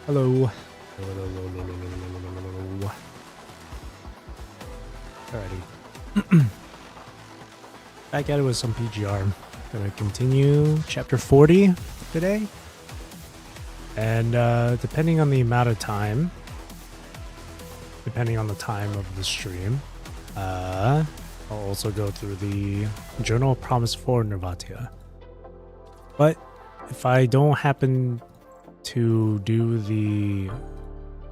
Hello. Hello. Alrighty. Back at it with some PGR. Gonna continue chapter 40 today. And depending on the amount of time, depending on the time of the stream, I'll also go through the Journal of Promise for Nirvatia. But if I don't happen to do the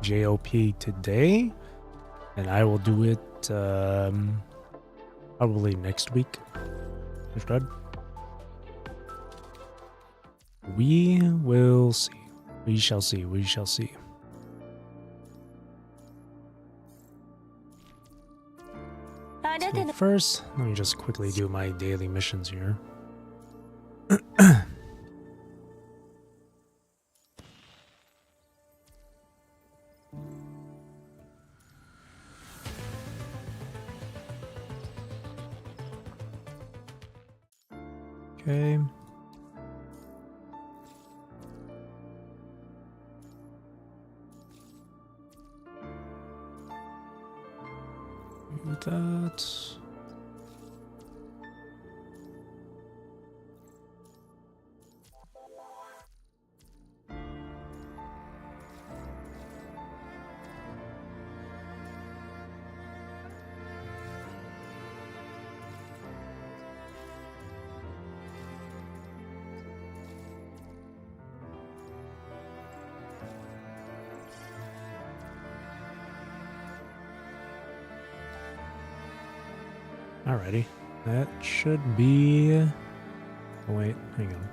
JOP today, and I will do it probably next week instead. We will see. We shall see. We shall see. So first, let me just quickly do my daily missions here. Okay. Do that. Alrighty, that should be... Oh wait, hang on.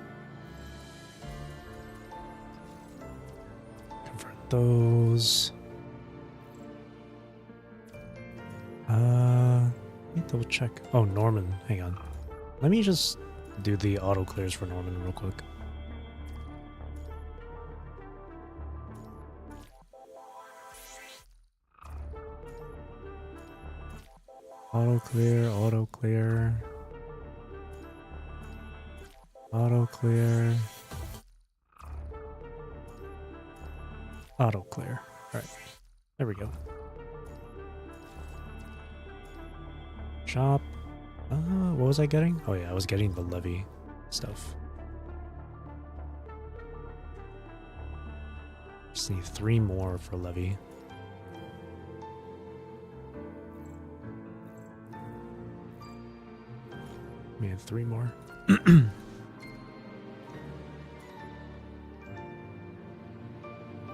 Convert those. Let me double check. Oh, Norman, hang on. Let me just do the auto clears for Norman real quick. Auto clear, auto clear. Auto clear. Auto clear. Alright. There we go. Shop. What was I getting? Oh yeah, I was getting the levy stuff. Just need 3 more for levy. Man, 3 more.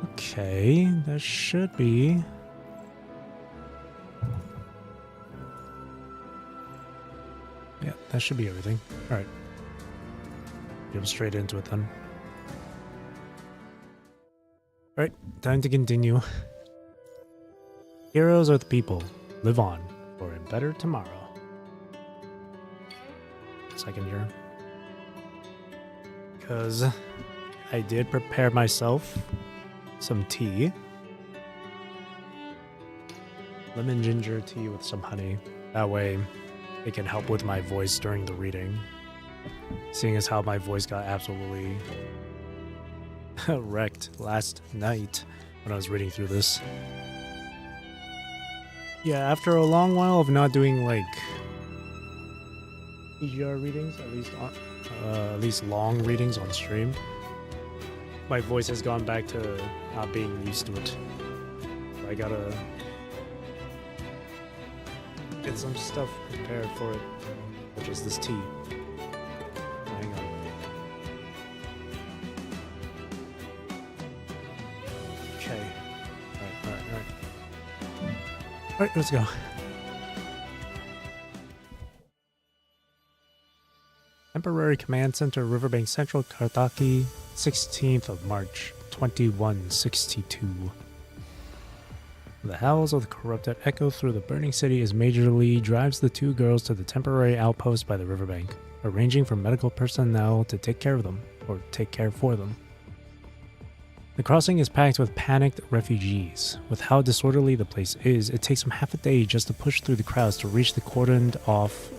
Okay, that should be... Yeah, that should be everything. Alright. Jump straight into it then. Alright, time to continue. Heroes are the people. Live on for a better tomorrow. Second year. Because I did prepare myself some tea. Lemon ginger tea with some honey. That way it can help with my voice during the reading. Seeing as how my voice got absolutely wrecked last night when I was reading through this. Yeah, after a long while of not doing like PGR readings, at least long readings on stream, my voice has gone back to not being used to it. So I gotta get some stuff prepared for it, which is this tea. Hang on. Okay. Alright, let's go. Temporary Command Center, Riverbank Central, Kartaki, 16th of March, 2162. The howls of the corrupted echo through the burning city as Major Lee drives the 2 girls to the temporary outpost by the riverbank, arranging for medical personnel to take care of them, or take care for them. The crossing is packed with panicked refugees. With how disorderly the place is, it takes them half a day just to push through the crowds to reach the cordoned off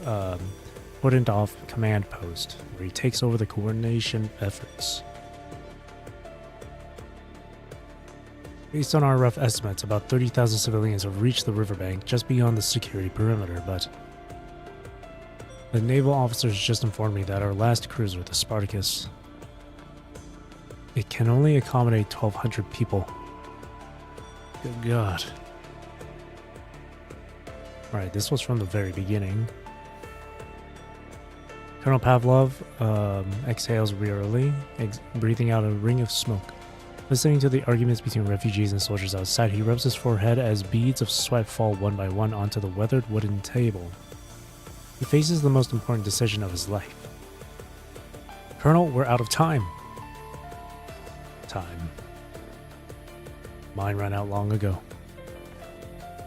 command post, where he takes over the coordination efforts. Based on our rough estimates, about 30,000 civilians have reached the riverbank just beyond the security perimeter, but the naval officers just informed me that our last cruiser, the Spartacus, it can only accommodate 1,200 people. Good God. Alright, this was from the very beginning. Colonel Pavlov exhales wearily, breathing out a ring of smoke. Listening to the arguments between refugees and soldiers outside, he rubs his forehead as beads of sweat fall one by one onto the weathered wooden table. He faces the most important decision of his life. Colonel, we're out of time. Time. Mine ran out long ago.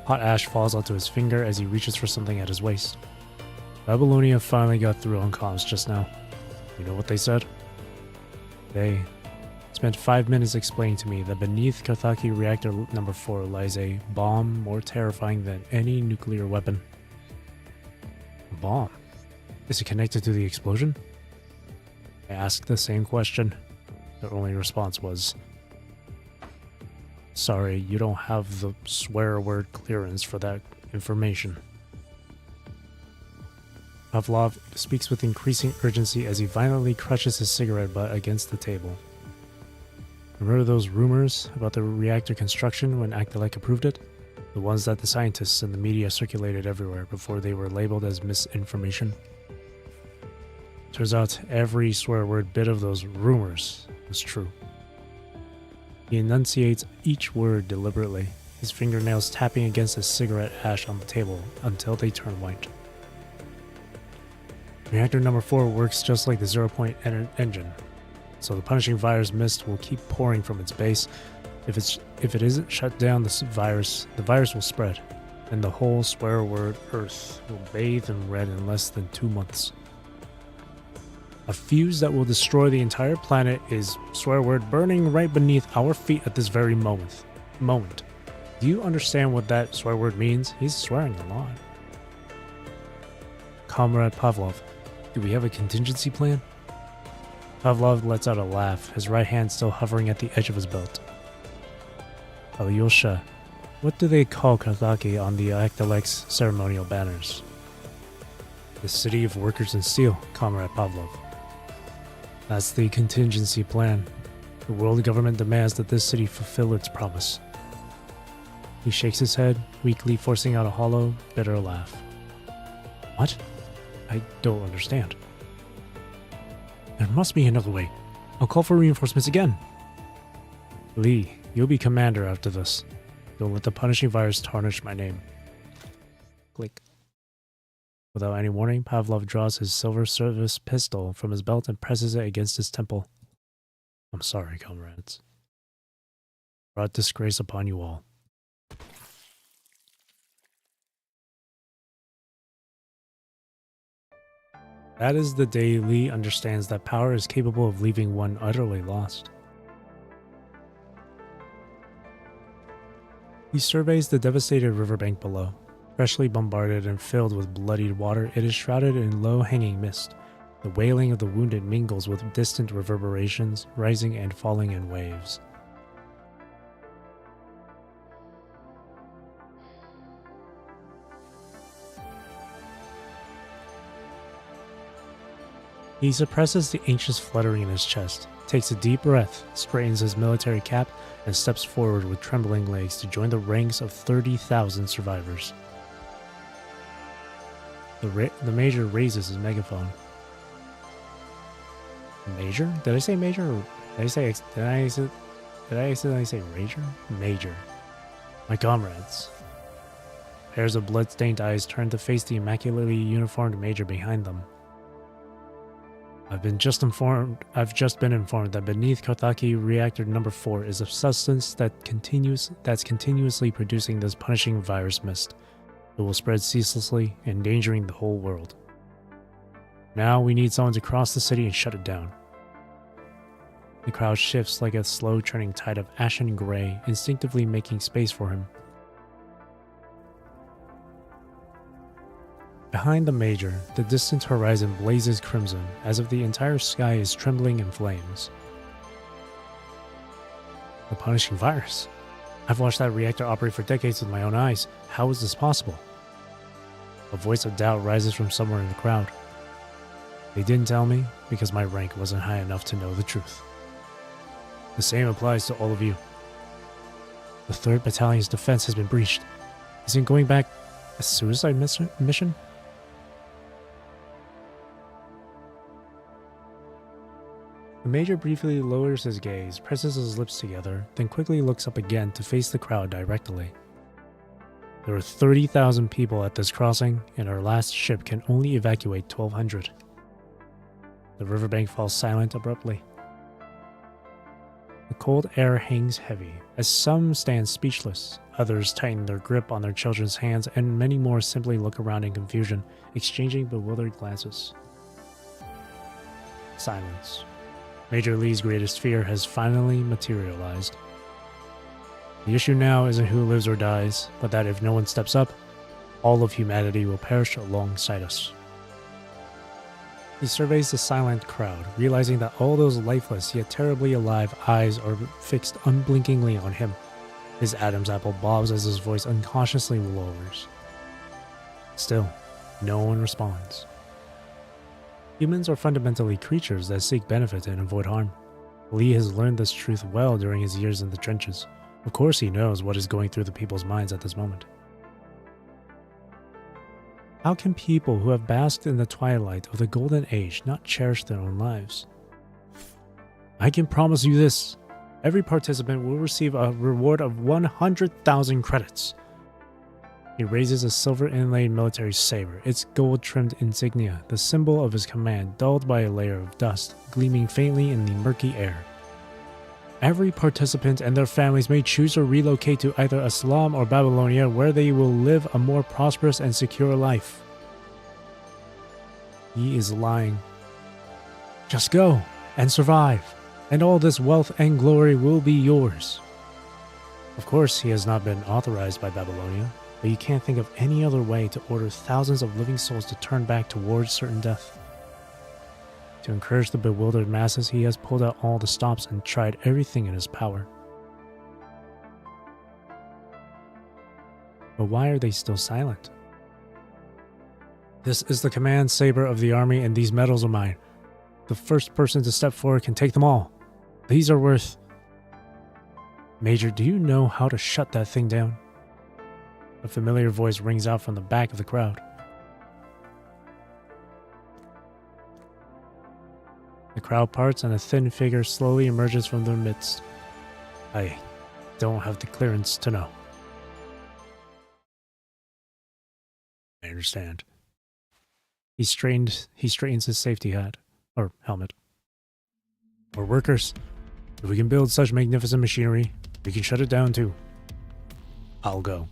Hot ash falls onto his finger as he reaches for something at his waist. Babylonia finally got through on comms just now. You know what they said? They spent 5 minutes explaining to me that beneath Karthaki reactor number 4 lies a bomb more terrifying than any nuclear weapon. A bomb? Is it connected to the explosion? I asked the same question. Their only response was, sorry, you don't have the swear word clearance for that information. Pavlov speaks with increasing urgency as he violently crushes his cigarette butt against the table. Remember those rumors about the reactor construction when Akdalek approved it? The ones that the scientists and the media circulated everywhere before they were labeled as misinformation? Turns out every swear word bit of those rumors was true. He enunciates each word deliberately, his fingernails tapping against the cigarette ash on the table until they turn white. Reactor number 4 works just like the zero-point engine, so the punishing virus mist will keep pouring from its base. If it isn't shut down, the virus will spread, and the whole swear word Earth will bathe in red in less than 2 months. A fuse that will destroy the entire planet is swear word burning right beneath our feet at this very moment. Do you understand what that swear word means? He's swearing a lot. Comrade Pavlov, do we have a contingency plan? Pavlov lets out a laugh, his right hand still hovering at the edge of his belt. Alyosha, what do they call Karthaki on the Akdalek's ceremonial banners? The City of Workers in Steel, Comrade Pavlov. That's the contingency plan. The world government demands that this city fulfill its promise. He shakes his head, weakly forcing out a hollow, bitter laugh. What? I don't understand. There must be another way. I'll call for reinforcements again. Lee, you'll be commander after this. Don't let the punishing virus tarnish my name. Click. Without any warning, Pavlov draws his silver service pistol from his belt and presses it against his temple. I'm sorry, comrades. Brought disgrace upon you all. That is the day Lee understands that power is capable of leaving one utterly lost. He surveys the devastated riverbank below. Freshly bombarded and filled with bloodied water, it is shrouded in low-hanging mist. The wailing of the wounded mingles with distant reverberations, rising and falling in waves. He suppresses the anxious fluttering in his chest, takes a deep breath, straightens his military cap, and steps forward with trembling legs to join the ranks of 30,000 survivors. The Major raises his megaphone. Major? Did I say Major? Or did I accidentally say Rager? Major. My comrades. Pairs of blood-stained eyes turn to face the immaculately uniformed Major behind them. I've just been informed that beneath Karthaki reactor number 4 is a substance that's continuously producing this punishing virus mist. It will spread ceaselessly, endangering the whole world. Now we need someone to cross the city and shut it down. The crowd shifts like a slow-turning tide of ashen gray, instinctively making space for him. Behind the Major, the distant horizon blazes crimson, as if the entire sky is trembling in flames. The punishing virus. I've watched that reactor operate for decades with my own eyes. How is this possible? A voice of doubt rises from somewhere in the crowd. They didn't tell me because my rank wasn't high enough to know the truth. The same applies to all of you. The 3rd Battalion's defense has been breached. Isn't going back a suicide mission? The Major briefly lowers his gaze, presses his lips together, then quickly looks up again to face the crowd directly. There are 30,000 people at this crossing, and our last ship can only evacuate 1,200. The riverbank falls silent abruptly. The cold air hangs heavy, as some stand speechless, others tighten their grip on their children's hands, and many more simply look around in confusion, exchanging bewildered glances. Silence. Major Lee's greatest fear has finally materialized. The issue now isn't who lives or dies, but that if no one steps up, all of humanity will perish alongside us. He surveys the silent crowd, realizing that all those lifeless yet terribly alive eyes are fixed unblinkingly on him. His Adam's apple bobs as his voice unconsciously lowers. Still, no one responds. Humans are fundamentally creatures that seek benefit and avoid harm. Lee has learned this truth well during his years in the trenches. Of course he knows what is going through the people's minds at this moment. How can people who have basked in the twilight of the Golden Age not cherish their own lives? I can promise you this. Every participant will receive a reward of 100,000 credits. He raises a silver inlaid military saber, its gold-trimmed insignia, the symbol of his command, dulled by a layer of dust, gleaming faintly in the murky air. Every participant and their families may choose to relocate to either Aslam or Babylonia, where they will live a more prosperous and secure life. He is lying. Just go and survive, and all this wealth and glory will be yours. Of course, he has not been authorized by Babylonia, but you can't think of any other way to order thousands of living souls to turn back towards certain death. To encourage the bewildered masses, he has pulled out all the stops and tried everything in his power. But why are they still silent? This is the command saber of the army, and these medals are mine. The first person to step forward can take them all. These are worth... Major, do you know how to shut that thing down? A familiar voice rings out from the back of the crowd. The crowd parts and a thin figure slowly emerges from their midst. I don't have the clearance to know. I understand. He straightens his safety hat, or helmet. We're workers. If we can build such magnificent machinery, we can shut it down too. I'll go.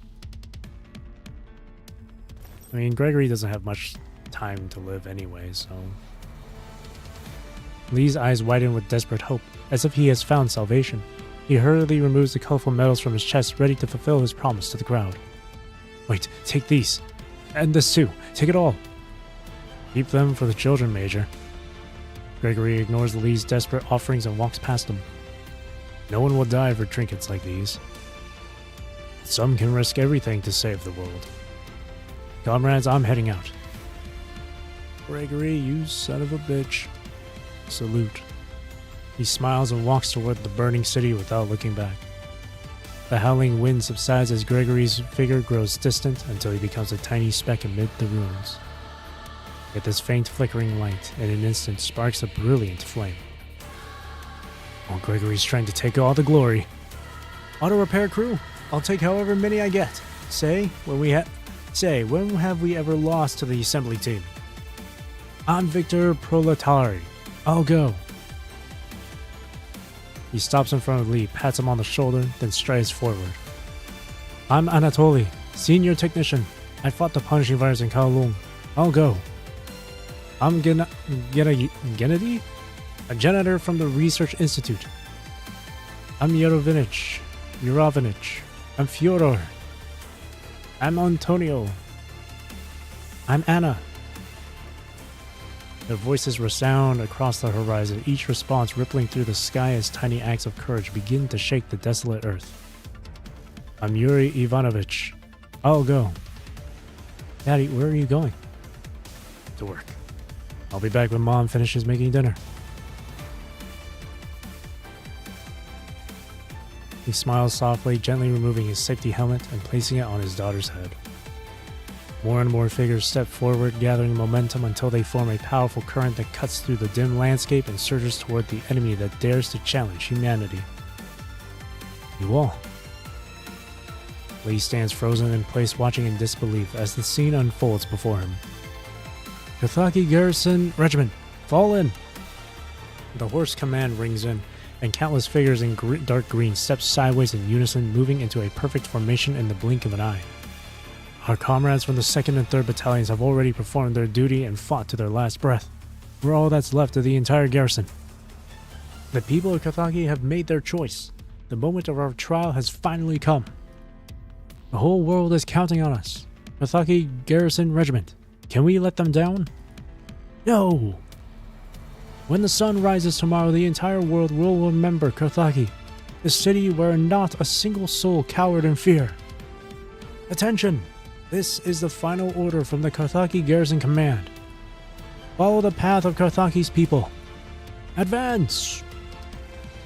I mean, Gregory doesn't have much time to live anyway, so... Lee's eyes widen with desperate hope, as if he has found salvation. He hurriedly removes the colorful medals from his chest, ready to fulfill his promise to the crowd. Wait, take these. And this too. Take it all. Keep them for the children, Major. Gregory ignores Lee's desperate offerings and walks past them. No one will die for trinkets like these. Some can risk everything to save the world. Comrades, I'm heading out. Gregory, you son of a bitch. Salute. He smiles and walks toward the burning city without looking back. The howling wind subsides as Gregory's figure grows distant until he becomes a tiny speck amid the ruins. Yet this faint flickering light in an instant sparks a brilliant flame. Oh, Gregory's trying to take all the glory. Auto repair crew, I'll take however many I get. When have we ever lost to the assembly team? I'm Victor Proletari. I'll go. He stops in front of Lee, pats him on the shoulder, then strides forward. I'm Anatoly, senior technician. I fought the punishing virus in Kowloon. I'll go. I'm Gennady? A janitor from the Research Institute. I'm Yarovich. I'm Fyodor. I'm Antonio. I'm Anna. Their voices resound across the horizon, each response rippling through the sky as tiny acts of courage begin to shake the desolate earth. I'm Yuri Ivanovich. I'll go. Daddy, where are you going? To work. I'll be back when Mom finishes making dinner. He smiles softly, gently removing his safety helmet and placing it on his daughter's head. More and more figures step forward, gathering momentum until they form a powerful current that cuts through the dim landscape and surges toward the enemy that dares to challenge humanity. You all. Lee stands frozen in place, watching in disbelief as the scene unfolds before him. Kathaki Garrison Regiment, fall in! The hoarse command rings in, and countless figures in dark green step sideways in unison, moving into a perfect formation in the blink of an eye. Our comrades from the 2nd and 3rd Battalions have already performed their duty and fought to their last breath. We're all that's left of the entire garrison. The people of Kathaki have made their choice. The moment of our trial has finally come. The whole world is counting on us. Kathaki Garrison Regiment. Can we let them down? No! When the sun rises tomorrow, the entire world will remember Kathaki, the city where not a single soul cowered in fear. Attention! This is the final order from the Kathaki Garrison Command. Follow the path of Kathaki's people. Advance!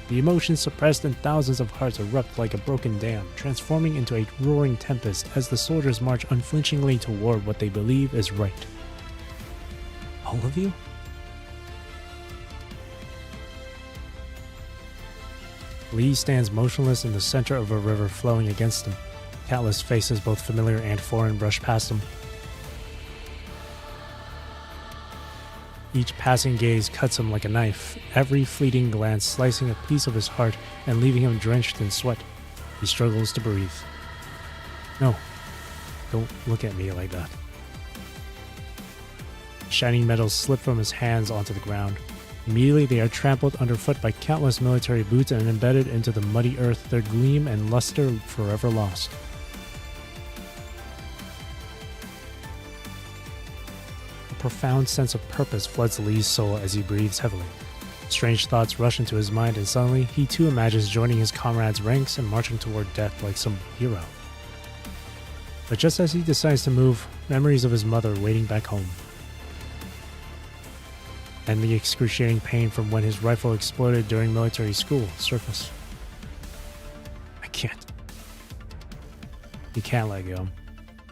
The emotions suppressed in thousands of hearts erupt like a broken dam, transforming into a roaring tempest as the soldiers march unflinchingly toward what they believe is right. All of you? Lee stands motionless in the center of a river flowing against him. Countless faces, both familiar and foreign, brush past him. Each passing gaze cuts him like a knife, every fleeting glance slicing a piece of his heart and leaving him drenched in sweat. He struggles to breathe. No, don't look at me like that. Shining metals slip from his hands onto the ground. Immediately they are trampled underfoot by countless military boots and embedded into the muddy earth, their gleam and luster forever lost. A profound sense of purpose floods Lee's soul as he breathes heavily. Strange thoughts rush into his mind, and suddenly he too imagines joining his comrades' ranks and marching toward death like some hero. But just as he decides to move, memories of his mother waiting back home, and the excruciating pain from when his rifle exploded during military school surface. I can't. You can't let go.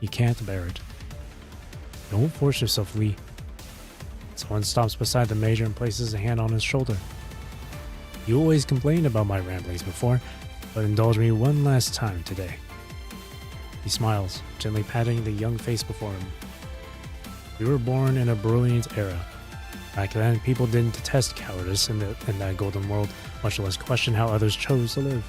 You can't bear it. Don't force yourself, Lee. Someone stops beside the major and places a hand on his shoulder. You always complained about my ramblings before, but indulge me one last time today. He smiles, gently patting the young face before him. We were born in a brilliant era. Back then, people didn't detest cowardice in that golden world, much less question how others chose to live.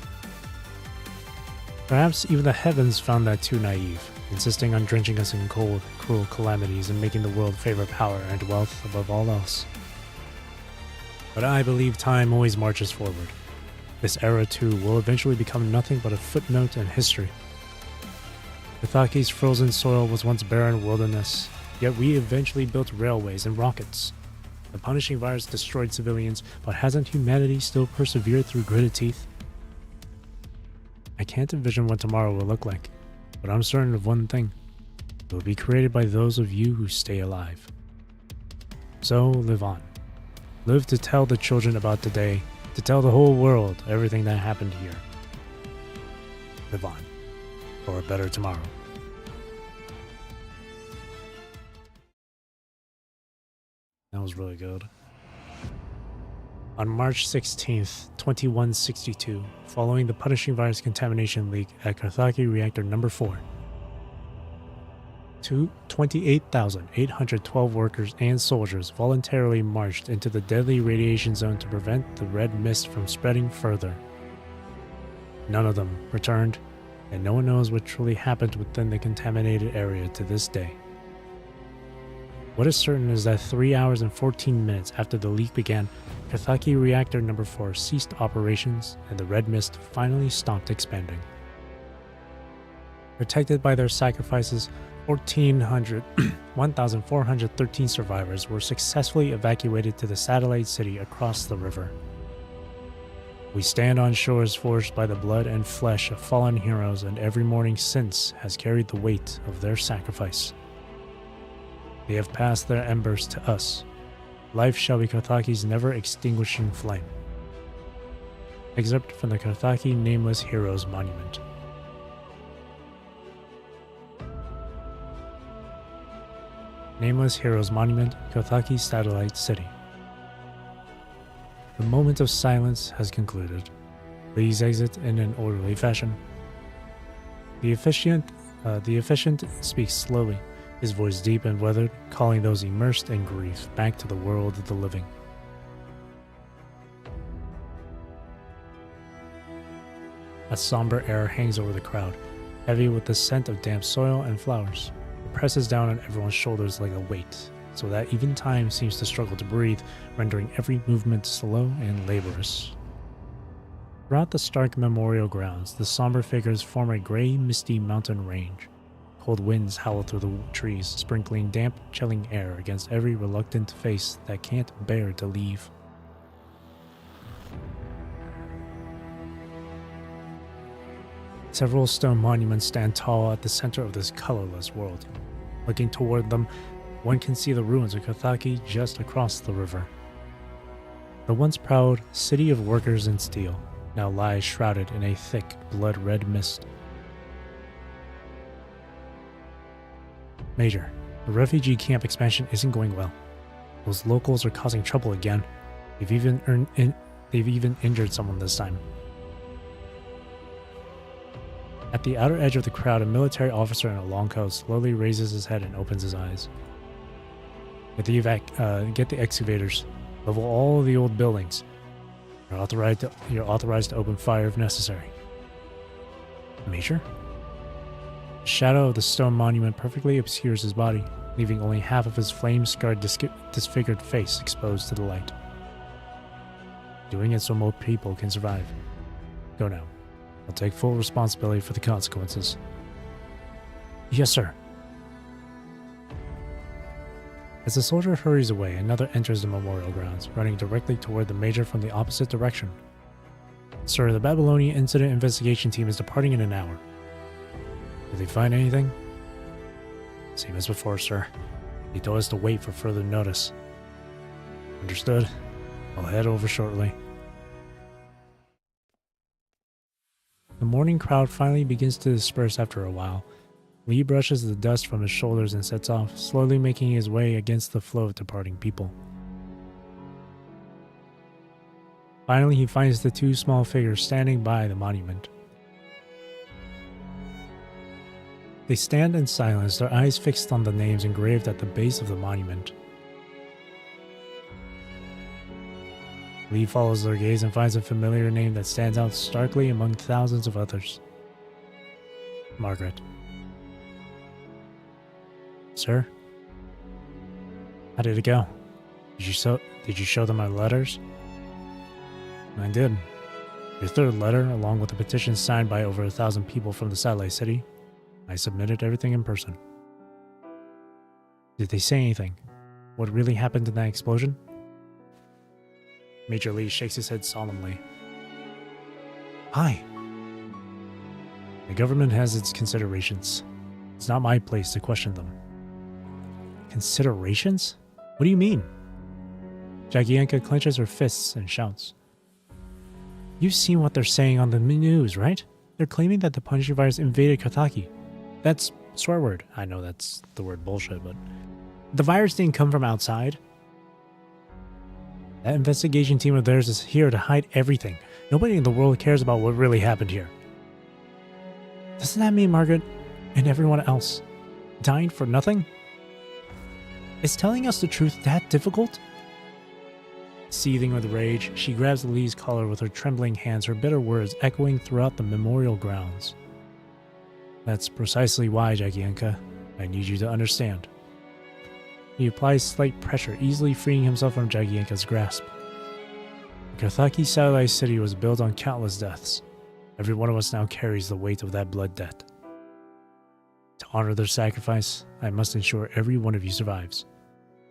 Perhaps even the heavens found that too naive, insisting on drenching us in cold, cruel calamities and making the world favor power and wealth above all else. But I believe time always marches forward. This era, too, will eventually become nothing but a footnote in history. Kathaki's frozen soil was once barren wilderness, yet we eventually built railways and rockets. The punishing virus destroyed civilians, but hasn't humanity still persevered through gritted teeth? I can't envision what tomorrow will look like, but I'm certain of one thing. It will be created by those of you who stay alive. So live on. Live to tell the children about today, to tell the whole world everything that happened here. Live on, for a better tomorrow. That was really good. On March 16th, 2162, following the punishing virus contamination leak at Kathaki Reactor Number 4, 28,812 workers and soldiers voluntarily marched into the deadly radiation zone to prevent the red mist from spreading further. None of them returned, and no one knows what truly happened within the contaminated area to this day. What is certain is that 3 hours and 14 minutes after the leak began, Kathaki Reactor Number 4 ceased operations and the red mist finally stopped expanding. Protected by their sacrifices, 1,413 survivors were successfully evacuated to the satellite city across the river. We stand on shores forged by the blood and flesh of fallen heroes, and every morning since has carried the weight of their sacrifice. They have passed their embers to us. Life shall be Karthaki's never-extinguishing flame. Excerpt from the Karthaki Nameless Heroes Monument. Nameless Heroes Monument, Karthaki Satellite City. The moment of silence has concluded. Please exit in an orderly fashion. The officiant speaks slowly, his voice deep and weathered, calling those immersed in grief back to the world of the living. A somber air hangs over the crowd, heavy with the scent of damp soil and flowers. It presses down on everyone's shoulders like a weight, so that even time seems to struggle to breathe, rendering every movement slow and laborious. Throughout the stark memorial grounds, the somber figures form a gray, misty mountain range. Cold winds howl through the trees, sprinkling damp, chilling air against every reluctant face that can't bear to leave. Several stone monuments stand tall at the center of this colorless world. Looking toward them, one can see the ruins of Karthaki just across the river. The once proud city of workers in steel now lies shrouded in a thick, blood-red mist. Major, the refugee camp expansion isn't going well. Those locals are causing trouble again. They've even injured someone this time. At the outer edge of the crowd, a military officer in a long coat slowly raises his head and opens his eyes. Get the excavators. Level all of the old buildings. You're authorized to open fire if necessary. Major? The shadow of the stone monument perfectly obscures his body, leaving only half of his flame-scarred, disfigured face exposed to the light. Doing it so more people can survive. Go now. I'll take full responsibility for the consequences. Yes, sir. As the soldier hurries away, another enters the memorial grounds, running directly toward the major from the opposite direction. Sir, the Babylonian Incident Investigation Team is departing in an hour. Did they find anything? Same as before, sir. He told us to wait for further notice. Understood. I'll head over shortly. The morning crowd finally begins to disperse after a while. Lee brushes the dust from his shoulders and sets off, slowly making his way against the flow of departing people. Finally, he finds the two small figures standing by the monument. They stand in silence, their eyes fixed on the names engraved at the base of the monument. Lee follows their gaze and finds a familiar name that stands out starkly among thousands of others. Margaret. Sir? How did it go? Did you show them my letters? I did. Your third letter, along with a petition signed by over 1,000 people from the satellite city. I submitted everything in person. Did they say anything? What really happened in that explosion? Major Lee shakes his head solemnly. Hi. The government has its considerations. It's not my place to question them. Considerations? What do you mean? Jagienka clenches her fists and shouts. You've seen what they're saying on the news, right? They're claiming that the Punisher virus invaded Karthaki. That's swear word. I know that's the word bullshit, but the virus didn't come from outside. That investigation team of theirs is here to hide everything. Nobody in the world cares about what really happened here. Doesn't that mean Margaret and everyone else dying for nothing? Is telling us the truth that difficult? Seething with rage, she grabs Lee's collar with her trembling hands, her bitter words echoing throughout the memorial grounds. That's precisely why, Jagienka. I need you to understand. He applies slight pressure, easily freeing himself from Jagienka's grasp. The Karthaki satellite city was built on countless deaths. Every one of us now carries the weight of that blood debt. To honor their sacrifice, I must ensure every one of you survives.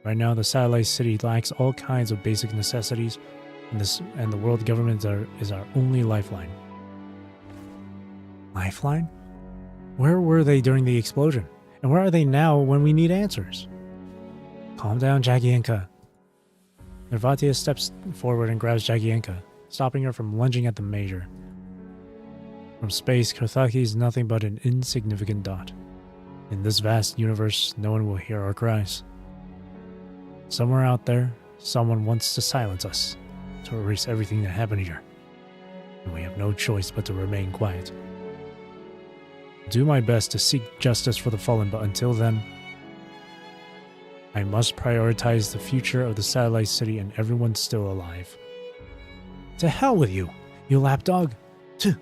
Right now, the satellite city lacks all kinds of basic necessities, And the world government is our only lifeline. Lifeline? Where were they during the explosion? And where are they now when we need answers? Calm down, Jagienka. Nervatia steps forward and grabs Jagienka, stopping her from lunging at the Major. From space, Karthaki is nothing but an insignificant dot. In this vast universe, no one will hear our cries. Somewhere out there, someone wants to silence us, to erase everything that happened here. And we have no choice but to remain quiet. Do my best to seek justice for the fallen, but until then, I must prioritize the future of the satellite city and everyone still alive. To hell with you, you lapdog! Tuh.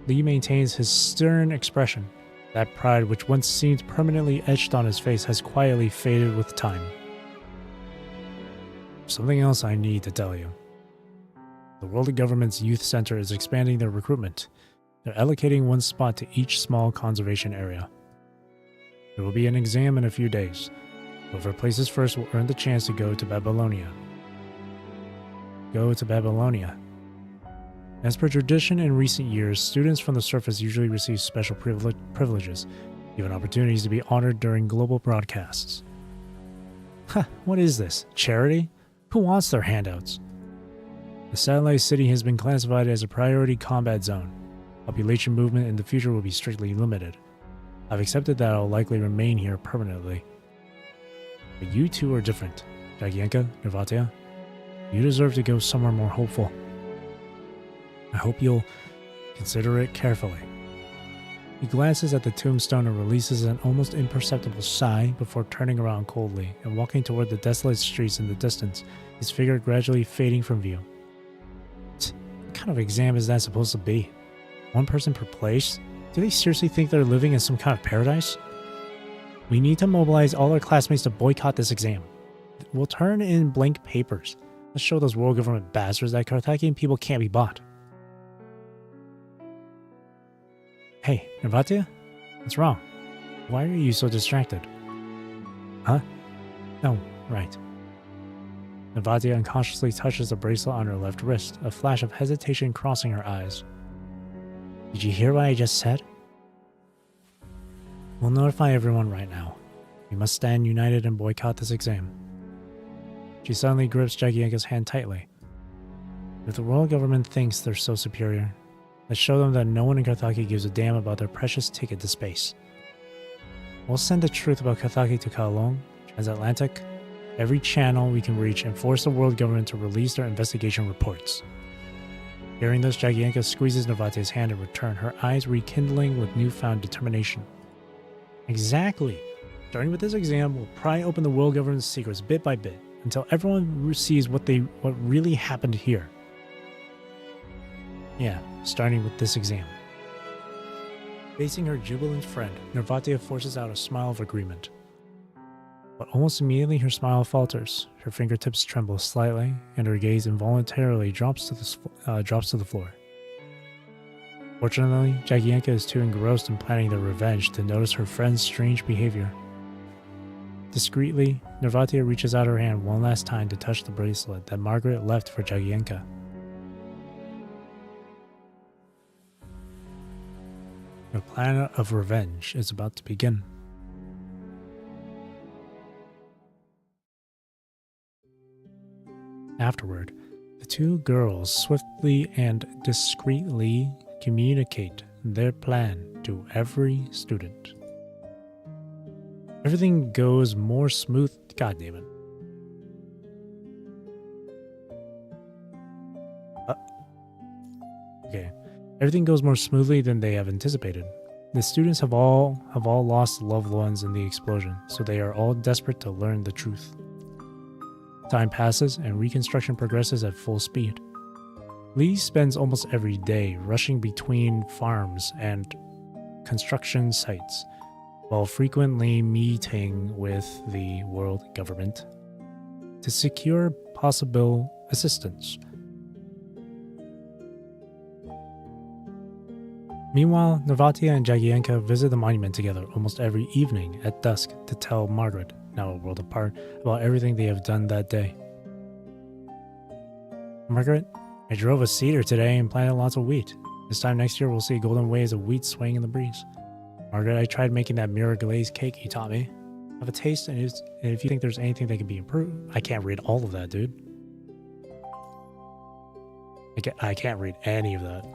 Lee maintains his stern expression. That pride which once seemed permanently etched on his face has quietly faded with time. Something else I need to tell you. The World Government's Youth Center is expanding their recruitment. They're allocating one spot to each small conservation area. There will be an exam in a few days. Whoever places first will earn the chance to go to Babylonia. Go to Babylonia. As per tradition in recent years, students from the surface usually receive special privileges, given opportunities to be honored during global broadcasts. What is this? Charity? Who wants their handouts? The satellite city has been classified as a priority combat zone. Population movement in the future will be strictly limited. I've accepted that I'll likely remain here permanently. But you two are different. Jagienka, Nervatia, you deserve to go somewhere more hopeful. I hope you'll consider it carefully. He glances at the tombstone and releases an almost imperceptible sigh before turning around coldly and walking toward the desolate streets in the distance, his figure gradually fading from view. What kind of exam is that supposed to be? One person per place? Do they seriously think they're living in some kind of paradise? We need to mobilize all our classmates to boycott this exam. We'll turn in blank papers. Let's show those world government bastards that Carthaginian people can't be bought. Hey, Nervatia? What's wrong? Why are you so distracted? Huh? No, right. Nervatia unconsciously touches the bracelet on her left wrist, a flash of hesitation crossing her eyes. Did you hear what I just said? We'll notify everyone right now. We must stand united and boycott this exam. She suddenly grips Jagienka's hand tightly. If the world government thinks they're so superior, let's show them that no one in Carthage gives a damn about their precious ticket to space. We'll send the truth about Carthage to Kowloon, Transatlantic, every channel we can reach, and force the world government to release their investigation reports. Hearing this, Jagienka squeezes Nervatia's hand in return, her eyes rekindling with newfound determination. Exactly. Starting with this exam, we'll pry open the world government's secrets bit by bit, until everyone sees what really happened here. Yeah, starting with this exam. Facing her jubilant friend, Nervatia forces out a smile of agreement. But almost immediately her smile falters, her fingertips tremble slightly, and her gaze involuntarily drops to the floor. Fortunately, Jagienka is too engrossed in planning their revenge to notice her friend's strange behavior. Discreetly, Nervatia reaches out her hand one last time to touch the bracelet that Margaret left for Jagienka. Her plan of revenge is about to begin. Afterward, the two girls swiftly and discreetly communicate their plan to every student. Everything goes more smooth. God damn it. Okay. Everything goes more smoothly than they have anticipated. The students have all lost loved ones in the explosion, so they are all desperate to learn the truth. Time passes and reconstruction progresses at full speed. Lee spends almost every day rushing between farms and construction sites, while frequently meeting with the world government to secure possible assistance. Meanwhile, Nervatia and Jagienka visit the monument together almost every evening at dusk to tell Margaret, now a world apart, about everything they have done that day. Margaret, I drove a cedar today and planted lots of wheat. This time next year we'll see golden waves of wheat swaying in the breeze. Margaret, I tried making that mirror glazed cake you taught me. Have a taste, and if you think there's anything that can be improved... I can't read all of that, dude. I can't read any of that.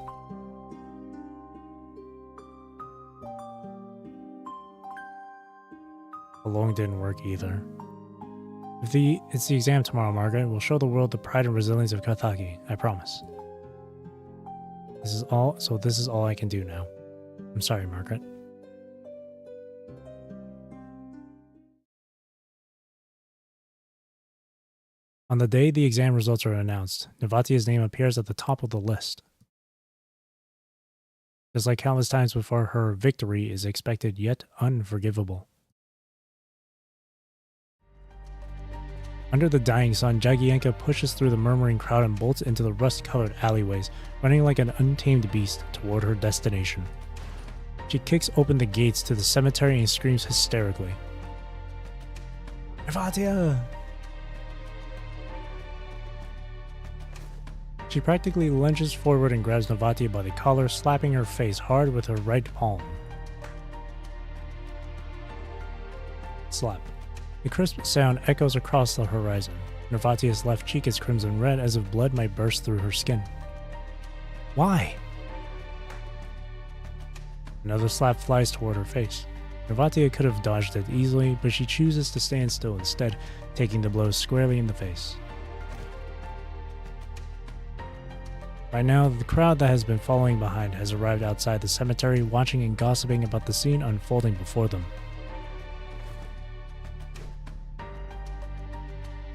Alone didn't work either. It's the exam tomorrow, Margaret. We'll show the world the pride and resilience of Kathaki. I promise. This is all I can do now. I'm sorry, Margaret. On the day the exam results are announced, Navatia's name appears at the top of the list. Just like countless times before, her victory is expected yet unforgivable. Under the dying sun, Jagienka pushes through the murmuring crowd and bolts into the rust-colored alleyways, running like an untamed beast toward her destination. She kicks open the gates to the cemetery and screams hysterically. Navatia! She practically lunges forward and grabs Navatia by the collar, slapping her face hard with her right palm. Slap. The crisp sound echoes across the horizon. Navatia's left cheek is crimson red as if blood might burst through her skin. Why? Another slap flies toward her face. Navatia could have dodged it easily, but she chooses to stand still instead, taking the blow squarely in the face. By now, the crowd that has been following behind has arrived outside the cemetery, watching and gossiping about the scene unfolding before them.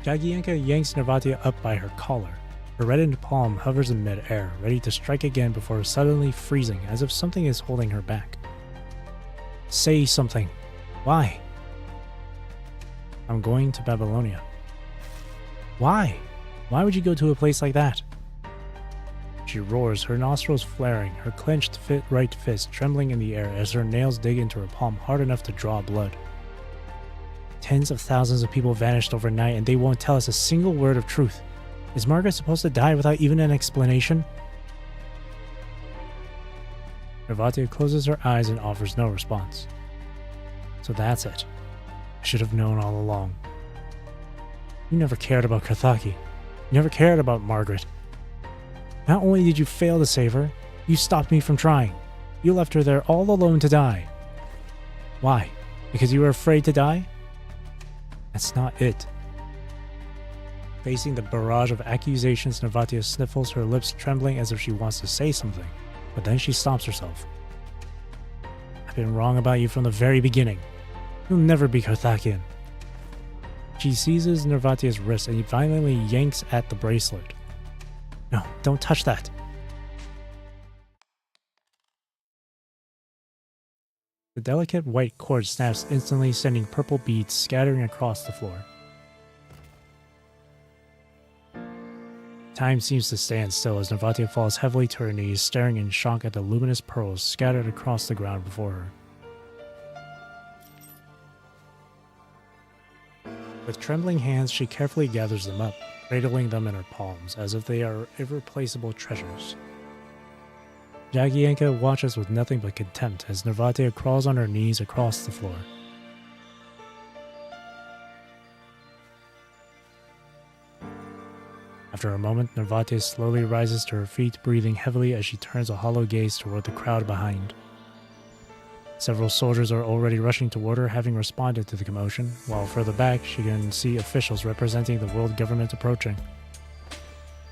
Jagienka yanks Navatia up by her collar. Her reddened palm hovers in mid-air, ready to strike again before suddenly freezing, as if something is holding her back. Say something. Why? I'm going to Babylonia. Why? Why would you go to a place like that? She roars, her nostrils flaring, her clenched right fist trembling in the air as her nails dig into her palm hard enough to draw blood. Tens of thousands of people vanished overnight and they won't tell us a single word of truth. Is Margaret supposed to die without even an explanation? Navatia closes her eyes and offers no response. So that's it. I should have known all along. You never cared about Kathaki. You never cared about Margaret. Not only did you fail to save her, you stopped me from trying. You left her there all alone to die. Why? Because you were afraid to die? That's not it. Facing the barrage of accusations, Navatia sniffles, her lips trembling as if she wants to say something, but then she stops herself. I've been wrong about you from the very beginning. You'll never be Carthakian. She seizes Navatia's wrist and violently yanks at the bracelet. No, don't touch that. The delicate white cord snaps instantly, sending purple beads scattering across the floor. Time seems to stand still as Navatia falls heavily to her knees, staring in shock at the luminous pearls scattered across the ground before her. With trembling hands, she carefully gathers them up, cradling them in her palms as if they are irreplaceable treasures. Jagienka watches with nothing but contempt as Navatia crawls on her knees across the floor. After a moment, Navatia slowly rises to her feet, breathing heavily as she turns a hollow gaze toward the crowd behind. Several soldiers are already rushing toward her, having responded to the commotion, while further back she can see officials representing the world government approaching.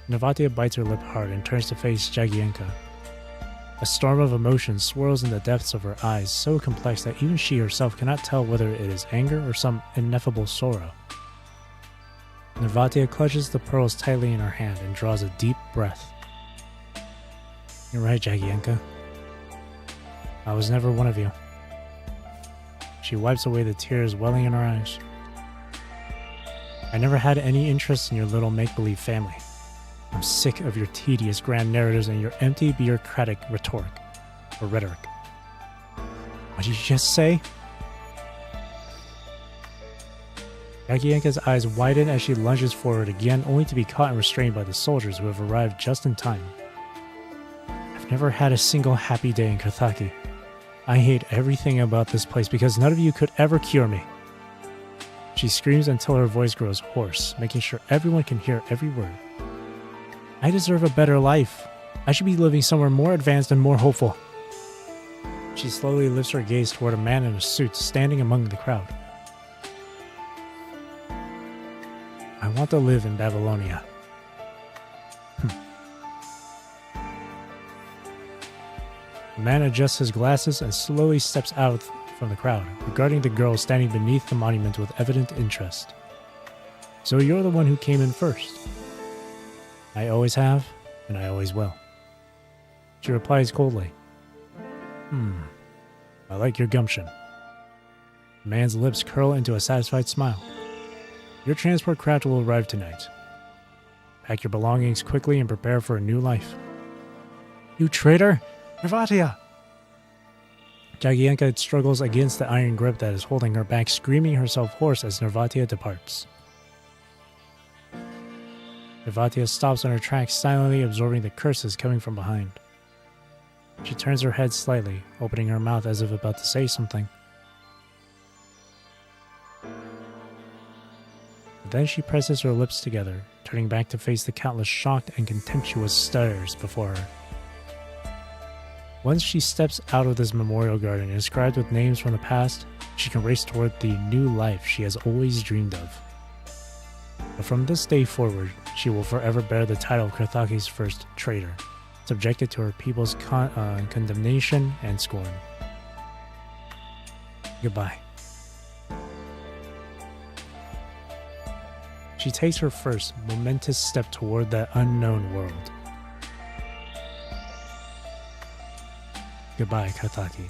Navatia bites her lip hard and turns to face Jagienka. A storm of emotion swirls in the depths of her eyes, so complex that even she herself cannot tell whether it is anger or some ineffable sorrow. Navatia clutches the pearls tightly in her hand and draws a deep breath. You're right, Jagienka. I was never one of you. She wipes away the tears welling in her eyes. I never had any interest in your little make-believe family. I'm sick of your tedious grand narratives and your empty bureaucratic rhetoric. What did you just say? Yakienka's eyes widen as she lunges forward again, only to be caught and restrained by the soldiers who have arrived just in time. I've never had a single happy day in Kathaki. I hate everything about this place because none of you could ever cure me. She screams until her voice grows hoarse, making sure everyone can hear every word. I deserve a better life. I should be living somewhere more advanced and more hopeful. She slowly lifts her gaze toward a man in a suit standing among the crowd. I want to live in Babylonia. The man adjusts his glasses and slowly steps out from the crowd, regarding the girl standing beneath the monument with evident interest. So you're the one who came in first. I always have, and I always will. She replies coldly. I like your gumption. The man's lips curl into a satisfied smile. Your transport craft will arrive tonight. Pack your belongings quickly and prepare for a new life. You traitor! Nervatia! Jagienka struggles against the iron grip that is holding her back, screaming herself hoarse as Nervatia departs. Nervatia stops in her tracks, silently absorbing the curses coming from behind. She turns her head slightly, opening her mouth as if about to say something. Then she presses her lips together, turning back to face the countless shocked and contemptuous stares before her. Once she steps out of this memorial garden inscribed with names from the past, she can race toward the new life she has always dreamed of. But from this day forward, she will forever bear the title of Karthaki's first traitor, subjected to her people's condemnation and scorn. Goodbye. She takes her first momentous step toward that unknown world. Goodbye, Karthaki.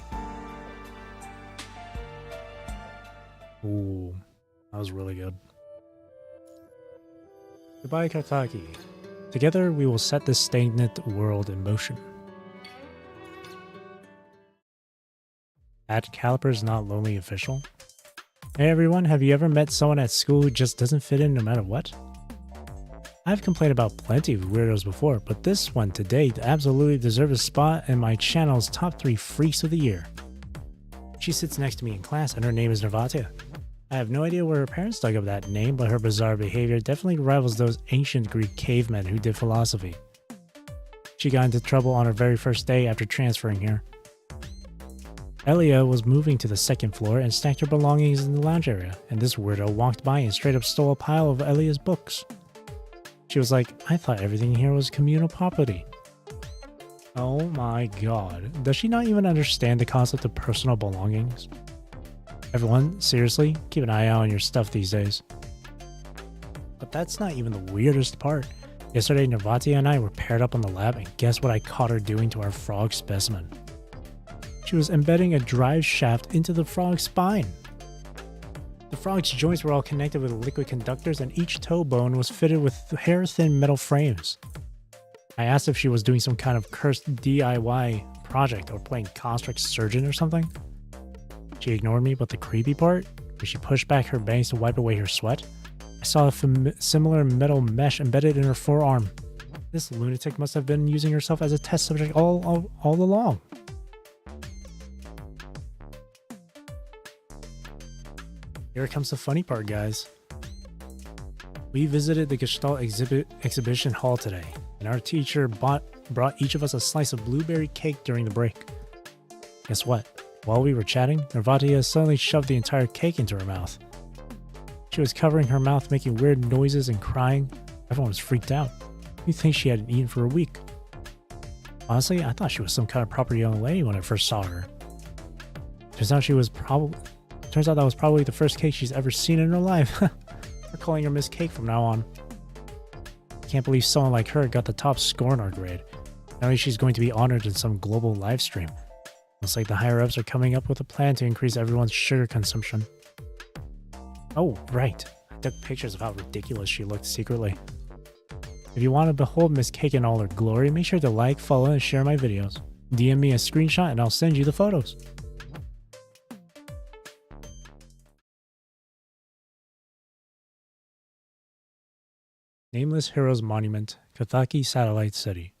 Ooh, that was really good. Goodbye, Karthaki. Together we will set this stagnant world in motion. At Caliper's Not Lonely Official. Hey everyone, have you ever met someone at school who just doesn't fit in no matter what? I've complained about plenty of weirdos before, but this one to date absolutely deserves a spot in my channel's top 3 freaks of the year. She sits next to me in class and her name is Nervatia. I have no idea where her parents dug up that name, but her bizarre behavior definitely rivals those ancient Greek cavemen who did philosophy. She got into trouble on her very first day after transferring here. Elia was moving to the 2nd floor and stacked her belongings in the lounge area, and this weirdo walked by and straight up stole a pile of Elia's books. She was like, I thought everything here was communal property. Oh my god, does she not even understand the concept of personal belongings? Everyone, seriously, keep an eye out on your stuff these days. But that's not even the weirdest part. Yesterday, Nervatia and I were paired up on the lab, and guess what I caught her doing to our frog specimen? She was embedding a drive shaft into the frog's spine. The frog's joints were all connected with liquid conductors, and each toe bone was fitted with hair-thin metal frames. I asked if she was doing some kind of cursed DIY project or playing Construct Surgeon or something. She ignored me, but the creepy part, when she pushed back her bangs to wipe away her sweat, I saw a similar metal mesh embedded in her forearm. This lunatic must have been using herself as a test subject all along. Here comes the funny part, guys. We visited the Gestalt exhibition hall today, and our teacher brought each of us a slice of blueberry cake during the break. Guess what? While we were chatting, Nervatia suddenly shoved the entire cake into her mouth. She was covering her mouth, making weird noises and crying. Everyone was freaked out. You'd think she hadn't eaten for a week. Honestly, I thought she was some kind of property-owned lady when I first saw her. Turns out that was probably the first cake she's ever seen in her life. We're calling her Miss Cake from now on. Can't believe someone like her got the top score in our grade. Now she's going to be honored in some global live stream. Looks like the higher-ups are coming up with a plan to increase everyone's sugar consumption. Oh, right. I took pictures of how ridiculous she looked secretly. If you want to behold Miss Cake in all her glory, make sure to like, follow, and share my videos. DM me a screenshot and I'll send you the photos. Nameless Heroes Monument, Kathaki Satellite City.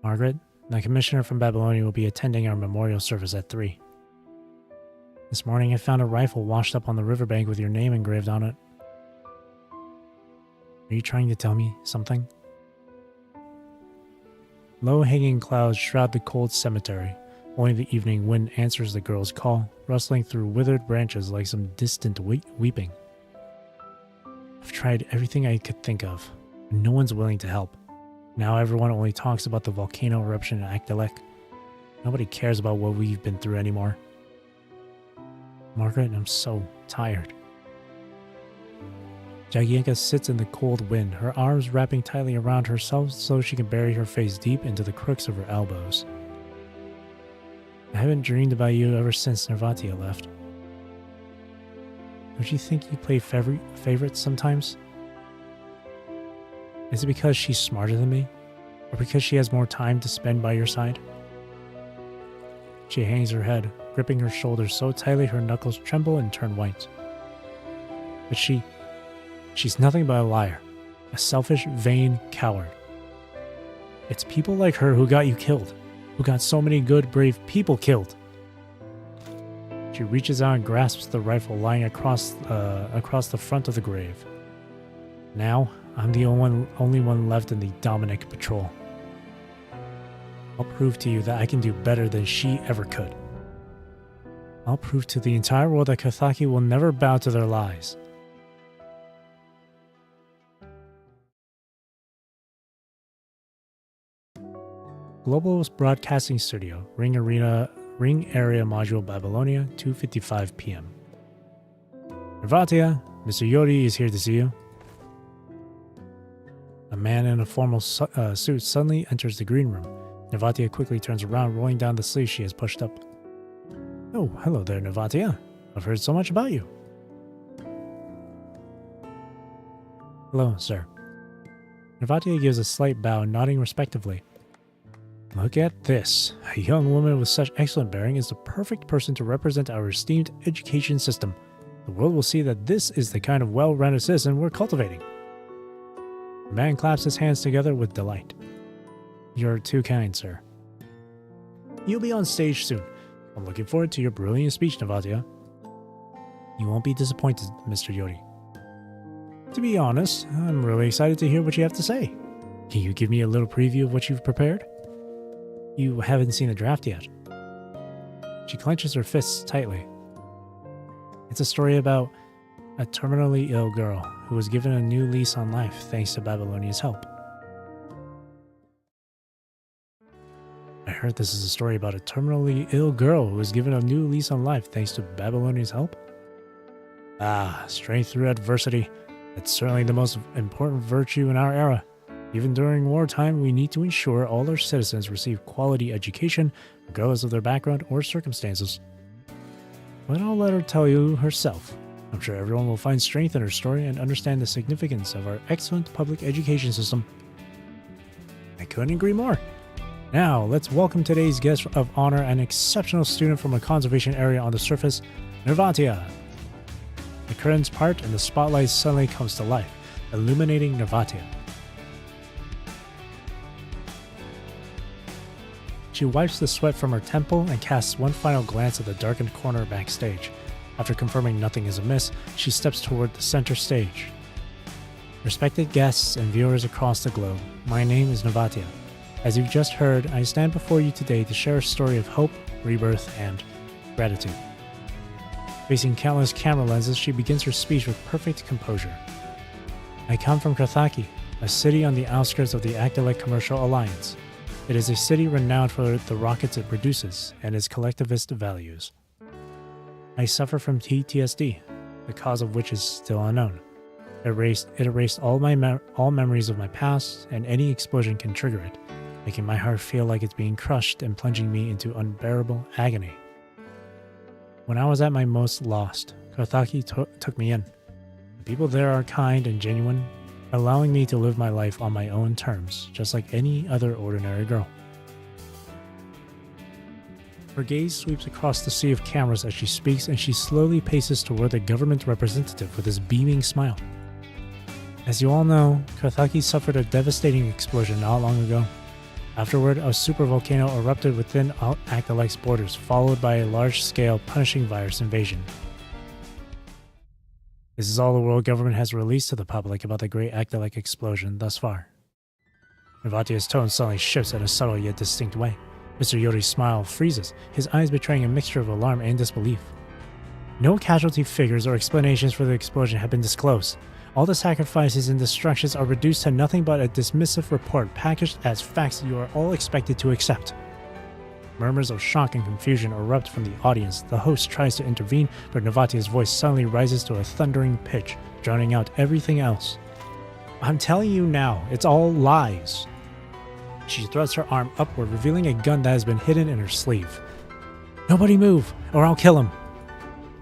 Margaret, the commissioner from Babylonia will be attending our memorial service at 3. This morning I found a rifle washed up on the riverbank with your name engraved on it. Are you trying to tell me something? Low-hanging clouds shroud the cold cemetery. Only the evening wind answers the girl's call, rustling through withered branches like some distant weeping. I've tried everything I could think of, and no one's willing to help. Now everyone only talks about the volcano eruption in Akdalek. Nobody cares about what we've been through anymore. Margaret, I'm so tired. Jagienka sits in the cold wind, her arms wrapping tightly around herself so she can bury her face deep into the crooks of her elbows. I haven't dreamed about you ever since Nervatia left. Don't you think you play favorites sometimes? Is it because she's smarter than me? Or because she has more time to spend by your side? She hangs her head, gripping her shoulders so tightly her knuckles tremble and turn white. But she's nothing but a liar, a selfish, vain coward. It's people like her who got you killed, who got so many good, brave people killed. She reaches out and grasps the rifle lying across the front of the grave. Now, I'm the only one left in the Dominic patrol. I'll prove to you that I can do better than she ever could. I'll prove to the entire world that Kathaki will never bow to their lies. Global Broadcasting Studio, Ring Area Module, Babylonia, 2:55 p.m. Nervatia, Mr. Yodi is here to see you. A man in a formal suit suddenly enters the green room. Nervatia quickly turns around, rolling down the sleeve she has pushed up. Oh, hello there, Nervatia. I've heard so much about you. Hello, sir. Nervatia gives a slight bow, nodding respectively. Look at this. A young woman with such excellent bearing is the perfect person to represent our esteemed education system. The world will see that this is the kind of well-rounded citizen we're cultivating. The man claps his hands together with delight. You're too kind, sir. You'll be on stage soon. I'm looking forward to your brilliant speech, Nervatia. You won't be disappointed, Mr. Yodi. To be honest, I'm really excited to hear what you have to say. Can you give me a little preview of what you've prepared? You haven't seen the draft yet. She clenches her fists tightly. It's a story about a terminally ill girl who was given a new lease on life thanks to Babylonia's help. I heard this is a story about a terminally ill girl who was given a new lease on life thanks to Babylonia's help? Ah, strength through adversity. That's certainly the most important virtue in our era. Even during wartime, we need to ensure all our citizens receive quality education, regardless of their background or circumstances. But I'll let her tell you herself. I'm sure everyone will find strength in her story and understand the significance of our excellent public education system. I couldn't agree more. Now, let's welcome today's guest of honor, an exceptional student from a conservation area on the surface, Nervatia. The curtains part and the spotlight suddenly comes to life, illuminating Nervatia. She wipes the sweat from her temple and casts one final glance at the darkened corner backstage. After confirming nothing is amiss, she steps toward the center stage. Respected guests and viewers across the globe, my name is Nervatia. As you've just heard, I stand before you today to share a story of hope, rebirth, and gratitude. Facing countless camera lenses, she begins her speech with perfect composure. I come from Kathaki, a city on the outskirts of the Akdalek Commercial Alliance. It is a city renowned for the rockets it produces and its collectivist values. I suffer from PTSD, the cause of which is still unknown. It erased all memories of my past, and any explosion can trigger it, making my heart feel like it's being crushed and plunging me into unbearable agony. When I was at my most lost, Kathaki took me in. The people there are kind and genuine, allowing me to live my life on my own terms, just like any other ordinary girl. Her gaze sweeps across the sea of cameras as she speaks, and she slowly paces toward the government representative with his beaming smile. As you all know, Karthaki suffered a devastating explosion not long ago. Afterward, a supervolcano erupted within Actalike's borders, followed by a large-scale punishing virus invasion. This is all the world government has released to the public about the great Actalike explosion thus far. Nervatia's tone suddenly shifts in a subtle yet distinct way. Mr. Yori's smile freezes, his eyes betraying a mixture of alarm and disbelief. No casualty figures or explanations for the explosion have been disclosed. All the sacrifices and destructions are reduced to nothing but a dismissive report packaged as facts you are all expected to accept. Murmurs of shock and confusion erupt from the audience. The host tries to intervene, but Nervatia's voice suddenly rises to a thundering pitch, drowning out everything else. I'm telling you now, it's all lies. She thrusts her arm upward, revealing a gun that has been hidden in her sleeve. Nobody move, or I'll kill him.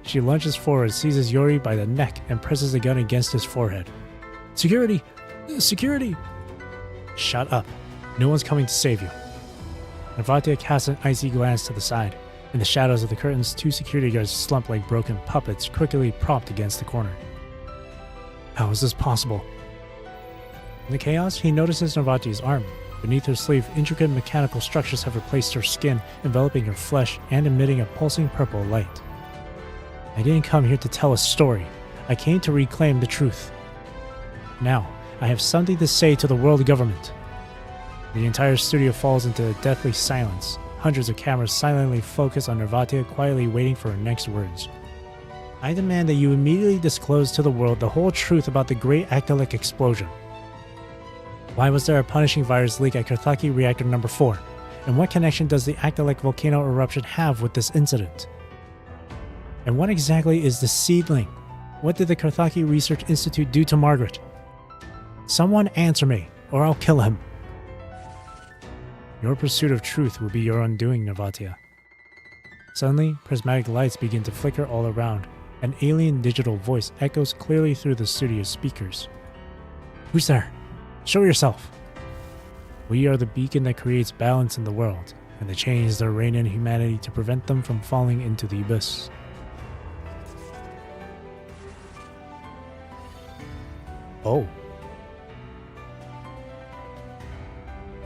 She lunges forward, seizes Yori by the neck, and presses the gun against his forehead. Security! Security! Shut up. No one's coming to save you. Nervatia casts an icy glance to the side. In the shadows of the curtains, two security guards slump like broken puppets, crookedly propped against the corner. How is this possible? In the chaos, he notices Nervatia's arm. Beneath her sleeve, intricate mechanical structures have replaced her skin, enveloping her flesh and emitting a pulsing purple light. I didn't come here to tell a story. I came to reclaim the truth. Now, I have something to say to the world government. The entire studio falls into a deathly silence. Hundreds of cameras silently focus on Nervatia, quietly waiting for her next words. I demand that you immediately disclose to the world the whole truth about the great Actalike explosion. Why was there a punishing virus leak at Karthaki Reactor Number 4? And what connection does the Actalike volcano eruption have with this incident? And what exactly is the seedling? What did the Karthaki Research Institute do to Margaret? Someone answer me, or I'll kill him. Your pursuit of truth will be your undoing, Nervatia. Suddenly, prismatic lights begin to flicker all around. An alien digital voice echoes clearly through the studio's speakers. Who's there? Show yourself. We are the beacon that creates balance in the world, and the chains that reign in humanity to prevent them from falling into the abyss. Oh.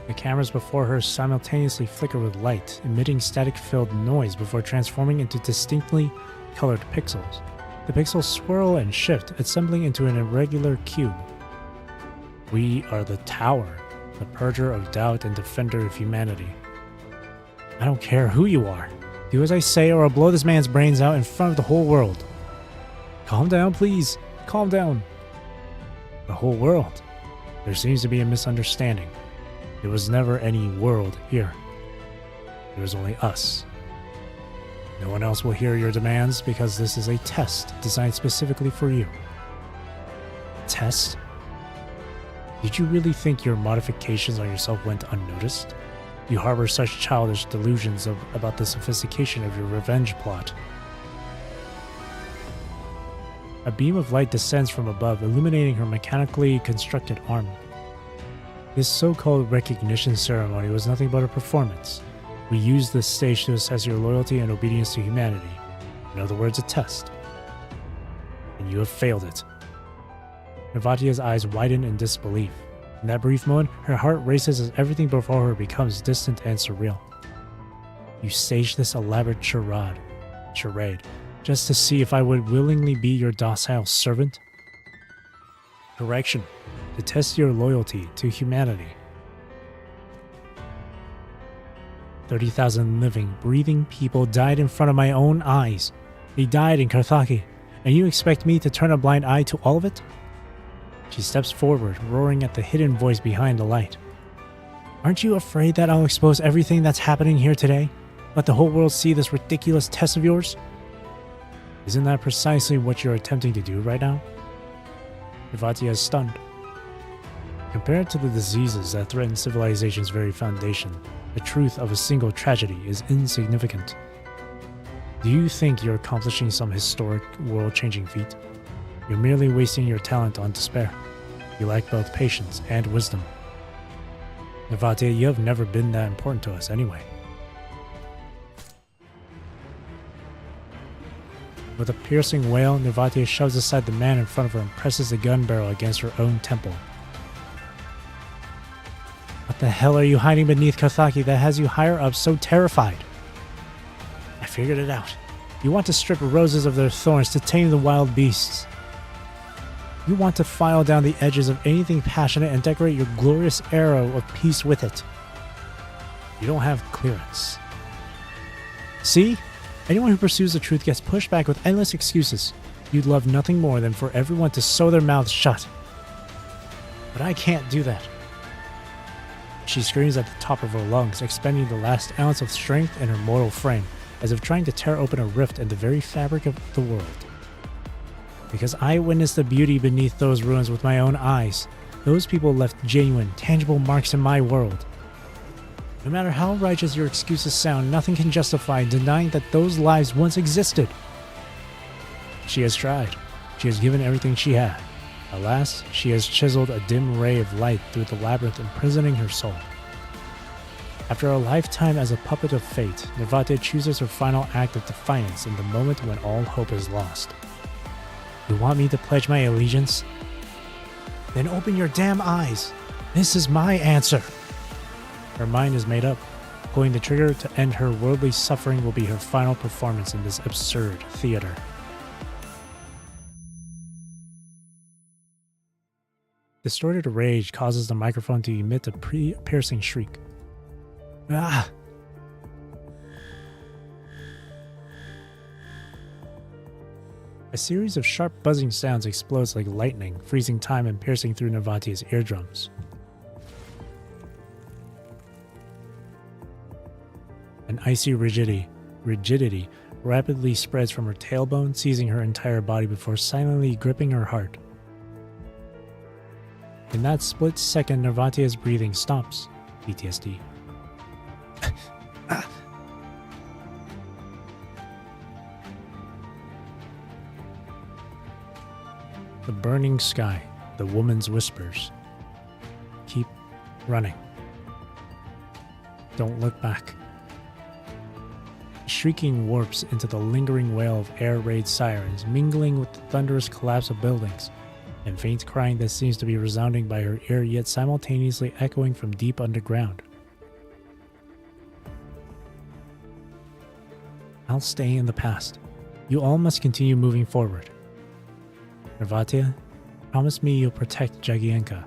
The cameras before her simultaneously flicker with light, emitting static-filled noise before transforming into distinctly colored pixels. The pixels swirl and shift, assembling into an irregular cube. We are the Tower, the purger of doubt and defender of humanity. I don't care who you are. Do as I say or I'll blow this man's brains out in front of the whole world. Calm down, please. Calm down. The whole world. There seems to be a misunderstanding. There was never any world here. There was only us. No one else will hear your demands because this is a test designed specifically for you. Test? Did you really think your modifications on yourself went unnoticed? You harbor such childish delusions about the sophistication of your revenge plot. A beam of light descends from above, illuminating her mechanically constructed arm. This so-called recognition ceremony was nothing but a performance. We used this stage to assess your loyalty and obedience to humanity. In other words, a test. And you have failed it. Nervatia's eyes widen in disbelief. In that brief moment, her heart races as everything before her becomes distant and surreal. You staged this elaborate charade, just to see if I would willingly be your docile servant? Correction, to test your loyalty to humanity. 30,000 living, breathing people died in front of my own eyes. They died in Karthaki, and you expect me to turn a blind eye to all of it? She steps forward, roaring at the hidden voice behind the light. Aren't you afraid that I'll expose everything that's happening here today? Let the whole world see this ridiculous test of yours? Isn't that precisely what you're attempting to do right now? Nervatia is stunned. Compared to the diseases that threaten civilization's very foundation, the truth of a single tragedy is insignificant. Do you think you're accomplishing some historic, world-changing feat? You're merely wasting your talent on despair. You lack both patience and wisdom. Nervatia, you have never been that important to us anyway. With a piercing wail, Nervatia shoves aside the man in front of her and presses the gun barrel against her own temple. What the hell are you hiding beneath, Kothaki, that has you higher up so terrified? I figured it out. You want to strip roses of their thorns to tame the wild beasts. You want to file down the edges of anything passionate and decorate your glorious arrow of peace with it. You don't have clearance. See? Anyone who pursues the truth gets pushed back with endless excuses. You'd love nothing more than for everyone to sew their mouths shut. But I can't do that. She screams at the top of her lungs, expending the last ounce of strength in her mortal frame, as if trying to tear open a rift in the very fabric of the world. Because I witnessed the beauty beneath those ruins with my own eyes. Those people left genuine, tangible marks in my world. No matter how righteous your excuses sound, nothing can justify denying that those lives once existed. She has tried. She has given everything she had. Alas, she has chiseled a dim ray of light through the labyrinth, imprisoning her soul. After a lifetime as a puppet of fate, Nervatia chooses her final act of defiance in the moment when all hope is lost. You want me to pledge my allegiance? Then open your damn eyes. This is my answer. Her mind is made up. Pulling the trigger to end her worldly suffering will be her final performance in this absurd theater. Distorted rage causes the microphone to emit a piercing shriek. Ah! A series of sharp buzzing sounds explodes like lightning, freezing time and piercing through Nervatia's eardrums. An icy rigidity rapidly spreads from her tailbone, seizing her entire body before silently gripping her heart. In that split second, Nervatia's breathing stops. PTSD. The burning sky, the woman's whispers. Keep running. Don't look back. Shrieking warps into the lingering wail of air raid sirens, mingling with the thunderous collapse of buildings, and faint crying that seems to be resounding by her ear yet simultaneously echoing from deep underground. I'll stay in the past. You all must continue moving forward. Nervatia, promise me you'll protect Jagienka.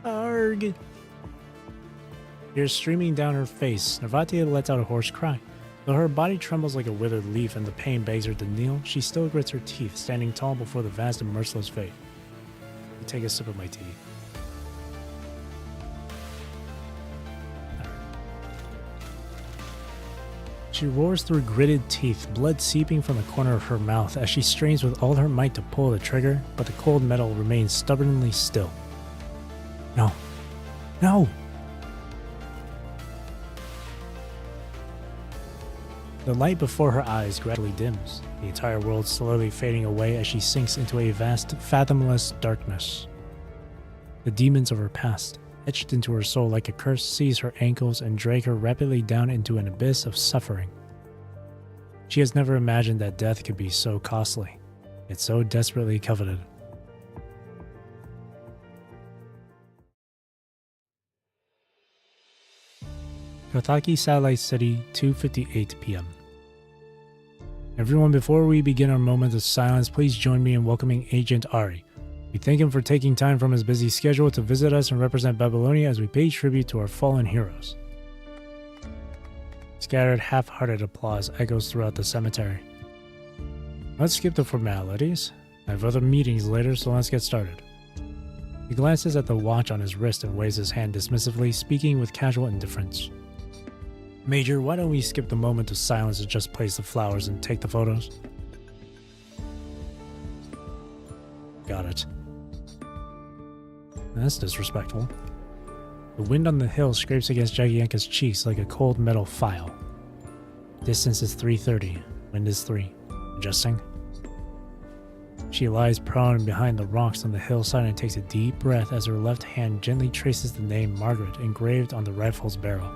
Arg! Tears streaming down her face, Nervatia lets out a hoarse cry. Though her body trembles like a withered leaf and the pain begs her to kneel, she still grits her teeth, standing tall before the vast and merciless fate. I take a sip of my tea. She roars through gritted teeth, blood seeping from the corner of her mouth as she strains with all her might to pull the trigger, but the cold metal remains stubbornly still. No. No! The light before her eyes gradually dims, the entire world slowly fading away as she sinks into a vast, fathomless darkness. The demons of her past, etched into her soul like a curse, seize her ankles and drag her rapidly down into an abyss of suffering. She has never imagined that death could be so costly, yet so desperately coveted. Kothaki Satellite City, 2:58 p.m. Everyone, before we begin our moment of silence, please join me in welcoming Agent Ari. We thank him for taking time from his busy schedule to visit us and represent Babylonia as we pay tribute to our fallen heroes. Scattered, half-hearted applause echoes throughout the cemetery. Let's skip the formalities. I have other meetings later, so let's get started. He glances at the watch on his wrist and waves his hand dismissively, speaking with casual indifference. Major, why don't we skip the moment of silence and just place the flowers and take the photos? Got it. That's disrespectful. The wind on the hill scrapes against Jagienka's cheeks like a cold metal file. Distance is 330. Wind is 3. Adjusting. She lies prone behind the rocks on the hillside and takes a deep breath as her left hand gently traces the name Margaret engraved on the rifle's barrel.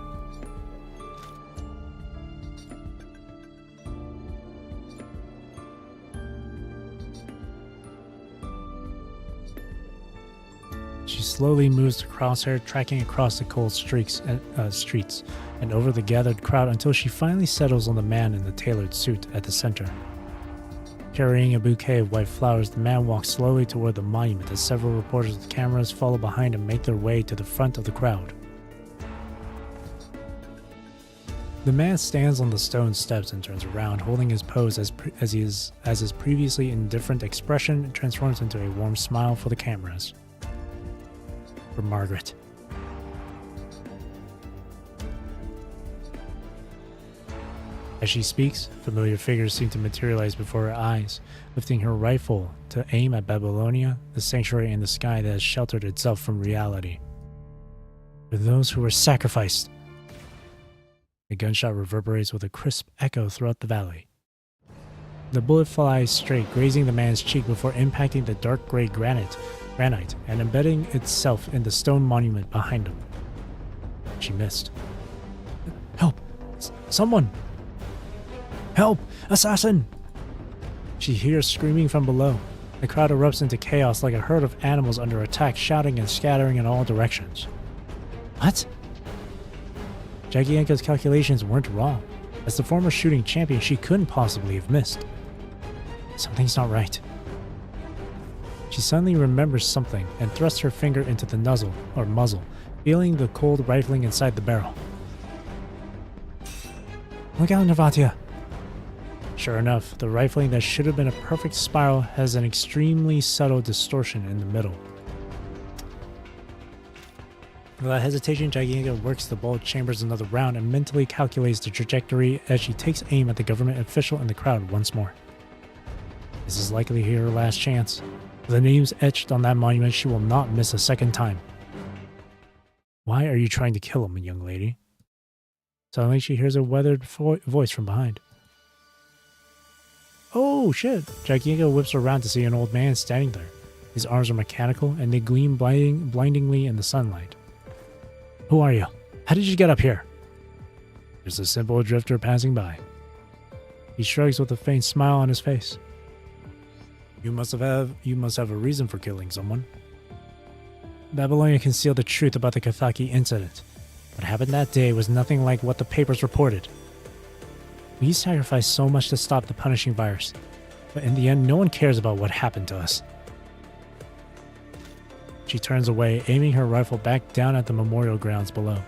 She slowly moves the crosshair, tracking across the cold streets and over the gathered crowd until she finally settles on the man in the tailored suit at the center. Carrying a bouquet of white flowers, the man walks slowly toward the monument as several reporters with cameras follow behind and make their way to the front of the crowd. The man stands on the stone steps and turns around, holding his pose as his previously indifferent expression transforms into a warm smile for the cameras. For Margaret. As she speaks, familiar figures seem to materialize before her eyes, lifting her rifle to aim at Babylonia, the sanctuary in the sky that has sheltered itself from reality. For those who were sacrificed. The gunshot reverberates with a crisp echo throughout the valley. The bullet flies straight, grazing the man's cheek before impacting the dark gray granite and embedding itself in the stone monument behind him. She missed. Help! Someone! Help! Assassin! She hears screaming from below. The crowd erupts into chaos like a herd of animals under attack, shouting and scattering in all directions. What? Jagienka's calculations weren't wrong. As the former shooting champion, she couldn't possibly have missed. Something's not right. She suddenly remembers something and thrusts her finger into the muzzle, feeling the cold rifling inside the barrel. Look out, Nervatia! Sure enough, the rifling that should have been a perfect spiral has an extremely subtle distortion in the middle. Without hesitation, Jagienka works the bullet chambers another round and mentally calculates the trajectory as she takes aim at the government official in the crowd once more. This is likely her last chance. With the names etched on that monument, she will not miss a second time. Why are you trying to kill him, young lady? Suddenly, she hears a weathered voice from behind. Oh, shit! Jagienka whips around to see an old man standing there. His arms are mechanical, and they gleam blindingly in the sunlight. Who are you? How did you get up here? There's a simple drifter passing by. He shrugs with a faint smile on his face. You must have a reason for killing someone. Babylonia concealed the truth about the Kathaki incident. What happened that day was nothing like what the papers reported. We sacrificed so much to stop the punishing virus, but in the end, no one cares about what happened to us. She turns away, aiming her rifle back down at the memorial grounds below.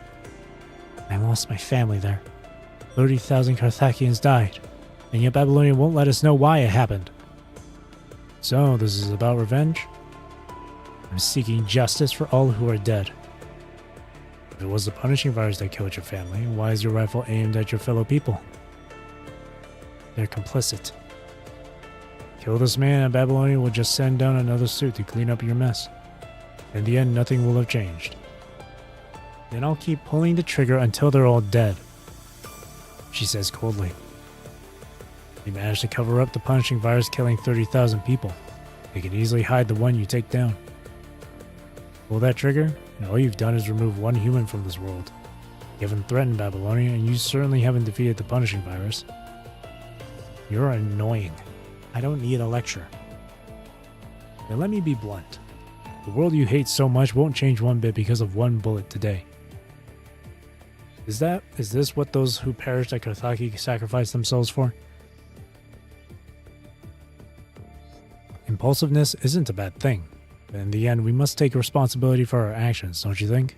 I lost my family there. 30,000 Carthaginians died, and yet Babylonia won't let us know why it happened. So, this is about revenge? I'm seeking justice for all who are dead. If it was the punishing virus that killed your family, why is your rifle aimed at your fellow people? They're complicit. Kill this man and Babylonia will just send down another suit to clean up your mess. In the end, nothing will have changed. Then I'll keep pulling the trigger until they're all dead, she says coldly. You managed to cover up the punishing virus killing 30,000 people. They can easily hide the one you take down. Pull that trigger, and all you've done is remove one human from this world. You haven't threatened Babylonia, and you certainly haven't defeated the punishing virus. You're annoying. I don't need a lecture. Now let me be blunt. The world you hate so much won't change one bit because of one bullet today. Is this what those who perished at Karthagi sacrificed themselves for? Impulsiveness isn't a bad thing, but in the end we must take responsibility for our actions, don't you think?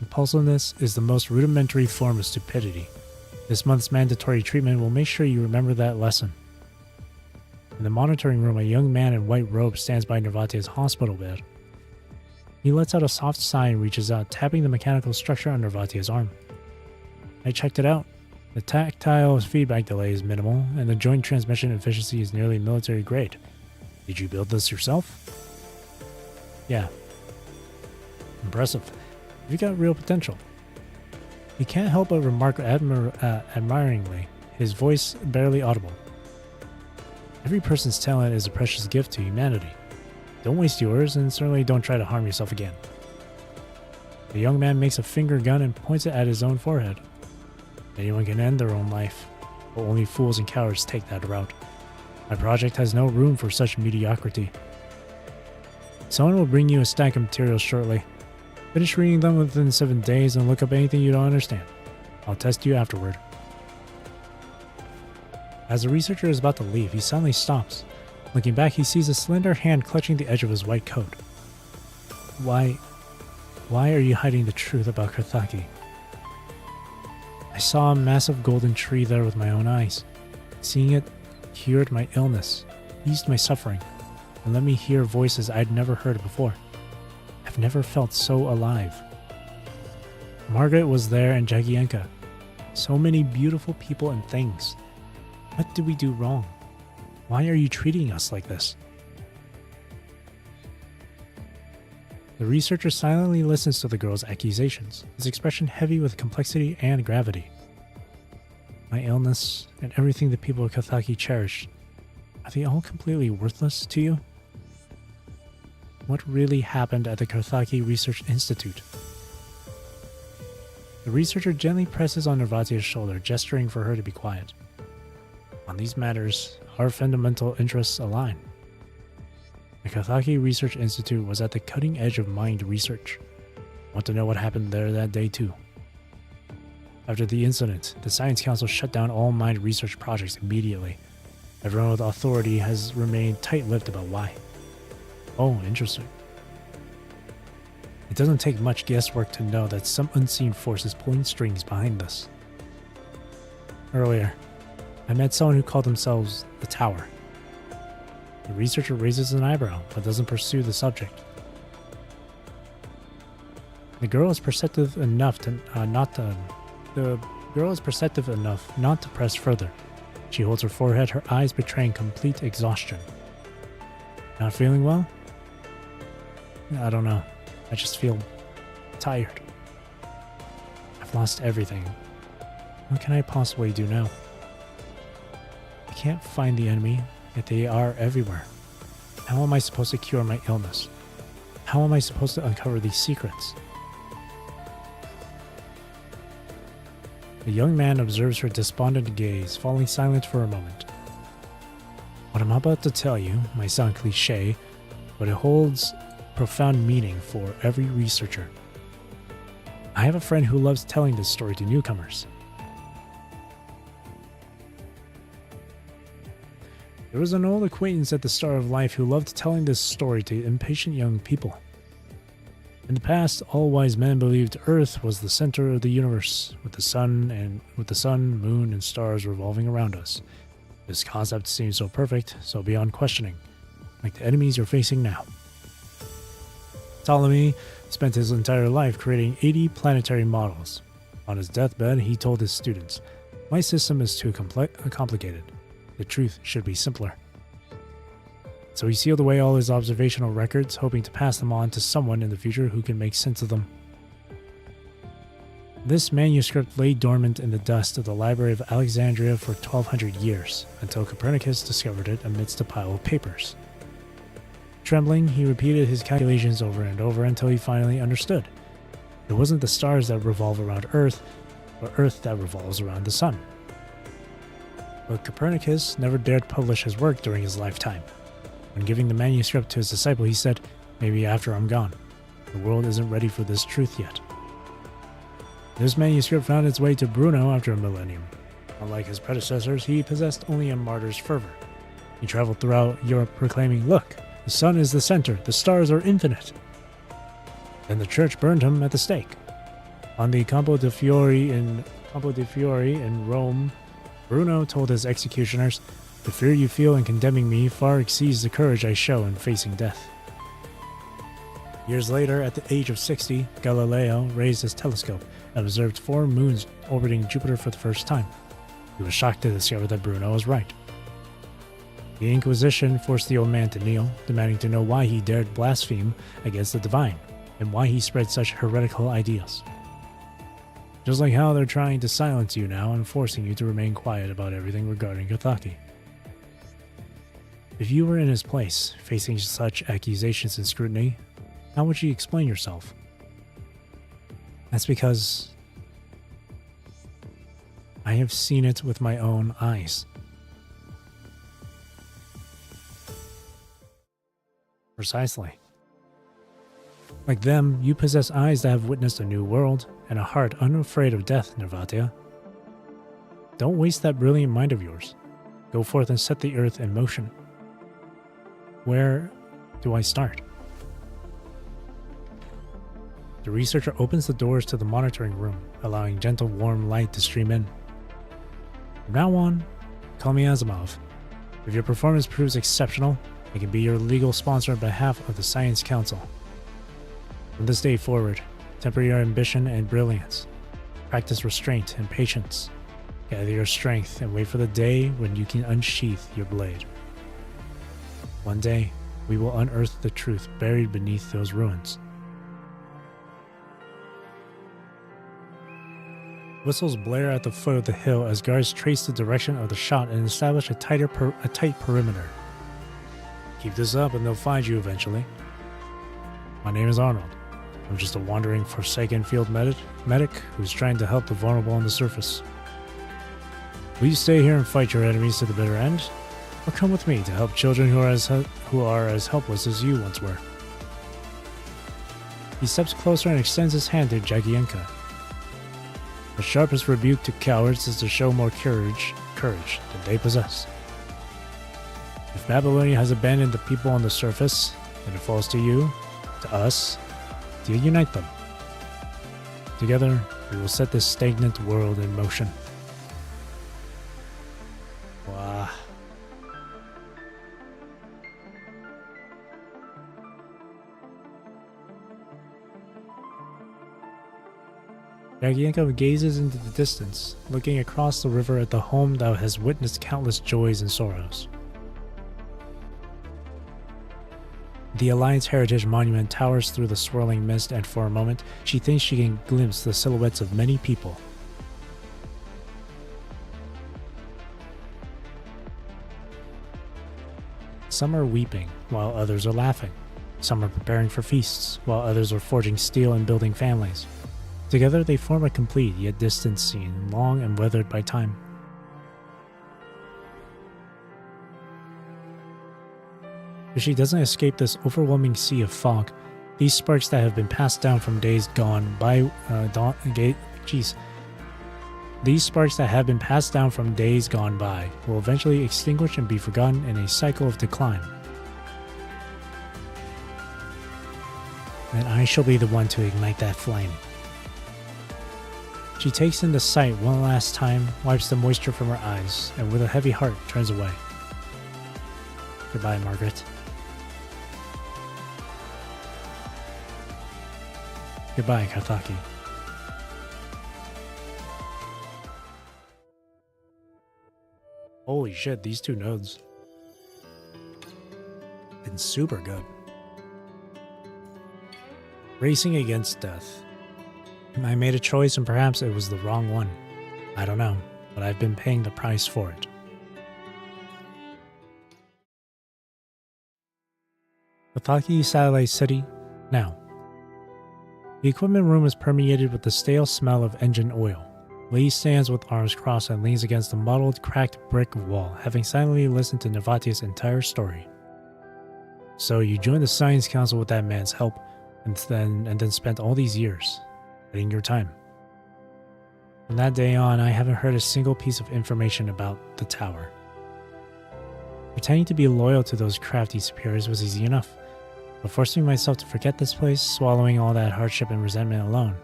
Impulsiveness is the most rudimentary form of stupidity. This month's mandatory treatment will make sure you remember that lesson. In the monitoring room, a young man in white robe stands by Nervatia's hospital bed. He lets out a soft sigh and reaches out, tapping the mechanical structure on Nervatia's arm. I checked it out. The tactile feedback delay is minimal, and the joint transmission efficiency is nearly military grade. Did you build this yourself? Yeah. Impressive. You've got real potential. He can't help but remark admiringly, his voice barely audible. Every person's talent is a precious gift to humanity. Don't waste yours, and certainly don't try to harm yourself again. The young man makes a finger gun and points it at his own forehead. Anyone can end their own life, but only fools and cowards take that route. My project has no room for such mediocrity. Someone will bring you a stack of materials shortly. Finish reading them within 7 days and look up anything you don't understand. I'll test you afterward. As the researcher is about to leave, he suddenly stops. Looking back, he sees a slender hand clutching the edge of his white coat. Why are you hiding the truth about Karthaki? I saw a massive golden tree there with my own eyes. Seeing it cured my illness, eased my suffering, and let me hear voices I'd never heard before. I've never felt so alive. Margaret was there and Jagienka. So many beautiful people and things. What did we do wrong? Why are you treating us like this? The researcher silently listens to the girl's accusations, his expression heavy with complexity and gravity. My illness and everything the people of Karthaki cherish, are they all completely worthless to you? What really happened at the Karthaki Research Institute? The researcher gently presses on Nervatia's shoulder, gesturing for her to be quiet. On these matters, our fundamental interests align. The Karthaki Research Institute was at the cutting edge of mind research. Want to know what happened there that day too? After the incident, the Science Council shut down all mind research projects immediately. Everyone with authority has remained tight-lipped about why. Oh, interesting. It doesn't take much guesswork to know that some unseen force is pulling strings behind this. Earlier, I met someone who called themselves the Tower. The researcher raises an eyebrow, but doesn't pursue the subject. The girl is perceptive enough not to press further. She holds her forehead, her eyes betraying complete exhaustion. Not feeling well? I don't know. I just feel tired. I've lost everything. What can I possibly do now? I can't find the enemy, yet they are everywhere. How am I supposed to cure my illness? How am I supposed to uncover these secrets? The young man observes her despondent gaze, falling silent for a moment. What I'm about to tell you might sound cliché, but it holds profound meaning for every researcher. I have a friend who loves telling this story to newcomers. There was an old acquaintance at the start of life who loved telling this story to impatient young people. In the past, all wise men believed Earth was the center of the universe, with the sun, moon, and stars revolving around us. This concept seems so perfect, so beyond questioning, like the enemies you're facing now. Ptolemy spent his entire life creating 80 planetary models. On his deathbed, he told his students, "My system is too complicated. The truth should be simpler." So he sealed away all his observational records, hoping to pass them on to someone in the future who can make sense of them. This manuscript lay dormant in the dust of the Library of Alexandria for 1200 years, until Copernicus discovered it amidst a pile of papers. Trembling, he repeated his calculations over and over until he finally understood. It wasn't the stars that revolve around Earth, but Earth that revolves around the sun. But Copernicus never dared publish his work during his lifetime. When giving the manuscript to his disciple, he said, "Maybe after I'm gone. The world isn't ready for this truth yet." This manuscript found its way to Bruno after a millennium. Unlike his predecessors, he possessed only a martyr's fervor. He traveled throughout Europe proclaiming, "Look, the sun is the center, the stars are infinite." Then the church burned him at the stake. On the Campo de Fiori in Rome, Bruno told his executioners, "The fear you feel in condemning me far exceeds the courage I show in facing death." Years later, at the age of 60, Galileo raised his telescope and observed 4 moons orbiting Jupiter for the first time. He was shocked to discover that Bruno was right. The Inquisition forced the old man to kneel, demanding to know why he dared blaspheme against the divine, and why he spread such heretical ideas. Just like how they're trying to silence you now and forcing you to remain quiet about everything regarding Karthaki. If you were in his place, facing such accusations and scrutiny, how would you explain yourself? That's because I have seen it with my own eyes. Precisely. Like them, you possess eyes that have witnessed a new world, and a heart unafraid of death, Nervatia. Don't waste that brilliant mind of yours. Go forth and set the earth in motion. Where do I start? The researcher opens the doors to the monitoring room, allowing gentle warm light to stream in. From now on, call me Asimov. If your performance proves exceptional, I can be your legal sponsor on behalf of the Science Council. From this day forward, temper your ambition and brilliance. Practice restraint and patience. Gather your strength and wait for the day when you can unsheath your blade. One day, we will unearth the truth buried beneath those ruins. Whistles blare at the foot of the hill as guards trace the direction of the shot and establish a tight perimeter. Keep this up and they'll find you eventually. My name is Arnold. I'm just a wandering Forsaken field medic who's trying to help the vulnerable on the surface. Will you stay here and fight your enemies to the bitter end? Or come with me to help children who are as helpless as you once were? He steps closer and extends his hand to Jagienka. The sharpest rebuke to cowards is to show more courage than they possess. If Babylonia has abandoned the people on the surface, then it falls to you, to us, to unite them. Together, we will set this stagnant world in motion. Wow. Jagienko gazes into the distance, looking across the river at the home that has witnessed countless joys and sorrows. The Alliance Heritage Monument towers through the swirling mist, and for a moment, she thinks she can glimpse the silhouettes of many people. Some are weeping, while others are laughing. Some are preparing for feasts, while others are forging steel and building families. Together they form a complete yet distant scene, long and weathered by time. If she doesn't escape this overwhelming sea of fog, these sparks that have been passed down from days gone by, These sparks that have been passed down from days gone by will eventually extinguish and be forgotten in a cycle of decline. And I shall be the one to ignite that flame. She takes in the sight one last time, wipes the moisture from her eyes, and with a heavy heart turns away. Goodbye, Margaret. Goodbye, Karthaki. Holy shit, these two nodes. Been super good. Racing against death. I made a choice and perhaps it was the wrong one. I don't know, but I've been paying the price for it. Karthaki Satellite City, now. The equipment room is permeated with the stale smell of engine oil. Lee stands with arms crossed and leans against the mottled, cracked brick wall, having silently listened to Nervatia's entire story. So you joined the Science Council with that man's help, and then spent all these years biding your time. From that day on, I haven't heard a single piece of information about the tower. Pretending to be loyal to those crafty superiors was easy enough, but forcing myself to forget this place, swallowing all that hardship and resentment alone,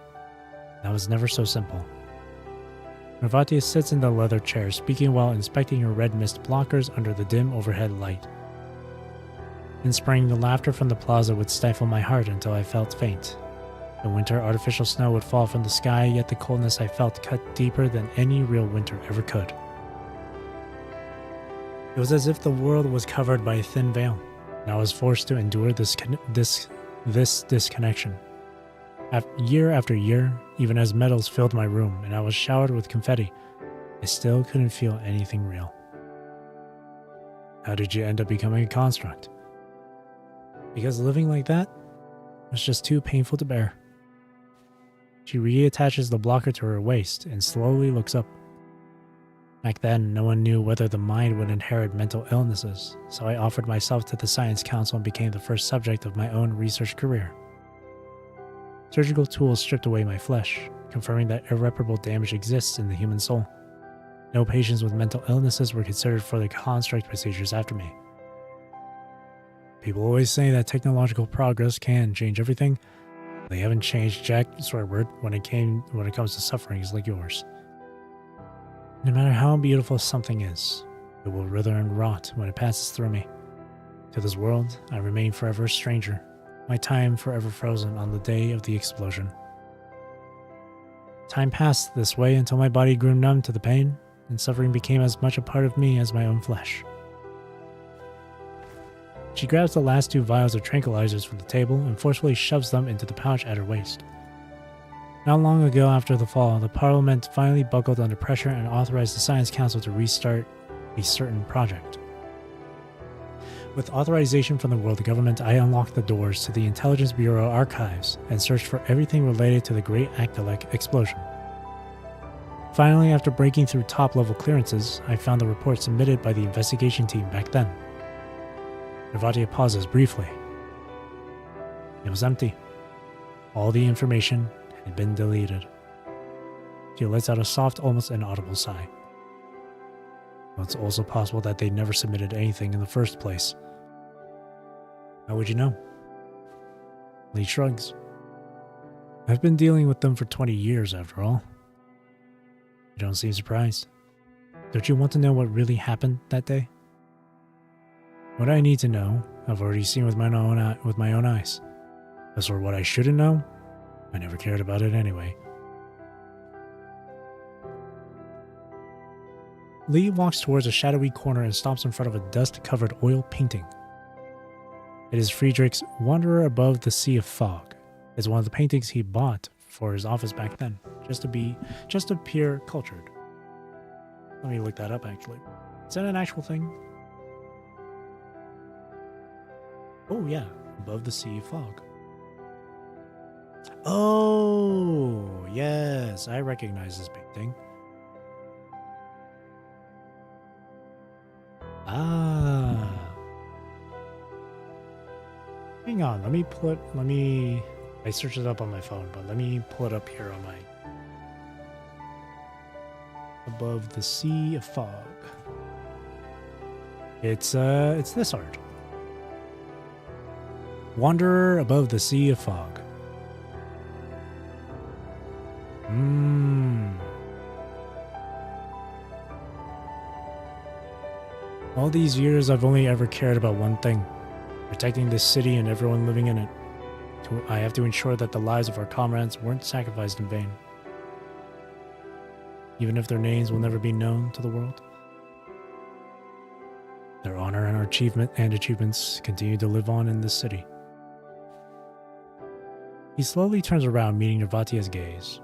that was never so simple. Nervatia sits in the leather chair, speaking while inspecting her red mist blockers under the dim overhead light. In spring, the laughter from the plaza would stifle my heart until I felt faint. In winter, artificial snow would fall from the sky, yet the coldness I felt cut deeper than any real winter ever could. It was as if the world was covered by a thin veil, and I was forced to endure this disconnection. Year after year, even as medals filled my room and I was showered with confetti, I still couldn't feel anything real. How did you end up becoming a construct? Because living like that was just too painful to bear. She reattaches the blocker to her waist and slowly looks up. Back then, no one knew whether the mind would inherit mental illnesses, so I offered myself to the Science Council and became the first subject of my own research career. Surgical tools stripped away my flesh, confirming that irreparable damage exists in the human soul. No patients with mental illnesses were considered for the construct procedures after me. People always say that technological progress can change everything. They haven't changed jack swear word when it comes to sufferings like yours. No matter how beautiful something is, it will wither and rot when it passes through me. To this world, I remain forever a stranger, my time forever frozen on the day of the explosion. Time passed this way until my body grew numb to the pain, and suffering became as much a part of me as my own flesh. She grabs the last 2 vials of tranquilizers from the table and forcefully shoves them into the pouch at her waist. Not long ago after the fall, the Parliament finally buckled under pressure and authorized the Science Council to restart a certain project. With authorization from the world government, I unlocked the doors to the Intelligence Bureau archives and searched for everything related to the Great Actelic explosion. Finally, after breaking through top-level clearances, I found the report submitted by the investigation team back then. Navatia pauses briefly. It was empty. All the information had been deleted. She lets out a soft, almost inaudible sigh. Well, it's also possible that they never submitted anything in the first place. How would you know? Lee shrugs. I've been dealing with them for 20 years, after all. You don't seem surprised. Don't you want to know what really happened that day? What I need to know, I've already seen with my own eyes. As for what I shouldn't know, I never cared about it anyway. Lee walks towards a shadowy corner and stops in front of a dust-covered oil painting. It is Friedrich's Wanderer Above the Sea of Fog. It's one of the paintings he bought for his office back then, just to appear cultured. Let me look that up, actually. Is that an actual thing? Oh, yeah. Above the Sea of Fog. Oh, yes. I recognize this painting. Ah. Hang on. I searched it up on my phone, but let me pull it up here on my... Above the Sea of Fog. It's this art. Wanderer Above the Sea of Fog. All these years, I've only ever cared about one thing. Protecting this city and everyone living in it. I have to ensure that the lives of our comrades weren't sacrificed in vain. Even if their names will never be known to the world. Their honor and our achievements continue to live on in this city. He slowly turns around, meeting Navatia's gaze.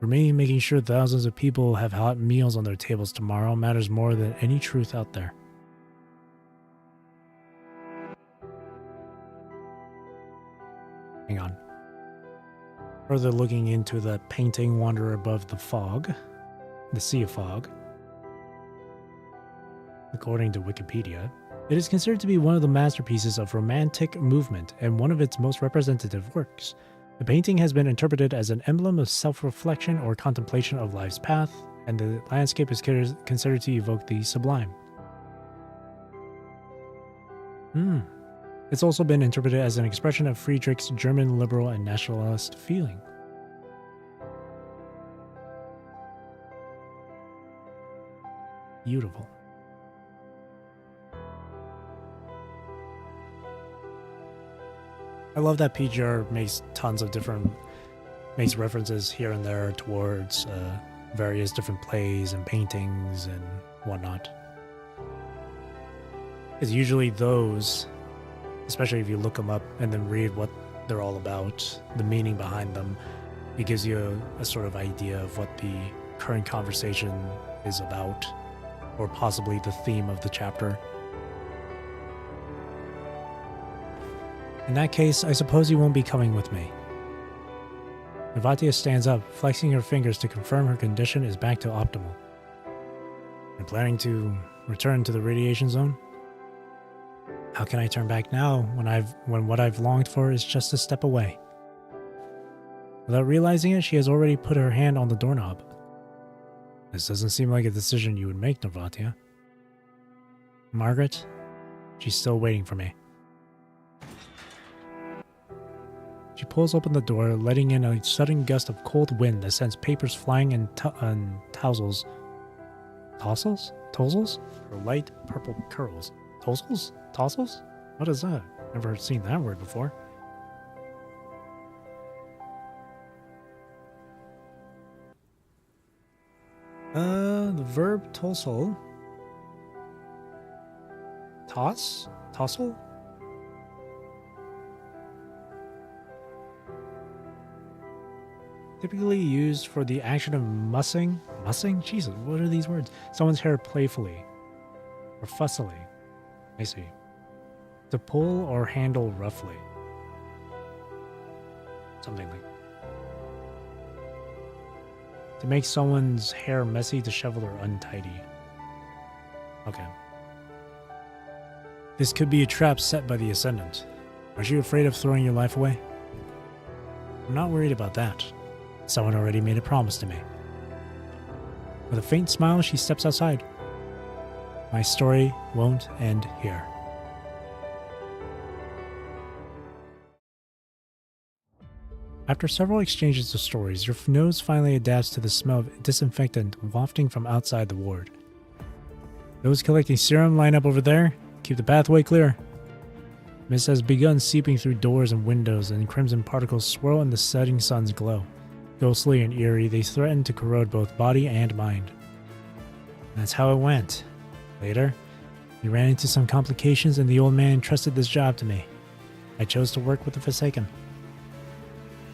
For me, making sure thousands of people have hot meals on their tables tomorrow matters more than any truth out there. Hang on. Further looking into the painting Wanderer Above the Fog, the Sea of Fog. According to Wikipedia, it is considered to be one of the masterpieces of Romantic movement and one of its most representative works. The painting has been interpreted as an emblem of self-reflection or contemplation of life's path, and the landscape is considered to evoke the sublime. It's also been interpreted as an expression of Friedrich's German liberal and nationalist feeling. Beautiful. I love that PGR makes references here and there towards various different plays and paintings and whatnot. Because usually those, especially if you look them up and then read what they're all about, the meaning behind them, it gives you a sort of idea of what the current conversation is about, or possibly the theme of the chapter. In that case, I suppose you won't be coming with me. Navatia stands up, flexing her fingers to confirm her condition is back to optimal. You're planning to return to the radiation zone? How can I turn back now when what I've longed for is just a step away? Without realizing it, she has already put her hand on the doorknob. This doesn't seem like a decision you would make, Navatia. Margaret? She's still waiting for me. She pulls open the door, letting in a sudden gust of cold wind that sends papers flying and tousles. Tousles? Tousles? Or light purple curls. Tousles? Tousles? What is that? Never seen that word before. The verb tousle. Toss? Tousle? Typically used for the action of mussing. Mussing? Jesus, what are these words? Someone's hair playfully. Or fussily. I see. To pull or handle roughly. Something like that. To make someone's hair messy, disheveled, or untidy. Okay. This could be a trap set by the Ascendant. Aren't you afraid of throwing your life away? I'm not worried about that. Someone already made a promise to me. With a faint smile, she steps outside. My story won't end here. After several exchanges of stories, your nose finally adapts to the smell of disinfectant wafting from outside the ward. Those collecting serum line up over there. Keep the pathway clear. Mist has begun seeping through doors and windows, and crimson particles swirl in the setting sun's glow. Ghostly and eerie, they threaten to corrode both body and mind. And that's how it went. Later, we ran into some complications, and the old man entrusted this job to me. I chose to work with the Forsaken.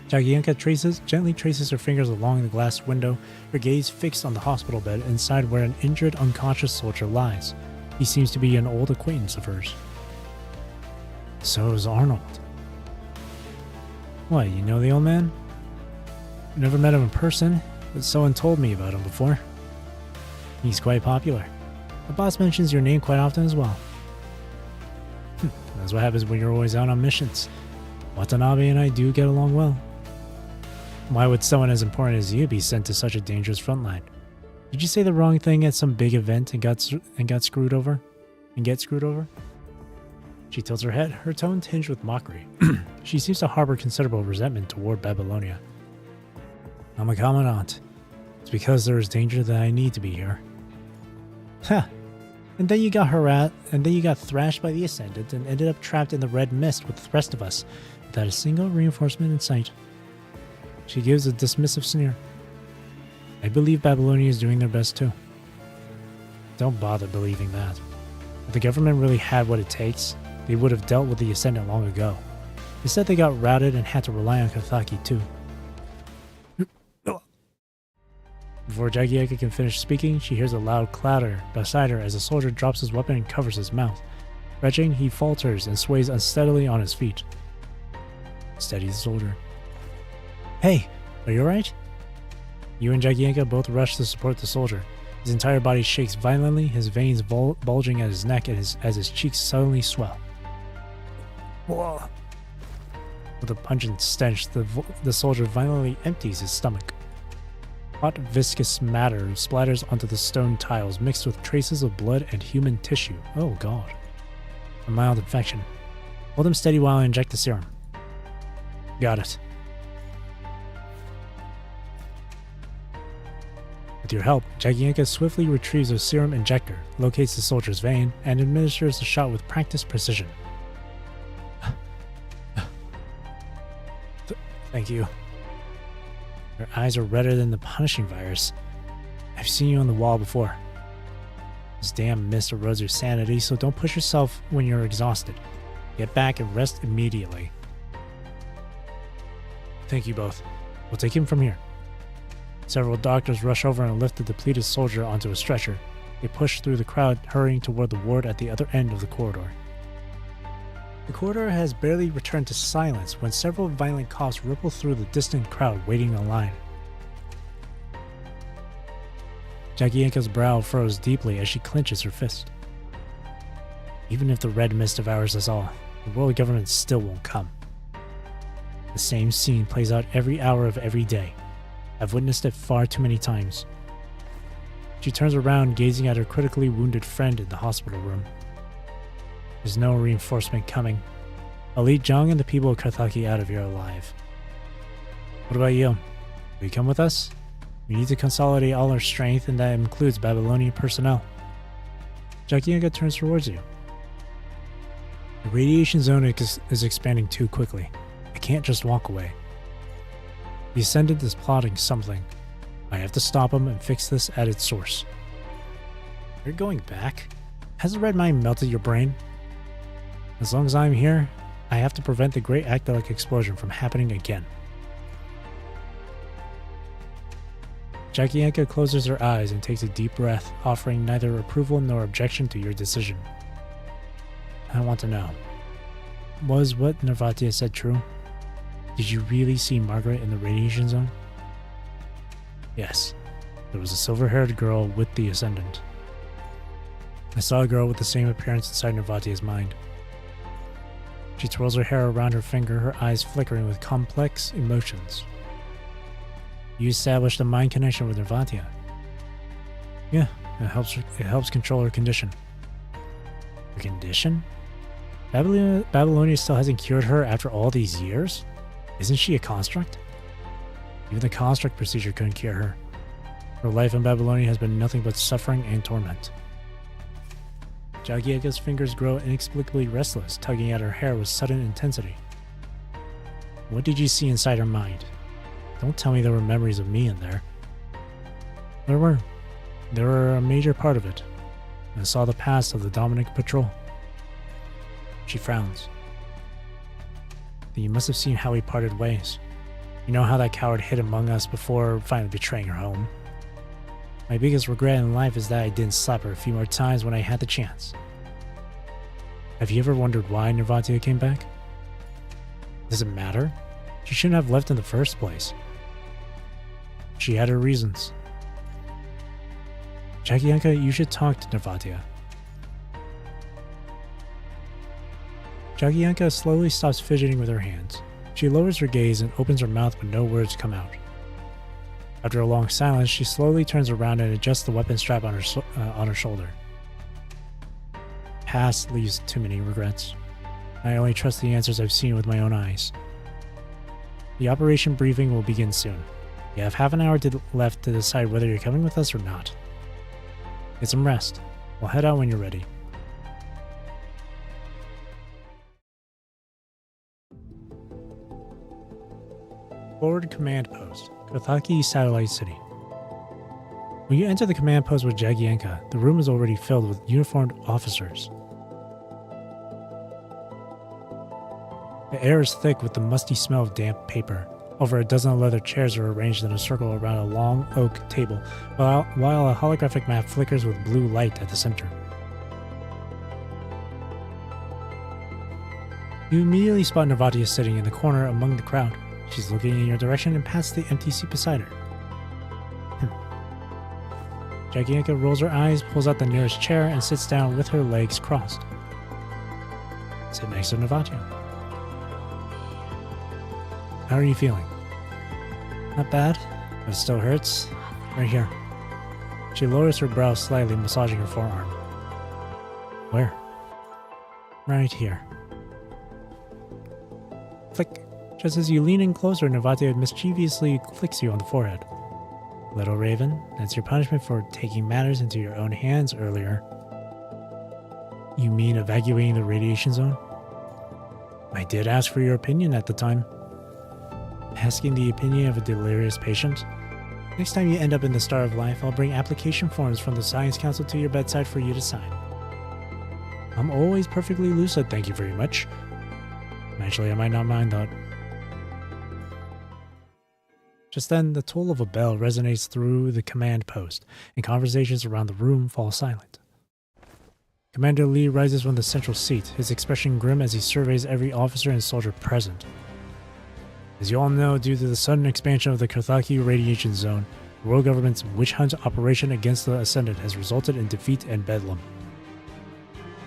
Jagienka gently traces her fingers along the glass window, her gaze fixed on the hospital bed inside where an injured, unconscious soldier lies. He seems to be an old acquaintance of hers. So is Arnold. What, you know the old man? Never met him in person, but someone told me about him before. He's quite popular. The boss mentions your name quite often as well. That's what happens when you're always out on missions. Watanabe and I do get along well. Why would someone as important as you be sent to such a dangerous front line? Did you say the wrong thing at some big event and got screwed over? And get screwed over? She tilts her head, her tone tinged with mockery. She seems to harbor considerable resentment toward Babylonia. I'm a commandant. It's because there is danger that I need to be here. Ha! And then you got thrashed by the Ascendant and ended up trapped in the red mist with the rest of us, without a single reinforcement in sight. She gives a dismissive sneer. I believe Babylonia is doing their best too. Don't bother believing that. If the government really had what it takes, they would have dealt with the Ascendant long ago. Instead, they got routed and had to rely on Kathaki too. Before Jagieka can finish speaking, she hears a loud clatter beside her as a soldier drops his weapon and covers his mouth. Retching, he falters and sways unsteadily on his feet. Steady the soldier. Hey, are you alright? You and Jagienka both rush to support the soldier. His entire body shakes violently, his veins bulging at his neck as his cheeks suddenly swell. Whoa. With a pungent stench, the soldier violently empties his stomach. Hot, viscous matter splatters onto the stone tiles, mixed with traces of blood and human tissue. Oh god. A mild infection. Hold him steady while I inject the serum. Got it. With your help, Jagienka swiftly retrieves a serum injector, locates the soldier's vein, and administers the shot with practiced precision. Thank you. Her eyes are redder than the punishing virus. I've seen you on the wall before. This damn mist erodes your sanity, so don't push yourself when you're exhausted. Get back and rest immediately. Thank you both. We'll take him from here. Several doctors rush over and lift the depleted soldier onto a stretcher. They push through the crowd, hurrying toward the ward at the other end of the corridor. The corridor has barely returned to silence when several violent coughs ripple through the distant crowd waiting in line. Jagienka's brow furrows deeply as she clenches her fist. Even if the red mist devours us all, the world government still won't come. The same scene plays out every hour of every day. I've witnessed it far too many times. She turns around, gazing at her critically wounded friend in the hospital room. There's no reinforcement coming. I'll lead Zhang and the people of Karthaki out of here alive. What about you? Will you come with us? We need to consolidate all our strength, and that includes Babylonian personnel. Jagienka turns towards you. The radiation zone is expanding too quickly. I can't just walk away. The Ascendant is plotting something. I have to stop him and fix this at its source. You're going back? Has the red mind melted your brain? As long as I'm here, I have to prevent the great Actelic explosion from happening again. Jagienka closes her eyes and takes a deep breath, offering neither approval nor objection to your decision. I want to know, was what Narvatia said true? Did you really see Margaret in the radiation zone? Yes, there was a silver-haired girl with the Ascendant. I saw a girl with the same appearance inside Narvatia's mind. She twirls her hair around her finger, her eyes flickering with complex emotions. You established a mind connection with Narvatia. Yeah, it helps control her condition. Her condition? Babylonia still hasn't cured her after all these years? Isn't she a construct? Even the construct procedure couldn't cure her. Her life in Babylonia has been nothing but suffering and torment. Jagienka's fingers grow inexplicably restless, tugging at her hair with sudden intensity. What did you see inside her mind? Don't tell me there were memories of me in there. There were. They were a major part of it. I saw the past of the Dominic Patrol. She frowns. Then you must have seen how we parted ways. You know how that coward hid among us before finally betraying her home. My biggest regret in life is that I didn't slap her a few more times when I had the chance. Have you ever wondered why Narvatia came back? Does it matter? She shouldn't have left in the first place. She had her reasons. Jagienka, you should talk to Narvatia. Jagienka slowly stops fidgeting with her hands. She lowers her gaze and opens her mouth, but no words come out. After a long silence, she slowly turns around and adjusts the weapon strap on her shoulder. Past leaves too many regrets. I only trust the answers I've seen with my own eyes. The operation briefing will begin soon. You have half an hour left to decide whether you're coming with us or not. Get some rest. We'll head out when you're ready. Forward Command Post, Karthaki Satellite City. When you enter the command post with Jagienka, the room is already filled with uniformed officers. The air is thick with the musty smell of damp paper. Over a dozen leather chairs are arranged in a circle around a long oak table, while a holographic map flickers with blue light at the center. You immediately spot Narvatia sitting in the corner among the crowd. She's looking in your direction and past the empty seat beside her. Jagienka rolls her eyes, pulls out the nearest chair, and sits down with her legs crossed. Sit next to Narvatia. How are you feeling? Not bad, but it still hurts. Right here. She lowers her brow slightly, massaging her forearm. Where? Right here. Flick. Just as you lean in closer, Narvatia mischievously clicks you on the forehead. Little Raven, that's your punishment for taking matters into your own hands earlier. You mean evacuating the radiation zone? I did ask for your opinion at the time. Asking the opinion of a delirious patient? Next time you end up in the Star of Life, I'll bring application forms from the Science Council to your bedside for you to sign. I'm always perfectly lucid, thank you very much. Actually, I might not mind that. Just then, the toll of a bell resonates through the command post, and conversations around the room fall silent. Commander Lee rises from the central seat, his expression grim as he surveys every officer and soldier present. As you all know, due to the sudden expansion of the Karthaki radiation zone, the world government's witch hunt operation against the Ascendant has resulted in defeat and bedlam.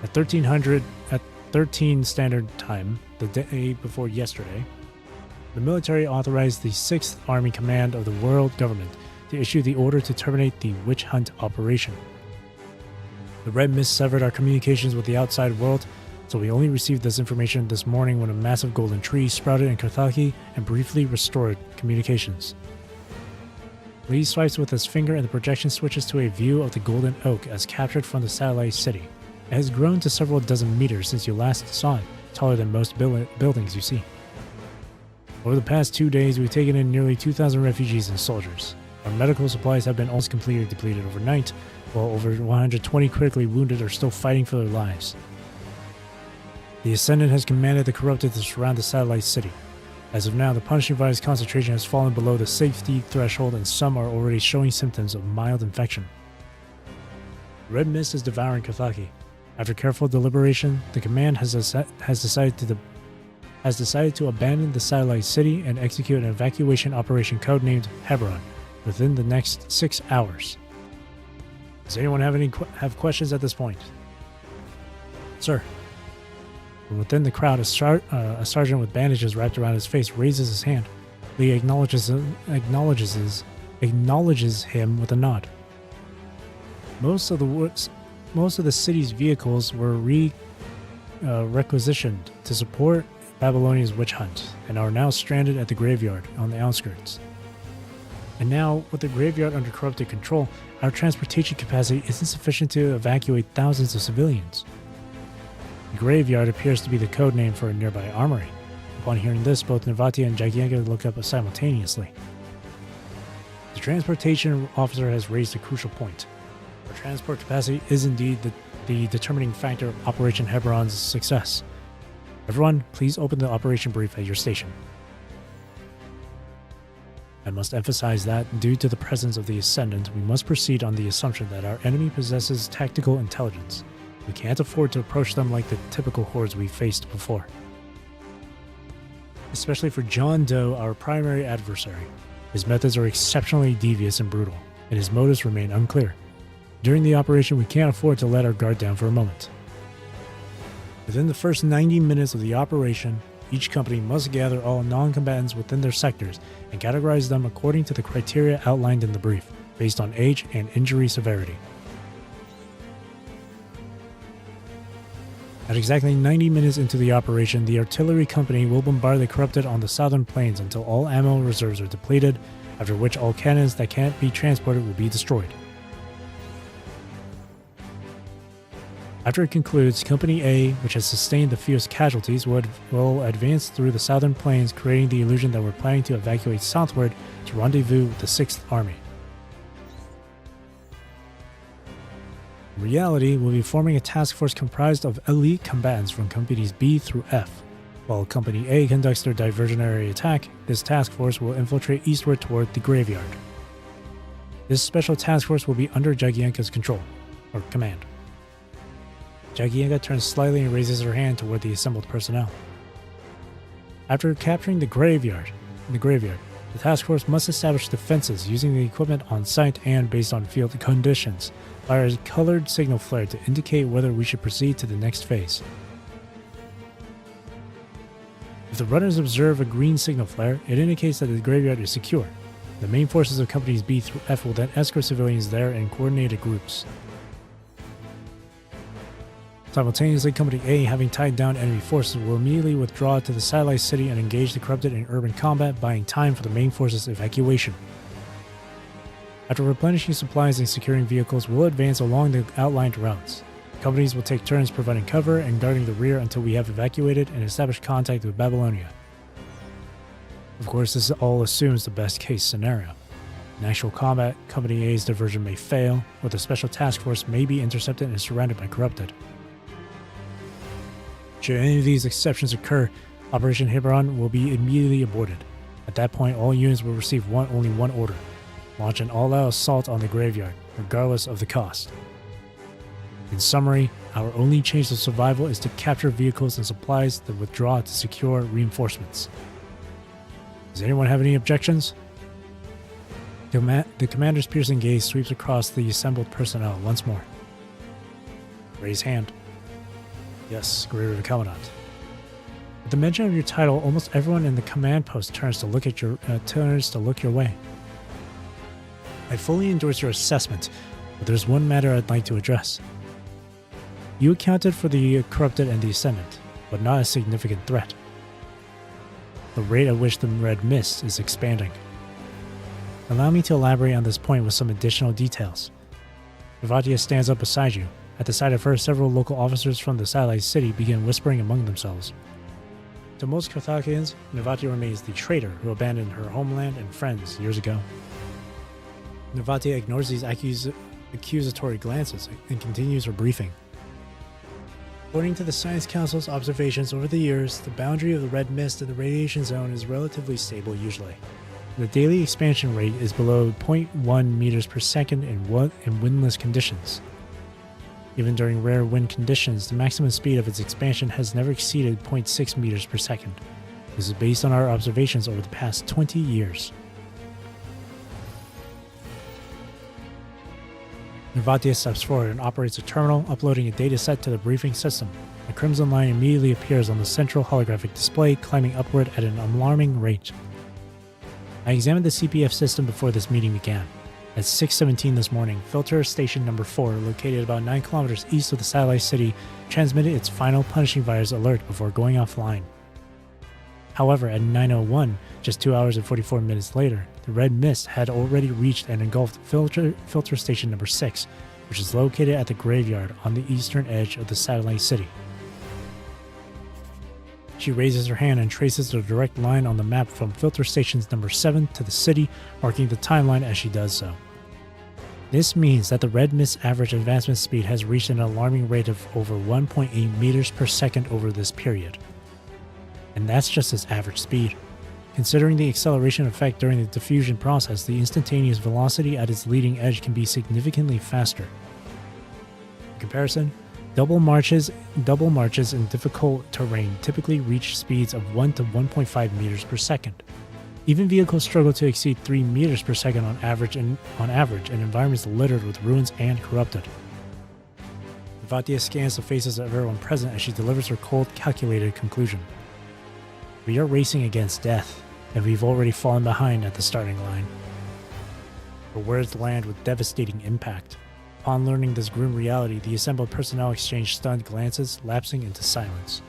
At 13 Standard Time, the day before yesterday, the military authorized the 6th Army Command of the World Government to issue the order to terminate the witch hunt operation. The red mist severed our communications with the outside world, so we only received this information this morning when a massive golden tree sprouted in Karthaki and briefly restored communications. Lee swipes with his finger and the projection switches to a view of the golden oak as captured from the satellite city. It has grown to several dozen meters since you last saw it, taller than most buildings you see. Over the past 2 days, we've taken in nearly 2,000 refugees and soldiers. Our medical supplies have been almost completely depleted overnight, while over 120 critically wounded are still fighting for their lives. The Ascendant has commanded the corrupted to surround the satellite city. As of now, the punishing virus concentration has fallen below the safety threshold and some are already showing symptoms of mild infection. Red mist is devouring Karthaki. After careful deliberation, the command has decided to abandon the satellite city and execute an evacuation operation codenamed Hebron within the next 6 hours. Does anyone have questions at this point? Sir. From within the crowd, a sergeant with bandages wrapped around his face raises his hand. Lee acknowledges him with a nod. Most of the city's vehicles were requisitioned to support Babylonia's witch hunt and are now stranded at the graveyard on the outskirts. And now, with the graveyard under corrupted control, our transportation capacity isn't sufficient to evacuate thousands of civilians. The graveyard appears to be the code name for a nearby armory. Upon hearing this, both Navatia and Jagienka look up simultaneously. The transportation officer has raised a crucial point. Our transport capacity is indeed the determining factor of Operation Hebron's success. Everyone, please open the operation brief at your station. I must emphasize that, due to the presence of the Ascendant, we must proceed on the assumption that our enemy possesses tactical intelligence. We can't afford to approach them like the typical hordes we faced before. Especially for John Doe, our primary adversary. His methods are exceptionally devious and brutal, and his motives remain unclear. During the operation, we can't afford to let our guard down for a moment. Within the first 90 minutes of the operation, each company must gather all non-combatants within their sectors and categorize them according to the criteria outlined in the brief, based on age and injury severity. At exactly 90 minutes into the operation, the artillery company will bombard the corrupted on the southern plains until all ammo reserves are depleted, after which all cannons that can't be transported will be destroyed. After it concludes, Company A, which has sustained the fewest casualties, will advance through the southern plains, creating the illusion that we're planning to evacuate southward to rendezvous with the 6th Army. In reality, we'll be forming a task force comprised of elite combatants from Companies B through F. While Company A conducts their diversionary attack, this task force will infiltrate eastward toward the graveyard. This special task force will be under Jagienka's control, or command. Jagienka turns slightly and raises her hand toward the assembled personnel. After capturing the graveyard, the task force must establish defenses using the equipment on site and, based on field conditions, fire a colored signal flare to indicate whether we should proceed to the next phase. If the runners observe a green signal flare, it indicates that the graveyard is secure. The main forces of Companies B through F will then escort civilians there in coordinated groups. Simultaneously, Company A, having tied down enemy forces, will immediately withdraw to the satellite city and engage the corrupted in urban combat, buying time for the main forces' evacuation. After replenishing supplies and securing vehicles, we'll advance along the outlined routes. Companies will take turns providing cover and guarding the rear until we have evacuated and established contact with Babylonia. Of course, this all assumes the best-case scenario. In actual combat, Company A's diversion may fail, or the special task force may be intercepted and surrounded by corrupted. Should any of these exceptions occur, Operation Hebron will be immediately aborted. At that point, all units will receive only one order: launch an all-out assault on the graveyard, regardless of the cost. In summary, our only chance of survival is to capture vehicles and supplies, then withdraw to secure reinforcements. Does anyone have any objections? The commander's piercing gaze sweeps across the assembled personnel once more. Raise hand. Yes, Great River Commandant. At the mention of your title, almost everyone in the command post turns to look your way. I fully endorse your assessment, but there's one matter I'd like to address. You accounted for the corrupted and the ascendant, but not a significant threat. The rate at which the red mist is expanding. Allow me to elaborate on this point with some additional details. Navatia stands up beside you. At the sight of her, several local officers from the satellite city begin whispering among themselves. To most Carthaginians, Navatia remains the traitor who abandoned her homeland and friends years ago. Navatia ignores these accusatory glances and continues her briefing. According to the Science Council's observations over the years, the boundary of the red mist in the radiation zone is relatively stable usually. The daily expansion rate is below 0.1 meters per second in windless conditions. Even during rare wind conditions, the maximum speed of its expansion has never exceeded 0.6 meters per second. This is based on our observations over the past 20 years. Navatia steps forward and operates a terminal, uploading a dataset to the briefing system. A crimson line immediately appears on the central holographic display, climbing upward at an alarming rate. I examined the CPF system before this meeting began. At 6:17 this morning, filter station number 4, located about 9 kilometers east of the satellite city, transmitted its final punishing virus alert before going offline. However, at 9:01, just 2 hours and 44 minutes later, the red mist had already reached and engulfed filter station number 6, which is located at the graveyard on the eastern edge of the satellite city. She raises her hand and traces a direct line on the map from filter stations number 7 to the city, marking the timeline as she does so. This means that the red mist average advancement speed has reached an alarming rate of over 1.8 meters per second over this period. And that's just its average speed. Considering the acceleration effect during the diffusion process, the instantaneous velocity at its leading edge can be significantly faster. In comparison, double marches in difficult terrain typically reach speeds of 1 to 1.5 meters per second. Even vehicles struggle to exceed 3 meters per second on average in environments littered with ruins and corrupted. Navatia scans the faces of everyone present as she delivers her cold, calculated conclusion. We are racing against death, and we've already fallen behind at the starting line. Her words land with devastating impact. Upon learning this grim reality, the assembled personnel exchange stunned glances, lapsing into silence.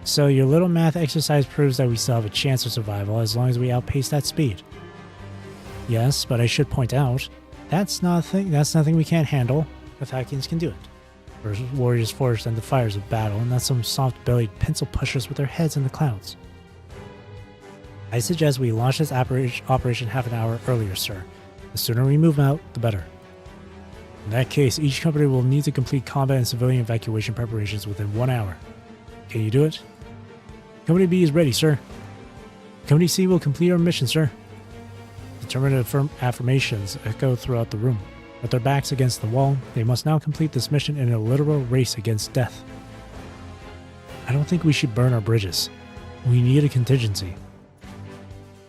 So your little math exercise proves that we still have a chance of survival as long as we outpace that speed. Yes, but I should point out, that's nothing we can't handle. Carthaginians can do it. We're warriors forged in the fires of battle, and not some soft-bellied pencil pushers with their heads in the clouds. I suggest we launch this operation half an hour earlier, sir. The sooner we move out, the better. In that case, each company will need to complete combat and civilian evacuation preparations within 1 hour. Can you do it? Company B is ready, sir. Company C will complete our mission, sir. Determined affirmations echo throughout the room. With their backs against the wall, they must now complete this mission in a literal race against death. I don't think we should burn our bridges. We need a contingency.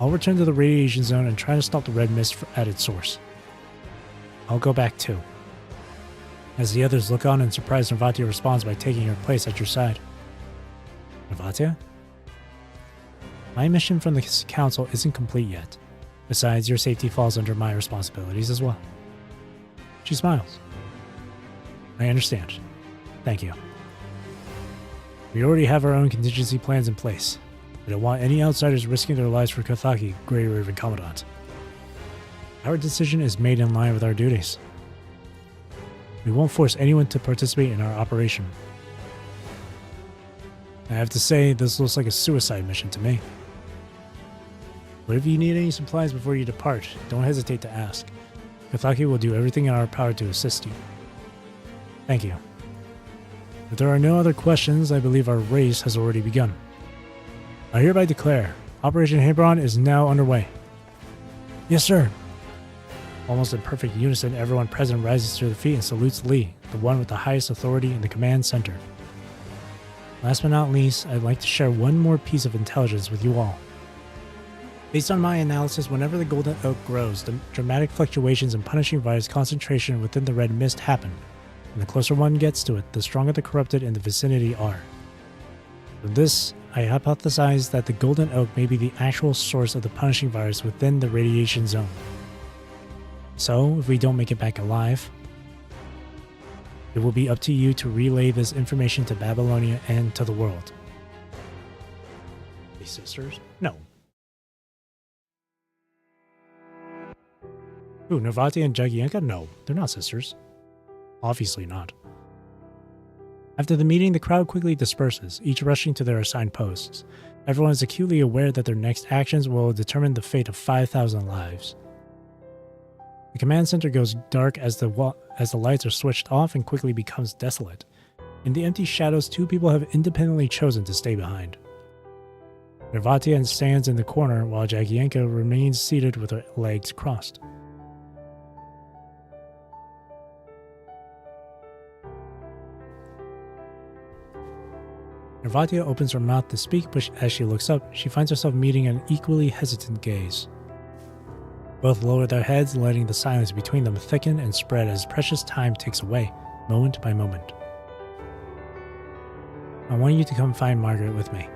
I'll return to the radiation zone and try to stop the red mist at its source. I'll go back too. As the others look on in surprise, Navatia responds by taking her place at your side. Navatia? My mission from the council isn't complete yet. Besides, your safety falls under my responsibilities as well. She smiles. I understand. Thank you. We already have our own contingency plans in place. I don't want any outsiders risking their lives for Carthagi, Great River Commandant. Our decision is made in line with our duties. We won't force anyone to participate in our operation. I have to say, this looks like a suicide mission to me. But if you need any supplies before you depart, don't hesitate to ask. Carthagi will do everything in our power to assist you. Thank you. If there are no other questions, I believe our race has already begun. I hereby declare, Operation Hebron is now underway. Yes, sir. Almost in perfect unison, everyone present rises to their feet and salutes Lee, the one with the highest authority in the command center. Last but not least, I'd like to share one more piece of intelligence with you all. Based on my analysis, whenever the golden oak grows, the dramatic fluctuations in punishing virus concentration within the red mist happen. And the closer one gets to it, the stronger the corrupted in the vicinity are. From this, I hypothesize that the Golden Oak may be the actual source of the punishing virus within the radiation zone. So, if we don't make it back alive, it will be up to you to relay this information to Babylonia and to the world. These sisters? No. Who, Nervatia and Jagienka? No, they're not sisters. Obviously not. After the meeting, the crowd quickly disperses, each rushing to their assigned posts. Everyone is acutely aware that their next actions will determine the fate of 5,000 lives. The command center goes dark as the lights are switched off and quickly becomes desolate. In the empty shadows, two people have independently chosen to stay behind. Nervatia stands in the corner while Jagienka remains seated with her legs crossed. Nervatia opens her mouth to speak, but as she looks up, she finds herself meeting an equally hesitant gaze. Both lower their heads, letting the silence between them thicken and spread as precious time ticks away, moment by moment. I want you to come find Margaret with me.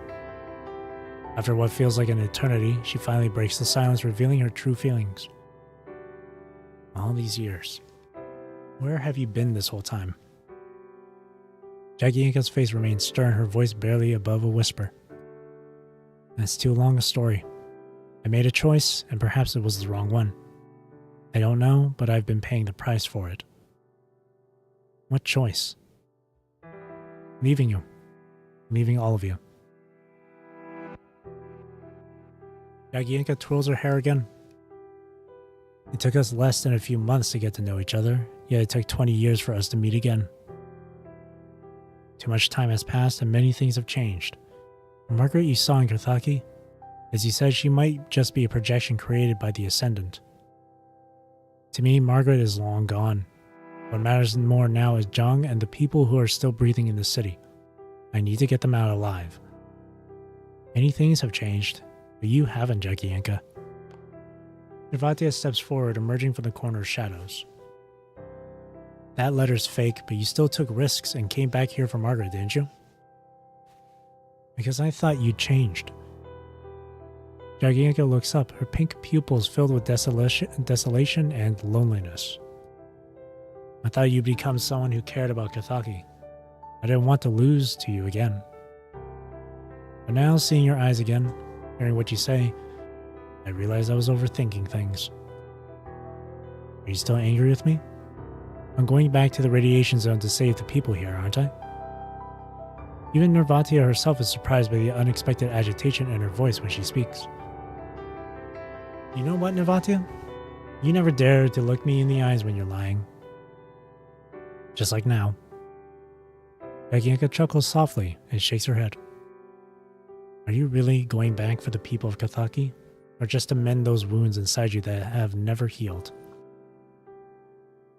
After what feels like an eternity, she finally breaks the silence, revealing her true feelings. All these years, where have you been this whole time? Jagienka's face remains stern, her voice barely above a whisper. That's too long a story. I made a choice, and perhaps it was the wrong one. I don't know, but I've been paying the price for it. What choice? Leaving you. Leaving all of you. Jagienka twirls her hair again. It took us less than a few months to get to know each other, yet it took 20 years for us to meet again. Too much time has passed and many things have changed. The Margaret you saw in Kathaki, as you said, she might just be a projection created by the Ascendant. To me, Margaret is long gone. What matters more now is Jung and the people who are still breathing in the city. I need to get them out alive. Many things have changed, but you haven't, Jagienka. Nervatia steps forward, emerging from the corner's shadows. That letter's fake, but you still took risks and came back here for Margaret, didn't you? Because I thought you'd changed. Jagienka looks up, her pink pupils filled with desolation and loneliness. I thought you'd become someone who cared about Kathaki. I didn't want to lose to you again. But now, seeing your eyes again, hearing what you say, I realized I was overthinking things. Are you still angry with me? I'm going back to the radiation zone to save the people here, aren't I? Even Nervatia herself is surprised by the unexpected agitation in her voice when she speaks. You know what, Nervatia? You never dare to look me in the eyes when you're lying. Just like now. Jagienka chuckles softly and shakes her head. Are you really going back for the people of Kathaki? Or just to mend those wounds inside you that have never healed?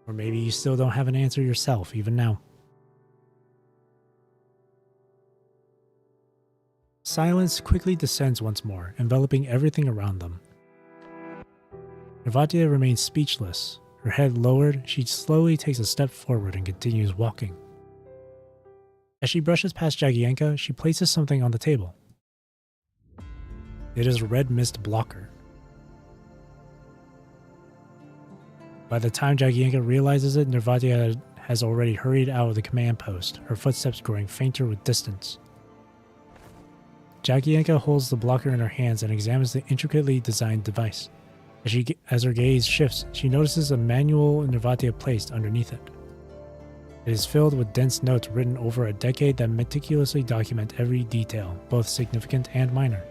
Or maybe you still don't have an answer yourself, even now. Silence quickly descends once more, enveloping everything around them. Nervatia remains speechless. Her head lowered, she slowly takes a step forward and continues walking. As she brushes past Jagienka, she places something on the table. It is a red mist blocker. By the time Jagienka realizes it, Nervatia has already hurried out of the command post, her footsteps growing fainter with distance. Jagienka holds the blocker in her hands and examines the intricately designed device. As her gaze shifts, she notices a manual Nervatia placed underneath it. It is filled with dense notes written over a decade that meticulously document every detail, both significant and minor.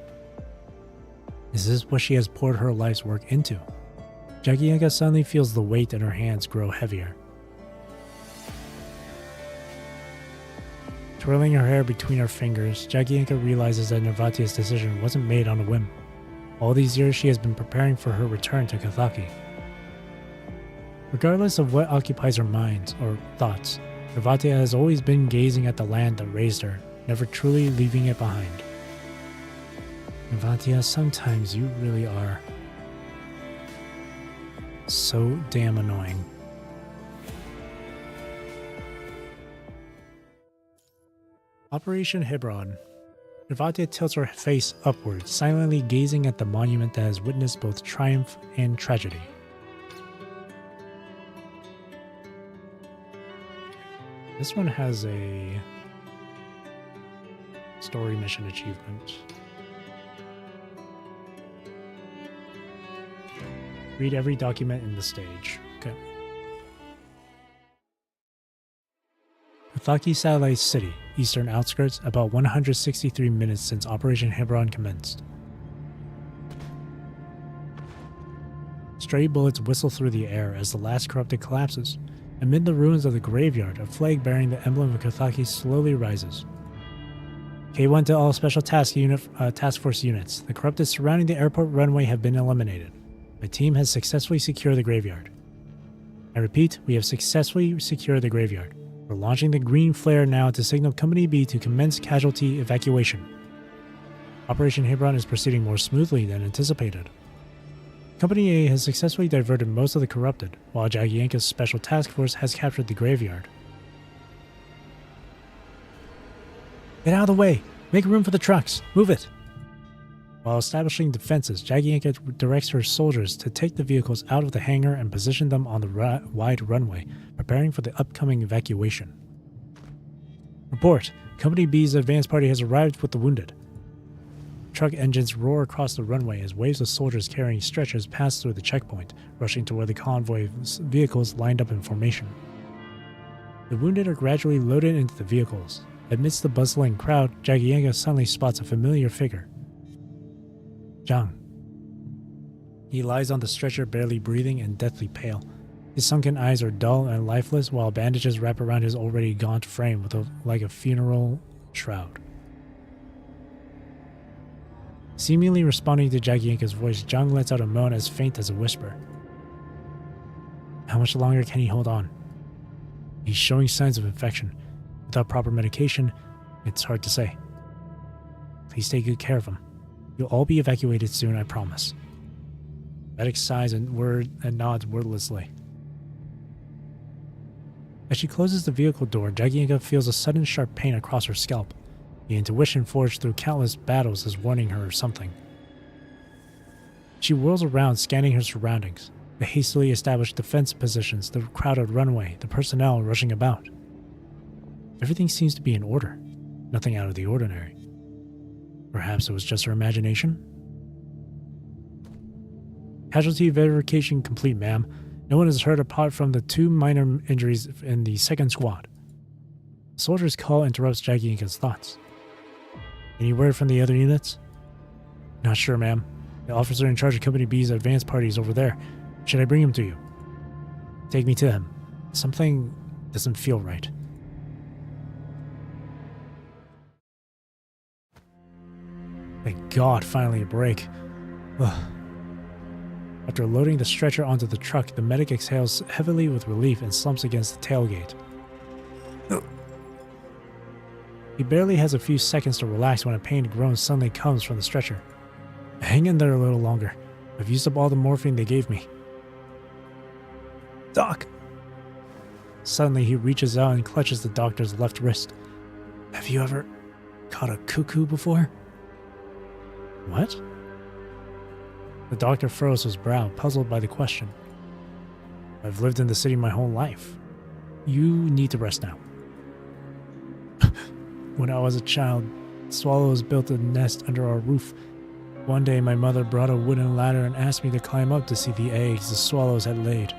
Is this what she has poured her life's work into? Jagienka suddenly feels the weight in her hands grow heavier. Twirling her hair between her fingers, Jagienka realizes that Nervatia's decision wasn't made on a whim. All these years she has been preparing for her return to Kathaki. Regardless of what occupies her mind or thoughts, Nervatia has always been gazing at the land that raised her, never truly leaving it behind. Nervatia, sometimes you really are so damn annoying. Operation Hebron. Devante tilts her face upward, silently gazing at the monument that has witnessed both triumph and tragedy. This one has a story mission achievement. Read every document in the stage. Okay. Kathaki Satellite City, eastern outskirts, about 163 minutes since Operation Hebron commenced. Stray bullets whistle through the air as the last corrupted collapses. Amid the ruins of the graveyard, a flag bearing the emblem of Kathaki slowly rises. K1 to all Special Task Force units. The corrupted surrounding the airport runway have been eliminated. My team has successfully secured the graveyard. I repeat, we have successfully secured the graveyard. We're launching the green flare now to signal Company B to commence casualty evacuation. Operation Hebron is proceeding more smoothly than anticipated. Company A has successfully diverted most of the corrupted, while Jagienka's Special Task Force has captured the graveyard. Get out of the way! Make room for the trucks! Move it! While establishing defenses, Jagienka directs her soldiers to take the vehicles out of the hangar and position them on the wide runway, preparing for the upcoming evacuation. Report! Company B's advance party has arrived with the wounded. Truck engines roar across the runway as waves of soldiers carrying stretchers pass through the checkpoint, rushing toward the convoy vehicles lined up in formation. The wounded are gradually loaded into the vehicles. Amidst the bustling crowd, Jagienka suddenly spots a familiar figure. Zhang. He lies on the stretcher, barely breathing and deathly pale. His sunken eyes are dull and lifeless, while bandages wrap around his already gaunt frame like a funeral shroud. Seemingly responding to Jagienka's voice, Zhang lets out a moan as faint as a whisper. How much longer can he hold on? He's showing signs of infection. Without proper medication, it's hard to say. Please take good care of him. You'll all be evacuated soon, I promise. Medic sighs and nods wordlessly. As she closes the vehicle door, Jagienka feels a sudden sharp pain across her scalp. The intuition forged through countless battles is warning her of something. She whirls around, scanning her surroundings. The hastily established defense positions, the crowded runway, the personnel rushing about. Everything seems to be in order. Nothing out of the ordinary. Perhaps it was just her imagination? Casualty verification complete, ma'am. No one is hurt apart from the 2 minor injuries in the second squad. The soldier's call interrupts Jagienka's thoughts. Any word from the other units? Not sure, ma'am. The officer in charge of Company B's advance party is over there. Should I bring him to you? Take me to him. Something doesn't feel right. Thank God, finally a break. Ugh. After loading the stretcher onto the truck, the medic exhales heavily with relief and slumps against the tailgate. He barely has a few seconds to relax when a pained groan suddenly comes from the stretcher. Hang in there a little longer. I've used up all the morphine they gave me. Doc! Suddenly he reaches out and clutches the doctor's left wrist. Have you ever caught a cuckoo before? What? The doctor furrows his brow, puzzled by the question. I've lived in the city my whole life. You need to rest now. When I was a child, swallows built a nest under our roof. One day my mother brought a wooden ladder and asked me to climb up to see the eggs the swallows had laid.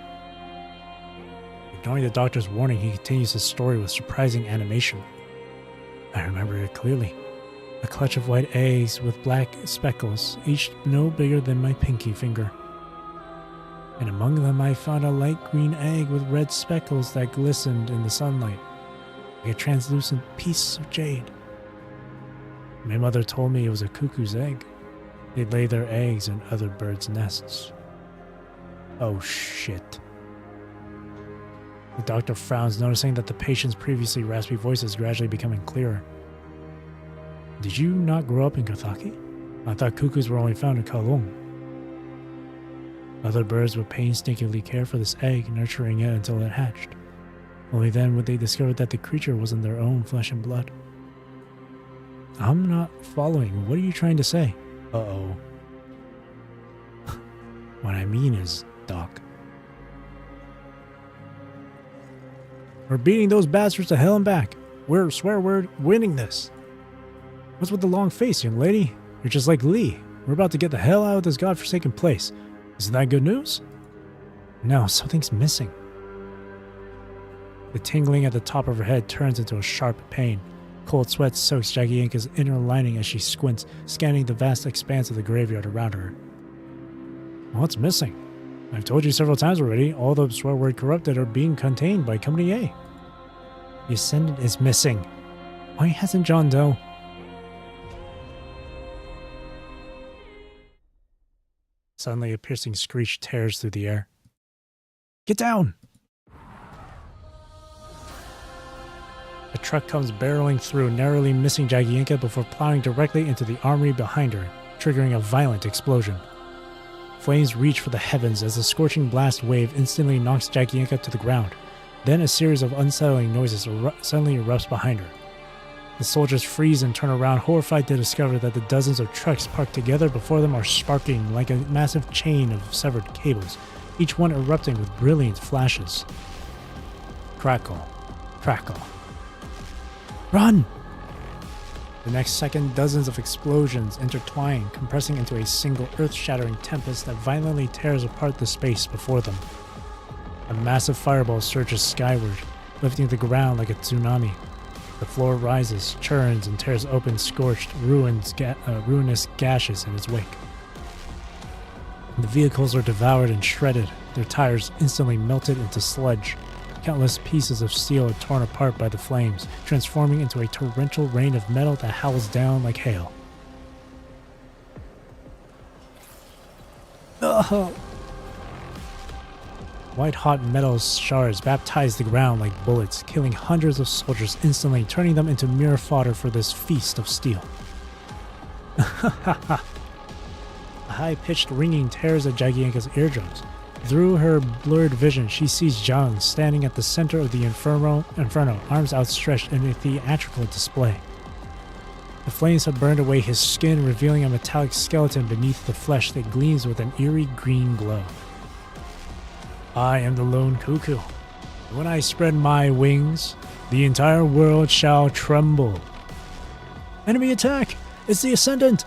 Ignoring the doctor's warning, he continues his story with surprising animation. I remember it clearly. A clutch of white eggs with black speckles, each no bigger than my pinky finger. And among them I found a light green egg with red speckles that glistened in the sunlight, like a translucent piece of jade. My mother told me it was a cuckoo's egg. They lay their eggs in other birds' nests. Oh shit. The doctor frowns, noticing that the patient's previously raspy voice is gradually becoming clearer. Did you not grow up in Kathaki? I thought cuckoos were only found in Kowloon. Other birds would painstakingly care for this egg, nurturing it until it hatched. Only then would they discover that the creature wasn't their own flesh and blood. I'm not following. What are you trying to say? Uh-oh. What I mean is, Doc. We're beating those bastards to hell and back. We're, swear word, winning this. What's with the long face, young lady? You're just like Lee. We're about to get the hell out of this godforsaken place. Isn't that good news? No, something's missing. The tingling at the top of her head turns into a sharp pain. Cold sweat soaks Jagienka's inner lining as she squints, scanning the vast expanse of the graveyard around her. What's missing? I've told you several times already, all the swear word corrupted are being contained by Company A. The Ascendant is missing. Why hasn't John Doe? Suddenly, a piercing screech tears through the air. Get down! A truck comes barreling through, narrowly missing Jagienka before plowing directly into the armory behind her, triggering a violent explosion. Flames reach for the heavens as a scorching blast wave instantly knocks Jagienka to the ground. Then a series of unsettling noises suddenly erupts behind her. The soldiers freeze and turn around, horrified to discover that the dozens of trucks parked together before them are sparking like a massive chain of severed cables, each one erupting with brilliant flashes. Crackle. Crackle. Run! The next second, dozens of explosions intertwine, compressing into a single earth-shattering tempest that violently tears apart the space before them. A massive fireball surges skyward, lifting the ground like a tsunami. The floor rises, churns, and tears open scorched, ruinous gashes in its wake. The vehicles are devoured and shredded, their tires instantly melted into sludge. Countless pieces of steel are torn apart by the flames, transforming into a torrential rain of metal that howls down like hail. Ugh. White-hot metal shards baptize the ground like bullets, killing hundreds of soldiers instantly, turning them into mere fodder for this feast of steel. A high-pitched ringing tears at Jagienka's eardrums. Through her blurred vision, she sees Zhang standing at the center of the inferno, arms outstretched in a theatrical display. The flames have burned away his skin, revealing a metallic skeleton beneath the flesh that gleams with an eerie green glow. I am the lone cuckoo. When I spread my wings, the entire world shall tremble. Enemy attack! It's the Ascendant!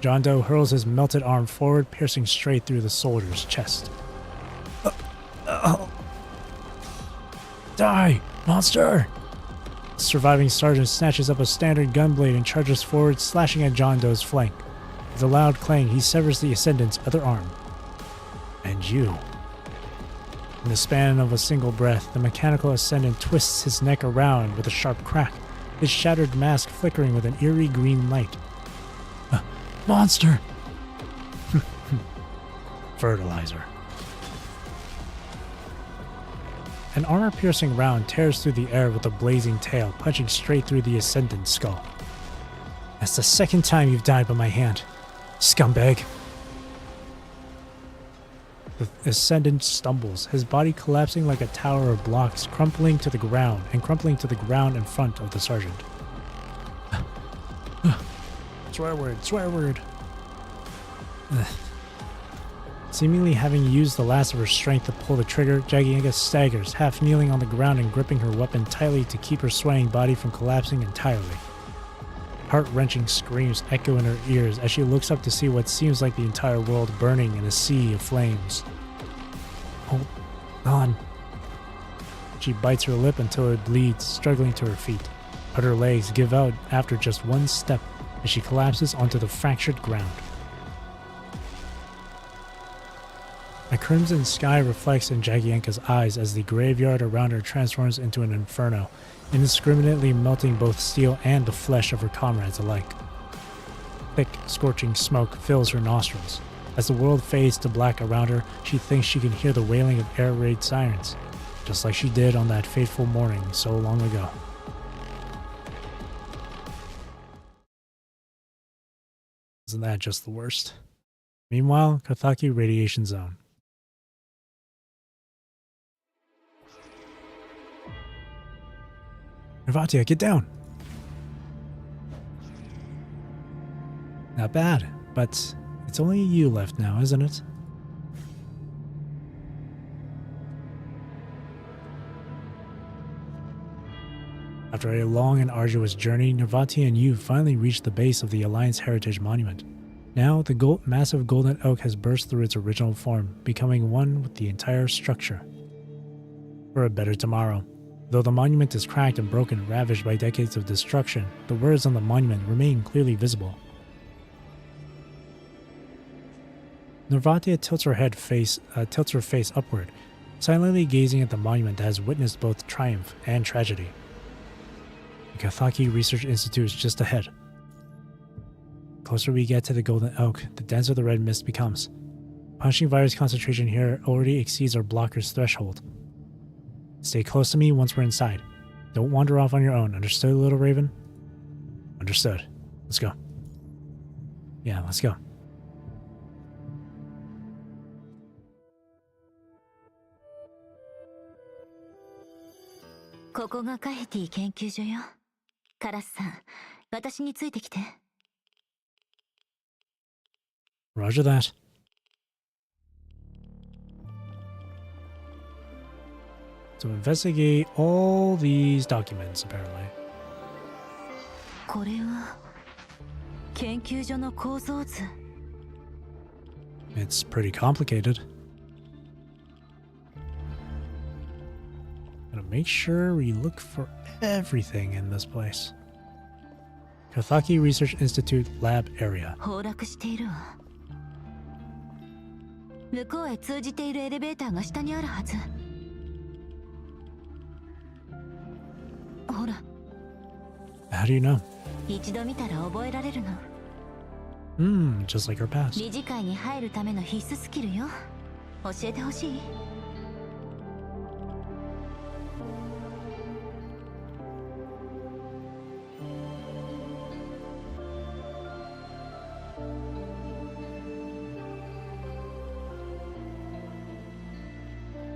John Doe hurls his melted arm forward, piercing straight through the soldier's chest. Die, monster! The surviving sergeant snatches up a standard gunblade and charges forward, slashing at John Doe's flank. With a loud clang, he severs the Ascendant's other arm. And you. In the span of a single breath, the mechanical Ascendant twists his neck around with a sharp crack, his shattered mask flickering with an eerie green light. Monster! Fertilizer. An armor-piercing round tears through the air with a blazing tail, punching straight through the Ascendant's skull. That's the second time you've died by my hand, scumbag. The Ascendant stumbles, his body collapsing like a tower of blocks, crumpling to the ground in front of the sergeant. Swear word, swear word. Seemingly having used the last of her strength to pull the trigger, Jagienka staggers, half kneeling on the ground and gripping her weapon tightly to keep her swaying body from collapsing entirely. Heart-wrenching screams echo in her ears as she looks up to see what seems like the entire world burning in a sea of flames. Hold on. She bites her lip until it bleeds, struggling to her feet, but her legs give out after just one step as she collapses onto the fractured ground. A crimson sky reflects in Jagienka's eyes as the graveyard around her transforms into an inferno, indiscriminately melting both steel and the flesh of her comrades alike. Thick, scorching smoke fills her nostrils. As the world fades to black around her, she thinks she can hear the wailing of air raid sirens, just like she did on that fateful morning so long ago. Isn't that just the worst? Meanwhile, Kathaki Radiation Zone. Nirvatia, get down! Not bad, but it's only you left now, isn't it? After a long and arduous journey, Nirvati and you finally reached the base of the Alliance Heritage Monument. Now, the massive golden oak has burst through its original form, becoming one with the entire structure. For a better tomorrow. Though the monument is cracked and broken, ravaged by decades of destruction, the words on the monument remain clearly visible. Nirvatia tilts her face upward, silently gazing at the monument that has witnessed both triumph and tragedy. The Kathaki Research Institute is just ahead. The closer we get to the golden oak, the denser the red mist becomes. Punching virus concentration here already exceeds our blocker's threshold. Stay close to me once we're inside. Don't wander off on your own, understood, little raven? Understood. Let's go. Yeah, let's go. Roger that. To investigate all these documents, apparently. It's pretty complicated. Gotta make sure we look for everything in this place. Kathaki Research Institute Lab Area. How do you know? Just like her past.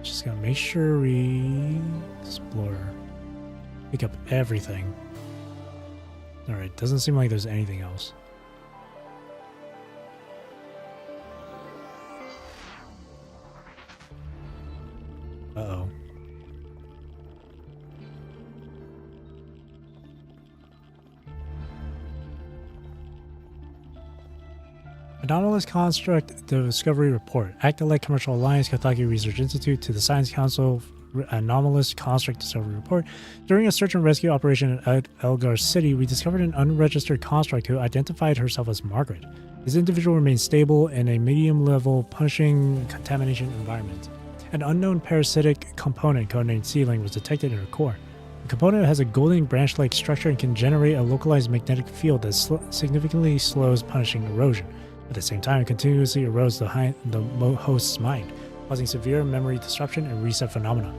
Just gotta make sure we explore. Pick up everything. Alright, doesn't seem like there's anything else. Uh-oh. Anomalous Construct Discovery Report. Actilite Commercial Alliance, Kathaki Research Institute to the Science Council Anomalous Construct Discovery Report. During a search and rescue operation at Elgar City, we discovered an unregistered construct who identified herself as Margaret. This individual remains stable in a medium-level punishing contamination environment. An unknown parasitic component codenamed Sealing was detected in her core. The component has a golden branch-like structure and can generate a localized magnetic field that significantly slows punishing erosion. At the same time, it continuously erodes the host's mind, causing severe memory disruption and reset phenomena.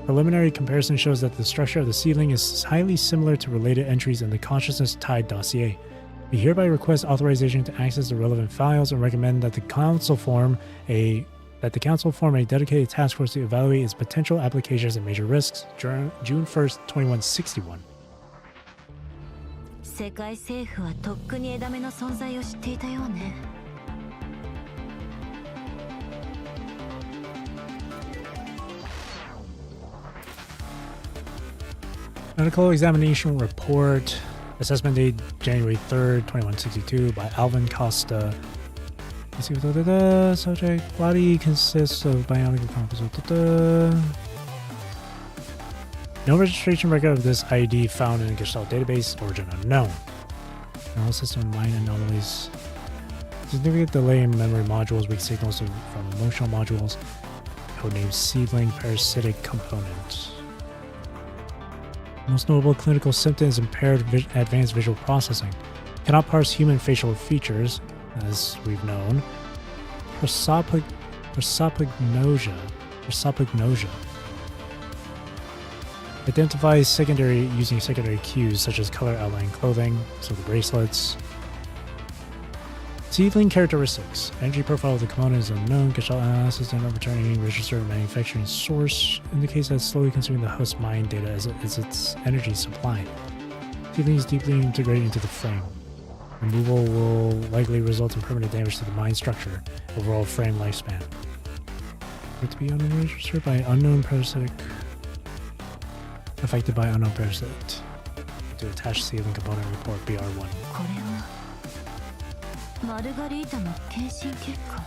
Preliminary comparison shows that the structure of the Sealing is highly similar to related entries in the Consciousness-Tied dossier. We hereby request authorization to access the relevant files and recommend that the Council form a dedicated task force to evaluate its potential applications and major risks. June 1st, 2161. 世界政府はとっくに枝目の存在を知っていたようね。Medical examination report. Assessment date January 3rd, 2162 by Alvin Costa. Let's see what subject body consists of bionic composites. No registration record of this ID found in the Gestalt database. Origin unknown. Neural system line anomalies. Significant delay in memory modules, weak signals from emotional modules. Codename Seedling parasitic component. Most notable clinical symptoms impaired advanced visual processing. Cannot parse human facial features, as we've known. Prosopagnosia. Identifies using secondary cues such as color outline clothing, so the bracelets. Seedling characteristics. Energy profile of the component is unknown. Gestalt analysis and returning register manufacturing source indicates that it's slowly consuming the host mind data as its energy supply. Seedling is deeply integrated into the frame. Removal will likely result in permanent damage to the mind structure, overall frame lifespan. To be unregistered by unknown parasitic. Affected by unknown parasite. To attach seedling component report BR1. これはマルガリータの検診結果。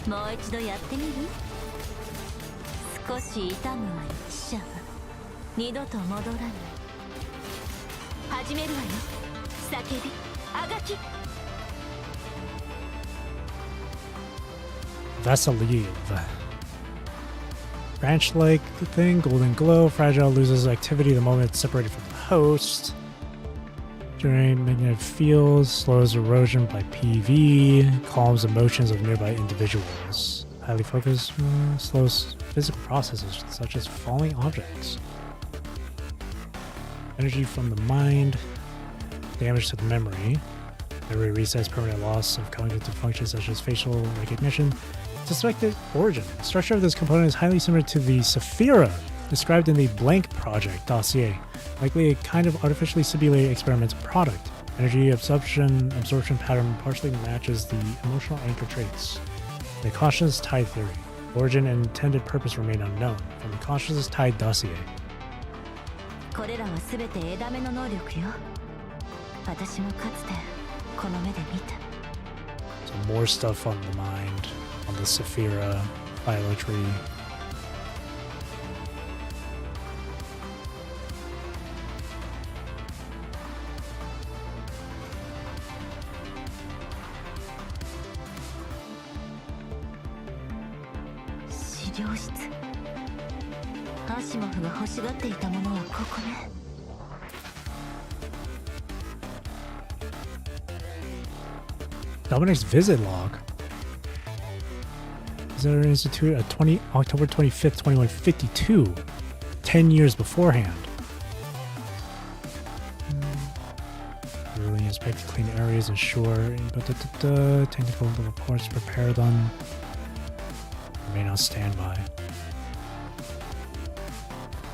もう一度やってみる？少し痛むわよ、死者は二度と戻らない。始めるわよ、叫び、あがき。Vasiliv. Branch-like thing, golden glow, fragile, loses activity the moment it's separated from the host. Generate magnetic fields, slows erosion by PV, calms emotions of nearby individuals. Highly focused, slows physical processes such as falling objects. Energy from the mind, damage to the memory. Memory resets, permanent loss of cognitive functions such as facial recognition. Suspected origin. The structure of this component is highly similar to the Saphira described in the Blank Project dossier, likely a kind of artificially simulated experimental product. Energy absorption pattern partially matches the emotional anchor traits. The consciousness tide theory. Origin and intended purpose remain unknown. From the consciousness tide dossier. これらは全て枝目の能力よ。私もかつてこの目で見た。So more stuff on the mind, on the Saphira, biometry. Dominic's visit log. Visitor Institute at October 25th, 2152. 10 years beforehand. Really inspect clean areas, ensure technical reports, prepare them. Remain on standby.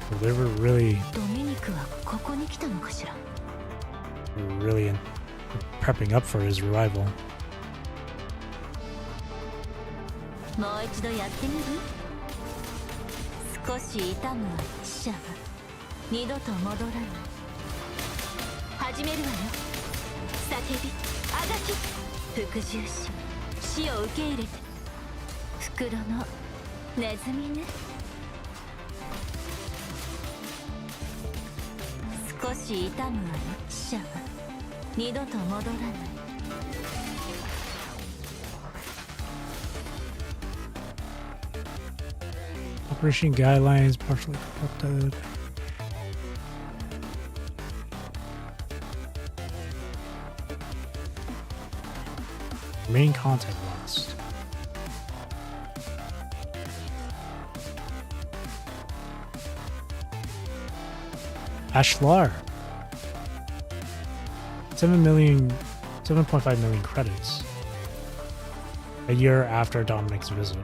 So they were really prepping up for his arrival. もう一度やってみる？少し痛むわ、死者は二度と戻らない。始めるわよ、叫び、あがき、服従し、死を受け入れて。袋のネズミね。少し痛むわよ、死者は二度と戻らない。Operation guidelines partially corrupted. Main content lost. Ashlar. 7.5 million credits. A year after Dominic's visit.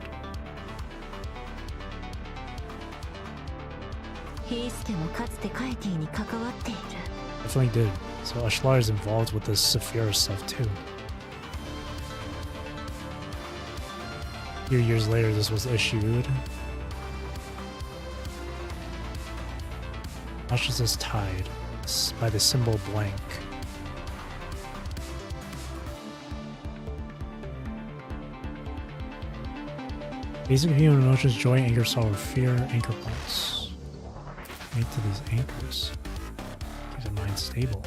Definitely did. So Ashlar is involved with this Saphira stuff too. A few years later this was issued. Consciousness tied by the symbol blank. Basic human emotions: joy, anger, sorrow, fear, anchor points. Make to these anchors. Keep the mind stable.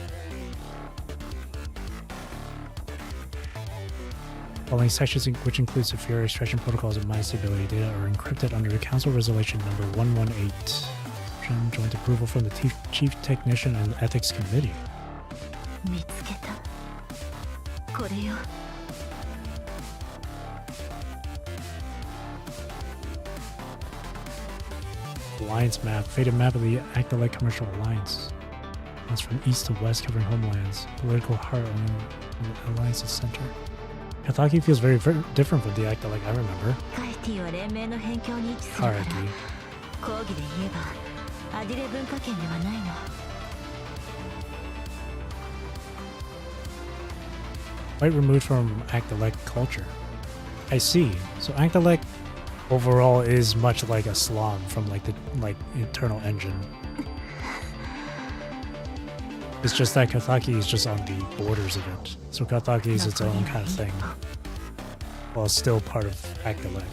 Following sections, which include Saphira extraction protocols and mind stability data, are encrypted under the Council Resolution number 118. Joint approval from the Chief Technician and Ethics Committee. 見つけた。これよ。 Alliance map, faded map of the Actolite Commercial Alliance. Runs from east to west, covering homelands. Political heart on the Alliance's center. Kathaki feels very different from the Actolite I remember. カイティは連盟の辺境に位置するから、 Hierarchy. 講義で言えばアディレ文化圏ではないの。 Quite removed from Actolite culture. I see. So Actolite overall is much like a slum from the internal engine. It's just that Kathaki is just on the borders of it. So Kathaki is its own kind of thing, while it's still part of Actolite.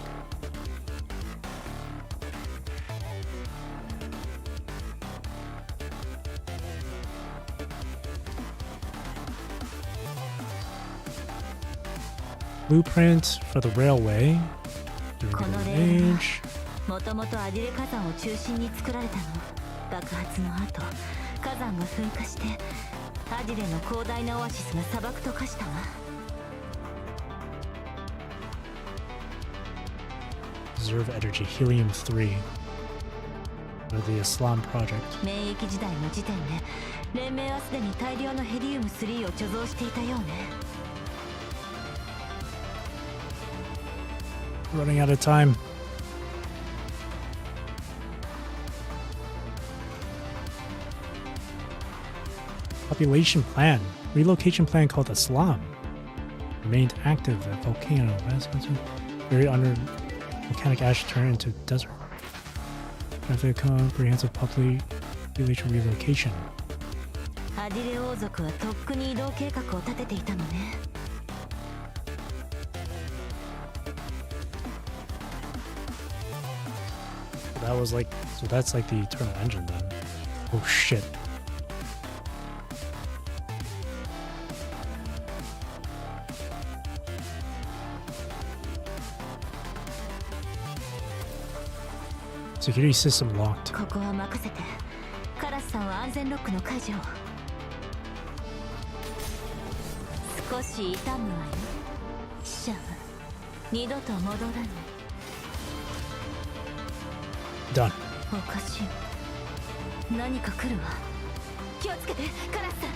Blueprint for the railway. このレールはもともとアディレ火山を中心に作られたの。爆発の後、火山が噴火してアディレの広大なオアシスが砂漠と化したわ。 Reserve energy helium-3 for the Islam project. 免疫時代の時点で連盟はすでに大量のヘリウム3を貯蔵していたようね。 Running out of time. Population plan. Relocation plan called Islam. Remained active at volcano. Very under volcanic ash turned into desert. After a comprehensive population relocation. アディレ王族はとっくに移動計画を立てていたのね。 That was like, so that's like the eternal engine then. Oh shit. Security system locked. ここは任せて。カラスさんは安全ロックの解除を。少し痛むわよ。シャワ二度と戻らない。 Done. おかしい。何か来るわ。気をつけて、カラスさん。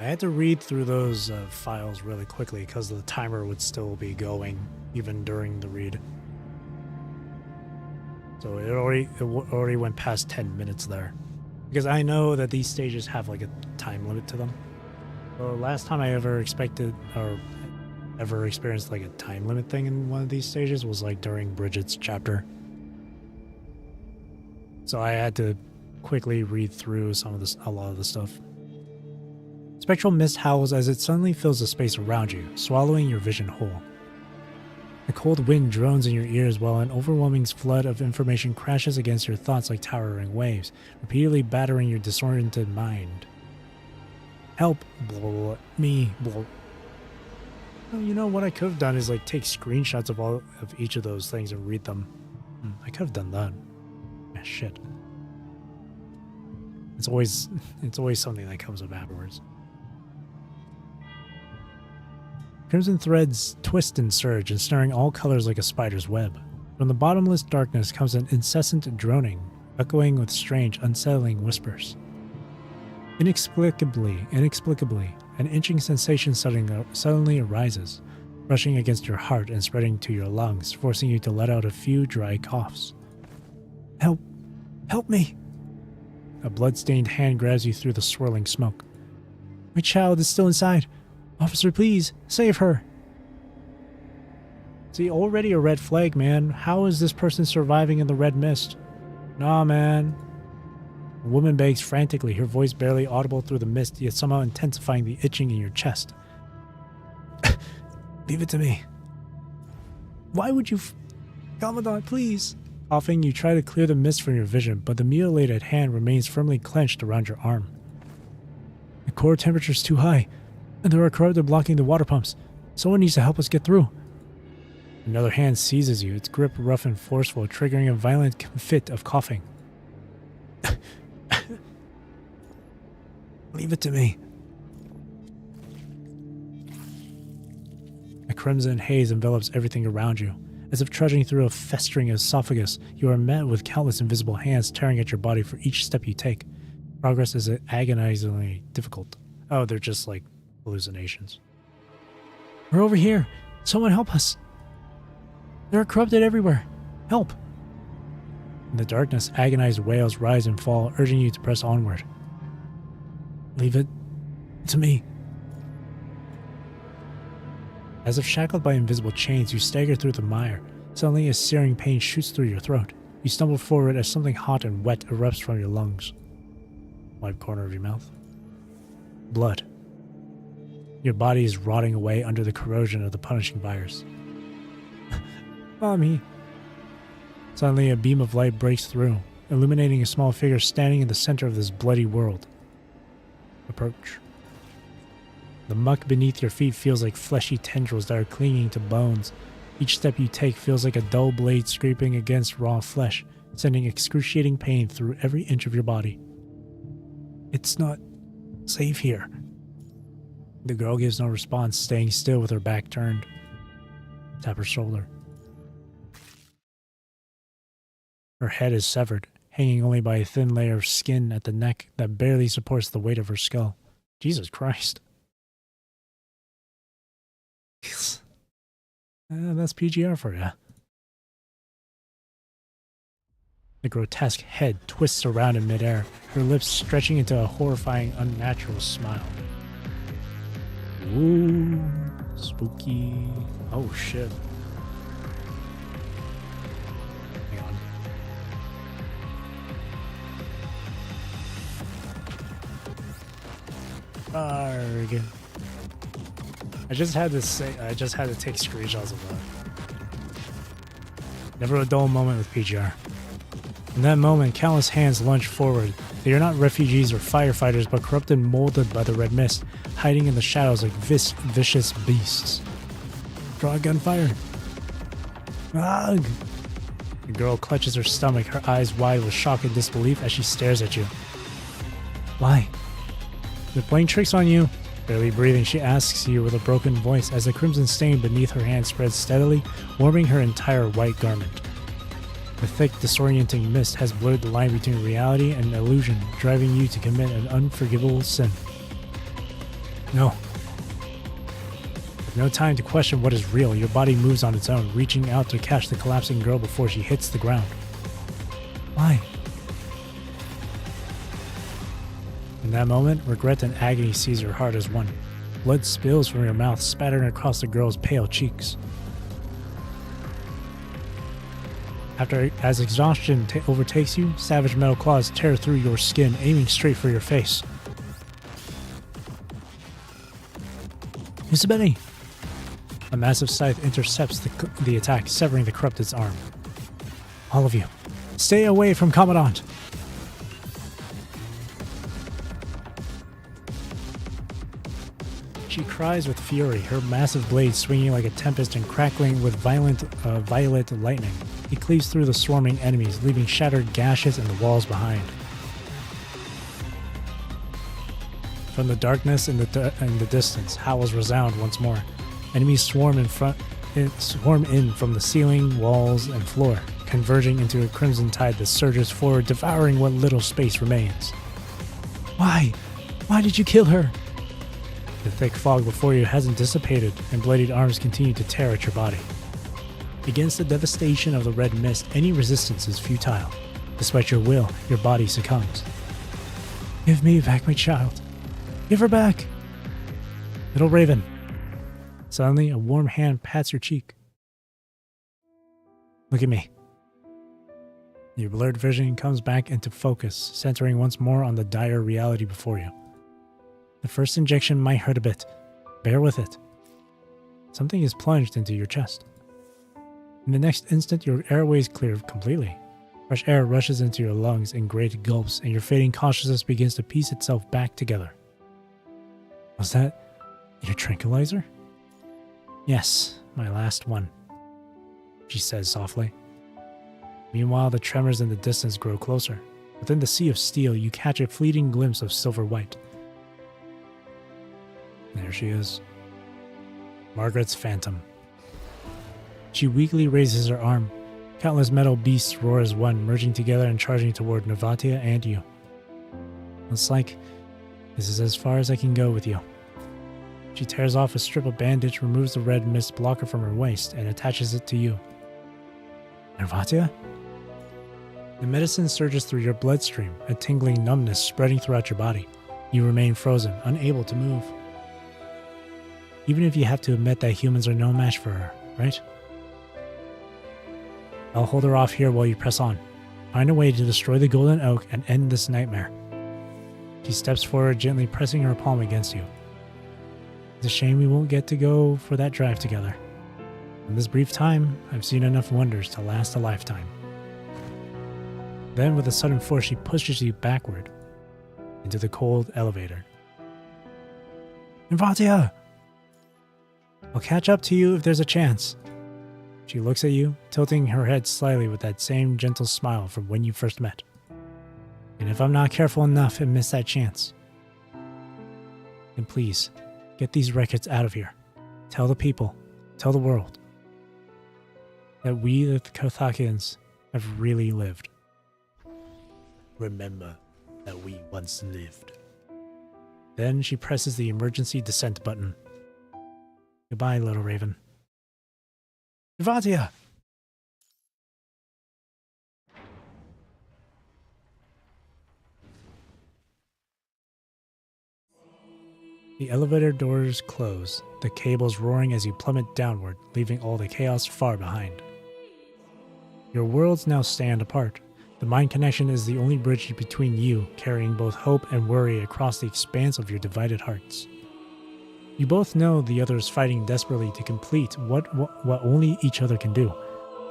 I had to read through those files really quickly because the timer would still be going even during the read. So it already went past 10 minutes there. Because I know that these stages have like a time limit to them. So last time I ever experienced like a time limit thing in one of these stages was like during Bridget's chapter. So I had to quickly read through a lot of the stuff. Spectral mist howls as it suddenly fills the space around you, swallowing your vision whole. The cold wind drones in your ears while an overwhelming flood of information crashes against your thoughts like towering waves, repeatedly battering your disoriented mind. Help, blah, blah, blah, me, blah. Well, you know what I could have done is like take screenshots of each of those things and read them. I could have done that. Ah, shit. It's always something that comes up afterwards. Crimson threads twist and surge, ensnaring all colors like a spider's web. From the bottomless darkness comes an incessant droning, echoing with strange, unsettling whispers. Inexplicably, an itching sensation suddenly arises, rushing against your heart and spreading to your lungs, forcing you to let out a few dry coughs. Help! Help me! A blood-stained hand grabs you through the swirling smoke. My child is still inside. Officer, please, save her. See, already a red flag, man. How is this person surviving in the red mist? Nah, man. A woman begs frantically, her voice barely audible through the mist, yet somehow intensifying the itching in your chest. Leave it to me. Why would you... Commandant, please. Coughing, you try to clear the mist from your vision, but the mutilated hand remains firmly clenched around your arm. The core temperature is too high, and there are corrupted blocking the water pumps. Someone needs to help us get through. Another hand seizes you, its grip rough and forceful, triggering a violent fit of coughing. Leave it to me. A crimson haze envelops everything around you. As if trudging through a festering esophagus, you are met with countless invisible hands tearing at your body for each step you take. Progress is agonizingly difficult. Oh, they're just like hallucinations. We're over here. Someone help us. There are corrupted everywhere. Help. In the darkness, agonized wails rise and fall, urging you to press onward. Leave it to me. As if shackled by invisible chains, you stagger through the mire. Suddenly, a searing pain shoots through your throat. You stumble forward as something hot and wet erupts from your lungs. Wipe corner of your mouth. Blood. Your body is rotting away under the corrosion of the punishing virus. Mommy. Suddenly, a beam of light breaks through, illuminating a small figure standing in the center of this bloody world. Approach. The muck beneath your feet feels like fleshy tendrils that are clinging to bones. Each step you take feels like a dull blade scraping against raw flesh, sending excruciating pain through every inch of your body. It's not safe here. The girl gives no response, staying still with her back turned. Tap her shoulder. Her head is severed, hanging only by a thin layer of skin at the neck that barely supports the weight of her skull. Jesus Christ. That's PGR for you. The grotesque head twists around in midair, her lips stretching into a horrifying, unnatural smile. Ooh, spooky. Oh shit. Hang on. Arg. I just had to take screenshots of that. Never a dull moment with PGR. In that moment, countless hands lunge forward. They are not refugees or firefighters, but corrupted, molded by the red mist, hiding in the shadows like vicious beasts. Draw gunfire. Ugh. The girl clutches her stomach, her eyes wide with shock and disbelief as she stares at you. Why? They're playing tricks on you. Barely breathing, she asks you with a broken voice as the crimson stain beneath her hand spreads steadily, warming her entire white garment. The thick, disorienting mist has blurred the line between reality and illusion, driving you to commit an unforgivable sin. No. With no time to question what is real, your body moves on its own, reaching out to catch the collapsing girl before she hits the ground. Why? In that moment, regret and agony seize your heart as one. Blood spills from your mouth, spattering across the girl's pale cheeks. As exhaustion overtakes you, savage metal claws tear through your skin, aiming straight for your face. Isabelle! A massive scythe intercepts the attack, severing the corrupted's arm. All of you, stay away from Commandant! She cries with fury, her massive blade swinging like a tempest and crackling with violent violet lightning. It cleaves through the swarming enemies, leaving shattered gashes in the walls behind. From the darkness in the distance, howls resound once more. Enemies swarm in from the ceiling, walls, and floor, converging into a crimson tide that surges forward, devouring what little space remains. Why? Why did you kill her? The thick fog before you hasn't dissipated, and bloodied arms continue to tear at your body. Against the devastation of the red mist, any resistance is futile. Despite your will, your body succumbs. Give me back my child. Give her back! Little Raven. Suddenly, a warm hand pats your cheek. Look at me. Your blurred vision comes back into focus, centering once more on the dire reality before you. The first injection might hurt a bit. Bear with it. Something is plunged into your chest. In the next instant, your airways clear completely. Fresh air rushes into your lungs in great gulps, and your fading consciousness begins to piece itself back together. Was that your tranquilizer? Yes, my last one, she says softly. Meanwhile, the tremors in the distance grow closer. Within the sea of steel, you catch a fleeting glimpse of silver white. There she is. Margaret's phantom. She weakly raises her arm. Countless metal beasts roar as one, merging together and charging toward Navatia and you. Looks like this is as far as I can go with you. She tears off a strip of bandage, removes the red mist blocker from her waist, and attaches it to you. Navatia? The medicine surges through your bloodstream, a tingling numbness spreading throughout your body. You remain frozen, unable to move. Even if you have to admit that humans are no match for her, right? I'll hold her off here while you press on. Find a way to destroy the golden oak and end this nightmare. She steps forward, gently pressing her palm against you. It's a shame we won't get to go for that drive together. In this brief time, I've seen enough wonders to last a lifetime. Then, with a sudden force, she pushes you backward into the cold elevator. Navatia! I'll catch up to you if there's a chance. She looks at you, tilting her head slightly with that same gentle smile from when you first met. And if I'm not careful enough and miss that chance, then please, get these records out of here. Tell the people, tell the world, that we, the Carthaginians, have really lived. Remember that we once lived. Then she presses the emergency descent button. Goodbye, little raven. Navatia! The elevator doors close, the cables roaring as you plummet downward, leaving all the chaos far behind. Your worlds now stand apart. The mind connection is the only bridge between you, carrying both hope and worry across the expanse of your divided hearts. You both know the other is fighting desperately to complete what only each other can do.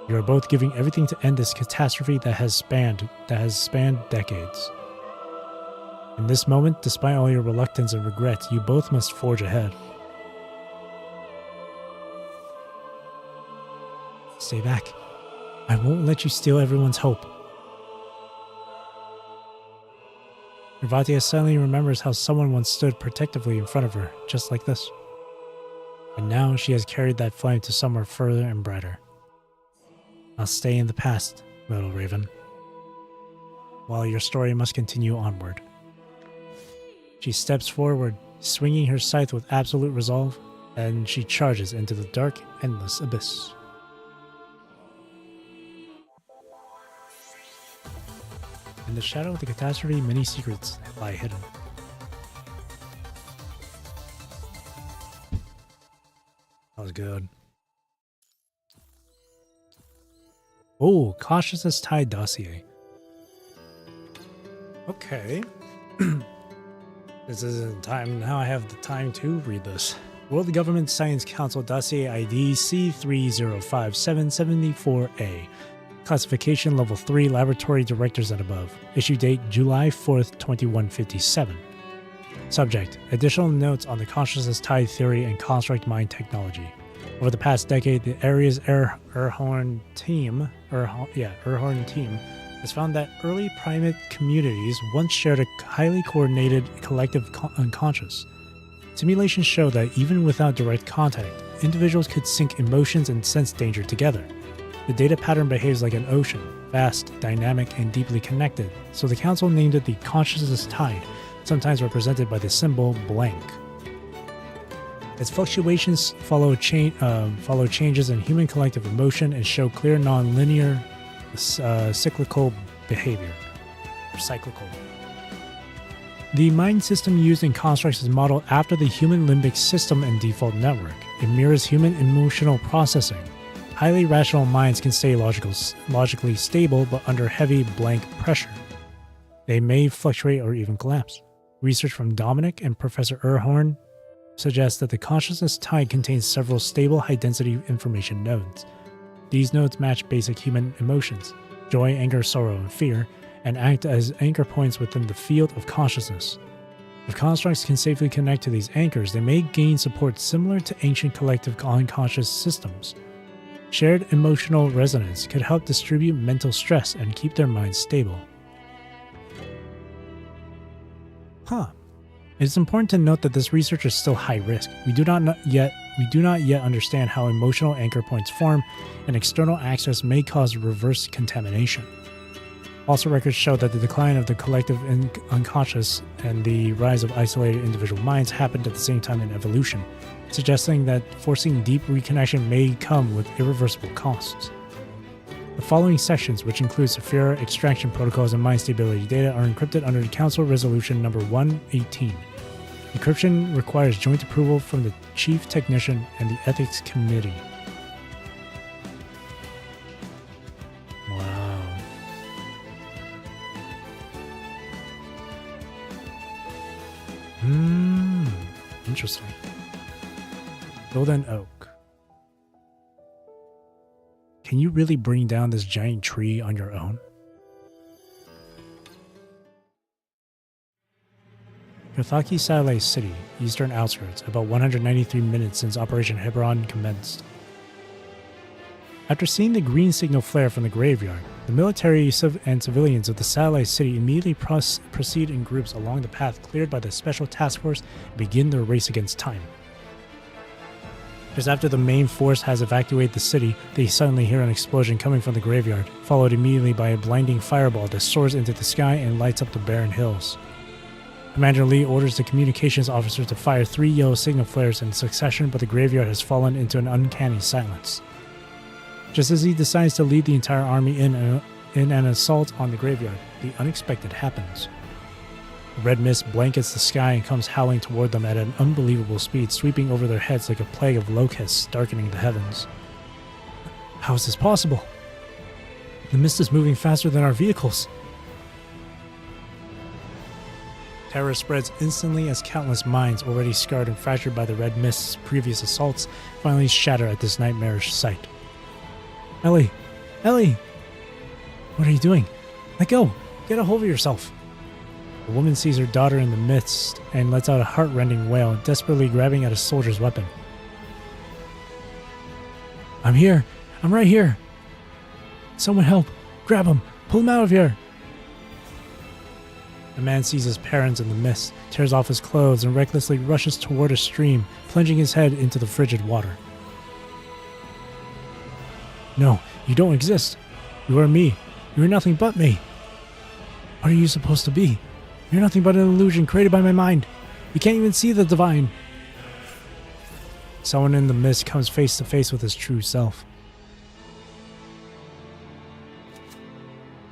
You are both giving everything to end this catastrophe that has spanned decades. In this moment, despite all your reluctance and regret, you both must forge ahead. Stay back. I won't let you steal everyone's hope. Navatia suddenly remembers how someone once stood protectively in front of her, just like this. And now she has carried that flame to somewhere further and brighter. I'll stay in the past, little raven, while your story must continue onward. She steps forward, swinging her scythe with absolute resolve, and she charges into the dark, endless abyss. In the shadow of the catastrophe, many secrets lie hidden. That was good. Oh, Consciousness Tied Dossier. Okay. This isn't time. Now I have the time to read this. World Government Science Council Dossier ID C305774A. Classification Level 3, Laboratory Directors and above. Issue date July 4th, 2157. Subject: Additional notes on the consciousness tide theory and construct mind technology. Over the past decade, the area's Erhorn team has found that early primate communities once shared a highly coordinated collective unconscious. Simulations show that even without direct contact, individuals could sync emotions and sense danger together. The data pattern behaves like an ocean, vast, dynamic, and deeply connected, so the Council named it the Consciousness Tide, sometimes represented by the symbol blank. Its fluctuations follow changes in human collective emotion and show clear non-linear cyclical behavior. The mind system used in constructs is modeled after the human limbic system and default network. It mirrors human emotional processing. Highly rational minds can stay logically stable, but under heavy blank pressure, they may fluctuate or even collapse. Research from Dominic and Professor Erhorn suggests that the consciousness tide contains several stable high-density information nodes. These nodes match basic human emotions, joy, anger, sorrow, and fear, and act as anchor points within the field of consciousness. If constructs can safely connect to these anchors, they may gain support similar to ancient collective unconscious systems. Shared emotional resonance could help distribute mental stress and keep their minds stable. Huh. It is important to note that this research is still high risk. We do not yet understand how emotional anchor points form, and external access may cause reverse contamination. Also, records show that the decline of the collective unconscious and the rise of isolated individual minds happened at the same time in evolution, suggesting that forcing deep reconnection may come with irreversible costs. The following sections, which include Saphira extraction protocols and mind stability data, are encrypted under the Council Resolution Number 118. Encryption requires joint approval from the Chief Technician and the Ethics Committee. Wow. Interesting. Golden Oak. Can you really bring down this giant tree on your own? Kathaki Satellite City, eastern outskirts, about 193 minutes since Operation Hebron commenced. After seeing the green signal flare from the graveyard, the military and civilians of the satellite city immediately proceed in groups along the path cleared by the Special Task Force and begin their race against time. Just after the main force has evacuated the city, they suddenly hear an explosion coming from the graveyard, followed immediately by a blinding fireball that soars into the sky and lights up the barren hills. Commander Lee orders the communications officer to fire 3 yellow signal flares in succession, but the graveyard has fallen into an uncanny silence. Just as he decides to lead the entire army in an assault on the graveyard, the unexpected happens. The red mist blankets the sky and comes howling toward them at an unbelievable speed, sweeping over their heads like a plague of locusts, darkening the heavens. How is this possible? The mist is moving faster than our vehicles. Terror spreads instantly as countless minds, already scarred and fractured by the red mist's previous assaults, finally shatter at this nightmarish sight. Ellie! Ellie! What are you doing? Let go! Get a hold of yourself! A woman sees her daughter in the midst and lets out a heart-rending wail, desperately grabbing at a soldier's weapon. I'm here! I'm right here! Someone help! Grab him! Pull him out of here! The man sees his parents in the mist, tears off his clothes, and recklessly rushes toward a stream, plunging his head into the frigid water. No, you don't exist. You are me. You are nothing but me. What are you supposed to be? You're nothing but an illusion created by my mind. You can't even see the divine. Someone in the mist comes face to face with his true self.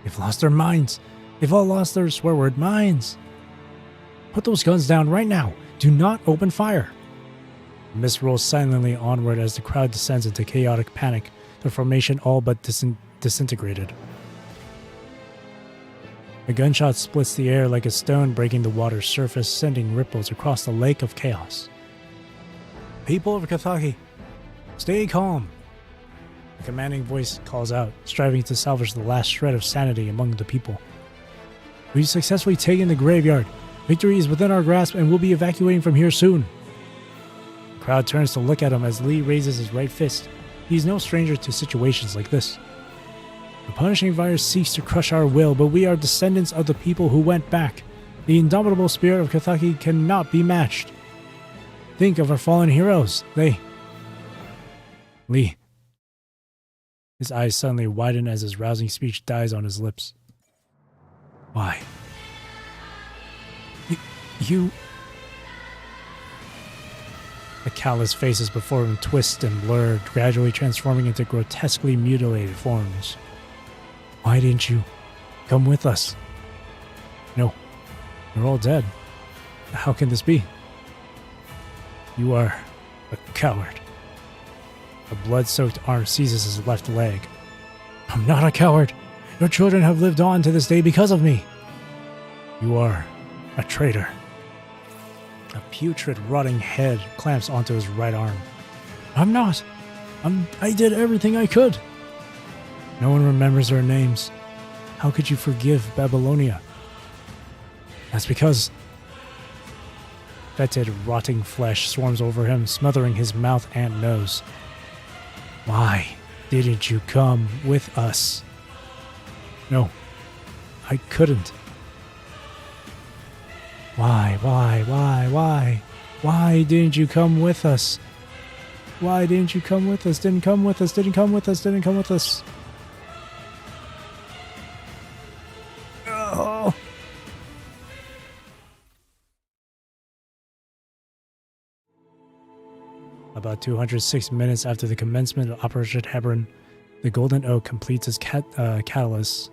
They've lost their minds. They've all lost their swear word minds. Put those guns down right now. Do not open fire. The mist rolls silently onward as the crowd descends into chaotic panic, the formation all but disintegrated. A gunshot splits the air like a stone breaking the water's surface, sending ripples across the lake of chaos. People of Kathaki, stay calm. A commanding voice calls out, striving to salvage the last shred of sanity among the people. We've successfully taken the graveyard. Victory is within our grasp and we'll be evacuating from here soon. The crowd turns to look at him as Lee raises his right fist. He's no stranger to situations like this. The punishing virus seeks to crush our will, but we are descendants of the people who went back. The indomitable spirit of Kathaki cannot be matched. Think of our fallen heroes. Lee. His eyes suddenly widen as his rousing speech dies on his lips. Why? You... The countless faces before him twist and blur, gradually transforming into grotesquely mutilated forms. Why didn't you come with us? No, you're all dead. How can this be? You are a coward. A blood-soaked arm seizes his left leg. I'm not a coward. Your children have lived on to this day because of me. You are a traitor. A putrid, rotting head clamps onto his right arm. I'm not. I did everything I could. No one remembers their names. How could you forgive Babylonia? That's because... Fetid, rotting flesh swarms over him, smothering his mouth and nose. Why didn't you come with us? No, I couldn't. Why? Why didn't you come with us? Why didn't you come with us? Didn't come with us. Oh. About 206 minutes after the commencement of Operation Hebron, the Golden Oak completes its catalysis,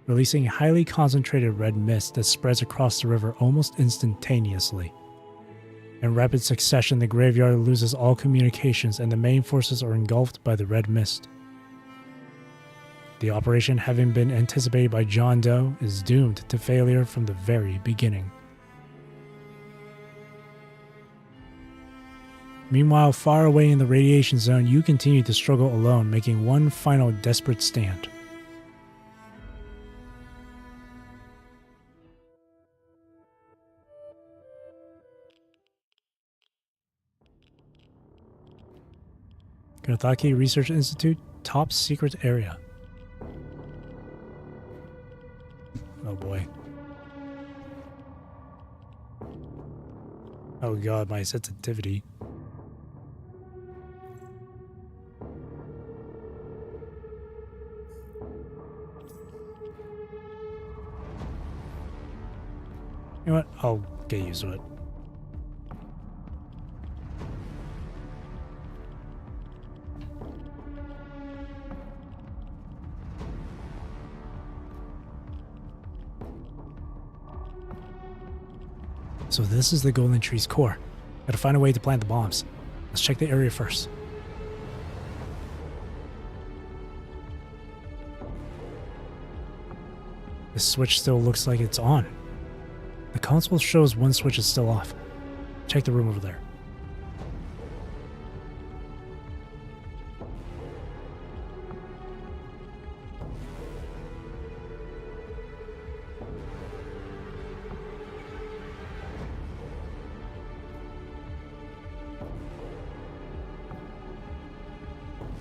releasing a highly concentrated red mist that spreads across the river almost instantaneously. In rapid succession, the graveyard loses all communications and the main forces are engulfed by the red mist. The operation, having been anticipated by John Doe, is doomed to failure from the very beginning. Meanwhile, far away in the radiation zone, you continue to struggle alone, making one final desperate stand. Gothaki Research Institute, top secret area. Oh boy. Oh god, my sensitivity. You know what? I'll get used to it. So this is the Golden Tree's core. Gotta find a way to plant the bombs. Let's check the area first. This switch still looks like it's on. The console shows one switch is still off. Check the room over there.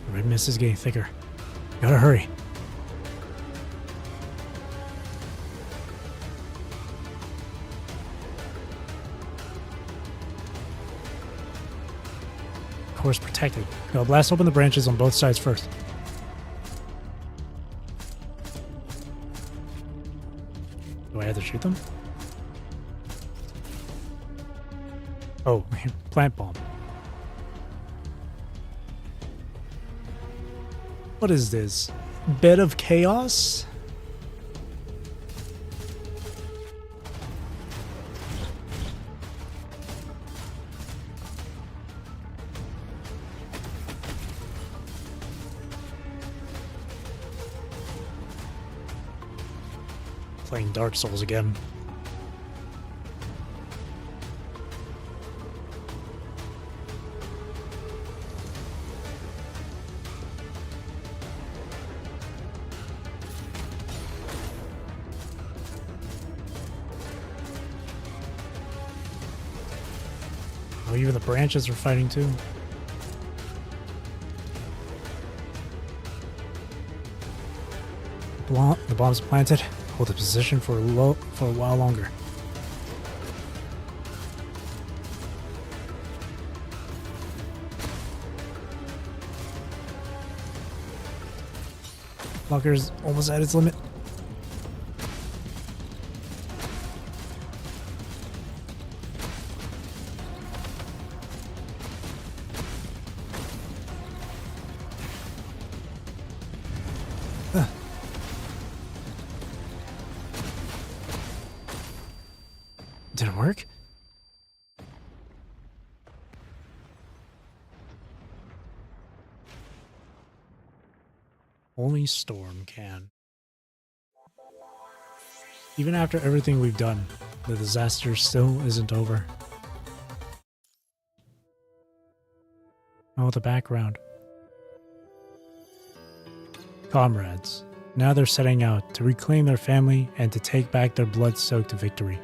The red mist is getting thicker. Gotta hurry. Course protected. Now blast open the branches on both sides first. Do I have to shoot them? Oh, plant bomb. What is this? Bed of chaos? Playing Dark Souls again. Oh, even the branches are fighting too. The bomb's planted. Hold the position for a while longer. Locker's almost at its limit. Didn't work? Only Storm can. Even after everything we've done, the disaster still isn't over. Oh, the background. Comrades. Now they're setting out to reclaim their family and to take back their blood-soaked victory.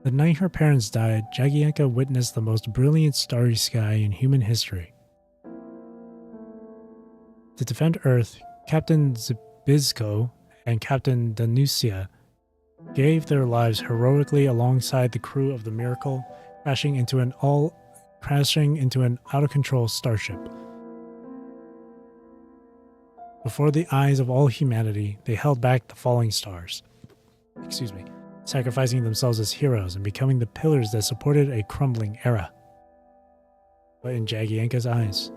The night her parents died, Jagienka witnessed the most brilliant starry sky in human history. To defend Earth, Captain Zbyszko and Captain Danusia gave their lives heroically alongside the crew of the Miracle, crashing into an out-of-control starship. Before the eyes of all humanity, they held back the falling stars. Sacrificing themselves as heroes and becoming the pillars that supported a crumbling era. But in Jagienka's eyes,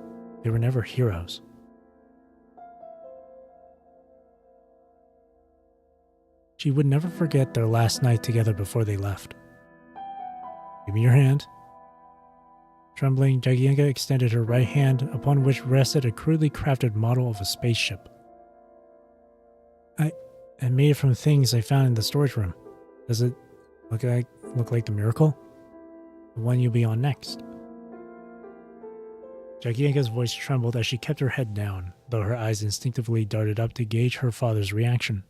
they were never heroes. She would never forget their last night together before they left. "Give me your hand." Trembling, Jagienka extended her right hand, upon which rested a crudely crafted model of a spaceship. I made it from things I found in the storage room. Does it look like the Miracle? The one you'll be on next. Jagienka's voice trembled as she kept her head down, though her eyes instinctively darted up to gauge her father's reaction.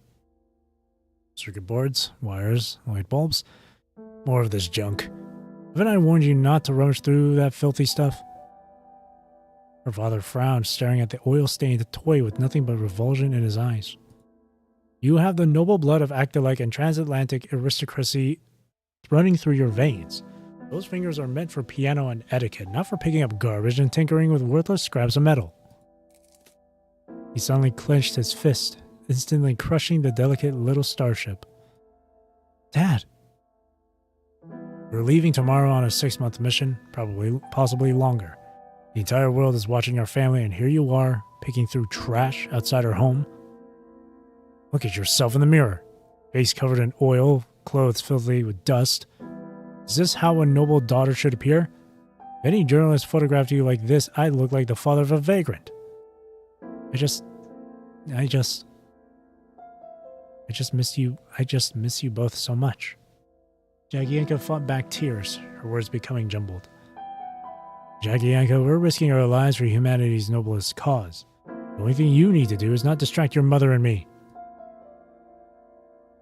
Circuit boards, wires, light bulbs. More of this junk. Haven't I warned you not to rummage through that filthy stuff? Her father frowned, staring at the oil-stained toy with nothing but revulsion in his eyes. You have the noble blood of Actolite and transatlantic aristocracy running through your veins. Those fingers are meant for piano and etiquette, not for picking up garbage and tinkering with worthless scraps of metal. He suddenly clenched his fist, instantly crushing the delicate little starship. Dad! We're leaving tomorrow on a 6-month mission, possibly longer. The entire world is watching our family, and here you are, picking through trash outside our home. Look at yourself in the mirror. Face covered in oil, clothes filthy with dust. Is this how a noble daughter should appear? If any journalist photographed you like this, I'd look like the father of a vagrant. I just miss you. I just miss you both so much. Jagienka fought back tears, her words becoming jumbled. Jagienka, we're risking our lives for humanity's noblest cause. The only thing you need to do is not distract your mother and me.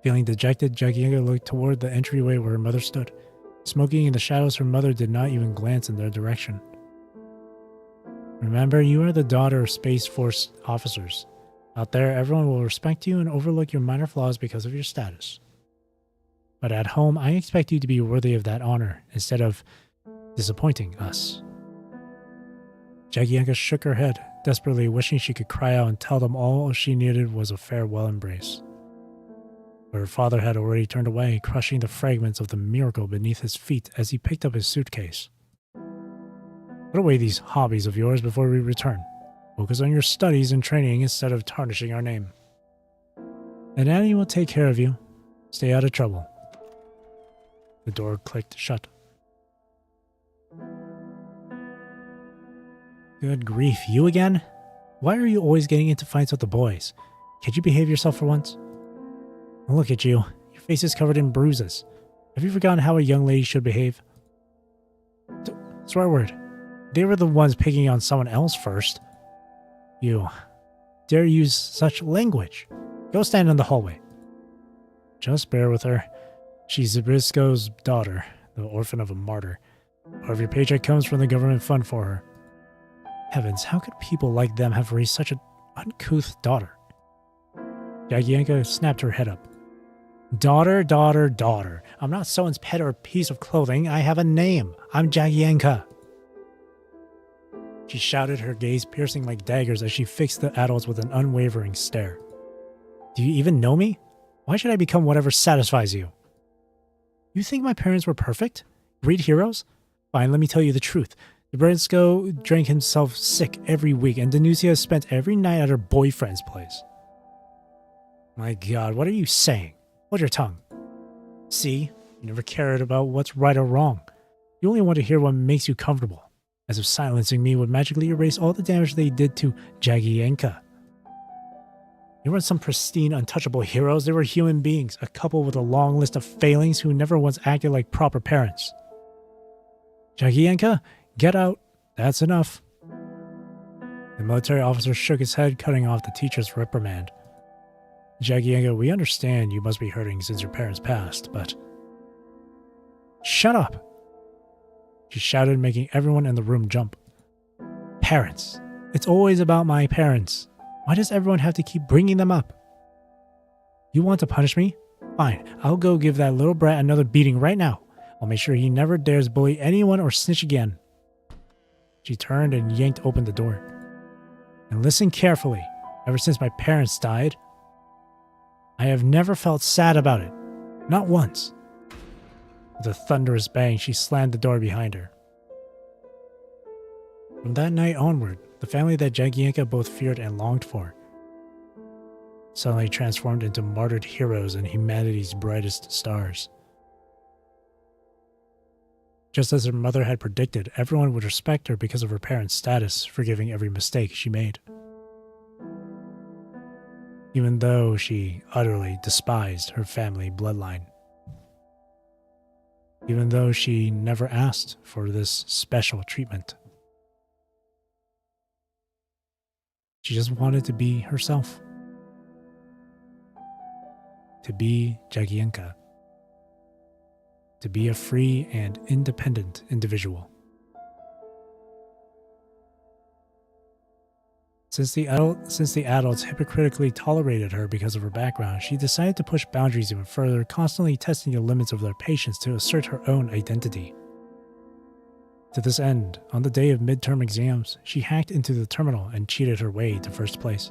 Feeling dejected, Jagienka looked toward the entryway where her mother stood. Smoking in the shadows, her mother did not even glance in their direction. Remember, you are the daughter of Space Force officers. Out there, everyone will respect you and overlook your minor flaws because of your status. But at home, I expect you to be worthy of that honor instead of disappointing us. Jagienka shook her head, desperately wishing she could cry out and tell them all she needed was a farewell embrace. But her father had already turned away, crushing the fragments of the Miracle beneath his feet as he picked up his suitcase. Put away these hobbies of yours before we return. Focus on your studies and training instead of tarnishing our name. And Annie will take care of you. Stay out of trouble. The door clicked shut. Good grief, you again? Why are you always getting into fights with the boys? Can't you behave yourself for once? Look at you. Your face is covered in bruises. Have you forgotten how a young lady should behave? Swear word. They were the ones picking on someone else first. You dare use such language. Go stand in the hallway. Just bear with her. She's Zabrisco's daughter, the orphan of a martyr. Part of your paycheck comes from the government fund for her. Heavens, how could people like them have raised such an uncouth daughter? Jagienka snapped her head up. Daughter, daughter, daughter. I'm not someone's pet or a piece of clothing. I have a name. I'm Jagienka. She shouted, her gaze piercing like daggers as she fixed the adults with an unwavering stare. Do you even know me? Why should I become whatever satisfies you? You think my parents were perfect? Great heroes? Fine, let me tell you the truth. Zabrisco drank himself sick every week, and Danusia spent every night at her boyfriend's place. My God, what are you saying? Hold your tongue. See, you never cared about what's right or wrong. You only want to hear what makes you comfortable, as if silencing me would magically erase all the damage they did to Jagienka. They weren't some pristine, untouchable heroes. They were human beings, a couple with a long list of failings who never once acted like proper parents. Jagienka, get out. That's enough. The military officer shook his head, cutting off the teacher's reprimand. Jagienka, we understand you must be hurting since your parents passed, but... Shut up! She shouted, making everyone in the room jump. Parents. It's always about my parents. Why does everyone have to keep bringing them up? You want to punish me? Fine, I'll go give that little brat another beating right now. I'll make sure he never dares bully anyone or snitch again. She turned and yanked open the door. And listen carefully. Ever since my parents died, I have never felt sad about it. Not once. With a thunderous bang, she slammed the door behind her. From that night onward, the family that Jagienka both feared and longed for suddenly transformed into martyred heroes and humanity's brightest stars. Just as her mother had predicted, everyone would respect her because of her parents' status, forgiving every mistake she made. Even though she utterly despised her family bloodline. Even though she never asked for this special treatment. She just wanted to be herself. To be Jagienka. To be a free and independent individual. Since the adults hypocritically tolerated her because of her background, she decided to push boundaries even further, constantly testing the limits of their patience to assert her own identity. To this end, on the day of midterm exams, she hacked into the terminal and cheated her way to first place.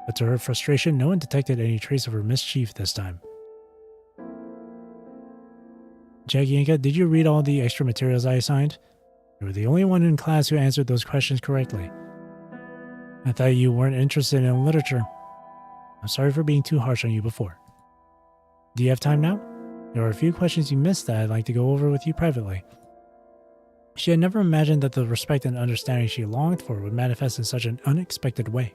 But to her frustration, no one detected any trace of her mischief this time. Jagienka, did you read all the extra materials I assigned? You were the only one in class who answered those questions correctly. I thought you weren't interested in literature. I'm sorry for being too harsh on you before. Do you have time now? There are a few questions you missed that I'd like to go over with you privately. She had never imagined that the respect and understanding she longed for would manifest in such an unexpected way.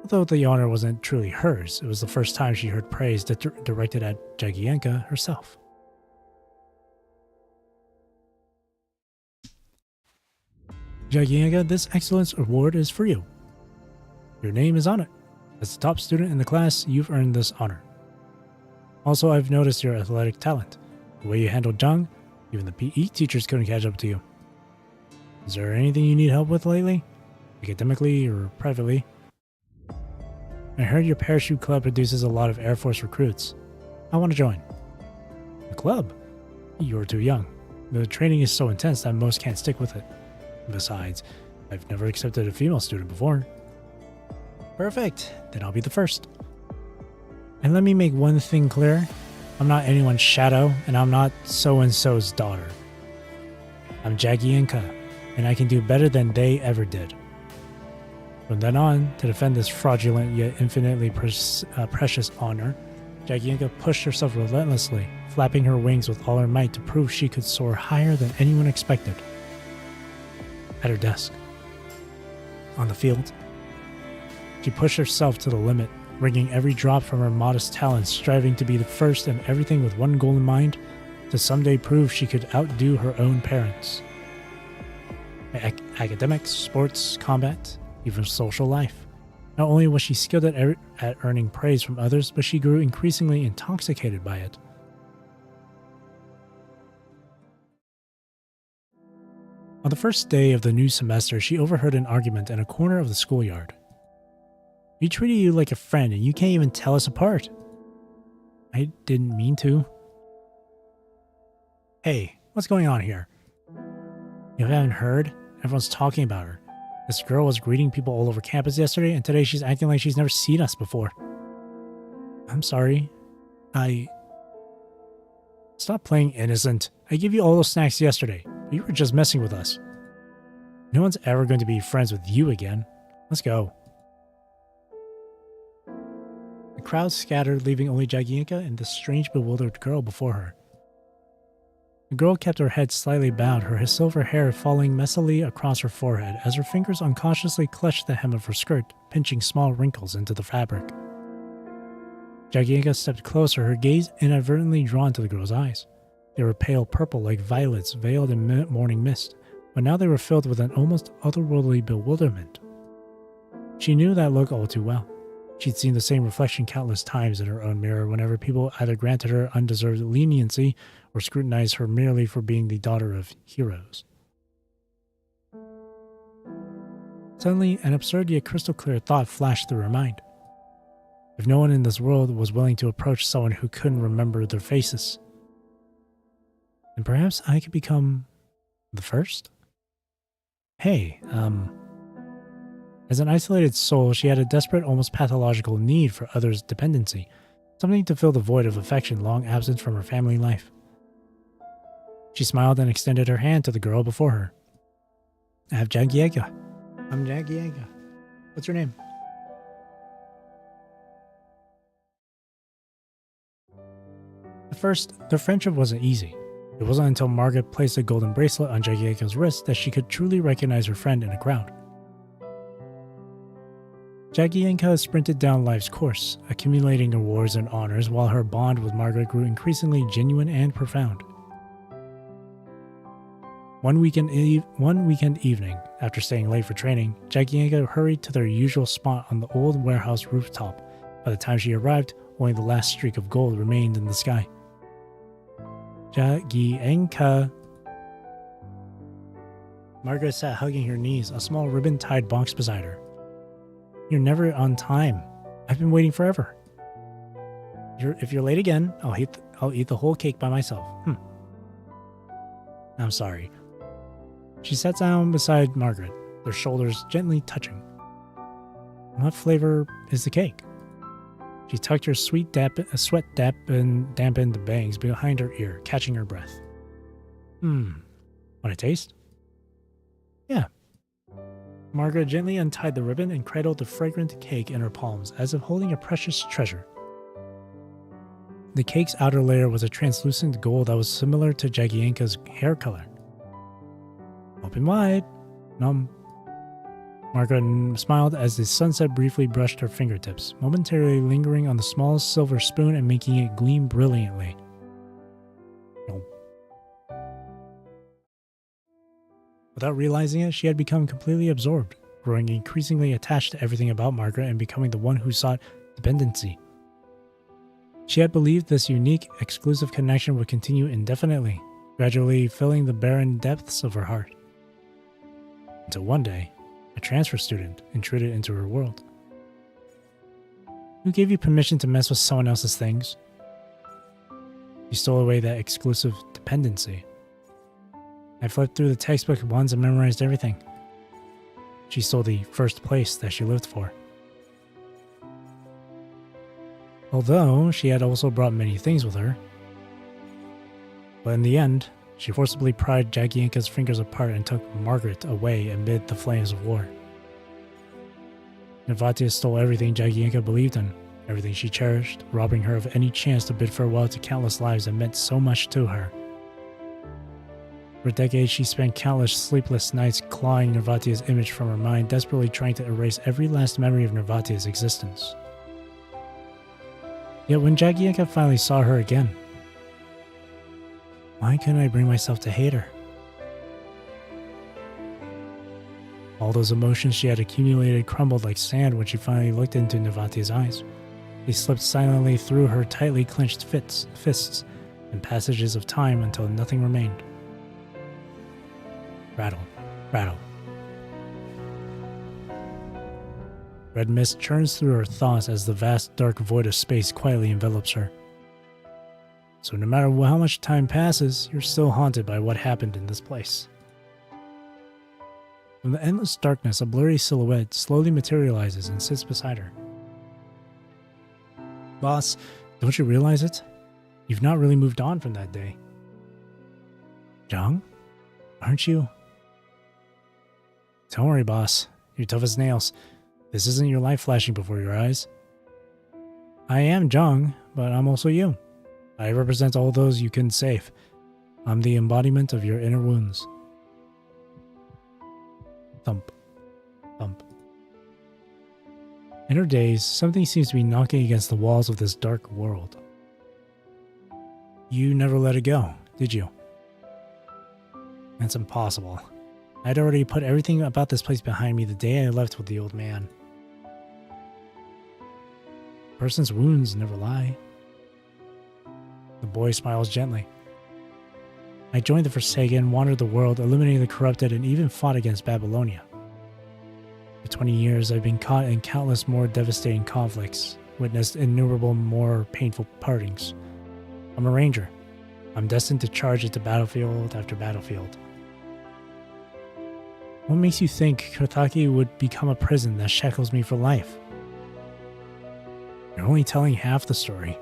Although the honor wasn't truly hers, it was the first time she heard praise directed at Jagienka herself. Jagienka, this excellence award is for you. Your name is on it. As the top student in the class, you've earned this honor. Also, I've noticed your athletic talent. The way you handled Jung, even the PE teachers couldn't catch up to you. Is there anything you need help with lately? Academically or privately? I heard your parachute club produces a lot of Air Force recruits. I want to join. The club? You're too young. The training is so intense that most can't stick with it. Besides, I've never accepted a female student before. Perfect. Then I'll be the first. And let me make one thing clear. I'm not anyone's shadow, and I'm not so-and-so's daughter. I'm Jagienka, and I can do better than they ever did. From then on, to defend this fraudulent yet infinitely precious honor, Jagienka pushed herself relentlessly, flapping her wings with all her might to prove she could soar higher than anyone expected. At her desk. On the field. She pushed herself to the limit, wringing every drop from her modest talents, striving to be the first in everything with one goal in mind, to someday prove she could outdo her own parents. Academics, sports, combat, even social life. Not only was she skilled at earning praise from others, but she grew increasingly intoxicated by it. On the first day of the new semester, she overheard an argument in a corner of the schoolyard. We treated you like a friend and you can't even tell us apart. I didn't mean to. Hey, what's going on here? You haven't heard? Everyone's talking about her. This girl was greeting people all over campus yesterday, and today she's acting like she's never seen us before. I'm sorry. Stop playing innocent. I gave you all those snacks yesterday, but you were just messing with us. No one's ever going to be friends with you again. Let's go. The crowd scattered, leaving only Jagienka and this strange, bewildered girl before her. The girl kept her head slightly bowed, her silver hair falling messily across her forehead as her fingers unconsciously clutched the hem of her skirt, pinching small wrinkles into the fabric. Jagienka stepped closer, her gaze inadvertently drawn to the girl's eyes. They were pale purple like violets veiled in morning mist, but now they were filled with an almost otherworldly bewilderment. She knew that look all too well. She'd seen the same reflection countless times in her own mirror whenever people either granted her undeserved leniency or scrutinized her merely for being the daughter of heroes. Suddenly, an absurd yet crystal clear thought flashed through her mind. If no one in this world was willing to approach someone who couldn't remember their faces, then perhaps I could become the first? Hey, As an isolated soul, she had a desperate, almost pathological need for others' dependency, something to fill the void of affection long absent from her family life. She smiled and extended her hand to the girl before her. I'm Jagiega. What's your name? At first, their friendship wasn't easy. It wasn't until Margaret placed a golden bracelet on Jagiega's wrist that she could truly recognize her friend in a crowd. Jagienka sprinted down life's course, accumulating awards and honors while her bond with Margaret grew increasingly genuine and profound. One weekend evening, after staying late for training, Jagienka hurried to their usual spot on the old warehouse rooftop. By the time she arrived, only the last streak of gold remained in the sky. Jagienka. Margaret sat hugging her knees, a small ribbon-tied box beside her. You're never on time. I've been waiting forever. If you're late again, I'll eat the whole cake by myself. I'm sorry. She sat down beside Margaret, their shoulders gently touching. What flavor is the cake? She tucked her dampened bangs behind her ear, catching her breath. Want to taste? Yeah. Margaret gently untied the ribbon and cradled the fragrant cake in her palms, as if holding a precious treasure. The cake's outer layer was a translucent gold that was similar to Jagienka's hair color. Open wide. Nom. Margaret smiled as the sunset briefly brushed her fingertips, momentarily lingering on the small silver spoon and making it gleam brilliantly. Nom. Without realizing it, she had become completely absorbed, growing increasingly attached to everything about Margaret and becoming the one who sought dependency. She had believed this unique, exclusive connection would continue indefinitely, gradually filling the barren depths of her heart. Until one day, a transfer student intruded into her world. Who gave you permission to mess with someone else's things? You stole away that exclusive dependency. I flipped through the textbook once and memorized everything. She stole the first place that she lived for. Although she had also brought many things with her. But in the end, she forcibly pried Jagienka's fingers apart and took Margaret away amid the flames of war. Navatia stole everything Jagienka believed in, everything she cherished, robbing her of any chance to bid farewell to countless lives that meant so much to her. For decades, she spent countless sleepless nights clawing Navatia's image from her mind, desperately trying to erase every last memory of Navatia's existence. Yet when Jagienka finally saw her again, why couldn't I bring myself to hate her? All those emotions she had accumulated crumbled like sand when she finally looked into Navatia's eyes. They slipped silently through her tightly clenched fists and passages of time until nothing remained. Rattle, rattle. Red mist churns through her thoughts as the vast dark void of space quietly envelops her. So no matter how much time passes, you're still haunted by what happened in this place. From the endless darkness, a blurry silhouette slowly materializes and sits beside her. Boss, don't you realize it? You've not really moved on from that day. Jung? Aren't you? Don't worry, boss. You're tough as nails. This isn't your life flashing before your eyes. I am Jung, but I'm also you. I represent all those you couldn't save. I'm the embodiment of your inner wounds. Thump. Thump. In her daze, something seems to be knocking against the walls of this dark world. You never let it go, did you? That's impossible. I'd already put everything about this place behind me the day I left with the old man. A person's wounds never lie. The boy smiles gently. I joined the Forsaken, wandered the world, eliminated the corrupted, and even fought against Babylonia. For 20 years, I've been caught in countless more devastating conflicts, witnessed innumerable more painful partings. I'm a ranger. I'm destined to charge into battlefield after battlefield. What makes you think Kothaki would become a prison that shackles me for life? You're only telling half the story.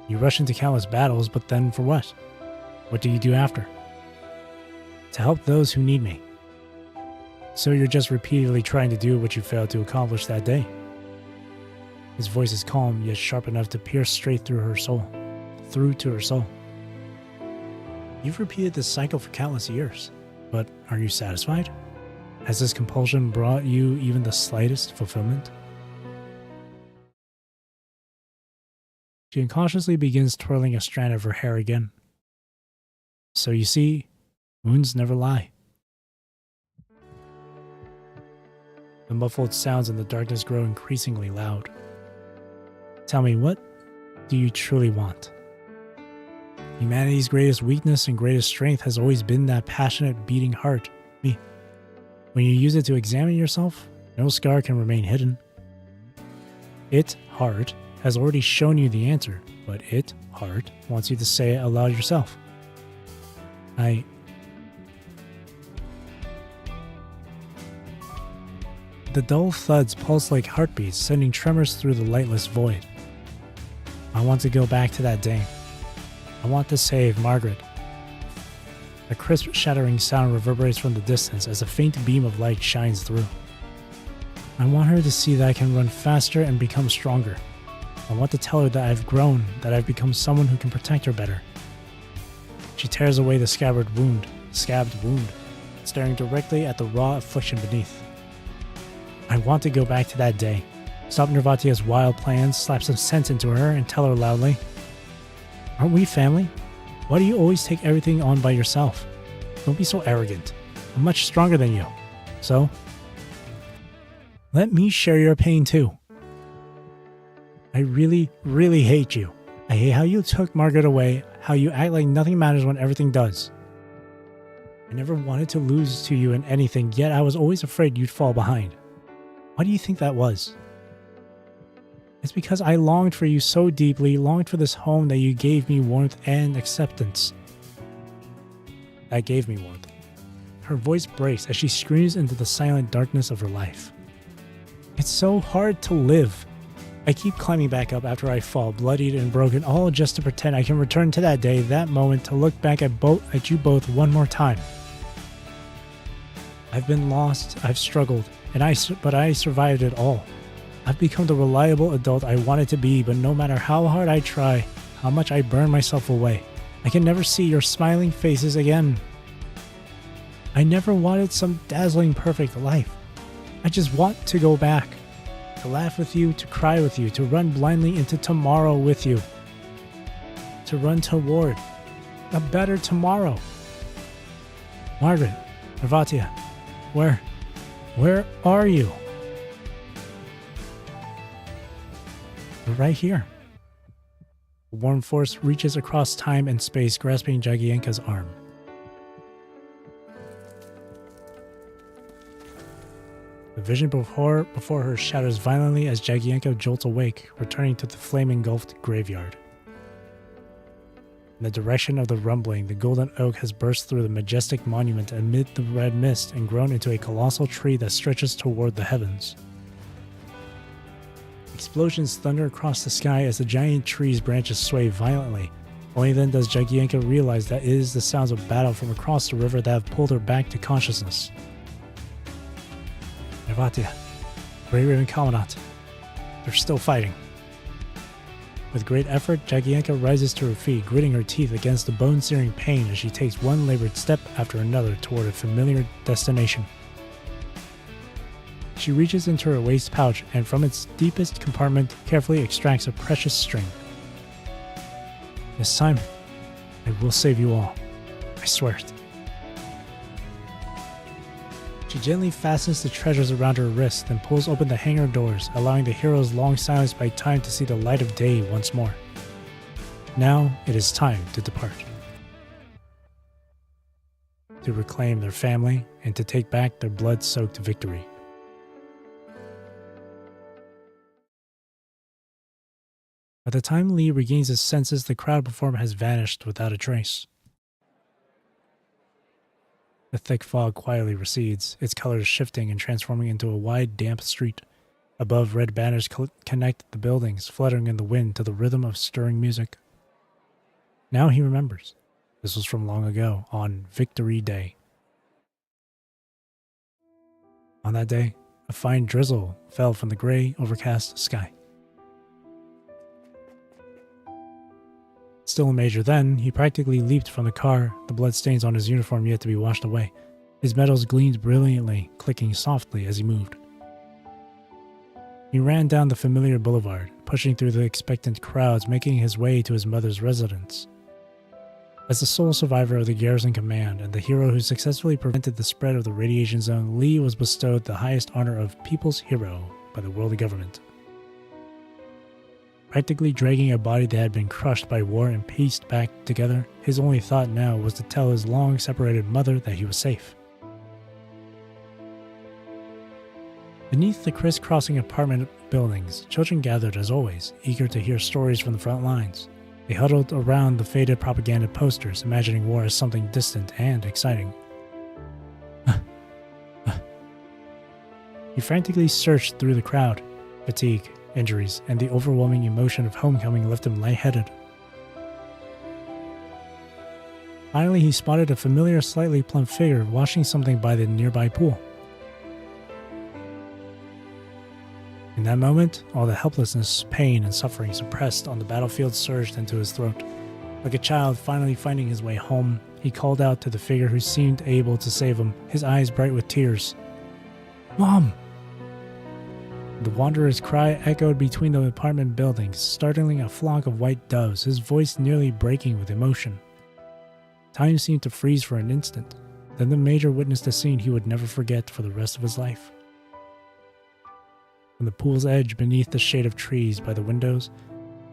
You rush into countless battles, but then for what? What do you do after? To help those who need me. So you're just repeatedly trying to do what you failed to accomplish that day. His voice is calm, yet sharp enough to pierce straight through her soul. Through to her soul. You've repeated this cycle for countless years, but are you satisfied? Has this compulsion brought you even the slightest fulfillment? She unconsciously begins twirling a strand of her hair again. So you see, wounds never lie. The muffled sounds in the darkness grow increasingly loud. Tell me, what do you truly want? Humanity's greatest weakness and greatest strength has always been that passionate beating heart, me. When you use it to examine yourself, no scar can remain hidden. It, heart, has already shown you the answer, but it, heart, wants you to say it aloud yourself. The dull thuds pulse like heartbeats, sending tremors through the lightless void. I want to go back to that day. I want to save Margaret. A crisp, shattering sound reverberates from the distance as a faint beam of light shines through. I want her to see that I can run faster and become stronger. I want to tell her that I've grown, that I've become someone who can protect her better. She tears away the scabbed wound, staring directly at the raw affliction beneath. I want to go back to that day, stop Nervatia's wild plans, slap some sense into her, and tell her loudly, aren't we family? Why do you always take everything on by yourself? Don't be so arrogant. I'm much stronger than you. So, let me share your pain too. I really, really hate you. I hate how you took Margaret away, how you act like nothing matters when everything does. I never wanted to lose to you in anything, yet I was always afraid you'd fall behind. Why do you think that was? It's because I longed for you so deeply, longed for this home that you gave me warmth and acceptance. That gave me warmth. Her voice breaks as she screams into the silent darkness of her life. It's so hard to live. I keep climbing back up after I fall, bloodied and broken, all just to pretend I can return to that day, that moment, to look back at you both one more time. I've been lost, I've struggled, but I survived it all. I've become the reliable adult I wanted to be, but no matter how hard I try, how much I burn myself away, I can never see your smiling faces again. I never wanted some dazzling perfect life. I just want to go back, to laugh with you, to cry with you, to run blindly into tomorrow with you, to run toward a better tomorrow. Margaret, Nervatia, where are you? We're right here. A warm force reaches across time and space, grasping Jagienka's arm. The vision before her shatters violently as Jagienka jolts awake, returning to the flame-engulfed graveyard. In the direction of the rumbling, the golden oak has burst through the majestic monument amid the red mist and grown into a colossal tree that stretches toward the heavens. Explosions thunder across the sky as the giant tree's branches sway violently. Only then does Jagienka realize that it is the sounds of battle from across the river that have pulled her back to consciousness. Nervatia, Grey Raven Commandant, they're still fighting. With great effort, Jagienka rises to her feet, gritting her teeth against the bone-searing pain as she takes one labored step after another toward a familiar destination. She reaches into her waist pouch and from its deepest compartment carefully extracts a precious string. This time, I will save you all. I swear it. She gently fastens the treasures around her wrist, then pulls open the hangar doors, allowing the heroes long silenced by time to see the light of day once more. Now it is time to depart. To reclaim their family and to take back their blood-soaked victory. By the time Lee regains his senses, the crowd before him has vanished without a trace. The thick fog quietly recedes, its colors shifting and transforming into a wide, damp street. Above, red banners connect the buildings, fluttering in the wind to the rhythm of stirring music. Now he remembers. This was from long ago, on Victory Day. On that day, a fine drizzle fell from the gray, overcast sky. Still a major then, he practically leaped from the car, the bloodstains on his uniform yet to be washed away. His medals gleamed brilliantly, clicking softly as he moved. He ran down the familiar boulevard, pushing through the expectant crowds, making his way to his mother's residence. As the sole survivor of the garrison command and the hero who successfully prevented the spread of the radiation zone, Lee was bestowed the highest honor of People's Hero by the world government. Practically dragging a body that had been crushed by war and pieced back together, his only thought now was to tell his long-separated mother that he was safe. Beneath the crisscrossing apartment buildings, children gathered as always, eager to hear stories from the front lines. They huddled around the faded propaganda posters, imagining war as something distant and exciting. He frantically searched through the crowd. Fatigue, injuries, and the overwhelming emotion of homecoming left him lightheaded. Finally, he spotted a familiar, slightly plump figure washing something by the nearby pool. In that moment, all the helplessness, pain, and suffering suppressed on the battlefield surged into his throat. Like a child finally finding his way home, he called out to the figure who seemed able to save him, his eyes bright with tears. "Mom!" The wanderer's cry echoed between the apartment buildings, startling a flock of white doves, his voice nearly breaking with emotion. Time seemed to freeze for an instant. Then the major witnessed a scene he would never forget for the rest of his life. On the pool's edge, beneath the shade of trees by the windows,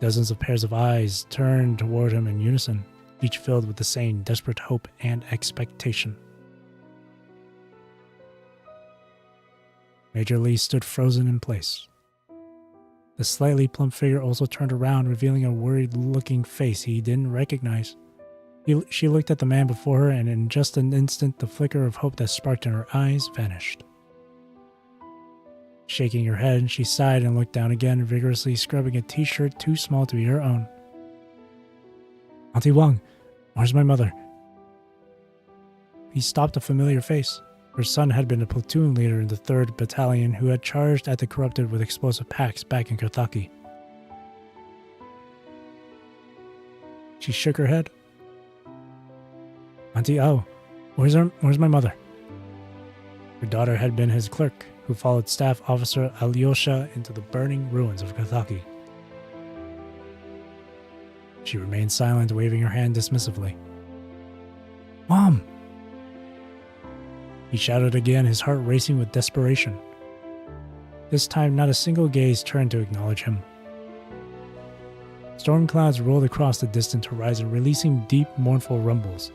dozens of pairs of eyes turned toward him in unison, each filled with the same desperate hope and expectation. Major Lee stood frozen in place. The slightly plump figure also turned around, revealing a worried-looking face he didn't recognize. She looked at the man before her, and in just an instant, the flicker of hope that sparked in her eyes vanished. Shaking her head, she sighed and looked down again, vigorously scrubbing a t-shirt too small to be her own. "Auntie Wang, where's my mother?" He stopped a familiar face. Her son had been a platoon leader in the 3rd Battalion who had charged at the corrupted with explosive packs back in Karthaki. She shook her head. "Auntie Ao, where's my mother?" Her daughter had been his clerk, who followed Staff Officer Alyosha into the burning ruins of Karthaki. She remained silent, waving her hand dismissively. "Mom!" He shouted again, his heart racing with desperation. This time, not a single gaze turned to acknowledge him. Storm clouds rolled across the distant horizon, releasing deep, mournful rumbles.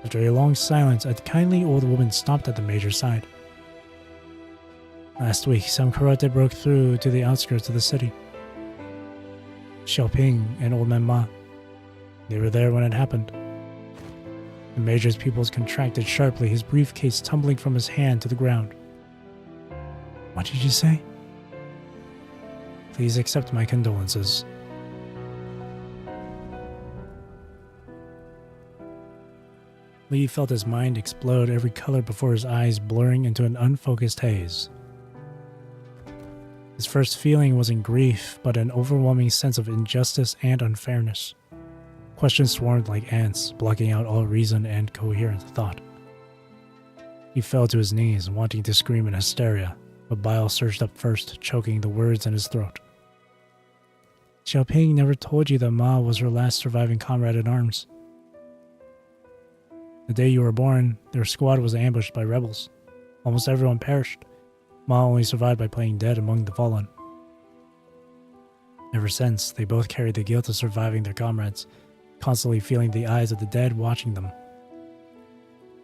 After a long silence, a kindly old woman stopped at the major's side. "Last week, some corrupted broke through to the outskirts of the city. Xiaoping and old man Ma, they were there when it happened." The major's pupils contracted sharply, his briefcase tumbling from his hand to the ground. "What did you say?" "Please accept my condolences." Lee felt his mind explode, every color before his eyes blurring into an unfocused haze. His first feeling wasn't grief, but an overwhelming sense of injustice and unfairness. Questions swarmed like ants, blocking out all reason and coherent thought. He fell to his knees, wanting to scream in hysteria, but bile surged up first, choking the words in his throat. "Xiaoping never told you that Ma was her last surviving comrade in arms. The day you were born, their squad was ambushed by rebels. Almost everyone perished. Ma only survived by playing dead among the fallen. Ever since, they both carried the guilt of surviving their comrades, constantly feeling the eyes of the dead watching them.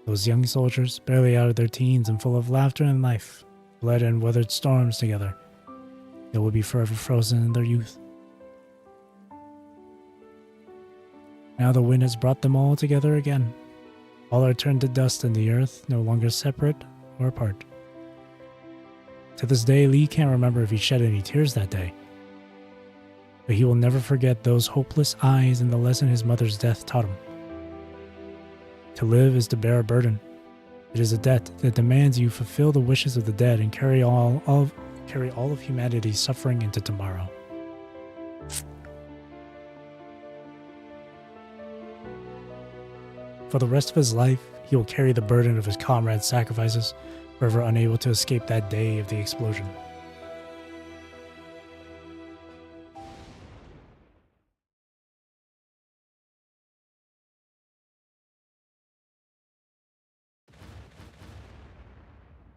Those young soldiers, barely out of their teens and full of laughter and life, bled and weathered storms together. They will be forever frozen in their youth." Now the wind has brought them all together again. All are turned to dust in the earth, no longer separate or apart. To this day, Lee can't remember if he shed any tears that day. But he will never forget those hopeless eyes and the lesson his mother's death taught him. To live is to bear a burden. It is a debt that demands you fulfill the wishes of the dead and carry all of humanity's suffering into tomorrow. For the rest of his life, he will carry the burden of his comrades' sacrifices, forever unable to escape that day of the explosion.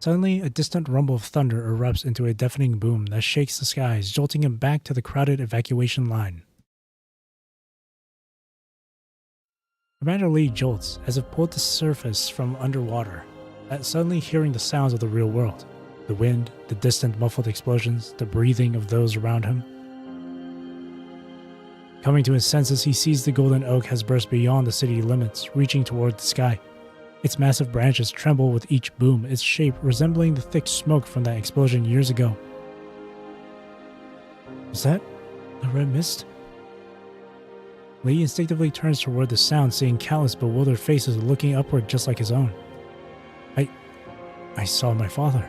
Suddenly, a distant rumble of thunder erupts into a deafening boom that shakes the skies, jolting him back to the crowded evacuation line. Commander Lee jolts, as if pulled to surface from underwater, at suddenly hearing the sounds of the real world. The wind, the distant muffled explosions, the breathing of those around him. Coming to his senses, he sees the golden oak has burst beyond the city limits, reaching toward the sky. Its massive branches tremble with each boom, its shape resembling the thick smoke from that explosion years ago. Was that the red mist? Lee instinctively turns toward the sound, seeing countless bewildered faces looking upward just like his own. I saw my father.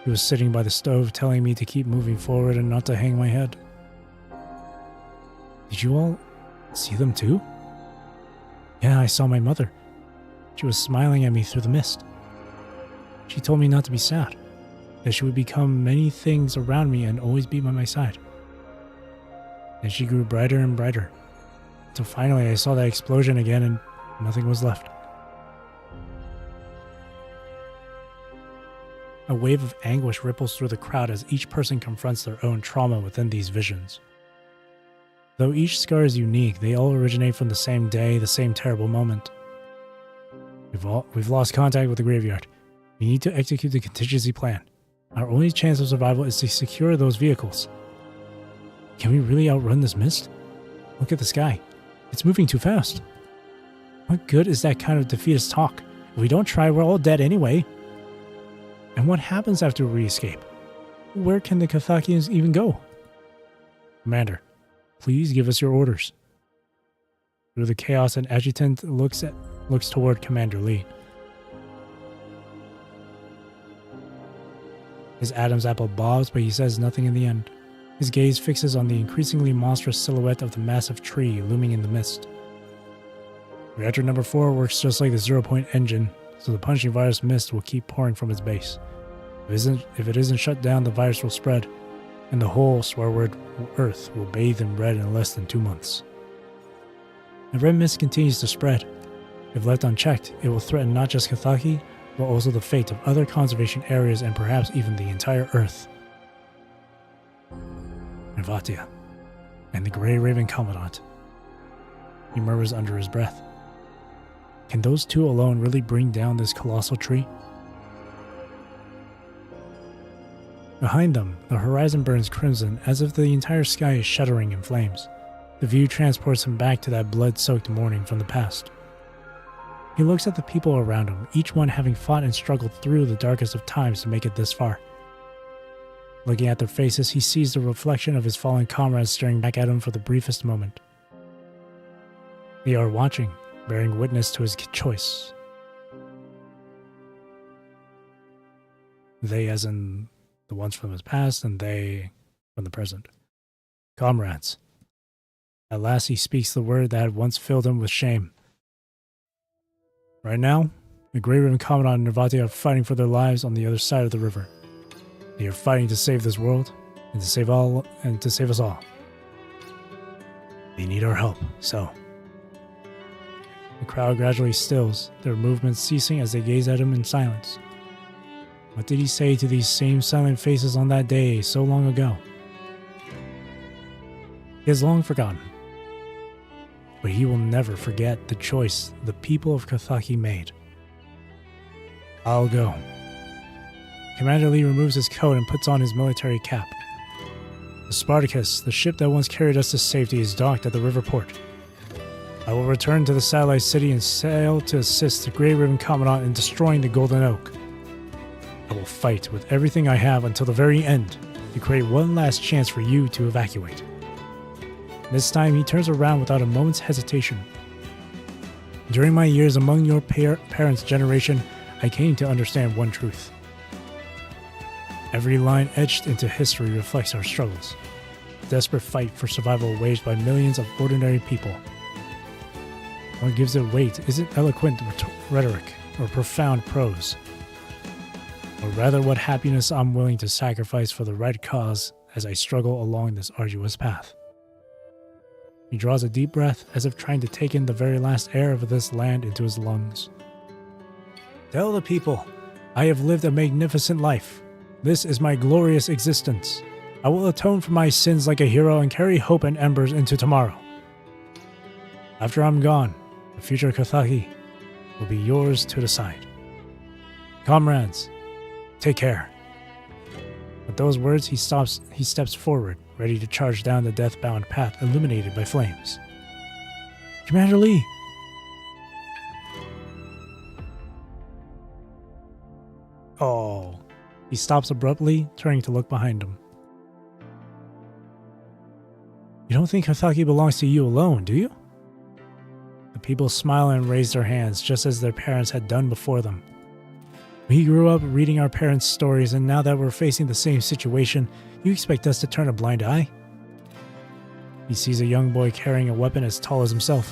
He was sitting by the stove telling me to keep moving forward and not to hang my head. Did you all see them too? Yeah, I saw my mother. She was smiling at me through the mist. She told me not to be sad, that she would become many things around me and always be by my side. Then she grew brighter and brighter, until finally I saw that explosion again and nothing was left. A wave of anguish ripples through the crowd as each person confronts their own trauma within these visions. Though each scar is unique, they all originate from the same day, the same terrible moment. We've lost contact with the graveyard. We need to execute the contingency plan. Our only chance of survival is to secure those vehicles. Can we really outrun this mist? Look at the sky. It's moving too fast. What good is that kind of defeatist talk? If we don't try, we're all dead anyway. And what happens after we escape? Where can the Cathakians even go? Commander, please give us your orders. Through the chaos, an adjutant looks toward Commander Lee. His Adam's apple bobs, but he says nothing in the end. His gaze fixes on the increasingly monstrous silhouette of the massive tree looming in the mist. Reactor number 4 works just like the zero-point engine, so the punching virus mist will keep pouring from its base. If it isn't shut down, the virus will spread, and the whole swear word Earth will bathe in red in less than 2 months. The red mist continues to spread. If left unchecked, it will threaten not just Cathaki, but also the fate of other conservation areas and perhaps even the entire Earth. Nevatia, and the Grey Raven Commandant. He murmurs under his breath. Can those two alone really bring down this colossal tree? Behind them, the horizon burns crimson as if the entire sky is shuddering in flames. The view transports him back to that blood-soaked morning from the past. He looks at the people around him, each one having fought and struggled through the darkest of times to make it this far. Looking at their faces, he sees the reflection of his fallen comrades staring back at him for the briefest moment. They are watching, bearing witness to his choice. They as in the ones from his past, and they from the present. Comrades. At last he speaks the word that had once filled him with shame. Right now, the Grey Raven Commandant and Nevatia are fighting for their lives on the other side of the river. They are fighting to save this world, and to save us all. They need our help, so... The crowd gradually stills, their movements ceasing as they gaze at him in silence. What did he say to these same silent faces on that day so long ago? He has long forgotten. But he will never forget the choice the people of Cathaki made. I'll go. Commander Lee removes his coat and puts on his military cap. The Spartacus, the ship that once carried us to safety, is docked at the river port. I will return to the satellite city and sail to assist the Grey Ribbon Commandant in destroying the Golden Oak. I will fight with everything I have until the very end to create one last chance for you to evacuate. This time he turns around without a moment's hesitation. During my years among your parents' generation, I came to understand one truth. Every line etched into history reflects our struggles. The desperate fight for survival waged by millions of ordinary people. What gives it weight isn't eloquent rhetoric or profound prose, or rather what happiness I'm willing to sacrifice for the right cause as I struggle along this arduous path. He draws a deep breath as if trying to take in the very last air of this land into his lungs. Tell the people, I have lived a magnificent life. This is my glorious existence. I will atone for my sins like a hero and carry hope and embers into tomorrow. After I'm gone, the future Kathaki will be yours to decide. Comrades, take care. With those words, he steps forward, ready to charge down the death-bound path illuminated by flames. Commander Lee! Oh. He stops abruptly, turning to look behind him. You don't think Kathaki belongs to you alone, do you? The people smile and raise their hands, just as their parents had done before them. We grew up reading our parents' stories, and now that we're facing the same situation, you expect us to turn a blind eye? He sees a young boy carrying a weapon as tall as himself.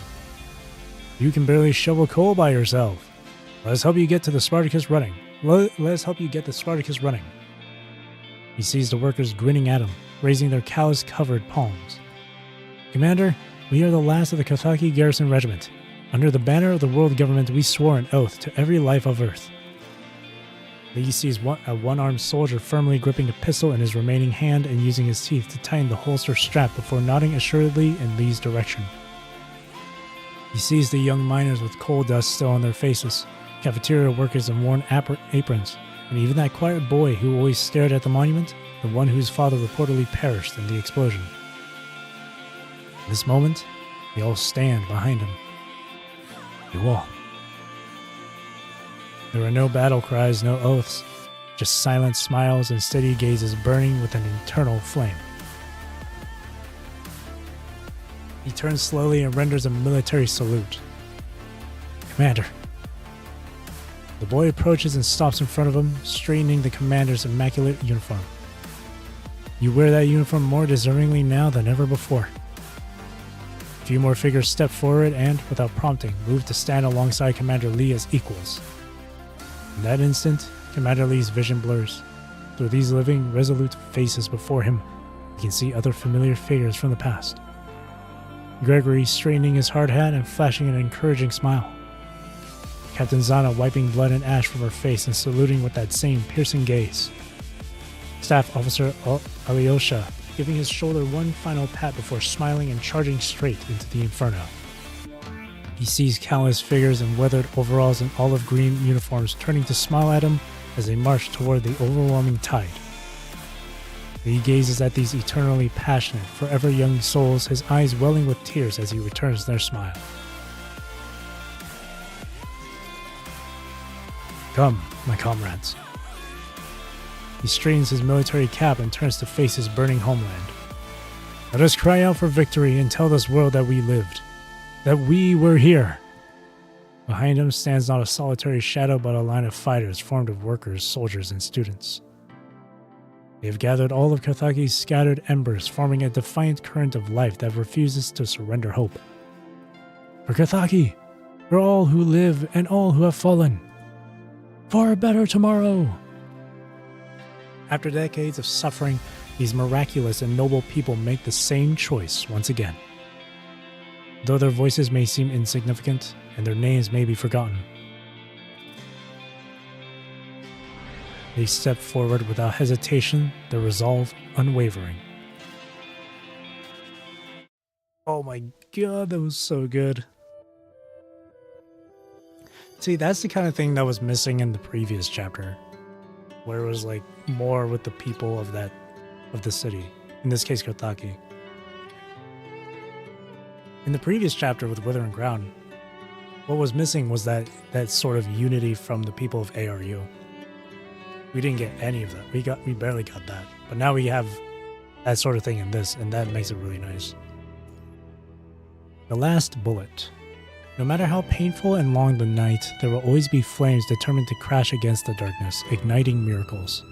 You can barely shovel coal by yourself. Let's help you get to the Spartacus running. Let's help you get the Spartacus running. He sees the workers grinning at him, raising their callus-covered palms. Commander, we are the last of the Kathaki Garrison Regiment. Under the banner of the world government, we swore an oath to every life of Earth. Lee sees a one-armed soldier firmly gripping a pistol in his remaining hand and using his teeth to tighten the holster strap before nodding assuredly in Lee's direction. He sees the young miners with coal dust still on their faces, cafeteria workers in worn aprons, and even that quiet boy who always stared at the monument, the one whose father reportedly perished in the explosion. In this moment, they all stand behind him. You all. There are no battle cries, no oaths, just silent smiles and steady gazes burning with an eternal flame. He turns slowly and renders a military salute. Commander. The boy approaches and stops in front of him, straightening the commander's immaculate uniform. You wear that uniform more deservingly now than ever before. A few more figures step forward and, without prompting, move to stand alongside Commander Lee as equals. In that instant, Commander Lee's vision blurs. Through these living, resolute faces before him, he can see other familiar figures from the past. Gregory straightening his hard hat and flashing an encouraging smile. Captain Zana wiping blood and ash from her face and saluting with that same piercing gaze. Staff Officer Alyosha giving his shoulder one final pat before smiling and charging straight into the inferno. He sees countless figures in weathered overalls and olive green uniforms turning to smile at him as they march toward the overwhelming tide. He gazes at these eternally passionate, forever young souls, his eyes welling with tears as he returns their smile. Come, my comrades. He straightens his military cap and turns to face his burning homeland. Let us cry out for victory and tell this world that we lived, that we were here. Behind him stands not a solitary shadow but a line of fighters formed of workers, soldiers, and students. They have gathered all of Kathaki's scattered embers, forming a defiant current of life that refuses to surrender hope. For Kathaki, for all who live and all who have fallen, for a better tomorrow. After decades of suffering, these miraculous and noble people make the same choice once again. Though their voices may seem insignificant and their names may be forgotten, they step forward without hesitation, their resolve unwavering. Oh my god, that was so good. See, that's the kind of thing that was missing in the previous chapter, where it was like more with the people of the city. In this case, Kathaki. In the previous chapter with Wither and Ground, what was missing was that sort of unity from the people of ARU. We didn't get any of that. We barely got that. But now we have that sort of thing in this, and that makes it really nice. The last bullet. No matter how painful and long the night, there will always be flames determined to crash against the darkness, igniting miracles.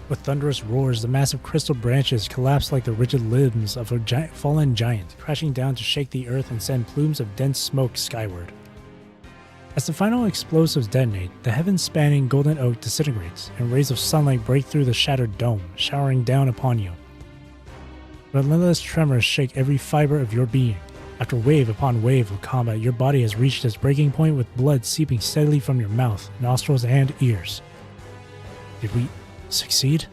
With thunderous roars, the massive crystal branches collapse like the rigid limbs of a fallen giant, crashing down to shake the earth and send plumes of dense smoke skyward. As the final explosives detonate, the heaven-spanning golden oak disintegrates, and rays of sunlight break through the shattered dome, showering down upon you. Relentless tremors shake every fiber of your being. After wave upon wave of combat, your body has reached its breaking point with blood seeping steadily from your mouth, nostrils, and ears. Did we succeed?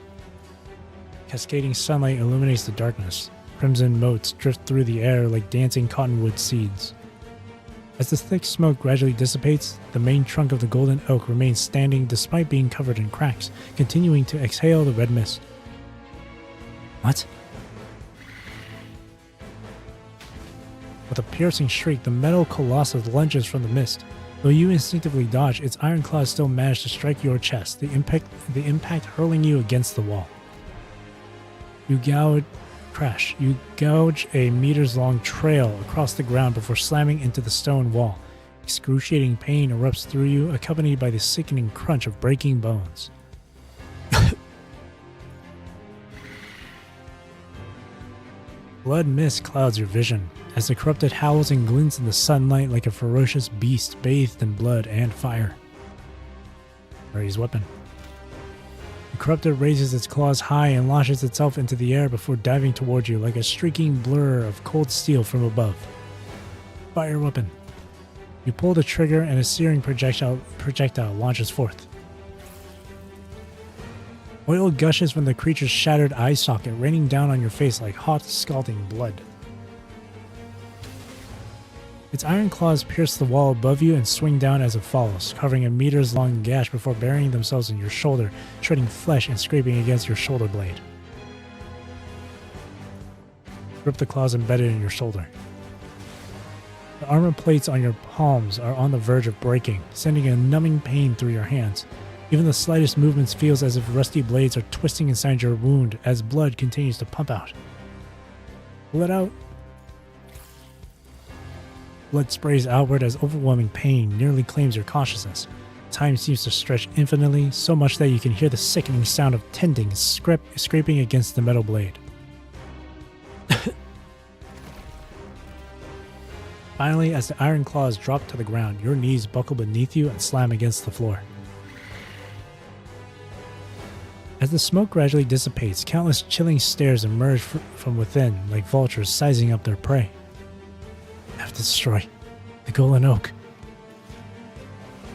Cascading sunlight illuminates the darkness. Crimson motes drift through the air like dancing cottonwood seeds. As the thick smoke gradually dissipates, the main trunk of the golden oak remains standing despite being covered in cracks, continuing to exhale the red mist. What? With a piercing shriek, the metal colossus lunges from the mist. Though you instinctively dodge, its iron claws still manage to strike your chest, the impact hurling you against the wall. You gouge a meters-long trail across the ground before slamming into the stone wall. Excruciating pain erupts through you, accompanied by the sickening crunch of breaking bones. Blood mist clouds your vision, as the corrupted howls and glints in the sunlight like a ferocious beast bathed in blood and fire. Raise weapon. The corrupted raises its claws high and launches itself into the air before diving towards you like a streaking blur of cold steel from above. Fire weapon. You pull the trigger and a searing projectile launches forth. Oil gushes from the creature's shattered eye socket, raining down on your face like hot, scalding blood. Its iron claws pierce the wall above you and swing down as it follows, covering a meters-long gash before burying themselves in your shoulder, shredding flesh and scraping against your shoulder blade. Grip the claws embedded in your shoulder. The armor plates on your palms are on the verge of breaking, sending a numbing pain through your hands. Even the slightest movements feels as if rusty blades are twisting inside your wound as blood continues to pump out. Pull it out. Blood sprays outward as overwhelming pain nearly claims your consciousness. Time seems to stretch infinitely, so much that you can hear the sickening sound of tendons scraping against the metal blade. Finally, as the iron claws drop to the ground, your knees buckle beneath you and slam against the floor. As the smoke gradually dissipates, countless chilling stares emerge from within like vultures sizing up their prey. Have to destroy the golden oak.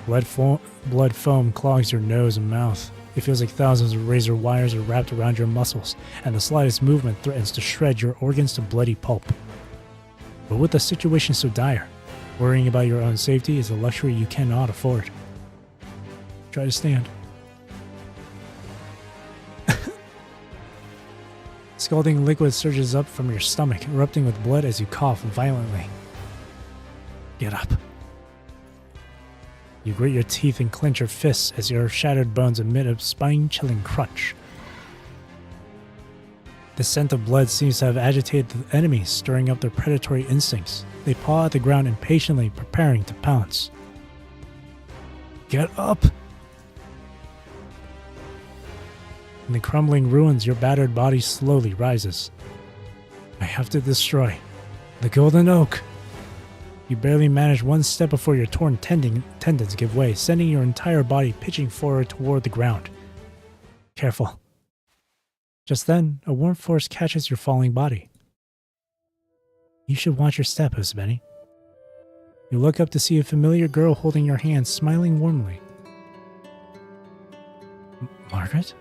Blood foam clogs your nose and mouth. It feels like thousands of razor wires are wrapped around your muscles, and the slightest movement threatens to shred your organs to bloody pulp. But with the situation so dire, worrying about your own safety is a luxury you cannot afford. Try to stand. Scalding liquid surges up from your stomach, erupting with blood as you cough violently. Get up. You grit your teeth and clench your fists as your shattered bones emit a spine-chilling crunch. The scent of blood seems to have agitated the enemies, stirring up their predatory instincts. They paw at the ground impatiently, preparing to pounce. Get up! In the crumbling ruins, your battered body slowly rises. I have to destroy the golden oak. You barely manage one step before your torn tendons give way, sending your entire body pitching forward toward the ground. Careful. Just then, a warm force catches your falling body. You should watch your step, Usbeni. You look up to see a familiar girl holding your hand, smiling warmly. Margaret?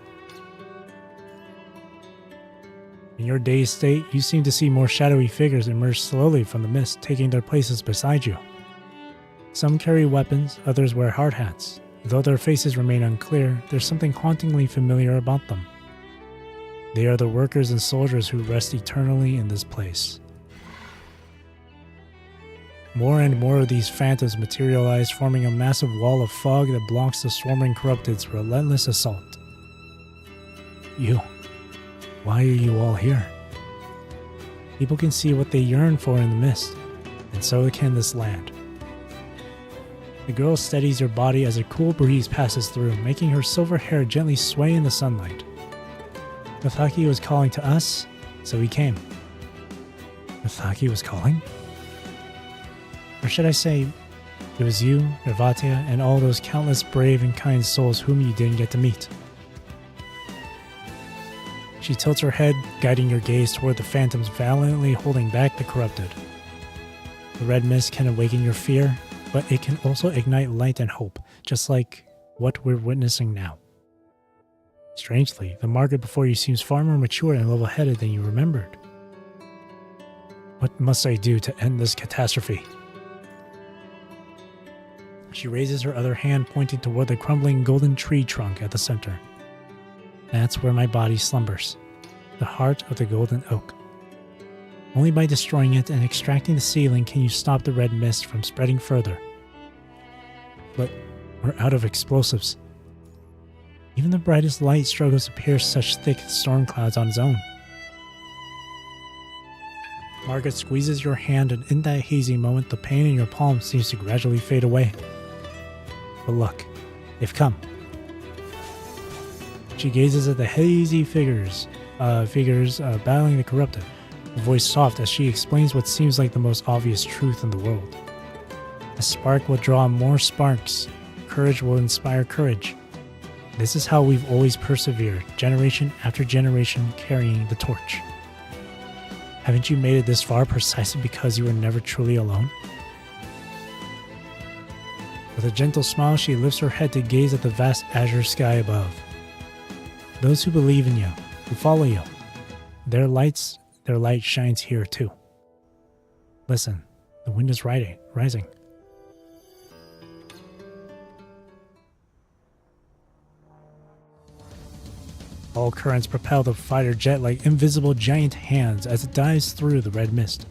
In your dazed state, you seem to see more shadowy figures emerge slowly from the mist, taking their places beside you. Some carry weapons, others wear hard hats. Though their faces remain unclear, there's something hauntingly familiar about them. They are the workers and soldiers who rest eternally in this place. More and more of these phantoms materialize, forming a massive wall of fog that blocks the swarming corrupted's relentless assault. Why are you all here? People can see what they yearn for in the mist, and so can this land. The girl steadies her body as a cool breeze passes through, making her silver hair gently sway in the sunlight. Mithaki was calling to us, so we came. Mithaki was calling? Or should I say, it was you, Nervatia, and all those countless brave and kind souls whom you didn't get to meet. She tilts her head, guiding your gaze toward the phantoms valiantly holding back the corrupted. The red mist can awaken your fear, but it can also ignite light and hope, just like what we're witnessing now. Strangely, the Margaret before you seems far more mature and level-headed than you remembered. What must I do to end this catastrophe? She raises her other hand, pointing toward the crumbling golden tree trunk at the center. That's where my body slumbers, the heart of the golden oak. Only by destroying it and extracting the sealing can you stop the red mist from spreading further. But we're out of explosives. Even the brightest light struggles to pierce such thick storm clouds on its own. Margaret squeezes your hand, and in that hazy moment, the pain in your palm seems to gradually fade away. But look, they've come. She gazes at the hazy figures battling the corrupted, her voice soft as she explains what seems like the most obvious truth in the world. A spark will draw more sparks. Courage will inspire courage. This is how we've always persevered, generation after generation, carrying the torch. Haven't you made it this far precisely because you were never truly alone? With a gentle smile, she lifts her head to gaze at the vast azure sky above. Those who believe in you, who follow you, their light shines here too. Listen, the wind is rising. All currents propel the fighter jet like invisible giant hands as it dives through the red mist.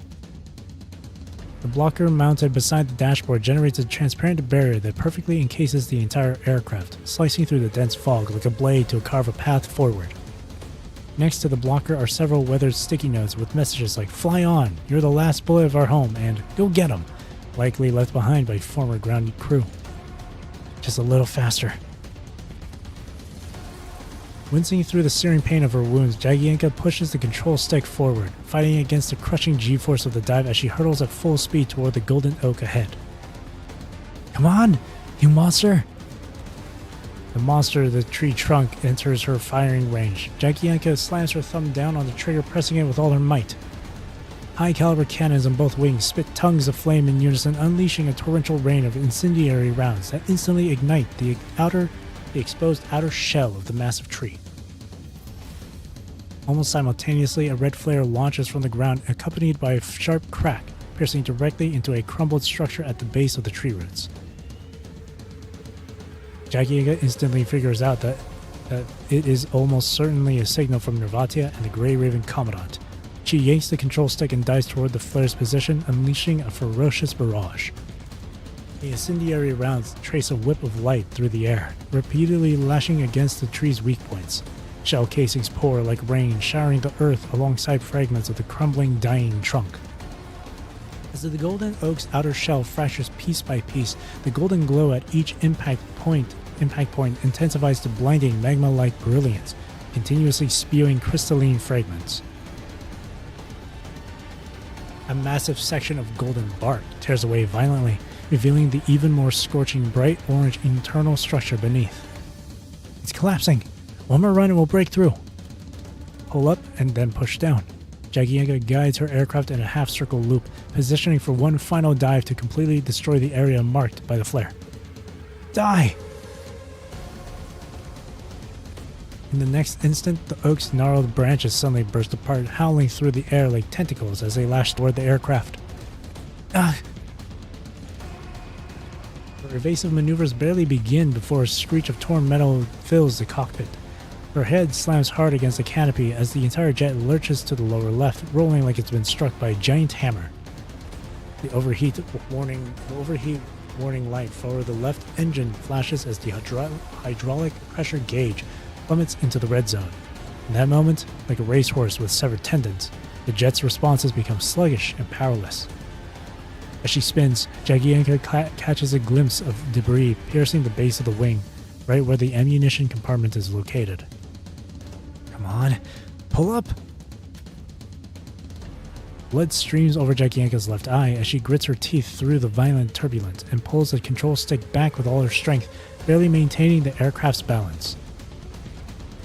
The blocker mounted beside the dashboard generates a transparent barrier that perfectly encases the entire aircraft, slicing through the dense fog like a blade to carve a path forward. Next to the blocker are several weathered sticky notes with messages like "Fly on, you're the last bullet of our home," and "Go get 'em," likely left behind by former ground crew. Just a little faster. Wincing through the searing pain of her wounds, Jagienka pushes the control stick forward, fighting against the crushing G-force of the dive as she hurtles at full speed toward the golden oak ahead. Come on, you monster! The monster of the tree trunk enters her firing range. Jagienka slams her thumb down on the trigger, pressing it with all her might. High-caliber cannons on both wings spit tongues of flame in unison, unleashing a torrential rain of incendiary rounds that instantly ignite the exposed outer shell of the massive tree. Almost simultaneously, a red flare launches from the ground, accompanied by a sharp crack, piercing directly into a crumbled structure at the base of the tree roots. Jagienka instantly figures out that it is almost certainly a signal from Nervatia and the Grey Raven Commandant. She yanks the control stick and dives toward the flare's position, unleashing a ferocious barrage. The incendiary rounds trace a whip of light through the air, repeatedly lashing against the tree's weak points. Shell casings pour like rain, showering the earth alongside fragments of the crumbling, dying trunk. As the golden oak's outer shell fractures piece by piece, the golden glow at each impact point intensifies to blinding magma-like brilliance, continuously spewing crystalline fragments. A massive section of golden bark tears away violently, revealing the even more scorching bright orange internal structure beneath. It's collapsing! One more run and we'll break through! Pull up and then push down. Jagienka guides her aircraft in a half-circle loop, positioning for one final dive to completely destroy the area marked by the flare. Die! In the next instant, the oak's gnarled branches suddenly burst apart, howling through the air like tentacles as they lash toward the aircraft. Ah! The evasive maneuvers barely begin before a screech of torn metal fills the cockpit. Her head slams hard against the canopy as the entire jet lurches to the lower left, rolling like it's been struck by a giant hammer. The overheat warning light for the left engine flashes as the hydraulic pressure gauge plummets into the red zone. In that moment, like a racehorse with severed tendons, the jet's responses become sluggish and powerless. As she spins, Jagienka catches a glimpse of debris piercing the base of the wing, right where the ammunition compartment is located. Come on, pull up! Blood streams over Jagienka's left eye as she grits her teeth through the violent turbulence and pulls the control stick back with all her strength, barely maintaining the aircraft's balance.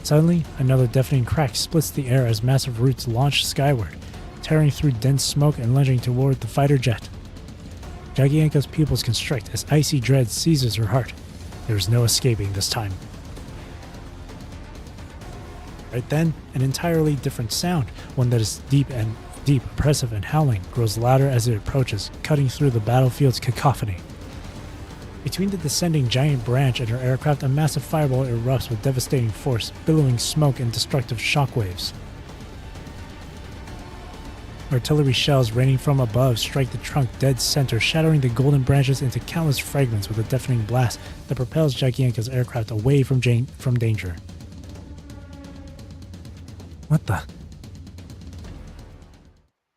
Suddenly, another deafening crack splits the air as massive roots launch skyward, tearing through dense smoke and lunging toward the fighter jet. Jagienka's pupils constrict as icy dread seizes her heart. There is no escaping this time. Right then, an entirely different sound, one that is deep, oppressive, and howling, grows louder as it approaches, cutting through the battlefield's cacophony. Between the descending giant branch and her aircraft, a massive fireball erupts with devastating force, billowing smoke and destructive shockwaves. Artillery shells raining from above strike the trunk dead center, shattering the golden branches into countless fragments with a deafening blast that propels Jagienka's aircraft away from danger. What the?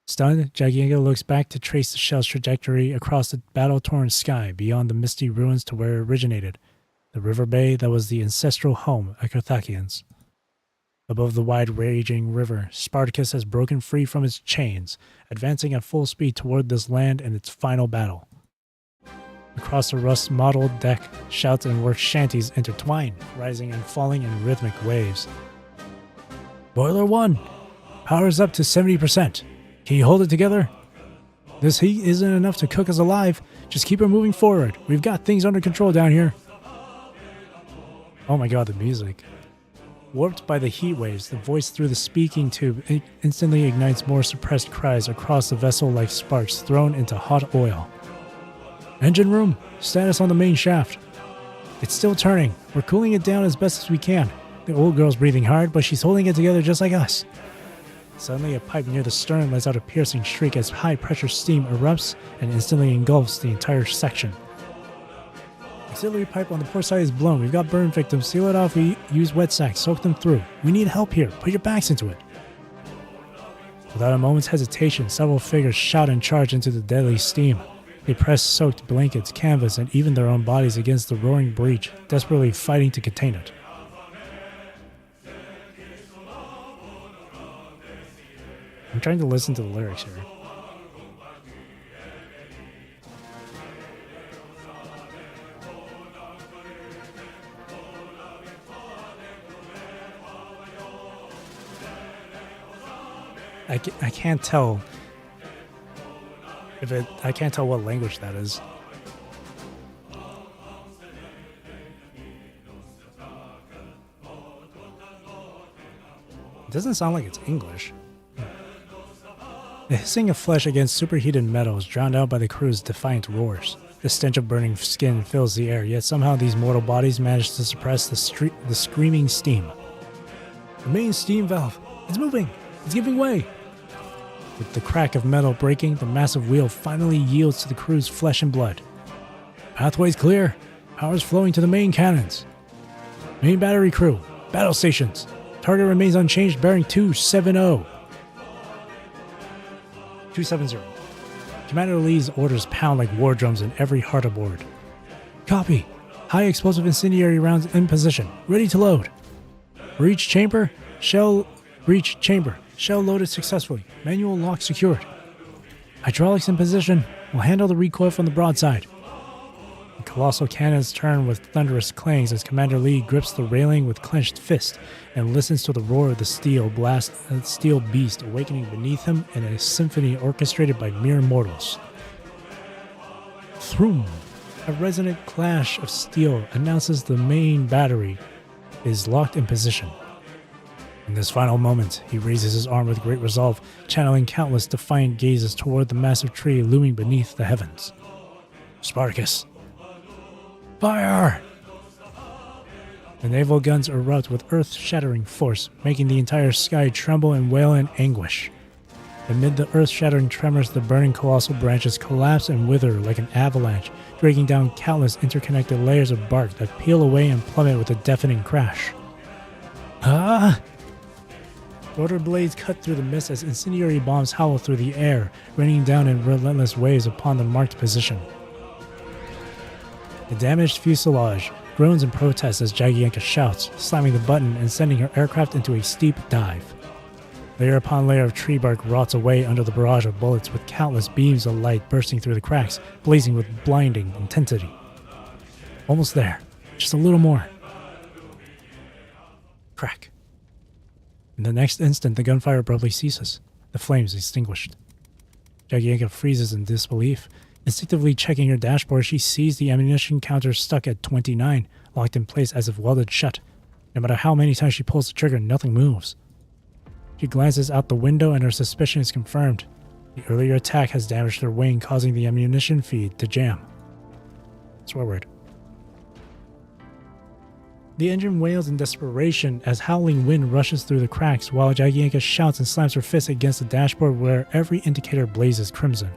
Stunned, Jagienka looks back to trace the shell's trajectory across the battle-torn sky beyond the misty ruins to where it originated, the river bay that was the ancestral home of Carthaginians. Above the wide raging river, Spartacus has broken free from its chains, advancing at full speed toward this land and its final battle. Across the rust-mottled deck, shouts and work shanties intertwine, rising and falling in rhythmic waves. Boiler 1! Power's up to 70%. Can you hold it together? This heat isn't enough to cook us alive. Just keep it moving forward. We've got things under control down here. Oh my god, the music. Warped by the heat waves, the voice through the speaking tube instantly ignites more suppressed cries across the vessel like sparks thrown into hot oil. Engine room, status on the main shaft. It's still turning. We're cooling it down as best as we can. The old girl's breathing hard, but she's holding it together just like us. Suddenly, a pipe near the stern lets out a piercing shriek as high-pressure steam erupts and instantly engulfs the entire section. Auxiliary pipe on the port side is blown. We've got burn victims. Seal it off. We use wet sacks. Soak them through. We need help here. Put your backs into it. Without a moment's hesitation, several figures shout and charge into the deadly steam. They press soaked blankets, canvas, and even their own bodies against the roaring breach, desperately fighting to contain it. I'm trying to listen to the lyrics here. I can't tell I can't tell what language that is. It doesn't sound like it's English. The hissing of flesh against superheated metal is drowned out by the crew's defiant roars. The stench of burning skin fills the air, yet somehow these mortal bodies manage to suppress the screaming steam. The main steam valve! It's moving! It's giving way! With the crack of metal breaking, the massive wheel finally yields to the crew's flesh and blood. Pathway's clear. Power's flowing to the main cannons. Main battery crew. Battle stations. Target remains unchanged, bearing 270. 270. Commander Lee's orders pound like war drums in every heart aboard. Copy. High explosive incendiary rounds in position. Ready to load. Breach chamber. Shell breach chamber. Shell loaded successfully. Manual lock secured. Hydraulics in position. We'll handle the recoil from the broadside. The colossal cannons turn with thunderous clangs as Commander Lee grips the railing with clenched fist and listens to the roar of the steel beast awakening beneath him in a symphony orchestrated by mere mortals. Throom! A resonant clash of steel announces the main battery is locked in position. In this final moment, he raises his arm with great resolve, channeling countless defiant gazes toward the massive tree looming beneath the heavens. Spartacus! Fire! The naval guns erupt with earth-shattering force, making the entire sky tremble and wail in anguish. Amid the earth-shattering tremors, the burning colossal branches collapse and wither like an avalanche, dragging down countless interconnected layers of bark that peel away and plummet with a deafening crash. Ah! Rotor blades cut through the mist as incendiary bombs howl through the air, raining down in relentless waves upon the marked position. The damaged fuselage groans in protest as Jagienka shouts, slamming the button and sending her aircraft into a steep dive. Layer upon layer of tree bark rots away under the barrage of bullets, with countless beams of light bursting through the cracks, blazing with blinding intensity. Almost there. Just a little more. Crack. In the next instant, the gunfire abruptly ceases, the flames extinguished. Jagienka freezes in disbelief. Instinctively checking her dashboard, she sees the ammunition counter stuck at 29, locked in place as if welded shut. No matter how many times she pulls the trigger, nothing moves. She glances out the window and her suspicion is confirmed. The earlier attack has damaged her wing, causing the ammunition feed to jam. Swear word. The engine wails in desperation as howling wind rushes through the cracks, while Jagienka shouts and slams her fist against the dashboard where every indicator blazes crimson.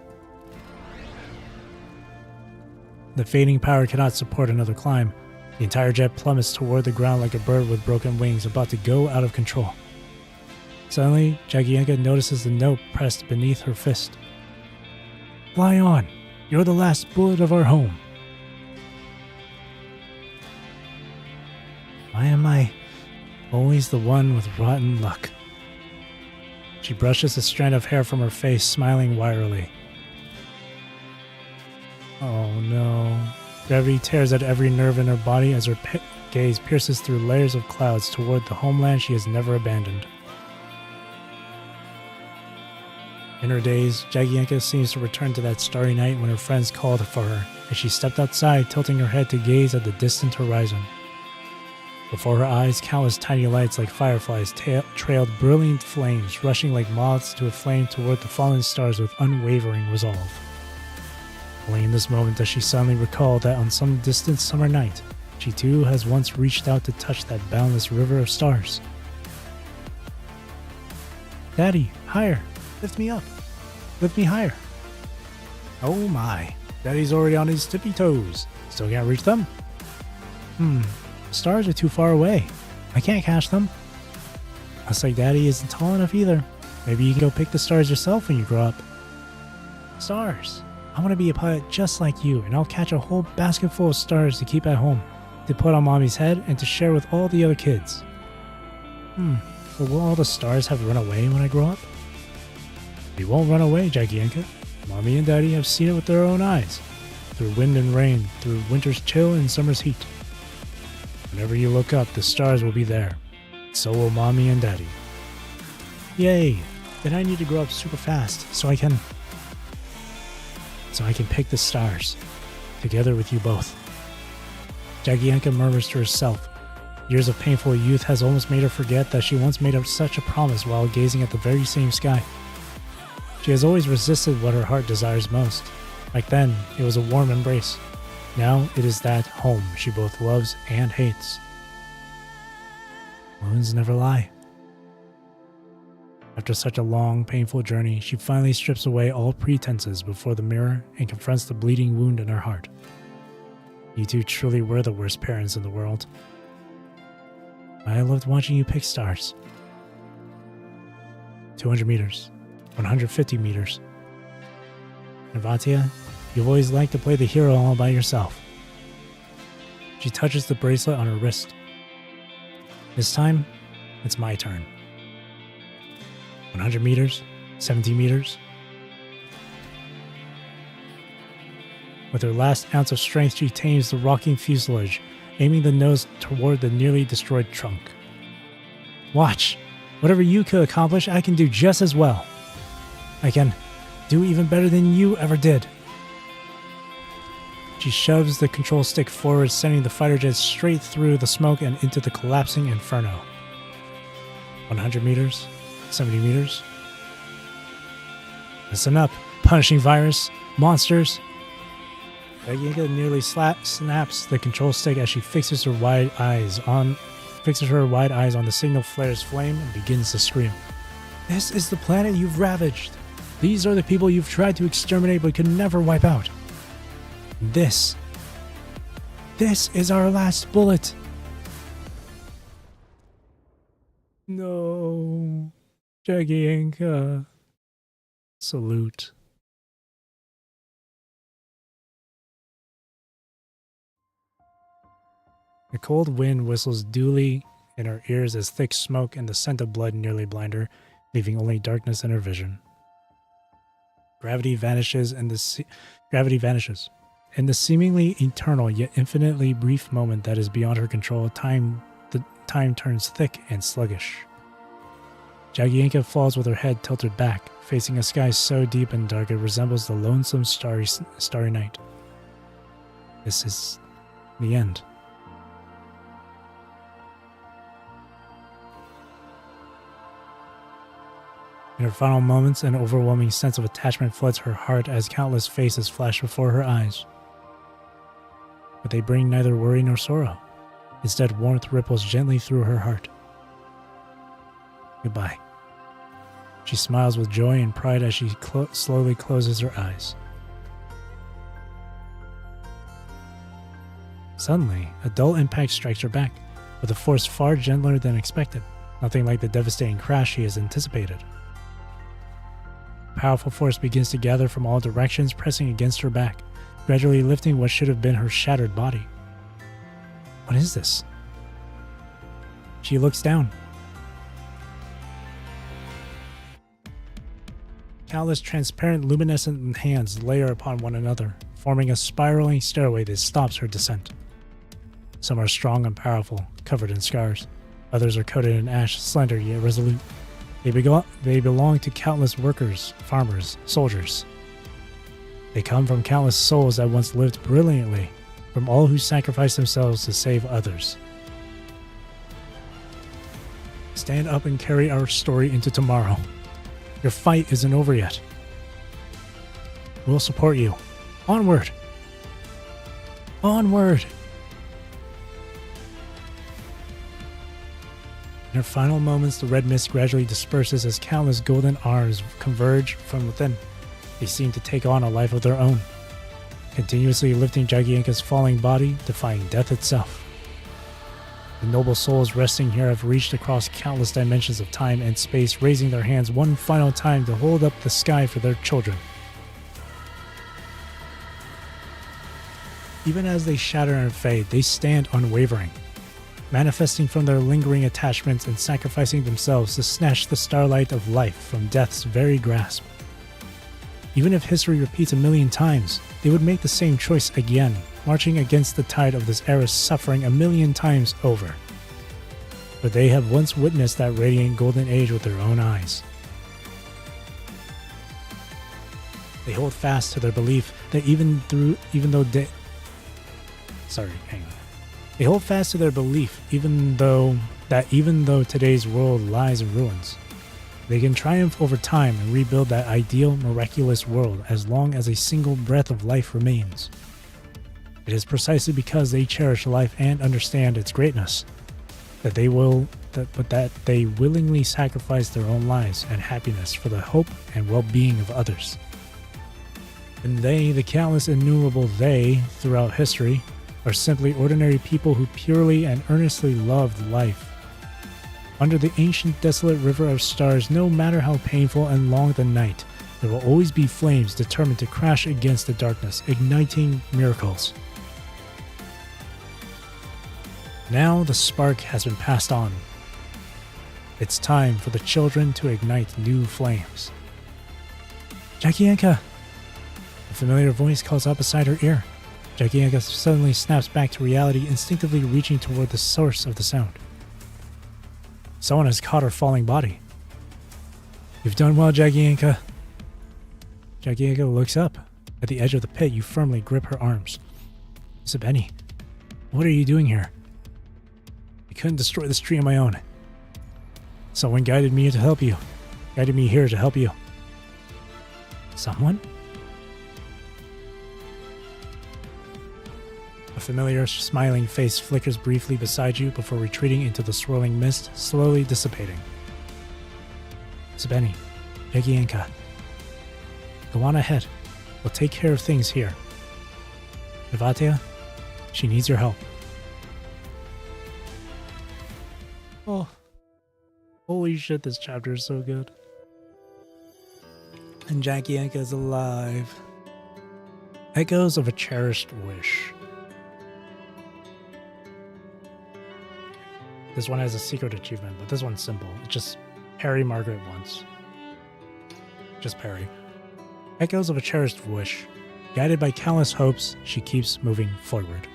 The fading power cannot support another climb. The entire jet plummets toward the ground like a bird with broken wings about to go out of control. Suddenly, Jagienka notices the note pressed beneath her fist. Fly on! You're the last bullet of our home. Why am I always the one with rotten luck? She brushes a strand of hair from her face, smiling wearily. Oh no. Gravity tears at every nerve in her body as her gaze pierces through layers of clouds toward the homeland she has never abandoned. In her daze, Jagienka seems to return to that starry night when her friends called for her, as she stepped outside, tilting her head to gaze at the distant horizon. Before her eyes, countless tiny lights like fireflies trailed brilliant flames, rushing like moths to a flame toward the fallen stars with unwavering resolve. Only in this moment does she suddenly recall that on some distant summer night, she too has once reached out to touch that boundless river of stars. Daddy, higher! Lift me up! Lift me higher! Oh my, Daddy's already on his tippy toes. Still can't reach them? The stars are too far away. I can't catch them. Looks like Daddy isn't tall enough either. Maybe you can go pick the stars yourself when you grow up. Stars! I want to be a pilot just like you, and I'll catch a whole basket full of stars to keep at home, to put on Mommy's head and to share with all the other kids. But will all the stars have run away when I grow up? They won't run away, Jagienka. Mommy and Daddy have seen it with their own eyes. Through wind and rain, through winter's chill and summer's heat. Whenever you look up, the stars will be there. So will Mommy and Daddy. Yay! Then I need to grow up super fast, so I can pick the stars, together with you both. Jagienka murmurs to herself. Years of painful youth has almost made her forget that she once made up such a promise while gazing at the very same sky. She has always resisted what her heart desires most. Back then, it was a warm embrace. Now, it is that home she both loves and hates. Wounds never lie. After such a long, painful journey, she finally strips away all pretenses before the mirror and confronts the bleeding wound in her heart. You two truly were the worst parents in the world. I loved watching you pick stars. 200 meters. 150 meters. Navatia, you've always liked to play the hero all by yourself. She touches the bracelet on her wrist. This time, it's my turn. 100 meters, 70 meters. With her last ounce of strength, she tames the rocking fuselage, aiming the nose toward the nearly destroyed trunk. Watch! Whatever you could accomplish, I can do just as well. I can do even better than you ever did. She shoves the control stick forward, sending the fighter jet straight through the smoke and into the collapsing inferno. 100 meters, 70 meters. Listen up, punishing virus, monsters. Jagienka nearly snaps the control stick as she fixes her wide eyes on the signal flare's flame and begins to scream. This is the planet you've ravaged. These are the people you've tried to exterminate but could never wipe out. This is our last bullet. No. Jagienka. Salute. The cold wind whistles dully in her ears as thick smoke and the scent of blood nearly blind her, leaving only darkness in her vision. Gravity vanishes. In the seemingly eternal yet infinitely brief moment that is beyond her control, the time turns thick and sluggish. Jagienka falls with her head tilted back, facing a sky so deep and dark it resembles the lonesome starry night. This is the end. In her final moments, an overwhelming sense of attachment floods her heart as countless faces flash before her eyes. But they bring neither worry nor sorrow. Instead, warmth ripples gently through her heart. Goodbye. She smiles with joy and pride as she slowly closes her eyes. Suddenly, a dull impact strikes her back, with a force far gentler than expected, nothing like the devastating crash she has anticipated. A powerful force begins to gather from all directions, pressing against her back, gradually lifting what should have been her shattered body. What is this? She looks down. Countless transparent luminescent hands layer upon one another, forming a spiraling stairway that stops her descent. Some are strong and powerful, covered in scars. Others are coated in ash, slender yet resolute. They belong to countless workers, farmers, soldiers. They come from countless souls that once lived brilliantly, from all who sacrificed themselves to save others. Stand up and carry our story into tomorrow. Your fight isn't over yet. We'll support you. Onward! Onward! In her final moments, the red mist gradually disperses as countless golden arms converge from within. They seem to take on a life of their own, continuously lifting Jagienka's falling body, defying death itself. The noble souls resting here have reached across countless dimensions of time and space, raising their hands one final time to hold up the sky for their children. Even as they shatter and fade, they stand unwavering, manifesting from their lingering attachments and sacrificing themselves to snatch the starlight of life from death's very grasp. Even if history repeats 1,000,000 times, they would make the same choice again, marching against the tide of this era's suffering 1,000,000 times over. But they have once witnessed that radiant golden age with their own eyes. They hold fast to their belief that They hold fast to their belief even though today's world lies in ruins. They can triumph over time and rebuild that ideal, miraculous world as long as a single breath of life remains. It is precisely because they cherish life and understand its greatness that they willingly sacrifice their own lives and happiness for the hope and well-being of others. And they, the countless innumerable they throughout history, are simply ordinary people who purely and earnestly loved life. Under the ancient desolate river of stars, no matter how painful and long the night, there will always be flames determined to crash against the darkness, igniting miracles. Now the spark has been passed on. It's time for the children to ignite new flames. Jagienka! A familiar voice calls out beside her ear. Jagienka suddenly snaps back to reality, instinctively reaching toward the source of the sound. Someone has caught her falling body. You've done well, Jagienka. Jagienka looks up. At the edge of the pit, you firmly grip her arms. Sabeni, what are you doing here? I couldn't destroy this tree on my own. Someone guided me to help you. Guided me here to help you. Someone? familiar smiling face flickers briefly beside you before retreating into the swirling mist, slowly dissipating. Sabeni, Yegienka. Go on ahead. We'll take care of things here. Nevatia, she needs your help. Oh. Holy shit, this chapter is so good. And Yegienka is alive. Echoes of a cherished wish. This one has a secret achievement, but this one's simple. It's just parry Margaret once. Just parry. Echoes of a cherished wish. Guided by countless hopes, she keeps moving forward.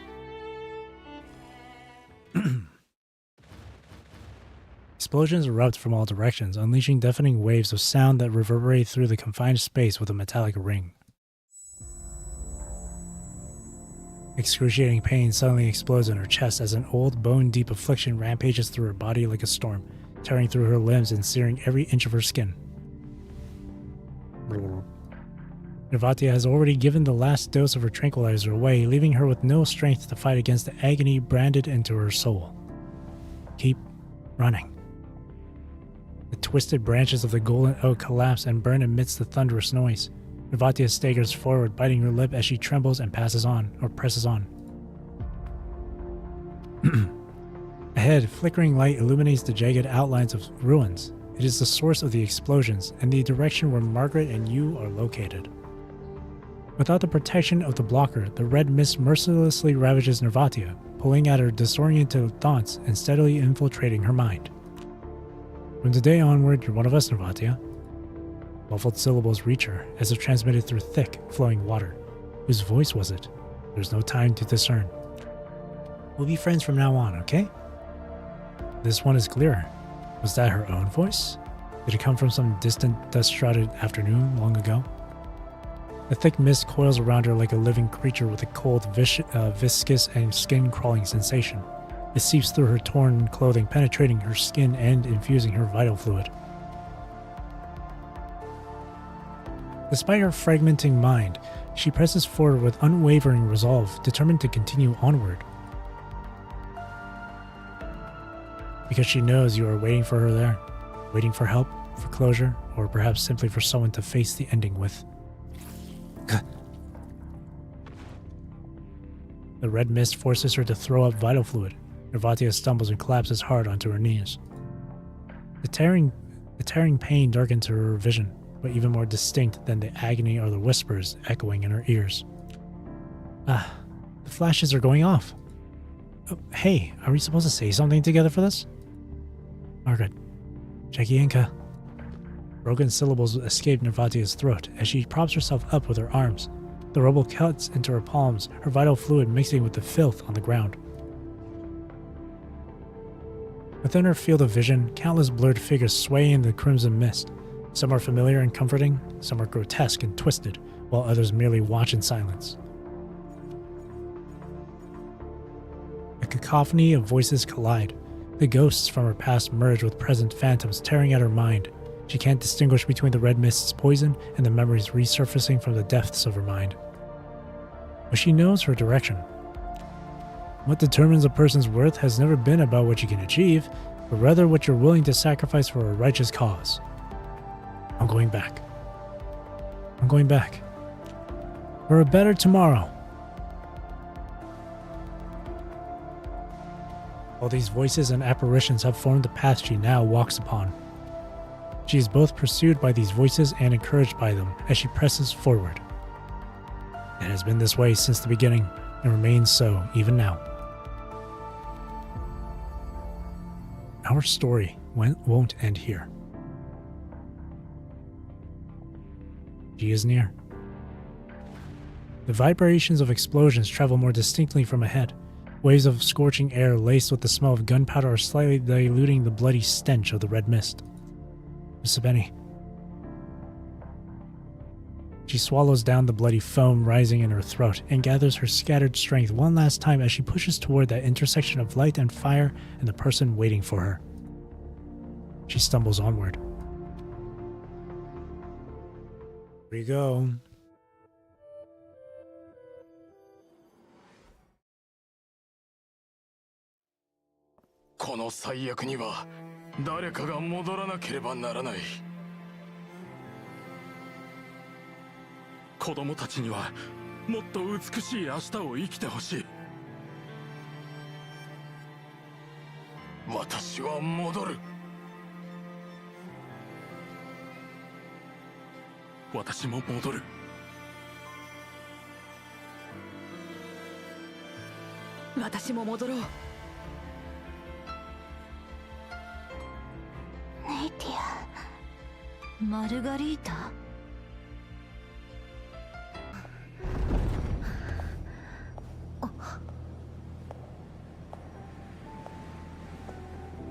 Explosions erupt from all directions, unleashing deafening waves of sound that reverberate through the confined space with a metallic ring. Excruciating pain suddenly explodes in her chest as an old, bone-deep affliction rampages through her body like a storm, tearing through her limbs and searing every inch of her skin. Nevatia has already given the last dose of her tranquilizer away, leaving her with no strength to fight against the agony branded into her soul. Keep running. The twisted branches of the golden oak collapse and burn amidst the thunderous noise. Nevatia staggers forward, biting her lip as she trembles and presses on. Ahead, flickering light illuminates the jagged outlines of ruins. It is the source of the explosions and the direction where Margaret and you are located. Without the protection of the blocker, the red mist mercilessly ravages Nevatia, pulling at her disoriented thoughts and steadily infiltrating her mind. From today onward, you're one of us, Nevatia. Muffled syllables reach her, as if transmitted through thick, flowing water. Whose voice was it? There's no time to discern. We'll be friends from now on, okay? This one is clearer. Was that her own voice? Did it come from some distant, dust-shrouded afternoon long ago? The thick mist coils around her like a living creature with a cold, viscous and skin-crawling sensation. It seeps through her torn clothing, penetrating her skin and infusing her vital fluid. Despite her fragmenting mind, she presses forward with unwavering resolve, determined to continue onward. Because she knows you are waiting for her there, waiting for help, for closure, or perhaps simply for someone to face the ending with. The red mist forces her to throw up vital fluid. Nevatia stumbles and collapses hard onto her knees. The tearing pain darkens her vision, but even more distinct than the agony are the whispers echoing in her ears. The flashes are going off. Oh, hey, are we supposed to say something together for this? Margaret. Yegienka. Broken syllables escape Nevatia's throat as she props herself up with her arms. The rubble cuts into her palms, her vital fluid mixing with the filth on the ground. Within her field of vision, countless blurred figures sway in the crimson mist. Some are familiar and comforting, some are grotesque and twisted, while others merely watch in silence. A cacophony of voices collide. The ghosts from her past merge with present phantoms tearing at her mind. She can't distinguish between the red mist's poison and the memories resurfacing from the depths of her mind. But she knows her direction. What determines a person's worth has never been about what you can achieve, but rather what you're willing to sacrifice for a righteous cause. I'm going back. I'm going back. For a better tomorrow. All these voices and apparitions have formed the path she now walks upon. She is both pursued by these voices and encouraged by them as she presses forward. It has been this way since the beginning and remains so even now. Our story won't end here. She is near. The vibrations of explosions travel more distinctly from ahead. Waves of scorching air laced with the smell of gunpowder are slightly diluting the bloody stench of the red mist. Sabeni. She swallows down the bloody foam rising in her throat and gathers her scattered strength one last time as she pushes toward that intersection of light and fire and the person waiting for her. She stumbles onward. Here we go. この最悪には誰かが戻らなければならない。子供たちにはもっと美しい明日を生きてほしい。私は戻る。私も戻る。私も戻ろう。ネイティア、マルガリータ。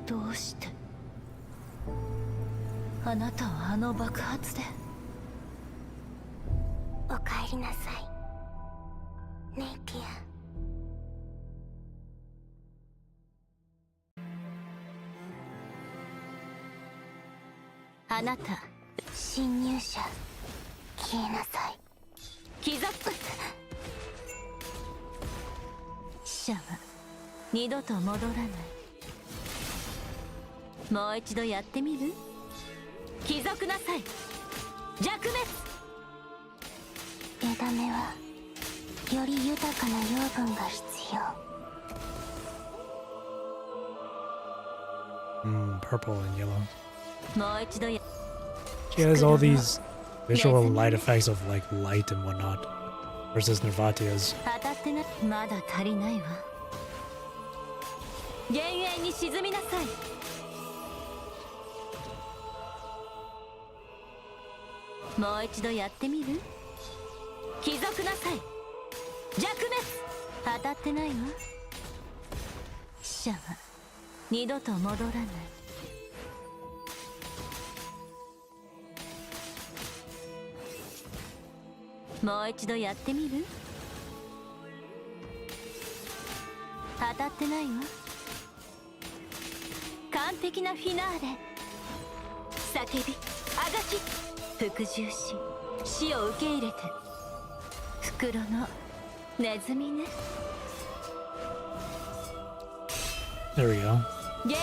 どうしてあなたはあの爆発で。おかえりなさい、ネイティア。あなた、侵入者、消えなさい。貴族死者は二度と戻らない。もう一度やってみる？貴族なさい、弱滅。枝目はより豊かな養分が必要。Purple and yellow. もう一度や。 She has all these visual light effects of like light and whatnot versus Nervatia's. 当たってない。まだ足りないわ。幻影に沈みなさい。もう一度やってみる？貴族なさい、弱滅。当たってないわ。死者は二度と戻らない。もう一度やってみる？当たってないわ。完璧なフィナーレ。叫び、あがき、服従し、死を受け入れて。袋のネズミね。 There we go. 幻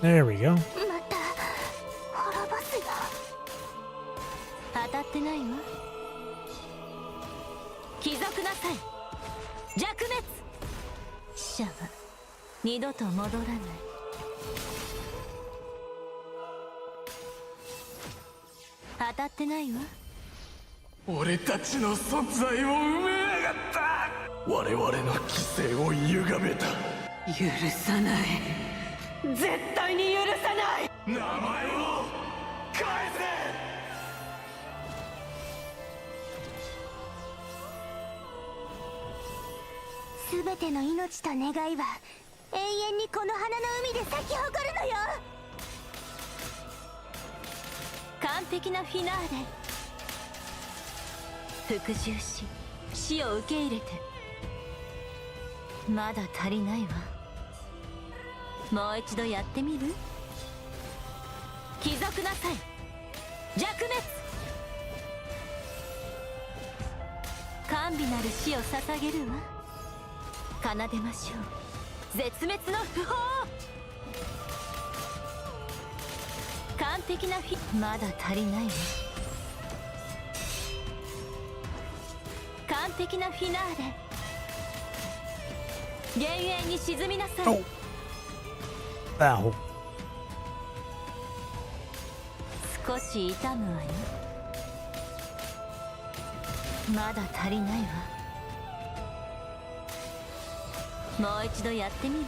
影。 There we go. また滅ぼすよ。当たってないわ。貴族なさい、弱滅。死者は二度と戻らない。当たってないわ。俺たちの存在を埋めやがった。我々の規制を歪めた。許さない、絶対に許さない。名前を返せ。すべての命と願いは永遠にこの花の海で咲き誇るのよ。完璧なフィナーレ。服従し、死を受け入れて。まだ足りないわ。もう一度やってみる？貴族なさい、弱滅。甘美なる死を捧げるわ。奏でましょう、絶滅の不法。完璧なまだ足りないわ。完璧なフィナーレ。幻影に沈みなさい。 Oh. Ow. 少し痛むわよ。まだ足りないわ。もう一度やってみる？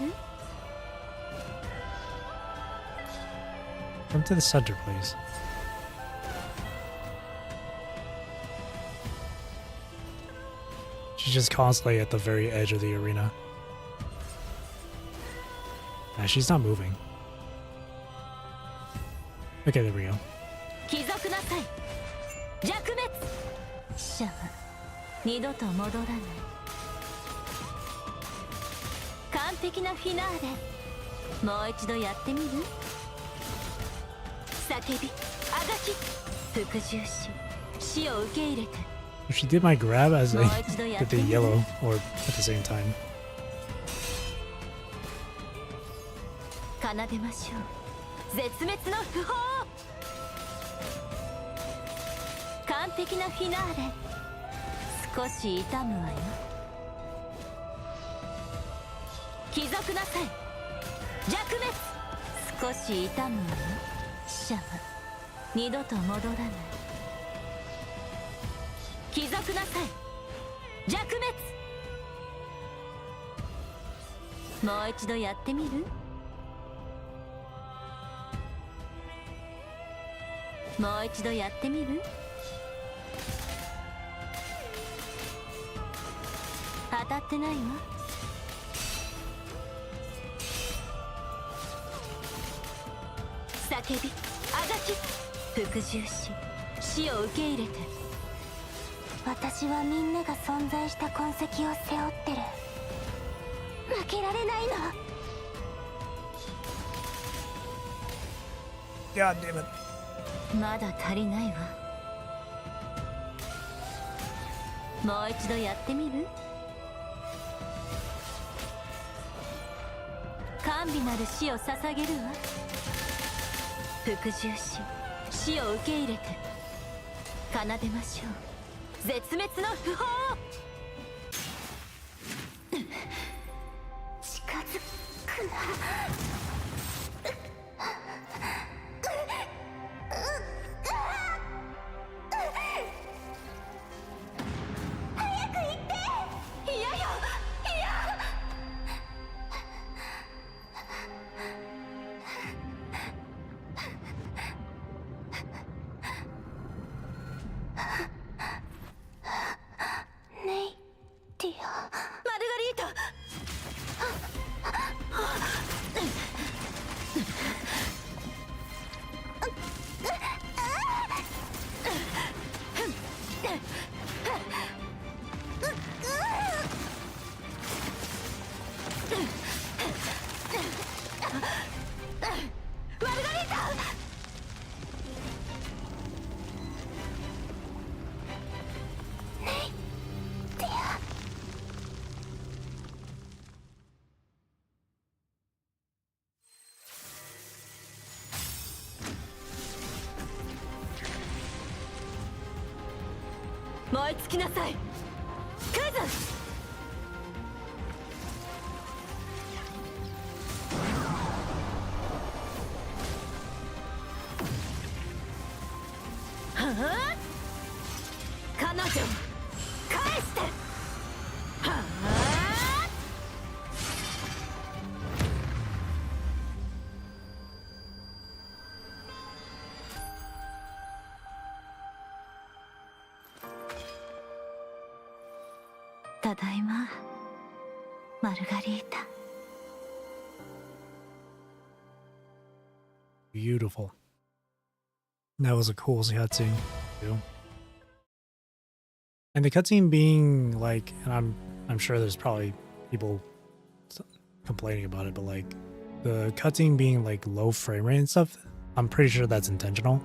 Come to the center, please. She's just constantly at the very edge of the arena. Nah, she's not moving. Okay, there we go. 貴族なさい、弱滅。死者は二度と戻らない。完璧なフィナーレ。もう一度やってみる？叫び、あがき、服従し、死を受け入れて。 She did my grab as I did the yellow, or at the same time. 奏でましょう絶滅の不法。完璧なフィナーレ。少し痛むわよ。帰属なさい。弱滅。少し痛むわよ。死者は二度と戻らない。帰属なさい。弱滅。もう一度やってみる？もう一度やってみる？当たってないわ。叫び、あがき、服従し、死を受け入れて。私はみんなが存在した痕跡を背負ってる。負けられないの。God damn it. まだ足りないわ。もう一度やってみる？甘美なる死を捧げるわ。服従し死を受け入れて奏でましょう絶滅の不法。近づくな。早く行って。嫌よ、嫌。ネイティア。マルガリータ。マルガリータ。燃え尽きなさいクズ。はあ、彼女返して。はあ、ただいまマルガリータ。 Beautiful. That was a cool cutscene too. And the cutscene being like, and I'm sure there's probably people complaining about it, but like the cutscene being like low frame rate and stuff, I'm pretty sure that's intentional.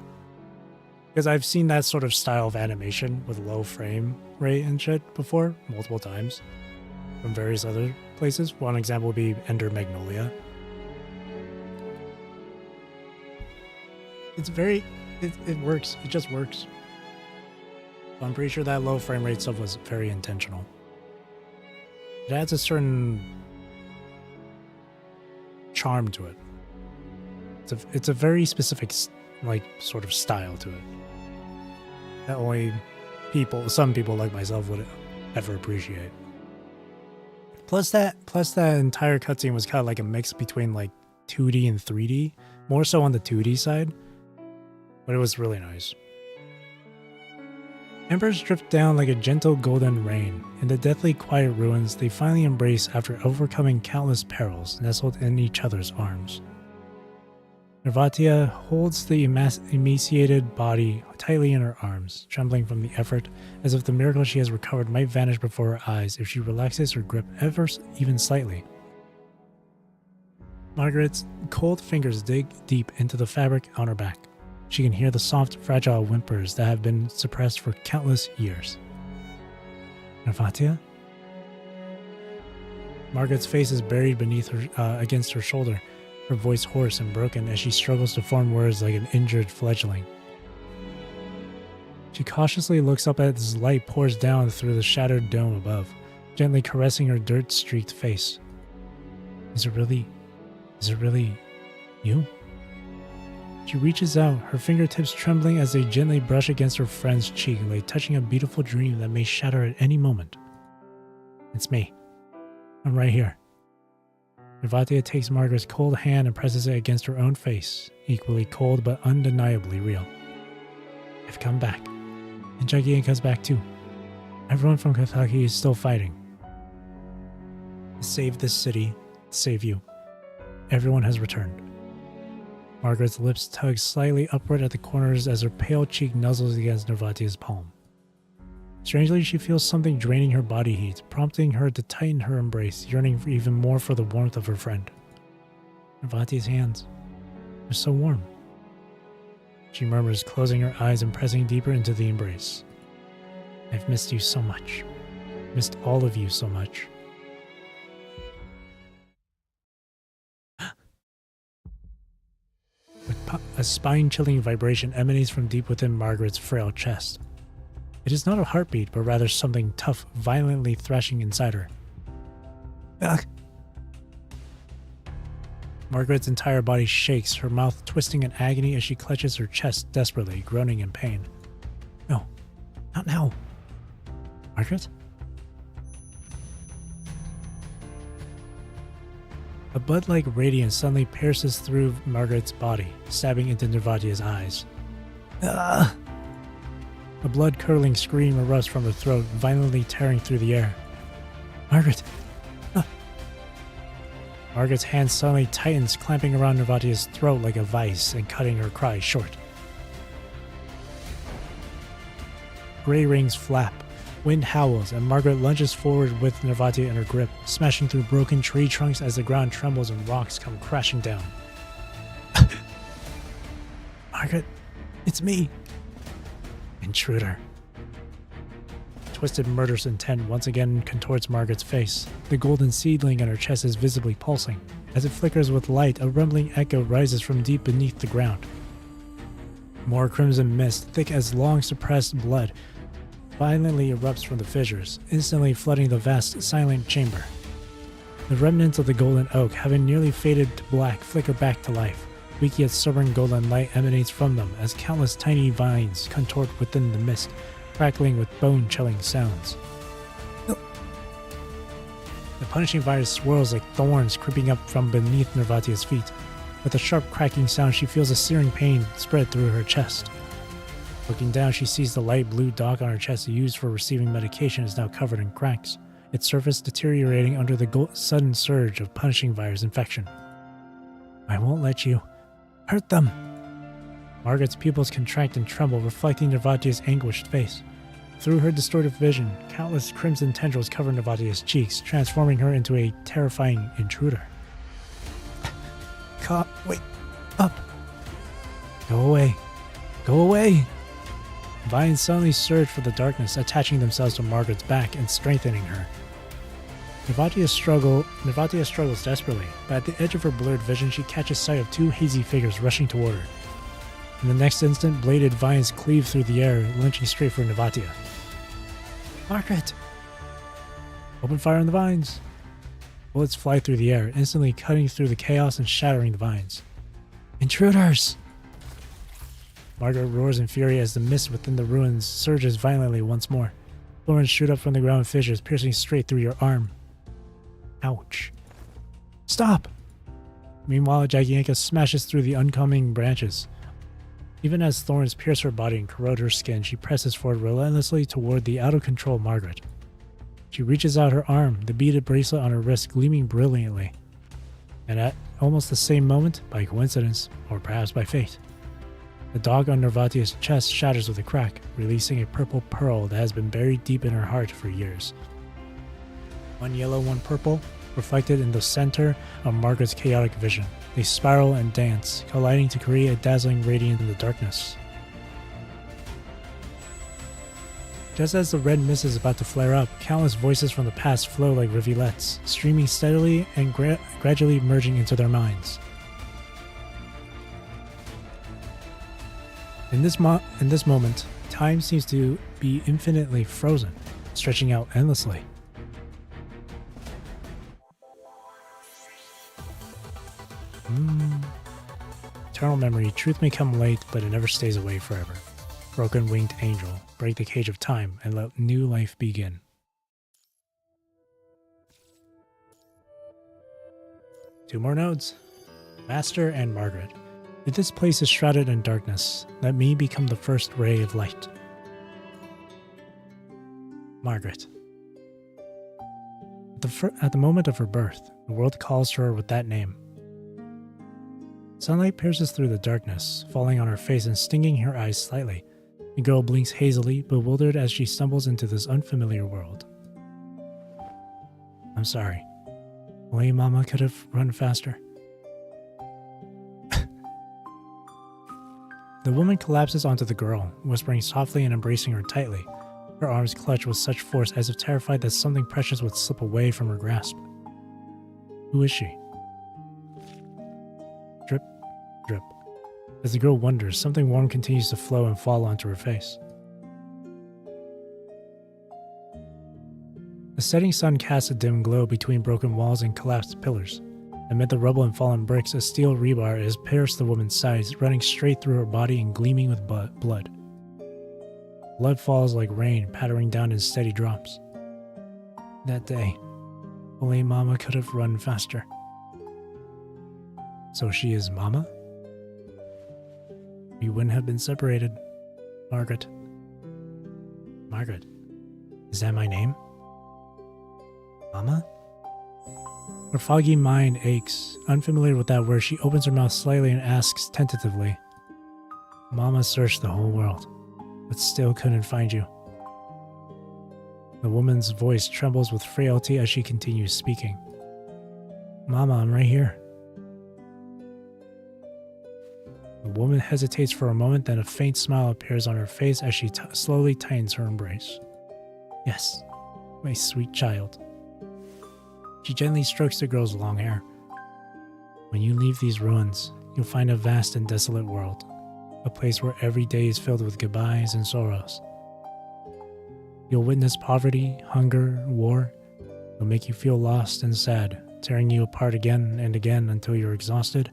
Because I've seen that sort of style of animation with low frame rate and shit before, multiple times, from various other places. One example would be Ender Magnolia. It's very, it works, it just works. I'm pretty sure that low frame rate stuff was very intentional. It adds a certain charm to it. It's a very specific, like, sort of style to it that only some people like myself would ever appreciate. Plus that entire cutscene was kind of like a mix between like 2D and 3D, more so on the 2D side, but it was really nice. Embers drift down like a gentle golden rain. In the deathly quiet ruins, they finally embrace after overcoming countless perils, nestled in each other's arms. Nervatia holds the emaciated body tightly in her arms, trembling from the effort, as if the miracle she has recovered might vanish before her eyes if she relaxes her grip even slightly. Margaret's cold fingers dig deep into the fabric on her back. She can hear the soft, fragile whimpers that have been suppressed for countless years. Nervatia? Margaret's face is buried beneath her, against her shoulder. her voice hoarse and broken as she struggles to form words like an injured fledgling. She cautiously looks up as light pours down through the shattered dome above, gently caressing her dirt-streaked face. Is it really you? She reaches out, her fingertips trembling as they gently brush against her friend's cheek, like touching a beautiful dream that may shatter at any moment. It's me. I'm right here. Nervatia takes Margaret's cold hand and presses it against her own face, equally cold but undeniably real. I've come back. And Jagienka's back too. Everyone from Kentucky is still fighting. To save this city, to save you. Everyone has returned. Margaret's lips tug slightly upward at the corners as her pale cheek nuzzles against Nervatia's palm. Strangely, she feels something draining her body heat, prompting her to tighten her embrace, yearning even more for the warmth of her friend. Nervatia's hands are so warm. She murmurs, closing her eyes and pressing deeper into the embrace. I've missed you so much. Missed all of you so much. A spine-chilling vibration emanates from deep within Margaret's frail chest. It is not a heartbeat, but rather something tough, violently thrashing inside her. Ugh. Margaret's entire body shakes, her mouth twisting in agony as she clutches her chest desperately, groaning in pain. No, not now. Margaret? A bud-like radiance suddenly pierces through Margaret's body, stabbing into Nervatia's eyes. Ah! A blood-curdling scream erupts from her throat, violently tearing through the air. Margaret! Ah! Margaret's hand suddenly tightens, clamping around Nervatia's throat like a vice and cutting her cry short. Gray rings flap. Wind howls, and Margaret lunges forward with Nervatia in her grip, smashing through broken tree trunks as the ground trembles and rocks come crashing down. Margaret, it's me. Intruder. Twisted murderous intent once again contorts Margaret's face. The golden seedling in her chest is visibly pulsing. As it flickers with light, a rumbling echo rises from deep beneath the ground. More crimson mist, thick as long-suppressed blood, violently erupts from the fissures, instantly flooding the vast, silent chamber. The remnants of the golden oak, having nearly faded to black, flicker back to life. Weak yet stubborn golden light emanates from them as countless tiny vines contort within the mist, crackling with bone-chilling sounds. No. The punishing virus swirls like thorns creeping up from beneath Nervatia's feet. With a sharp cracking sound, she feels a searing pain spread through her chest. Looking down, she sees the light blue dot on her chest used for receiving medication is now covered in cracks, its surface deteriorating under the sudden surge of punishing virus infection. I won't let you hurt them. Margaret's pupils contract and tremble, reflecting Nervatia's anguished face. Through her distorted vision, countless crimson tendrils cover Nervatia's cheeks, transforming her into a terrifying intruder. Wait up! Go away! Go away! Vines suddenly surge from the darkness, attaching themselves to Margaret's back and strengthening her. Nervatia struggles desperately, but at the edge of her blurred vision she catches sight of two hazy figures rushing toward her. In the next instant, bladed vines cleave through the air, lunging straight for Nervatia. Margaret! Open fire on the vines! Bullets fly through the air, instantly cutting through the chaos and shattering the vines. Intruders! Margaret roars in fury as the mist within the ruins surges violently once more. Thorns shoot up from the ground fissures, piercing straight through your arm. Ouch. Stop! Meanwhile, Jagienka smashes through the oncoming branches. Even as thorns pierce her body and corrode her skin, she presses forward relentlessly toward the out-of-control Margaret. She reaches out her arm, the beaded bracelet on her wrist gleaming brilliantly. And at almost the same moment, by coincidence, or perhaps by fate, the dog on Nervatia's chest shatters with a crack, releasing a purple pearl that has been buried deep in her heart for years. One yellow, one purple, reflected in the center of Margaret's chaotic vision. They spiral and dance, colliding to create a dazzling radiance in the darkness. Just as the red mist is about to flare up, countless voices from the past flow like rivulets, streaming steadily and gradually merging into their minds. In this moment, time seems to be infinitely frozen, stretching out endlessly. Eternal memory, truth may come late, but it never stays away forever. Broken winged angel, break the cage of time and let new life begin. Two more nodes. Master and Margaret. If this place is shrouded in darkness, let me become the first ray of light. Margaret. At the moment of her birth, the world calls her with that name. Sunlight pierces through the darkness, falling on her face and stinging her eyes slightly. The girl blinks hazily, bewildered as she stumbles into this unfamiliar world. I'm sorry. Only Mama could have run faster. The woman collapses onto the girl, whispering softly and embracing her tightly. Her arms clutch with such force as if terrified that something precious would slip away from her grasp. Who is she? Drip, drip. As the girl wonders, something warm continues to flow and fall onto her face. The setting sun casts a dim glow between broken walls and collapsed pillars. Amid the rubble and fallen bricks, a steel rebar has pierced the woman's sides, running straight through her body and gleaming with blood. Blood falls like rain, pattering down in steady drops. That day, only Mama could have run faster. So she is Mama? We wouldn't have been separated. Margaret. Margaret. Is that my name? Mama? Her foggy mind aches. Unfamiliar with that word, she opens her mouth slightly and asks tentatively. Mama searched the whole world, but still couldn't find you. The woman's voice trembles with frailty as she continues speaking. Mama, I'm right here. The woman hesitates for a moment, then a faint smile appears on her face as she slowly tightens her embrace. Yes, my sweet child. She gently strokes the girl's long hair. When you leave these ruins, you'll find a vast and desolate world, a place where every day is filled with goodbyes and sorrows. You'll witness poverty, hunger, war. It'll make you feel lost and sad, tearing you apart again and again until you're exhausted,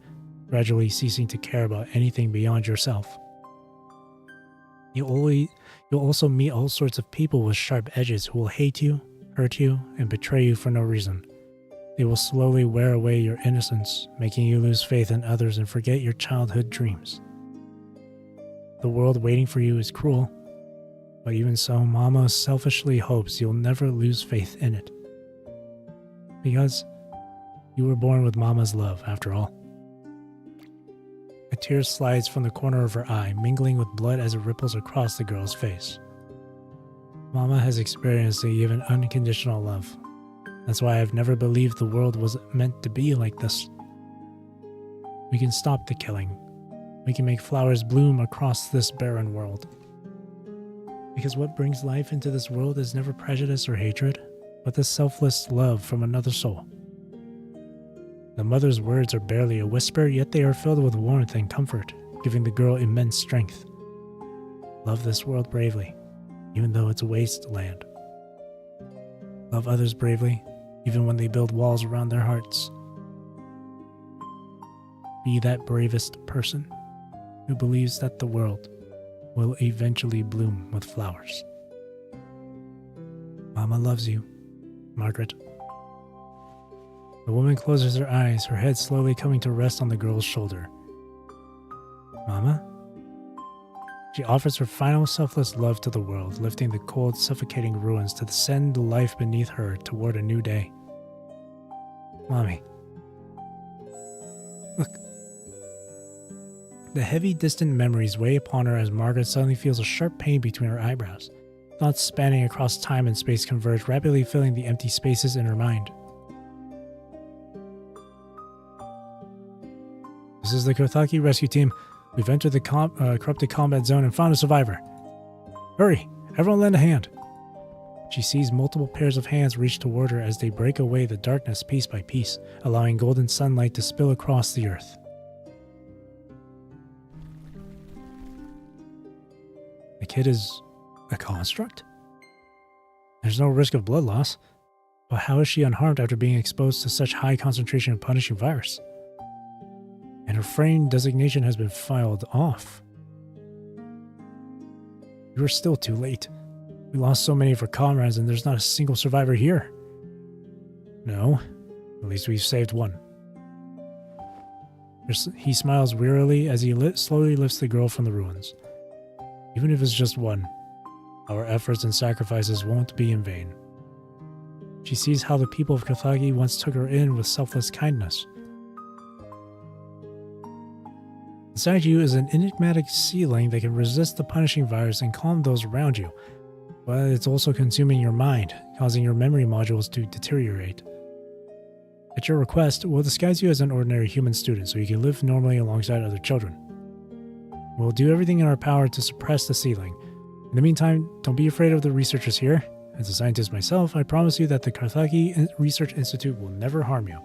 gradually ceasing to care about anything beyond yourself. You'll also meet all sorts of people with sharp edges who will hate you, hurt you, and betray you for no reason. They will slowly wear away your innocence, making you lose faith in others and forget your childhood dreams. The world waiting for you is cruel, but even so, Mama selfishly hopes you'll never lose faith in it. Because you were born with Mama's love, after all. A tear slides from the corner of her eye, mingling with blood as it ripples across the girl's face. Mama has experienced even unconditional love. That's why I've never believed the world was meant to be like this. We can stop the killing. We can make flowers bloom across this barren world. Because what brings life into this world is never prejudice or hatred, but the selfless love from another soul. The mother's words are barely a whisper, yet they are filled with warmth and comfort, giving the girl immense strength. Love this world bravely, even though it's a wasteland. Love others bravely, even when they build walls around their hearts. Be that bravest person who believes that the world will eventually bloom with flowers. Mama loves you, Margaret. The woman closes her eyes, her head slowly coming to rest on the girl's shoulder. Mama? She offers her final selfless love to the world, lifting the cold, suffocating ruins to send the life beneath her toward a new day. Mommy. Look. The heavy, distant memories weigh upon her as Margaret suddenly feels a sharp pain between her eyebrows. Thoughts spanning across time and space converge, rapidly filling the empty spaces in her mind. This is the Kothaki rescue team. We've entered the corrupted combat zone and found a survivor. Hurry! Everyone lend a hand! She sees multiple pairs of hands reach toward her as they break away the darkness piece by piece, allowing golden sunlight to spill across the earth. kid is a construct? There's no risk of blood loss, but how is she unharmed after being exposed to such high concentration of punishing virus? And her frame designation has been filed off. You are still too late. We lost so many of our comrades and there's not a single survivor here. No, at least we've saved one. He smiles wearily as he slowly lifts the girl from the ruins. Even if it's just one, our efforts and sacrifices won't be in vain. She sees how the people of Kathagi once took her in with selfless kindness. Inside you is an enigmatic sealing that can resist the punishing virus and calm those around you, but it's also consuming your mind, causing your memory modules to deteriorate. At your request, we'll disguise you as an ordinary human student so you can live normally alongside other children. We'll do everything in our power to suppress the sealing. In the meantime, don't be afraid of the researchers here. As a scientist myself, I promise you that the Kathagi Research Institute will never harm you.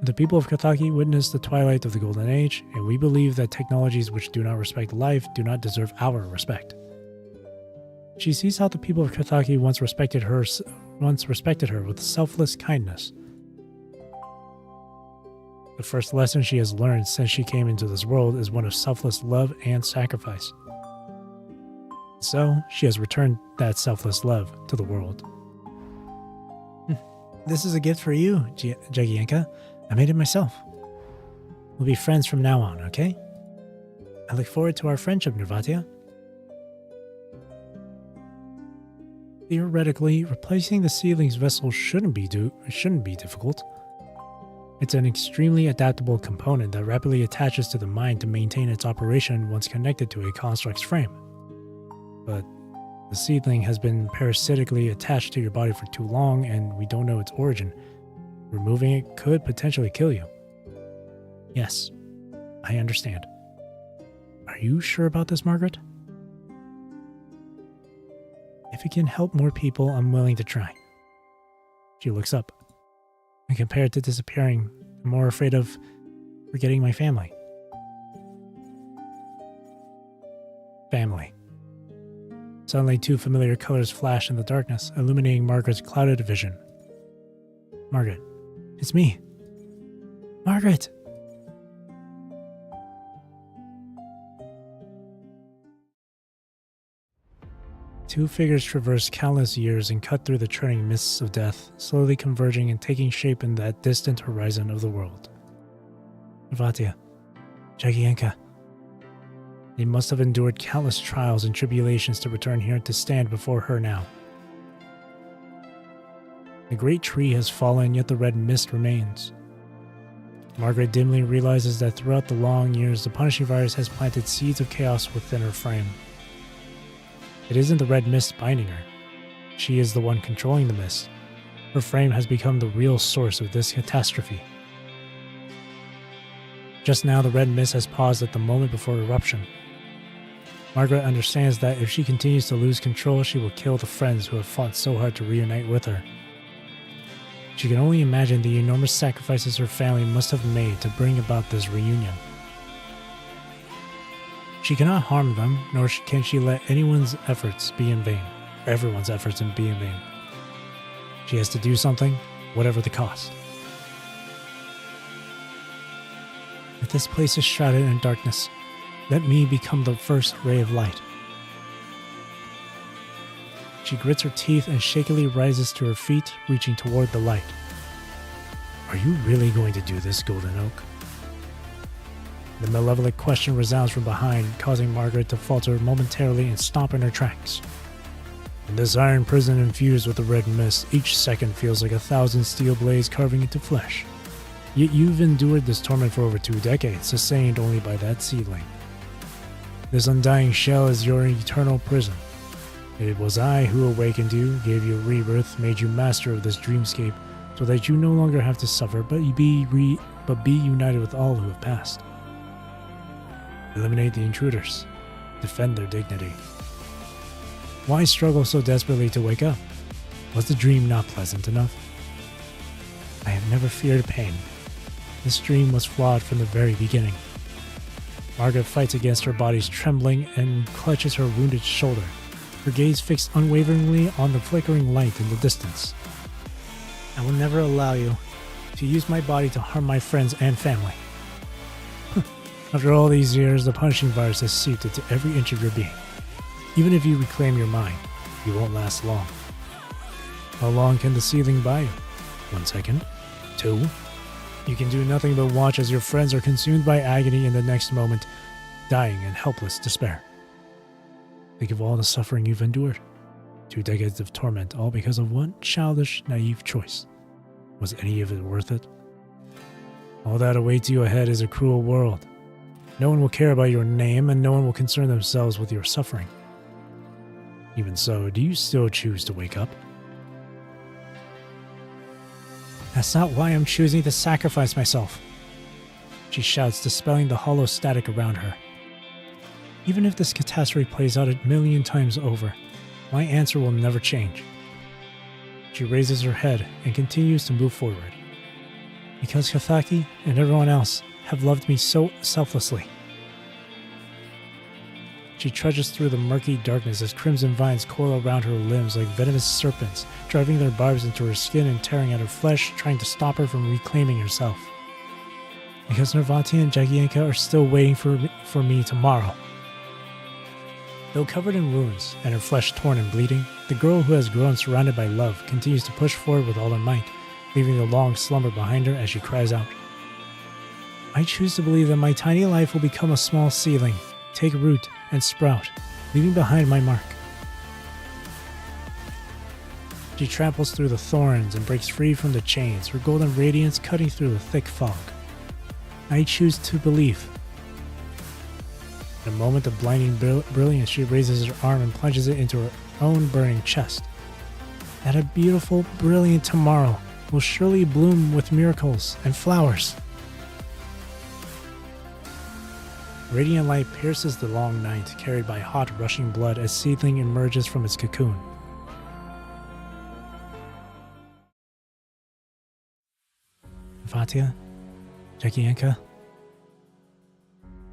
The people of Kathagi witnessed the twilight of the Golden Age, and we believe that technologies which do not respect life do not deserve our respect. She sees how the people of Kathagi once respected her with selfless kindness. The first lesson she has learned since she came into this world is one of selfless love and sacrifice. So, she has returned that selfless love to the world. This is a gift for you, Jagienka. I made it myself. We'll be friends from now on, okay? I look forward to our friendship, Nirvatia. Theoretically, replacing the sealing's vessel shouldn't be difficult. It's an extremely adaptable component that rapidly attaches to the mind to maintain its operation once connected to a construct's frame. But the seedling has been parasitically attached to your body for too long and we don't know its origin. Removing it could potentially kill you. Yes, I understand. Are you sure about this, Margaret? If it can help more people, I'm willing to try. She looks up. And compared to disappearing, I'm more afraid of forgetting my family. Family. Suddenly, two familiar colors flash in the darkness, illuminating Margaret's clouded vision. Margaret, it's me. Margaret! Two figures traverse countless years and cut through the churning mists of death, slowly converging and taking shape in that distant horizon of the world. Nirvatia, Jagienka. They must have endured countless trials and tribulations to return here to stand before her now. The great tree has fallen, yet the red mist remains. Margaret dimly realizes that throughout the long years, the punishing virus has planted seeds of chaos within her frame. It isn't the red mist binding her. She is the one controlling the mist. Her frame has become the real source of this catastrophe. Just now, the red mist has paused at the moment before eruption. Margaret understands that if she continues to lose control, she will kill the friends who have fought so hard to reunite with her. She can only imagine the enormous sacrifices her family must have made to bring about this reunion. She cannot harm them, nor can she let anyone's efforts be in vain, or everyone's efforts be in vain. She has to do something, whatever the cost. If this place is shrouded in darkness, let me become the first ray of light. She grits her teeth and shakily rises to her feet, reaching toward the light. Are you really going to do this, Golden Oak? The malevolent question resounds from behind, causing Margaret to falter momentarily and stomp in her tracks. In this iron prison infused with the red mist, each second feels like 1,000 steel blades carving into flesh. Yet you've endured this torment for over 2 decades, sustained only by that seedling. This undying shell is your eternal prison. It was I who awakened you, gave you rebirth, made you master of this dreamscape, so that you no longer have to suffer, but be united with all who have passed. Eliminate the intruders. Defend their dignity. Why struggle so desperately to wake up? Was the dream not pleasant enough? I have never feared pain. This dream was flawed from the very beginning. Margaret fights against her body's trembling and clutches her wounded shoulder, her gaze fixed unwaveringly on the flickering light in the distance. I will never allow you to use my body to harm my friends and family. After all these years, the punishing virus has seeped into every inch of your being. Even if you reclaim your mind, you won't last long. How long can the seething buy you? 1 second? 2? You can do nothing but watch as your friends are consumed by agony in the next moment, dying in helpless despair. Think of all the suffering you've endured. 2 decades of torment, all because of one childish, naive choice. Was any of it worth it? All that awaits you ahead is a cruel world. No one will care about your name, and no one will concern themselves with your suffering. Even so, do you still choose to wake up? That's not why I'm choosing to sacrifice myself, she shouts, dispelling the hollow static around her. Even if this catastrophe plays out 1,000,000 times over, my answer will never change. She raises her head and continues to move forward. Because Kathaki and everyone else have loved me so selflessly. She trudges through the murky darkness as crimson vines coil around her limbs like venomous serpents, driving their barbs into her skin and tearing at her flesh, trying to stop her from reclaiming herself. Because Nervatia and Jagienka are still waiting for me tomorrow. Though covered in wounds and her flesh torn and bleeding, the girl who has grown surrounded by love continues to push forward with all her might, leaving the long slumber behind her as she cries out. I choose to believe that my tiny life will become a small seedling, take root, and sprout, leaving behind my mark. She tramples through the thorns and breaks free from the chains, her golden radiance cutting through the thick fog. I choose to believe. In a moment of blinding brilliance, she raises her arm and plunges it into her own burning chest. That a beautiful, brilliant tomorrow will surely bloom with miracles and flowers. Radiant light pierces the long night, carried by hot, rushing blood as seedling emerges from its cocoon. Vatia, Jagienka.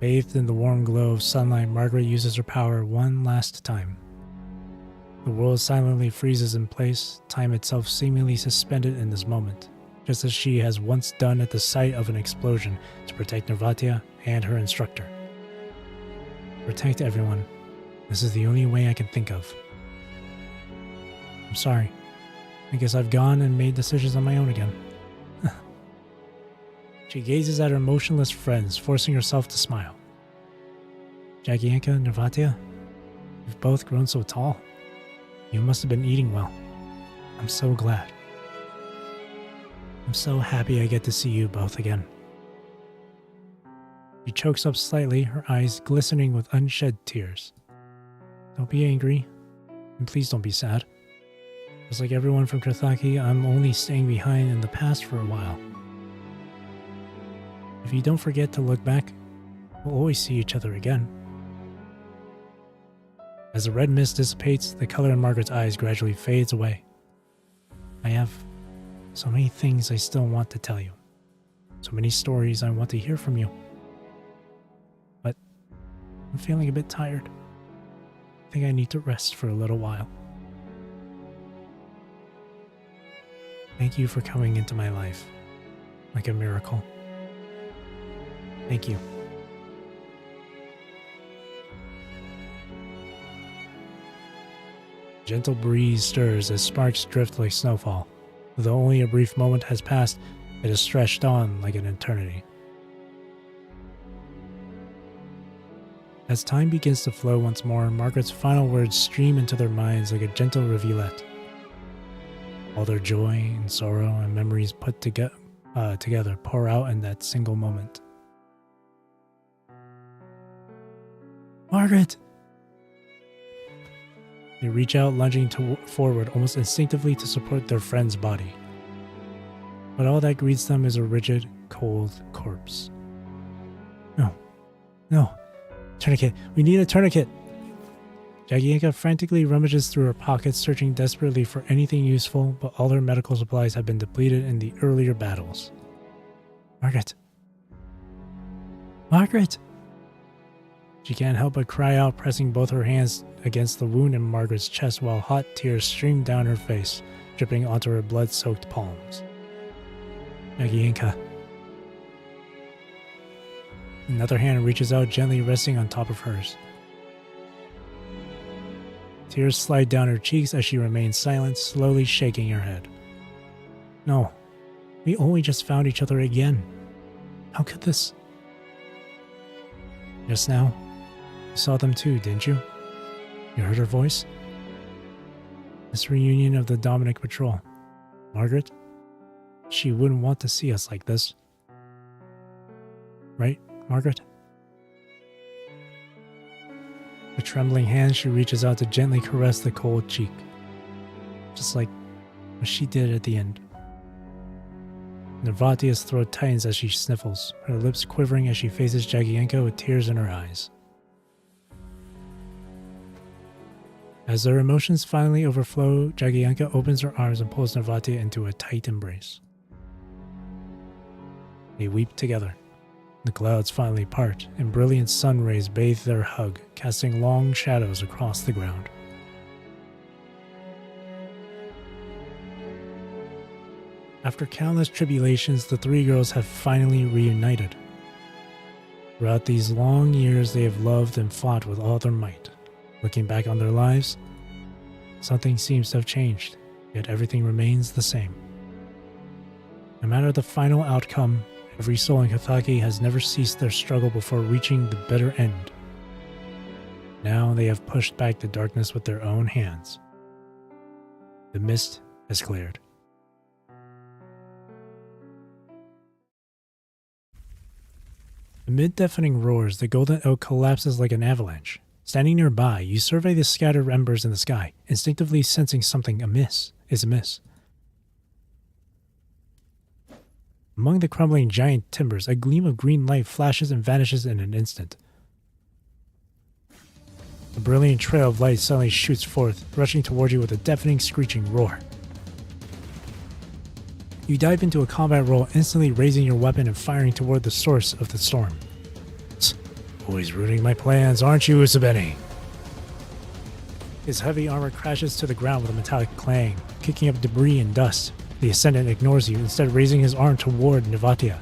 Bathed in the warm glow of sunlight, Margaret uses her power one last time. The world silently freezes in place, time itself seemingly suspended in this moment, just as she has once done at the sight of an explosion to protect Nervatia and her instructor. Protect everyone. This is the only way I can think of. I'm sorry. I guess I've gone and made decisions on my own again. She gazes at her motionless friends, forcing herself to smile. Jagienka and Nervatia, you've both grown so tall. You must have been eating well. I'm so glad. I'm so happy I get to see you both again. She chokes up slightly, her eyes glistening with unshed tears. Don't be angry, and please don't be sad. Just like everyone from Kathaki, I'm only staying behind in the past for a while. If you don't forget to look back, we'll always see each other again. As the red mist dissipates, the color in Margaret's eyes gradually fades away. I have so many things I still want to tell you. So many stories I want to hear from you. But I'm feeling a bit tired. I think I need to rest for a little while. Thank you for coming into my life like a miracle. Thank you. A gentle breeze stirs as sparks drift like snowfall. Though only a brief moment has passed, it has stretched on like an eternity. As time begins to flow once more, Margaret's final words stream into their minds like a gentle rivulet. All their joy and sorrow and memories put together pour out in that single moment. Margaret! They reach out, lunging forward almost instinctively to support their friend's body. But all that greets them is a rigid, cold corpse. No. Tourniquet. We need a tourniquet. Jagienka frantically rummages through her pockets, searching desperately for anything useful, but all her medical supplies have been depleted in the earlier battles. Margaret! She can't help but cry out, pressing both her hands against the wound in Margaret's chest while hot tears stream down her face, dripping onto her blood-soaked palms. Yagienka. Another hand reaches out, gently resting on top of hers. Tears slide down her cheeks as she remains silent, slowly shaking her head. No, we only just found each other again. How could this? Just now, you saw them too, didn't you? You heard her voice? This reunion of the Dominic Patrol. Margaret? She wouldn't want to see us like this. Right, Margaret? With trembling hands, she reaches out to gently caress the cold cheek. Just like what she did at the end. Nervatia's throat tightens as she sniffles, her lips quivering as she faces Jagienka with tears in her eyes. As their emotions finally overflow, Jagienka opens her arms and pulls Nervatia into a tight embrace. They weep together. The clouds finally part, and brilliant sun rays bathe their hug, casting long shadows across the ground. After countless tribulations, the three girls have finally reunited. Throughout these long years, they have loved and fought with all their might. Looking back on their lives, something seems to have changed, yet everything remains the same. No matter the final outcome, every soul in Kathaki has never ceased their struggle before reaching the bitter end. Now they have pushed back the darkness with their own hands. The mist has cleared. Amid deafening roars, the golden oak collapses like an avalanche. Standing nearby, you survey the scattered embers in the sky, instinctively sensing something is amiss. Among the crumbling giant timbers, a gleam of green light flashes and vanishes in an instant. A brilliant trail of light suddenly shoots forth, rushing toward you with a deafening, screeching roar. You dive into a combat roll, instantly raising your weapon and firing toward the source of the storm. Always ruining my plans, aren't you, Usabeni? His heavy armor crashes to the ground with a metallic clang, kicking up debris and dust. The Ascendant ignores you, instead raising his arm toward Nervatia.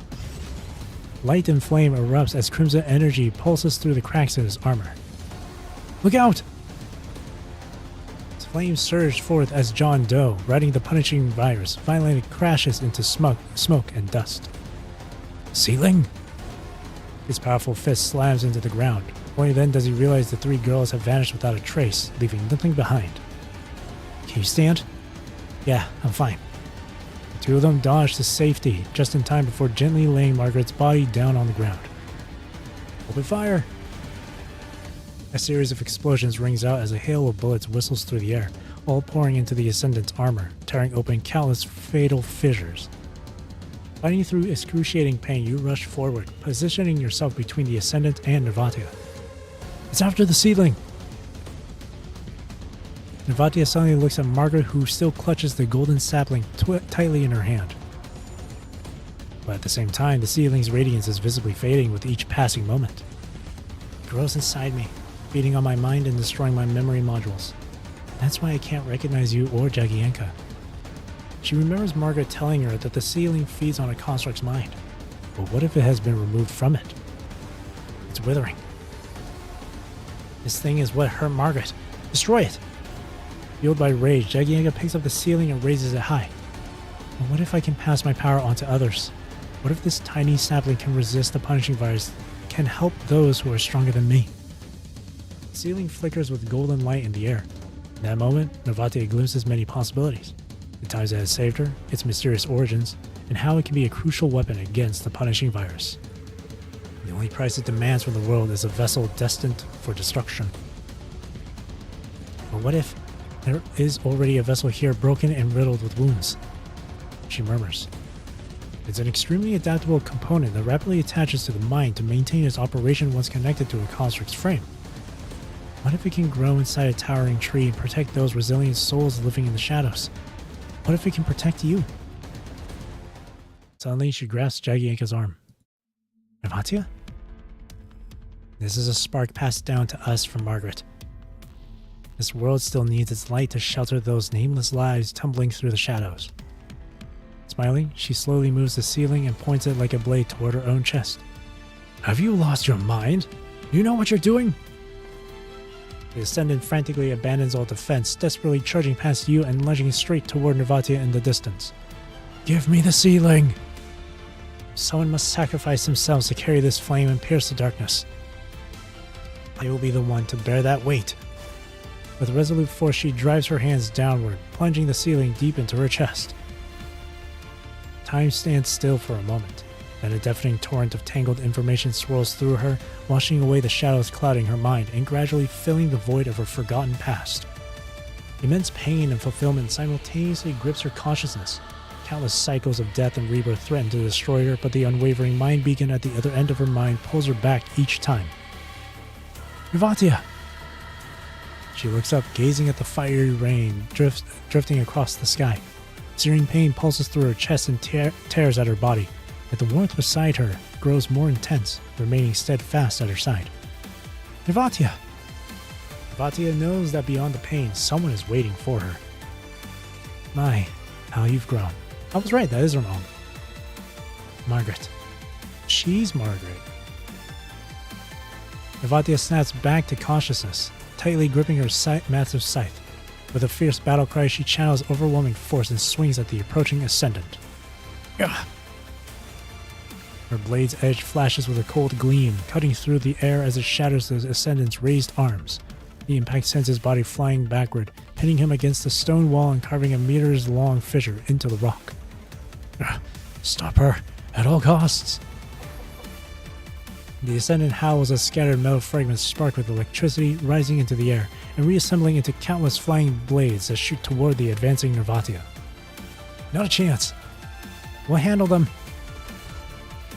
Light and flame erupts as crimson energy pulses through the cracks in his armor. Look out! Flames surge forth as John Doe, riding the punishing virus, violently crashes into smoke and dust. Ceiling? His powerful fist slams into the ground. Only then does he realize the three girls have vanished without a trace, leaving nothing behind. Can you stand? Yeah, I'm fine. The two of them dodge to safety, just in time before gently laying Margaret's body down on the ground. Open fire! A series of explosions rings out as a hail of bullets whistles through the air, all pouring into the Ascendant's armor, tearing open countless fatal fissures. Fighting through excruciating pain, you rush forward, positioning yourself between the Ascendant and Nervatia. It's after the seedling! Nervatia suddenly looks at Margaret, who still clutches the golden sapling tightly in her hand. But at the same time, the seedling's radiance is visibly fading with each passing moment. It grows inside me, feeding on my mind and destroying my memory modules. That's why I can't recognize you or Jagienka. She remembers Margaret telling her that the seedling feeds on a construct's mind. But what if it has been removed from it? It's withering. This thing is what hurt Margaret. Destroy it! Fueled by rage, Jagienka picks up the ceiling and raises it high. But what if I can pass my power on to others? What if this tiny sapling can resist the punishing virus, can help those who are stronger than me? The ceiling flickers with golden light in the air. In that moment, Nervatia glimpses many possibilities. The times that has saved her, its mysterious origins, and how it can be a crucial weapon against the punishing virus. The only price it demands from the world is a vessel destined for destruction. But what if there is already a vessel here broken and riddled with wounds? She murmurs. It's an extremely adaptable component that rapidly attaches to the mind to maintain its operation once connected to a construct's frame. What if it can grow inside a towering tree and protect those resilient souls living in the shadows? What if it can protect you? Suddenly, she grasps Jagienka's arm. Nervatia? This is a spark passed down to us from Margaret. This world still needs its light to shelter those nameless lives tumbling through the shadows. Smiling, she slowly moves the ceiling and points it like a blade toward her own chest. Have you lost your mind? You know what you're doing? The Ascendant frantically abandons all defense, desperately charging past you and lunging straight toward Nervatia in the distance. Give me the ceiling! Someone must sacrifice themselves to carry this flame and pierce the darkness. I will be the one to bear that weight. With resolute force, she drives her hands downward, plunging the ceiling deep into her chest. Time stands still for a moment. Then a deafening torrent of tangled information swirls through her, washing away the shadows clouding her mind and gradually filling the void of her forgotten past. Immense pain and fulfillment simultaneously grips her consciousness. Countless cycles of death and rebirth threaten to destroy her, but the unwavering mind beacon at the other end of her mind pulls her back each time. Nervatia! She looks up, gazing at the fiery rain drifting across the sky. Searing pain pulses through her chest and tears at her body. Yet the warmth beside her grows more intense, remaining steadfast at her side. Nervatia! Nervatia knows that beyond the pain, someone is waiting for her. My, how you've grown. I was right, that is her mom. Margaret. She's Margaret. Nervatia snaps back to consciousness, tightly gripping her massive scythe. With a fierce battle cry, she channels overwhelming force and swings at the approaching Ascendant. Ugh. Her blade's edge flashes with a cold gleam, cutting through the air as it shatters the Ascendant's raised arms. The impact sends his body flying backward, hitting him against the stone wall and carving a meters-long fissure into the rock. Ugh. Stop her, at all costs! The Ascendant howls as scattered metal fragments spark with electricity, rising into the air and reassembling into countless flying blades that shoot toward the advancing Nervatia. Not a chance! We'll handle them!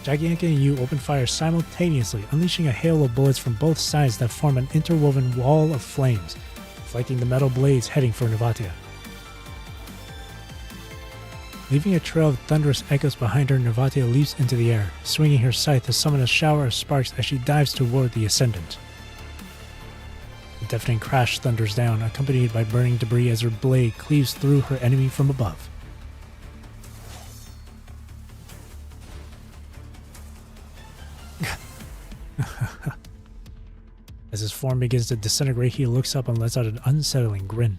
Jagienka and you open fire simultaneously, unleashing a hail of bullets from both sides that form an interwoven wall of flames, flanking the metal blades heading for Nervatia. Leaving a trail of thunderous echoes behind her, Nervatia leaps into the air, swinging her scythe to summon a shower of sparks as she dives toward the Ascendant. A deafening crash thunders down, accompanied by burning debris as her blade cleaves through her enemy from above. As his form begins to disintegrate, he looks up and lets out an unsettling grin.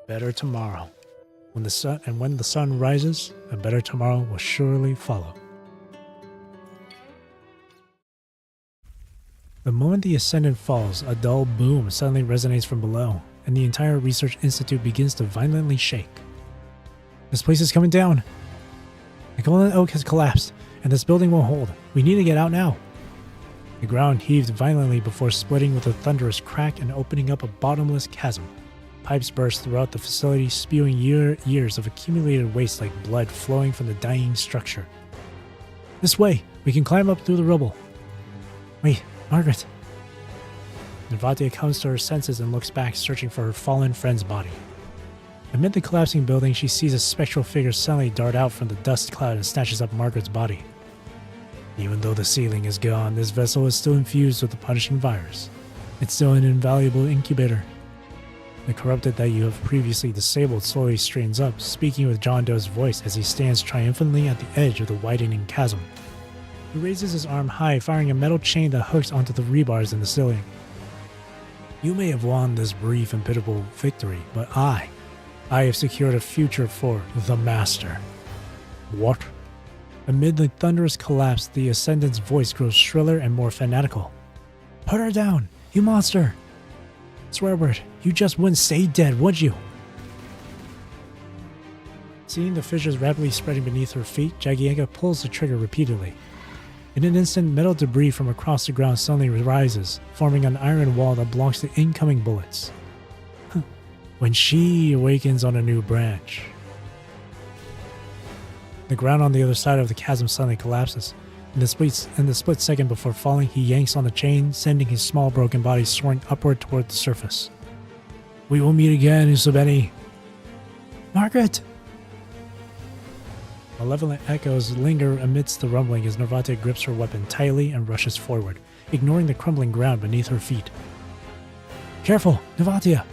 Better tomorrow. When the sun rises, a better tomorrow will surely follow. The moment the Ascendant falls, a dull boom suddenly resonates from below, and the entire research institute begins to violently shake. This place is coming down! The Golden Oak has collapsed, and this building won't hold. We need to get out now. The ground heaved violently before splitting with a thunderous crack and opening up a bottomless chasm. Pipes burst throughout the facility, spewing years of accumulated waste like blood flowing from the dying structure. This way! We can climb up through the rubble. Wait, Margaret! Nervatia comes to her senses and looks back, searching for her fallen friend's body. Amid the collapsing building, she sees a spectral figure suddenly dart out from the dust cloud and snatches up Margaret's body. Even though the ceiling is gone, this vessel is still infused with the punishing virus. It's still an invaluable incubator. The corrupted that you have previously disabled slowly straightens up, speaking with John Doe's voice as he stands triumphantly at the edge of the widening chasm. He raises his arm high, firing a metal chain that hooks onto the rebars in the ceiling. You may have won this brief and pitiable victory, but I have secured a future for the Master. What? Amid the thunderous collapse, the Ascendant's voice grows shriller and more fanatical. Put her down, you monster! Swearword, you just wouldn't stay dead, would you? Seeing the fissures rapidly spreading beneath her feet, Jagienka pulls the trigger repeatedly. In an instant, metal debris from across the ground suddenly rises, forming an iron wall that blocks the incoming bullets. When she awakens on a new branch. The ground on the other side of the chasm suddenly collapses. In the split second before falling, he yanks on the chain, sending his small broken body soaring upward toward the surface. We will meet again, Usabeni. Margaret! Malevolent echoes linger amidst the rumbling as Nervatia grips her weapon tightly and rushes forward, ignoring the crumbling ground beneath her feet. Careful, Nervatia!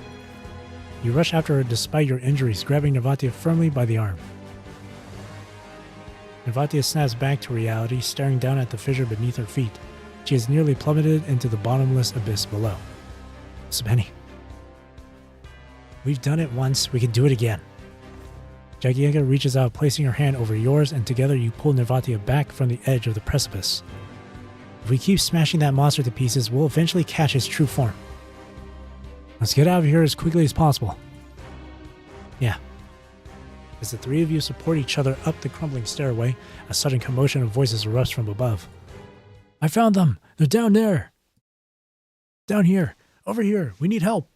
You rush after her despite your injuries, grabbing Nervatia firmly by the arm. Nervatia snaps back to reality, staring down at the fissure beneath her feet. She has nearly plummeted into the bottomless abyss below. Spenny. We've done it once, we can do it again. Jagienka reaches out, placing her hand over yours, and together you pull Nervatia back from the edge of the precipice. If we keep smashing that monster to pieces, we'll eventually catch its true form. Let's get out of here as quickly as possible. Yeah. As the three of you support each other up the crumbling stairway, a sudden commotion of voices erupts from above. I found them! They're down there! Down here! Over here! We need help!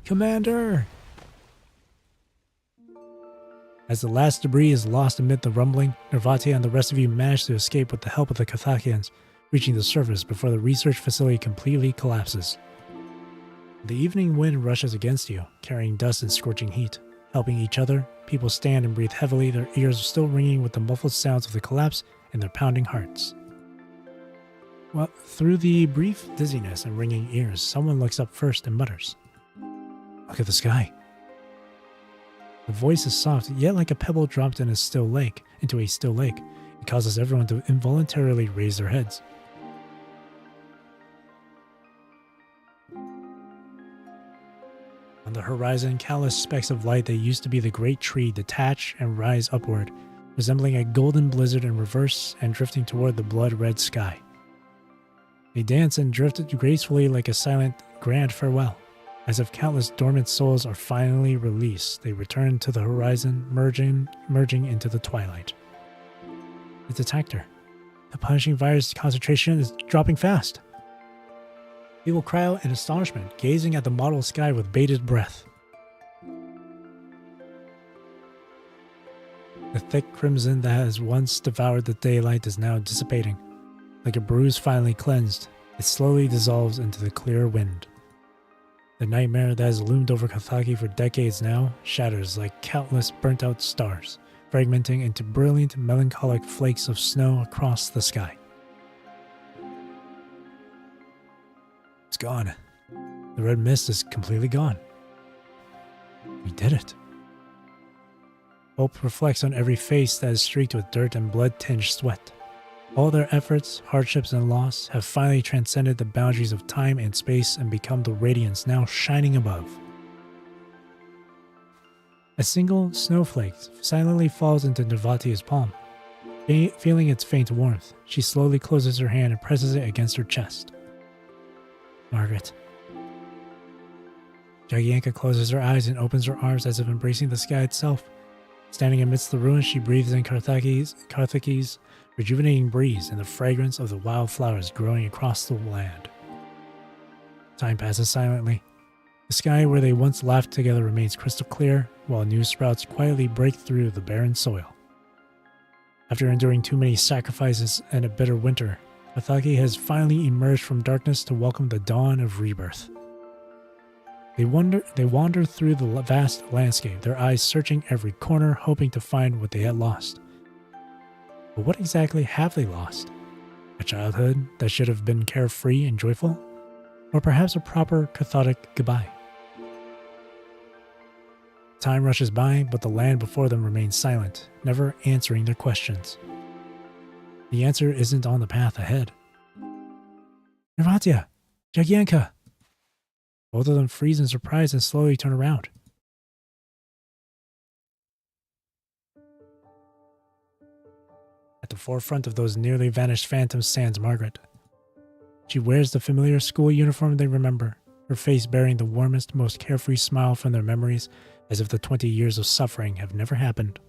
Commander! As the last debris is lost amid the rumbling, Nervatia and the rest of you manage to escape with the help of the Cathakians, reaching the surface before the research facility completely collapses. The evening wind rushes against you, carrying dust and scorching heat. Helping each other, people stand and breathe heavily, their ears still ringing with the muffled sounds of the collapse and their pounding hearts. Well, through the brief dizziness and ringing ears, someone looks up first and mutters, "Look at the sky." The voice is soft, yet like a pebble dropped into a still lake. It causes everyone to involuntarily raise their heads. On the horizon, countless specks of light that used to be the great tree detach and rise upward, resembling a golden blizzard in reverse and drifting toward the blood-red sky. They dance and drift gracefully like a silent, grand farewell. As if countless dormant souls are finally released, they return to the horizon, merging into the twilight. The detector. The punishing virus concentration is dropping fast. People cry out in astonishment, gazing at the mottled sky with bated breath. The thick crimson that has once devoured the daylight is now dissipating. Like a bruise finally cleansed, it slowly dissolves into the clear wind. The nightmare that has loomed over Kathaki for decades now shatters like countless burnt-out stars, fragmenting into brilliant, melancholic flakes of snow across the sky. It's gone. The red mist is completely gone. We did it. Hope reflects on every face that is streaked with dirt and blood-tinged sweat. All their efforts, hardships, and loss have finally transcended the boundaries of time and space and become the radiance now shining above. A single snowflake silently falls into Nervatia's palm. Feeling its faint warmth, she slowly closes her hand and presses it against her chest. Margaret. Jagienka closes her eyes and opens her arms as if embracing the sky itself. Standing amidst the ruins, she breathes in Karthaki's rejuvenating breeze and the fragrance of the wildflowers growing across the land. Time passes silently. The sky where they once laughed together remains crystal clear, while new sprouts quietly break through the barren soil. After enduring too many sacrifices and a bitter winter, Karthaki has finally emerged from darkness to welcome the dawn of rebirth. They wander through the vast landscape, their eyes searching every corner, hoping to find what they had lost. But what exactly have they lost? A childhood that should have been carefree and joyful? Or perhaps a proper cathartic goodbye? Time rushes by, but the land before them remains silent, never answering their questions. The answer isn't on the path ahead. Nervatia! Jagienka! Both of them freeze in surprise and slowly turn around. At the forefront of those nearly vanished phantoms stands Margaret. She wears the familiar school uniform they remember, her face bearing the warmest, most carefree smile from their memories, as if the 20 years of suffering have never happened.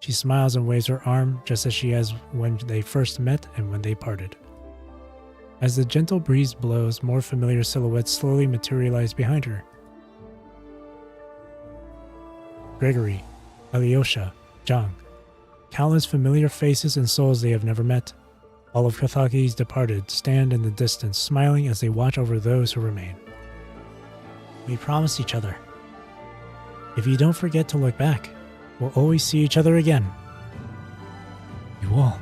She smiles and waves her arm just as she has when they first met and when they parted. As the gentle breeze blows, more familiar silhouettes slowly materialize behind her. Gregory, Alyosha, Zhang. Countless familiar faces and souls they have never met. All of Kathaki's departed stand in the distance, smiling as they watch over those who remain. We promised each other. If you don't forget to look back, We'll always see each other again. You all.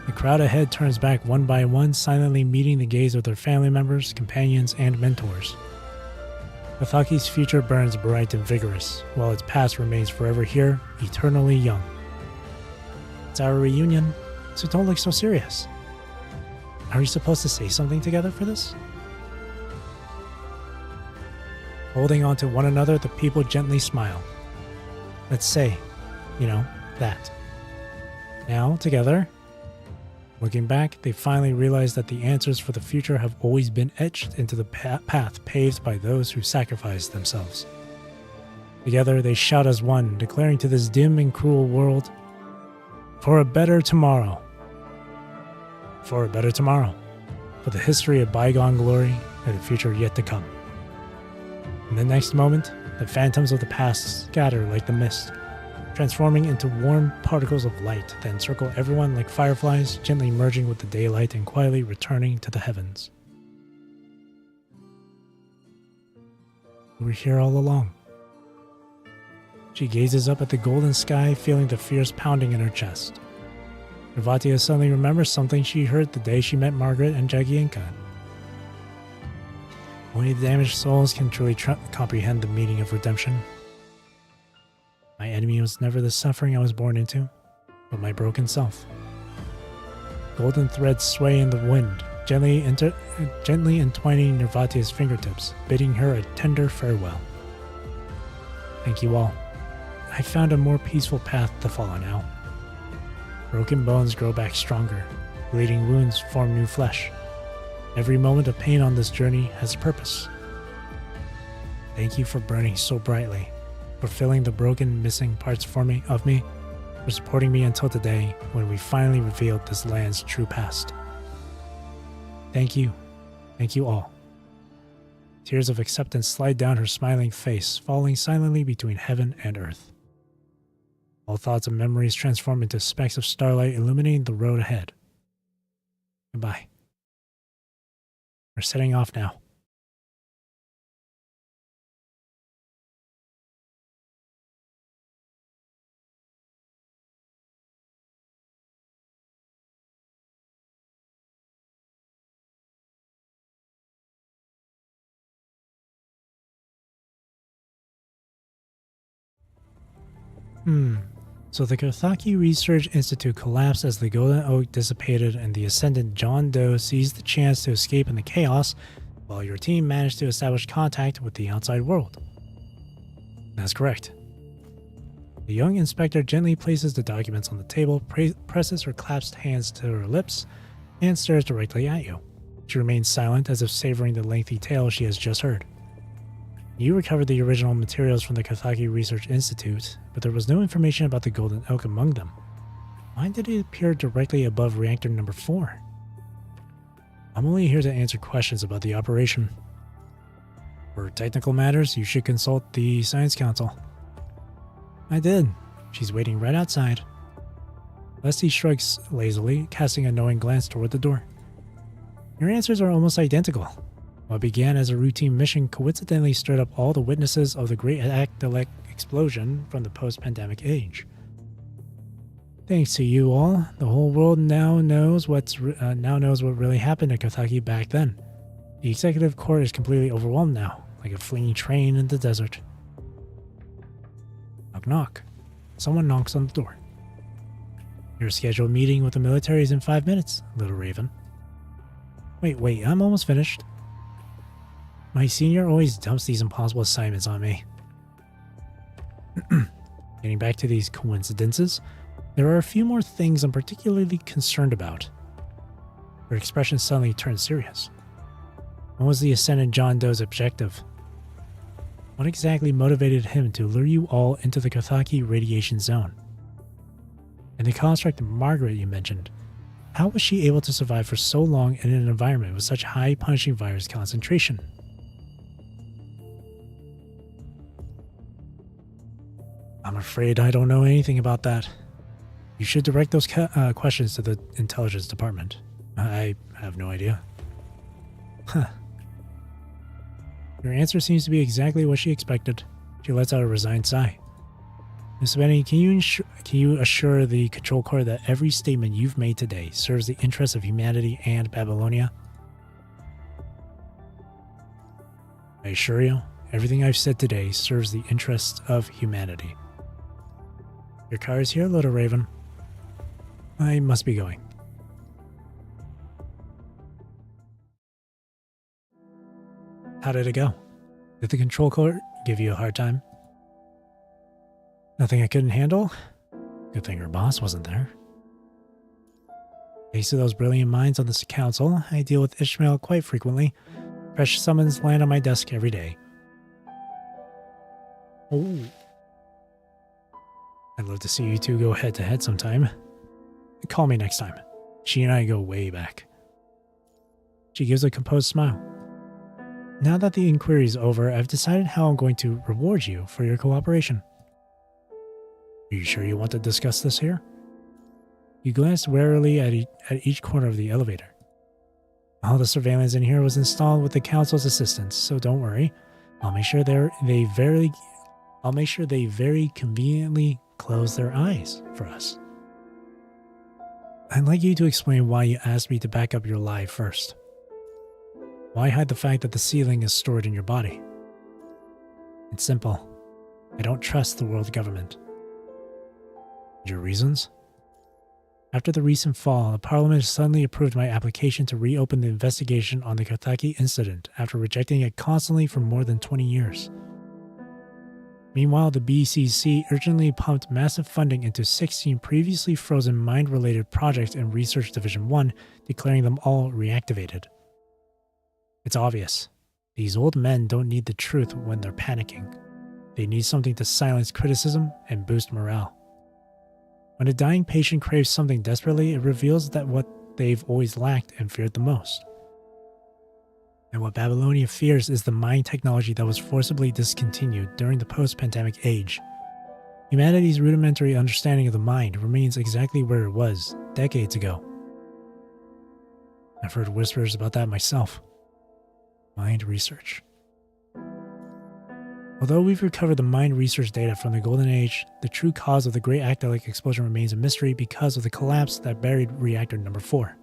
The crowd ahead turns back one by one, silently meeting the gaze of their family members, companions, and mentors. Kathaki's future burns bright and vigorous, while its past remains forever here, eternally young. It's our reunion, so don't look so serious. Are we supposed to say something together for this? Holding on to one another, the people gently smile. Let's say, that. Now, together. Looking back, they finally realize that the answers for the future have always been etched into the path paved by those who sacrificed themselves. Together, they shout as one, declaring to this dim and cruel world, "For a better tomorrow. For a better tomorrow. For the history of bygone glory and the future yet to come." In the next moment, the phantoms of the past scatter like the mist, transforming into warm particles of light that encircle everyone like fireflies, gently merging with the daylight and quietly returning to the heavens. We were here all along. She gazes up at the golden sky, feeling the fierce pounding in her chest. Nervatia suddenly remembers something she heard the day she met Margaret and Jagienka. Only the damaged souls can truly comprehend the meaning of redemption. My enemy was never the suffering I was born into, but my broken self. Golden threads sway in the wind, gently entwining Nervatia's fingertips, bidding her a tender farewell. Thank you all. I found a more peaceful path to follow now. Broken bones grow back stronger, bleeding wounds form new flesh. Every moment of pain on this journey has a purpose. Thank you for burning so brightly, for filling the broken, missing parts of me, for supporting me until today when we finally revealed this land's true past. Thank you all. Tears of acceptance slide down her smiling face, falling silently between heaven and earth. All thoughts and memories transform into specks of starlight illuminating the road ahead. Goodbye. We're setting off now. So the Kathaki Research Institute collapsed as the Golden Oak dissipated and the Ascendant John Doe seized the chance to escape in the chaos, while your team managed to establish contact with the outside world. That's correct. The young inspector gently places the documents on the table, presses her clasped hands to her lips, and stares directly at you. She remains silent as if savoring the lengthy tale she has just heard. You recovered the original materials from the Kathaki Research Institute, but there was no information about the Golden Oak among them. Why did it appear directly above reactor number 4? I'm only here to answer questions about the operation. For technical matters, you should consult the Science Council. I did. She's waiting right outside. Leslie shrugs lazily, casting a knowing glance toward the door. Your answers are almost identical. What began as a routine mission coincidentally stirred up all the witnesses of the Great Actylec explosion from the post-pandemic age. Thanks to you all, the whole world now knows what really happened to Kathaki back then. The executive court is completely overwhelmed now, like a fleeing train in the desert. Knock knock. Someone knocks on the door. Your scheduled meeting with the military is in 5 minutes, little raven. Wait, I'm almost finished. My senior always dumps these impossible assignments on me. Getting back to these coincidences, there are a few more things I'm particularly concerned about. Her expression suddenly turned serious. What was the Ascendant John Doe's objective? What exactly motivated him to lure you all into the Kathaki radiation zone? And the construct Margaret you mentioned, how was she able to survive for so long in an environment with such high punishing virus concentration? I'm afraid I don't know anything about that. You should direct those questions to the intelligence department. I have no idea. Huh. Your answer seems to be exactly what she expected. She lets out a resigned sigh. Miss Benny, can you assure the control core that every statement you've made today serves the interests of humanity and Babylonia? I assure you, everything I've said today serves the interests of humanity. Your car is here, little raven. I must be going. How did it go? Did the control core give you a hard time? Nothing I couldn't handle? Good thing her boss wasn't there. Thanks to those brilliant minds on this council, I deal with Ishmael quite frequently. Fresh summons land on my desk every day. Oh. I'd love to see you two go head to head sometime. Call me next time. She and I go way back. She gives a composed smile. Now that the inquiry is over, I've decided how I'm going to reward you for your cooperation. Are you sure you want to discuss this here? You glanced warily at each corner of the elevator. All the surveillance in here was installed with the council's assistance, so don't worry. I'll make sure they very conveniently close their eyes for us. I'd like you to explain why you asked me to back up your lie first. Why hide the fact that the ceiling is stored in your body? It's simple. I don't trust the world government. Your reasons? After the recent fall, the Parliament suddenly approved my application to reopen the investigation on the Karthaki incident after rejecting it constantly for more than 20 years. Meanwhile, the BCC urgently pumped massive funding into 16 previously frozen mind-related projects in Research Division 1, declaring them all reactivated. It's obvious. These old men don't need the truth when they're panicking. They need something to silence criticism and boost morale. When a dying patient craves something desperately, it reveals that what they've always lacked and feared the most. And what Babylonia fears is the mind technology that was forcibly discontinued during the post-pandemic age. Humanity's rudimentary understanding of the mind remains exactly where it was decades ago. I've heard whispers about that myself. Mind research. Although we've recovered the mind research data from the Golden Age, the true cause of the Great Actolic Explosion remains a mystery because of the collapse that buried Reactor Number 4.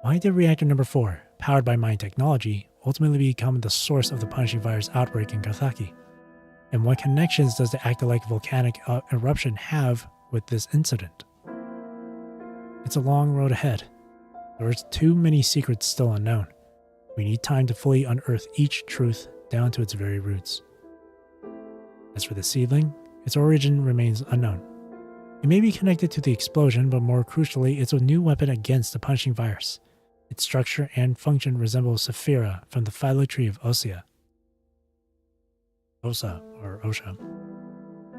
Why did Reactor Number 4, powered by mind technology, ultimately become the source of the punishing virus outbreak in Karthaki? And what connections does the Actolic volcanic eruption have with this incident? It's a long road ahead. There are too many secrets still unknown. We need time to fully unearth each truth down to its very roots. As for the seedling, its origin remains unknown. It may be connected to the explosion, but more crucially, it's a new weapon against the punishing virus. Its structure and function resemble Saphira from the phyllo tree of Osea. Osa, or Osha.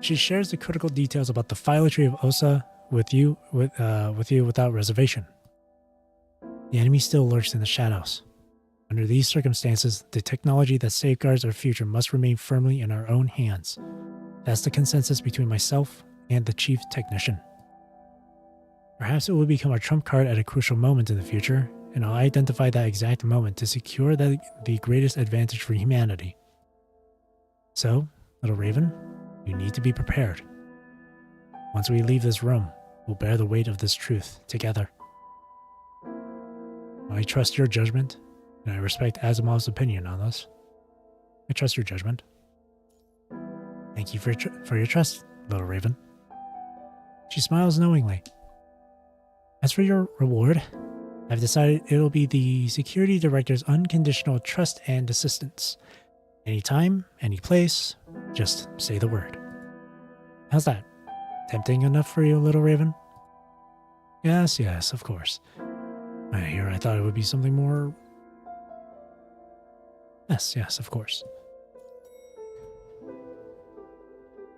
She shares the critical details about the phyllo tree of Osa with you without reservation. The enemy still lurks in the shadows. Under these circumstances, the technology that safeguards our future must remain firmly in our own hands. That's the consensus between myself and the chief technician. Perhaps it will become our trump card at a crucial moment in the future, and I'll identify that exact moment to secure the greatest advantage for humanity. So, little raven, you need to be prepared. Once we leave this room, we'll bear the weight of this truth together. I trust your judgment, and I respect Asimov's opinion on this. I trust your judgment. Thank you for your trust, little raven. She smiles knowingly. As for your reward, I've decided it'll be the security director's unconditional trust and assistance. Anytime, any place, just say the word. How's that? Tempting enough for you, little raven? Yes, of course. I thought it would be something more... Yes, of course.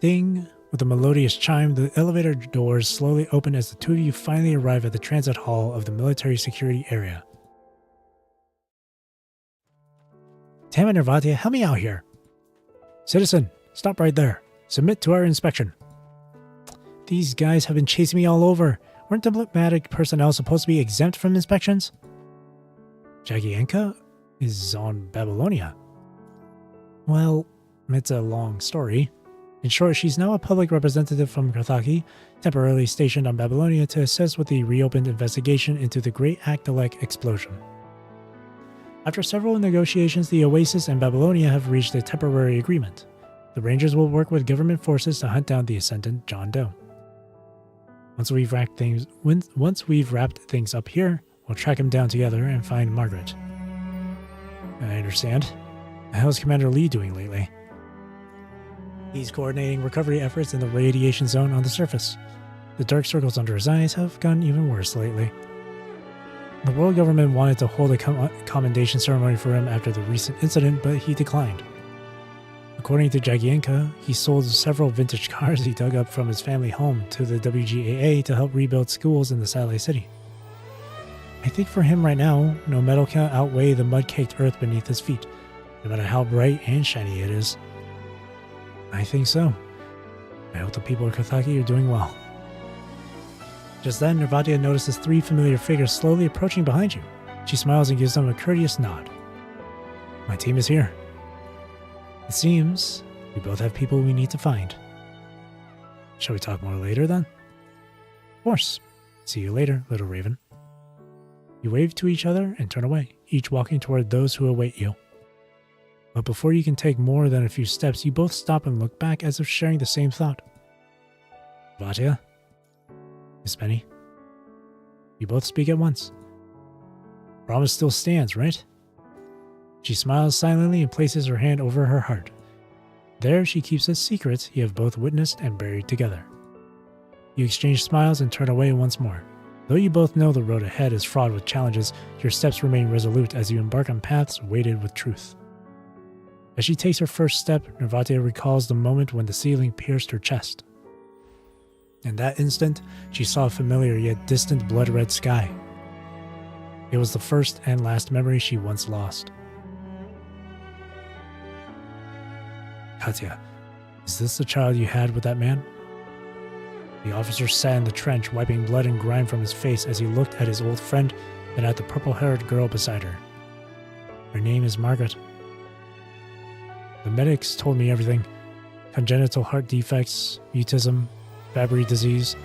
Ding! With a melodious chime, the elevator doors slowly open as the two of you finally arrive at the transit hall of the military security area. Damn it, Nervatia, help me out here. Citizen, stop right there. Submit to our inspection. These guys have been chasing me all over. Weren't diplomatic personnel supposed to be exempt from inspections? Jagienka is on Babylonia. Well, it's a long story. In short, she's now a public representative from Karthaki, temporarily stationed on Babylonia to assist with the reopened investigation into the Great Akdalek explosion. After several negotiations, the Oasis and Babylonia have reached a temporary agreement. The Rangers will work with government forces to hunt down the Ascendant John Doe. Once we've wrapped things up here, we'll track him down together and find Margaret. I understand. How's Commander Lee doing lately? He's coordinating recovery efforts in the radiation zone on the surface. The dark circles under his eyes have gotten even worse lately. The world government wanted to hold a commendation ceremony for him after the recent incident, but he declined. According to Jagienka, he sold several vintage cars he dug up from his family home to the WGAA to help rebuild schools in the satellite city. I think for him right now, no metal can outweigh the mud-caked earth beneath his feet, no matter how bright and shiny it is. I think so. I hope the people of Karthaki are doing well. Just then, Nervatia notices 3 familiar figures slowly approaching behind you. She smiles and gives them a courteous nod. My team is here. It seems we both have people we need to find. Shall we talk more later then? Of course. See you later, little raven. You wave to each other and turn away, each walking toward those who await you. But before you can take more than a few steps, you both stop and look back as if sharing the same thought. Vatia? Miss Penny? You both speak at once. Promise still stands, right? She smiles silently and places her hand over her heart. There she keeps a secret you have both witnessed and buried together. You exchange smiles and turn away once more. Though you both know the road ahead is fraught with challenges, your steps remain resolute as you embark on paths weighted with truth. As she takes her first step, Nervatia recalls the moment when the ceiling pierced her chest. In that instant, she saw a familiar yet distant blood-red sky. It was the first and last memory she once lost. Katya, is this the child you had with that man? The officer sat in the trench, wiping blood and grime from his face as he looked at his old friend and at the purple-haired girl beside her. Her name is Margaret. The medics told me everything. Congenital heart defects, mutism, Fabry disease.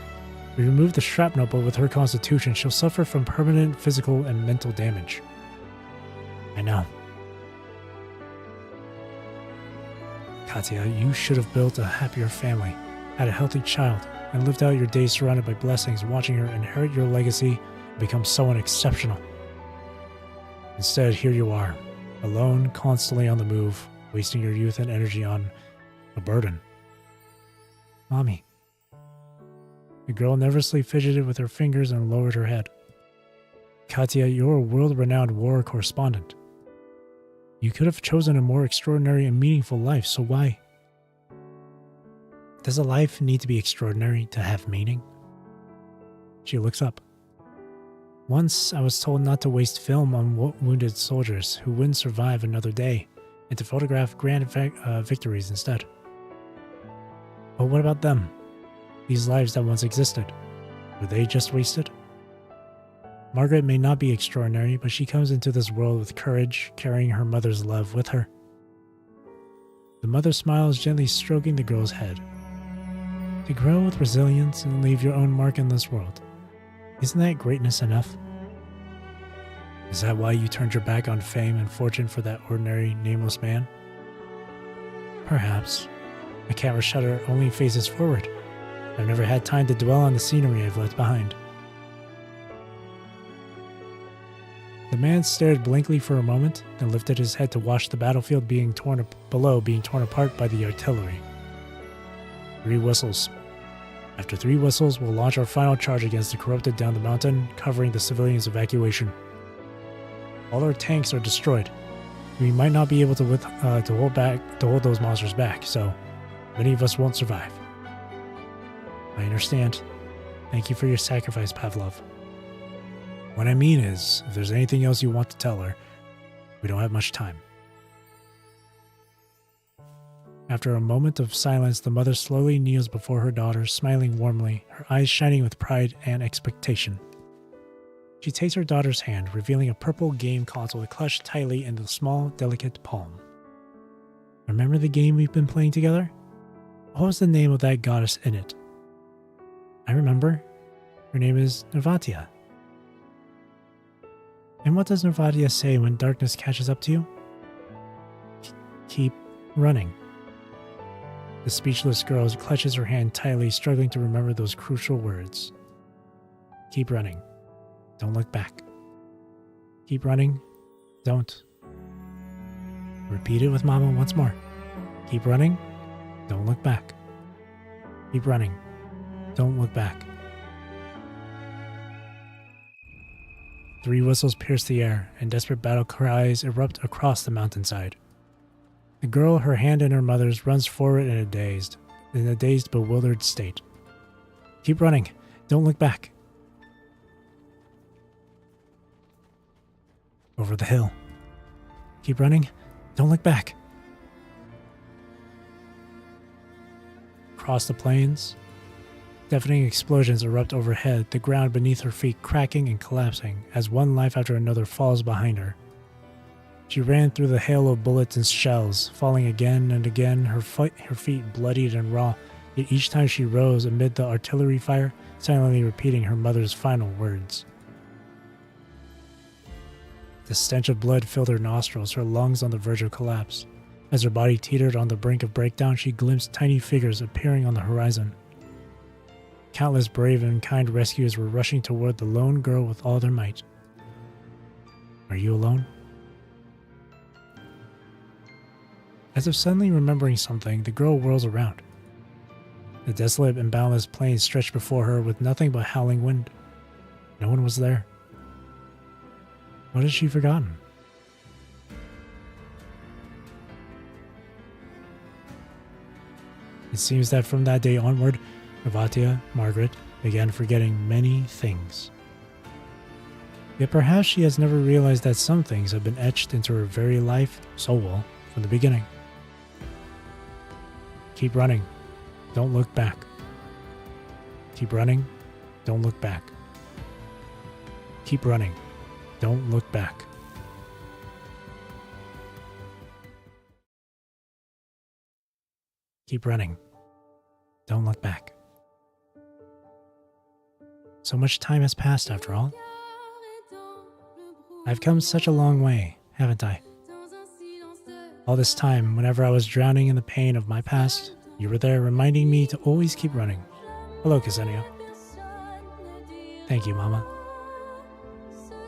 We removed the shrapnel, but with her constitution, she'll suffer from permanent physical and mental damage. I know. Katya, you should have built a happier family, had a healthy child, and lived out your days surrounded by blessings, watching her inherit your legacy and become someone exceptional. Instead, here you are, alone, constantly on the move, wasting your youth and energy on a burden. Mommy. The girl nervously fidgeted with her fingers and lowered her head. Katya, you're a world-renowned war correspondent. You could have chosen a more extraordinary and meaningful life, so why? Does a life need to be extraordinary to have meaning? She looks up. Once I was told not to waste film on wounded soldiers who wouldn't survive another day, and to photograph grand victories instead. But what about them? These lives that once existed, were they just wasted? Margaret may not be extraordinary, but she comes into this world with courage, carrying her mother's love with her. The mother smiles, gently stroking the girl's head. To grow with resilience and leave your own mark in this world, isn't that greatness enough? Is that why you turned your back on fame and fortune for that ordinary, nameless man? Perhaps. My camera shutter only faces forward. I've never had time to dwell on the scenery I've left behind. The man stared blankly for a moment, then lifted his head to watch the battlefield being torn apart by the artillery. 3 whistles. After 3 whistles, we'll launch our final charge against the corrupted down the mountain, covering the civilians' evacuation. All our tanks are destroyed. We might not be able to hold those monsters back, so many of us won't survive. I understand. Thank you for your sacrifice, Pavlov. What I mean is, if there's anything else you want to tell her, we don't have much time. After a moment of silence, the mother slowly kneels before her daughter, smiling warmly, her eyes shining with pride and expectation. She takes her daughter's hand, revealing a purple game console clutched tightly in the small, delicate palm. Remember the game we've been playing together? What was the name of that goddess in it? I remember. Her name is Nirvatia. And what does Nirvatia say when darkness catches up to you? Keep running. The speechless girl clutches her hand tightly, struggling to remember those crucial words. Keep running. Don't look back. Keep running. Don't. Repeat it with Mama once more. Keep running. Don't look back. Keep running. Don't look back. 3 whistles pierce the air, and desperate battle cries erupt across the mountainside. The girl, her hand in her mother's, runs forward in a dazed, bewildered state. Keep running. Don't look back. Over the hill. Keep running. Don't look back. Across the plains, deafening explosions erupt overhead, the ground beneath her feet cracking and collapsing as one life after another falls behind her. She ran through the hail of bullets and shells, falling again and again, her feet bloodied and raw, yet each time she rose amid the artillery fire, silently repeating her mother's final words. The stench of blood filled her nostrils, her lungs on the verge of collapse. As her body teetered on the brink of breakdown, she glimpsed tiny figures appearing on the horizon. Countless brave and kind rescuers were rushing toward the lone girl with all their might. Are you alone? As if suddenly remembering something, the girl whirls around. The desolate and boundless plains stretched before her with nothing but howling wind. No one was there. What had she forgotten? It seems that from that day onward, Nirvatia, Margaret, began forgetting many things. Yet perhaps she has never realized that some things have been etched into her very life, soul, from the beginning. Keep running. Don't look back. Keep running. Don't look back. Keep running. Don't look back. Keep running. Don't look back. So much time has passed after all. I've come such a long way, haven't I? All this time, whenever I was drowning in the pain of my past, you were there reminding me to always keep running. Hello, Ksenia. Thank you, Mama.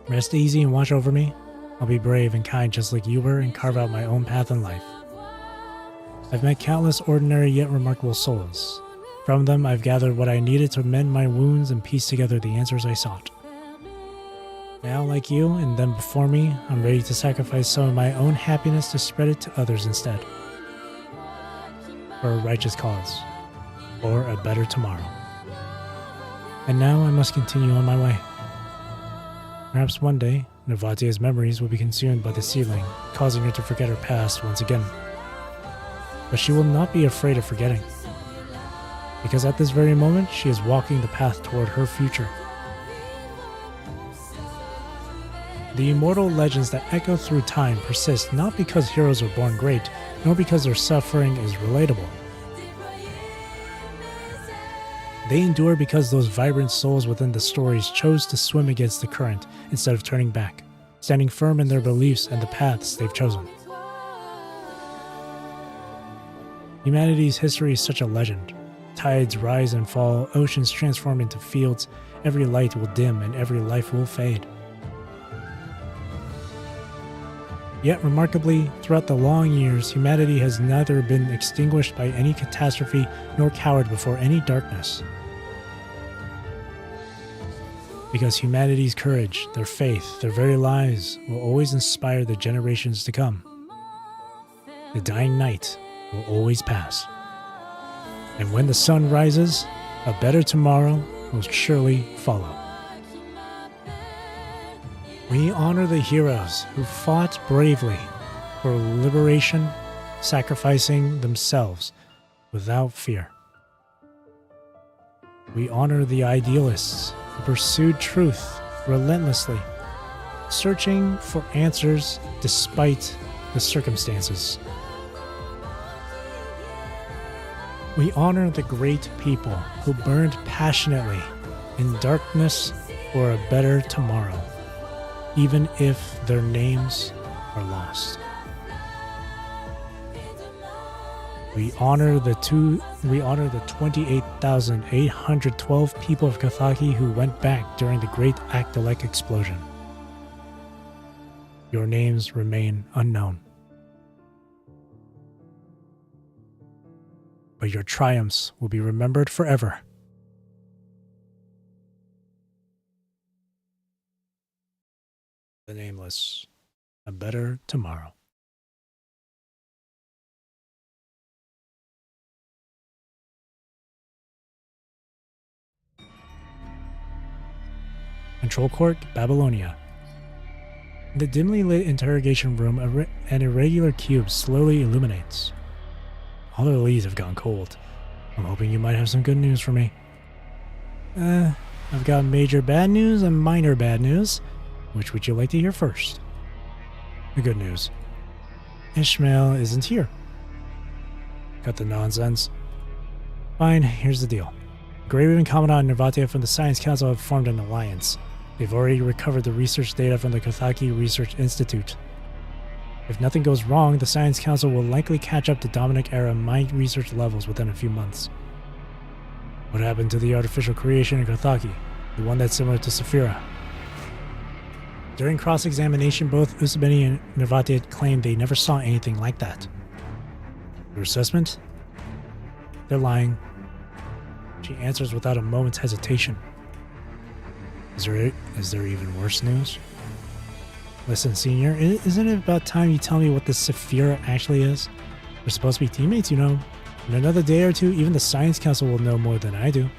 Rest easy and watch over me. I'll be brave and kind just like you were and carve out my own path in life. I've met countless ordinary yet remarkable souls. From them, I've gathered what I needed to mend my wounds and piece together the answers I sought. Now, like you and them before me, I'm ready to sacrifice some of my own happiness to spread it to others instead. For a righteous cause, or a better tomorrow. And now I must continue on my way. Perhaps one day, Nirvatia's memories will be consumed by the ceiling, causing her to forget her past once again. But she will not be afraid of forgetting, because at this very moment she is walking the path toward her future. The immortal legends that echo through time persist not because heroes are born great, nor because their suffering is relatable. They endure because those vibrant souls within the stories chose to swim against the current instead of turning back, standing firm in their beliefs and the paths they've chosen. Humanity's history is such a legend. Tides rise and fall, oceans transform into fields, every light will dim and every life will fade. Yet remarkably, throughout the long years, humanity has neither been extinguished by any catastrophe nor cowered before any darkness. Because humanity's courage, their faith, their very lives will always inspire the generations to come. The dying night will always pass. And when the sun rises, a better tomorrow will surely follow. We honor the heroes who fought bravely for liberation, sacrificing themselves without fear. We honor the idealists who pursued truth relentlessly, searching for answers despite the circumstances. We honor the great people who burned passionately in darkness for a better tomorrow, even if their names are lost. We honor the 28,812 people of Kathaki who went back during the Great Akdalek explosion. Your names remain unknown, but your triumphs will be remembered forever. The Nameless, a better tomorrow. Control Court, Babylonia. In the dimly lit interrogation room, an irregular cube slowly illuminates. All the leads have gone cold. I'm hoping you might have some good news for me. I've got major bad news and minor bad news. Which would you like to hear first? The good news. Ishmael isn't here. Cut the nonsense. Fine, here's the deal. Grey Ribbon Commandant and Nervatia from the Science Council have formed an alliance. They've already recovered the research data from the Kathaki Research Institute. If nothing goes wrong, the Science Council will likely catch up to Dominic-era mind research levels within a few months. What happened to the artificial creation in Kathaki? The one that's similar to Saphira? During cross-examination, both Usabeni and Nervatia claimed they never saw anything like that. Your assessment? They're lying. She answers without a moment's hesitation. Is there even worse news? Listen, Senior, isn't it about time you tell me what this Saphira actually is? We're supposed to be teammates, you know. In another day or two, even the Science Council will know more than I do.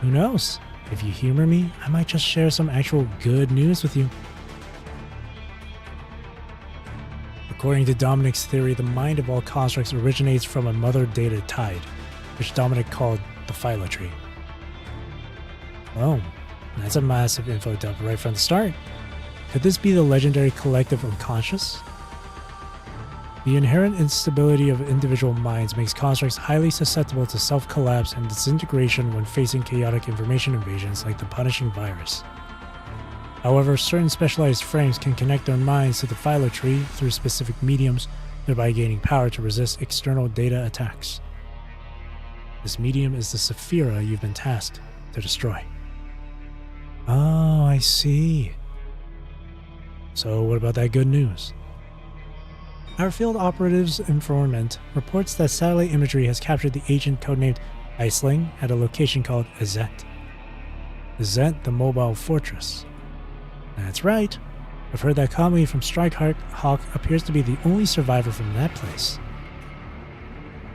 Who knows? If you humor me, I might just share some actual good news with you. According to Dominic's theory, the mind of all constructs originates from a mother data tide, which Dominic called the Phylotree. Oh, that's a massive info dump right from the start. Could this be the legendary collective unconscious? The inherent instability of individual minds makes constructs highly susceptible to self-collapse and disintegration when facing chaotic information invasions like the punishing virus. However, certain specialized frames can connect their minds to the Phylotree through specific mediums, thereby gaining power to resist external data attacks. This medium is the Saphira you've been tasked to destroy. Oh, I see. So what about that good news? Our field operative's informant reports that satellite imagery has captured the agent codenamed Iceling at a location called Azet. Azet, the mobile fortress. That's right. I've heard that Kamui from Strikehawk appears to be the only survivor from that place.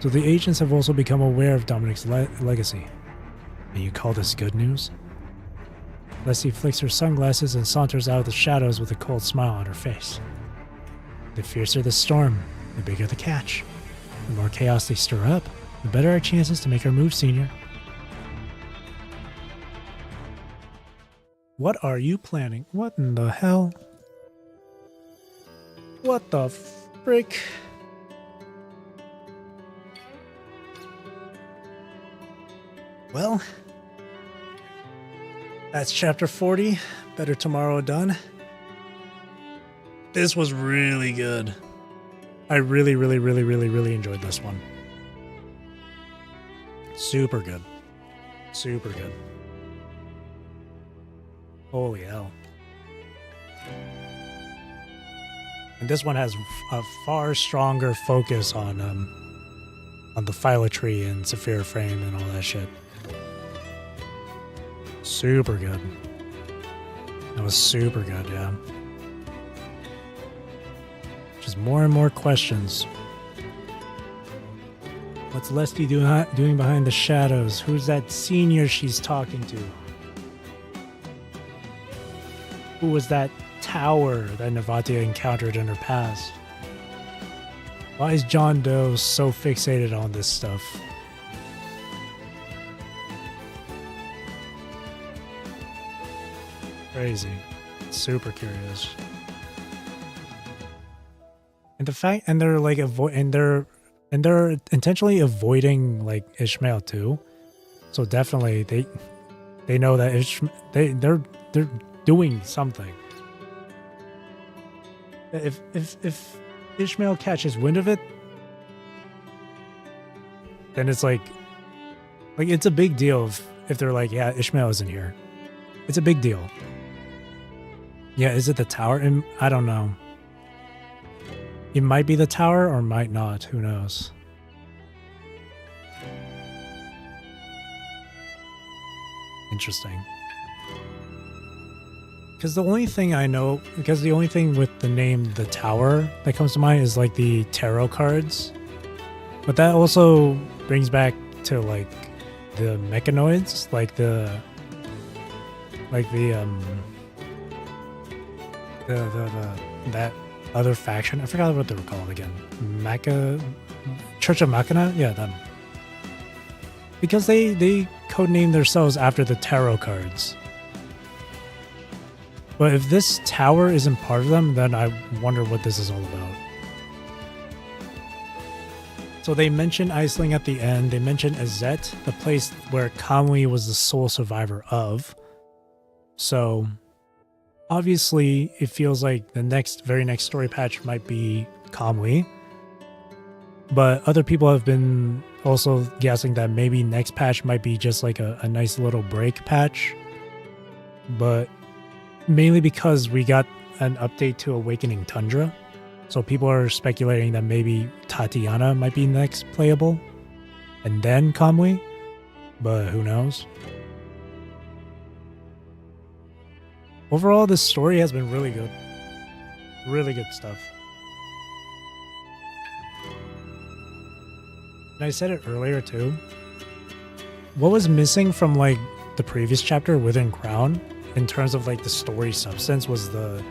So the agents have also become aware of Dominic's legacy. And you call this good news? Leslie flicks her sunglasses and saunters out of the shadows with a cold smile on her face. The fiercer the storm, the bigger the catch. The more chaos they stir up, the better our chances to make our move, Senior. What are you planning? What in the hell? What the frick? Well, that's chapter 40. Better tomorrow done. This was really good. I really enjoyed this one. Super good. Super good. Holy hell. And this one has a far stronger focus on the Phylotree and Saphira frame and all that shit. Super good. That was super good, yeah. Just more and more questions. What's Leslie doing behind the shadows? Who's that senior she's talking to? Who was that tower that Nervatia encountered in her past? Why is John Doe so fixated on this stuff? Crazy. Super curious. And the fact, and they're like they're And they're intentionally avoiding like Ishmael too. So definitely they know that they're doing something. If Ishmael catches wind of it, then it's like it's a big deal if they're like, yeah, Ishmael isn't here. It's a big deal. Yeah, is it the tower? And I don't know. It might be the tower or might not. Who knows? Interesting. Because the only thing with the name the tower that comes to mind is like the tarot cards. But that also brings back to like the mechanoids, like that other faction. I forgot what they were called again. Church of Machina? Yeah, them. Because they codenamed themselves after the tarot cards. But if this tower isn't part of them, then I wonder what this is all about. So they mention Iceland at the end. They mention Azet, the place where Kamui was the sole survivor of. So obviously it feels like the very next story patch might be Kamui. But other people have been also guessing that maybe next patch might be just like a nice little break patch. But mainly because we got an update to Awakening Tundra. So people are speculating that maybe Tatiana might be next playable. And then Kamui. But who knows? Overall, this story has been really good. Really good stuff. And I said it earlier too. What was missing from like the previous chapter, Within Crown, in terms of like the story substance was the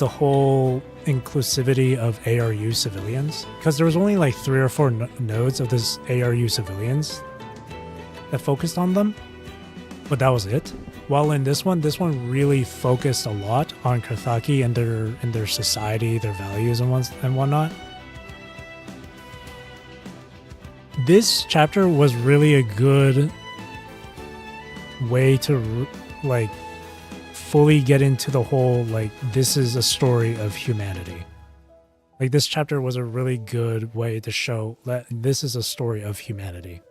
whole inclusivity of ARU civilians. Because there was only like 3 or 4 nodes of this ARU civilians that focused on them. But that was it. While in this one really focused a lot on Karthaki and their society, their values and whatnot. This chapter was really a good way to like fully get into the whole like this is a story of humanity. Like this chapter was a really good way to show that this is a story of humanity.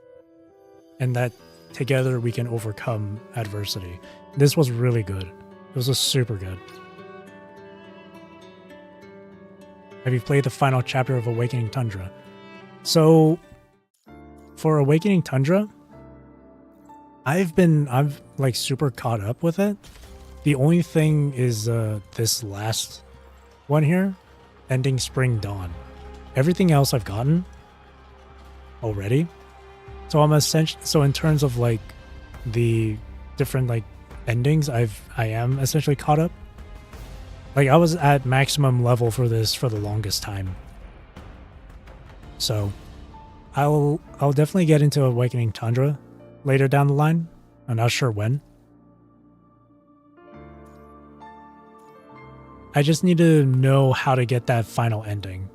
And that together we can overcome adversity. This was really good. It was super good. Have you played the final chapter of Awakening Tundra? So for Awakening Tundra, I've like super caught up with it. The only thing is this last one here, Ending Spring Dawn. Everything else I've gotten already. So so in terms of like the different like endings, I am essentially caught up. Like I was at maximum level for this for the longest time. So I'll definitely get into Awakening Tundra later down the line. I'm not sure when. I just need to know how to get that final ending,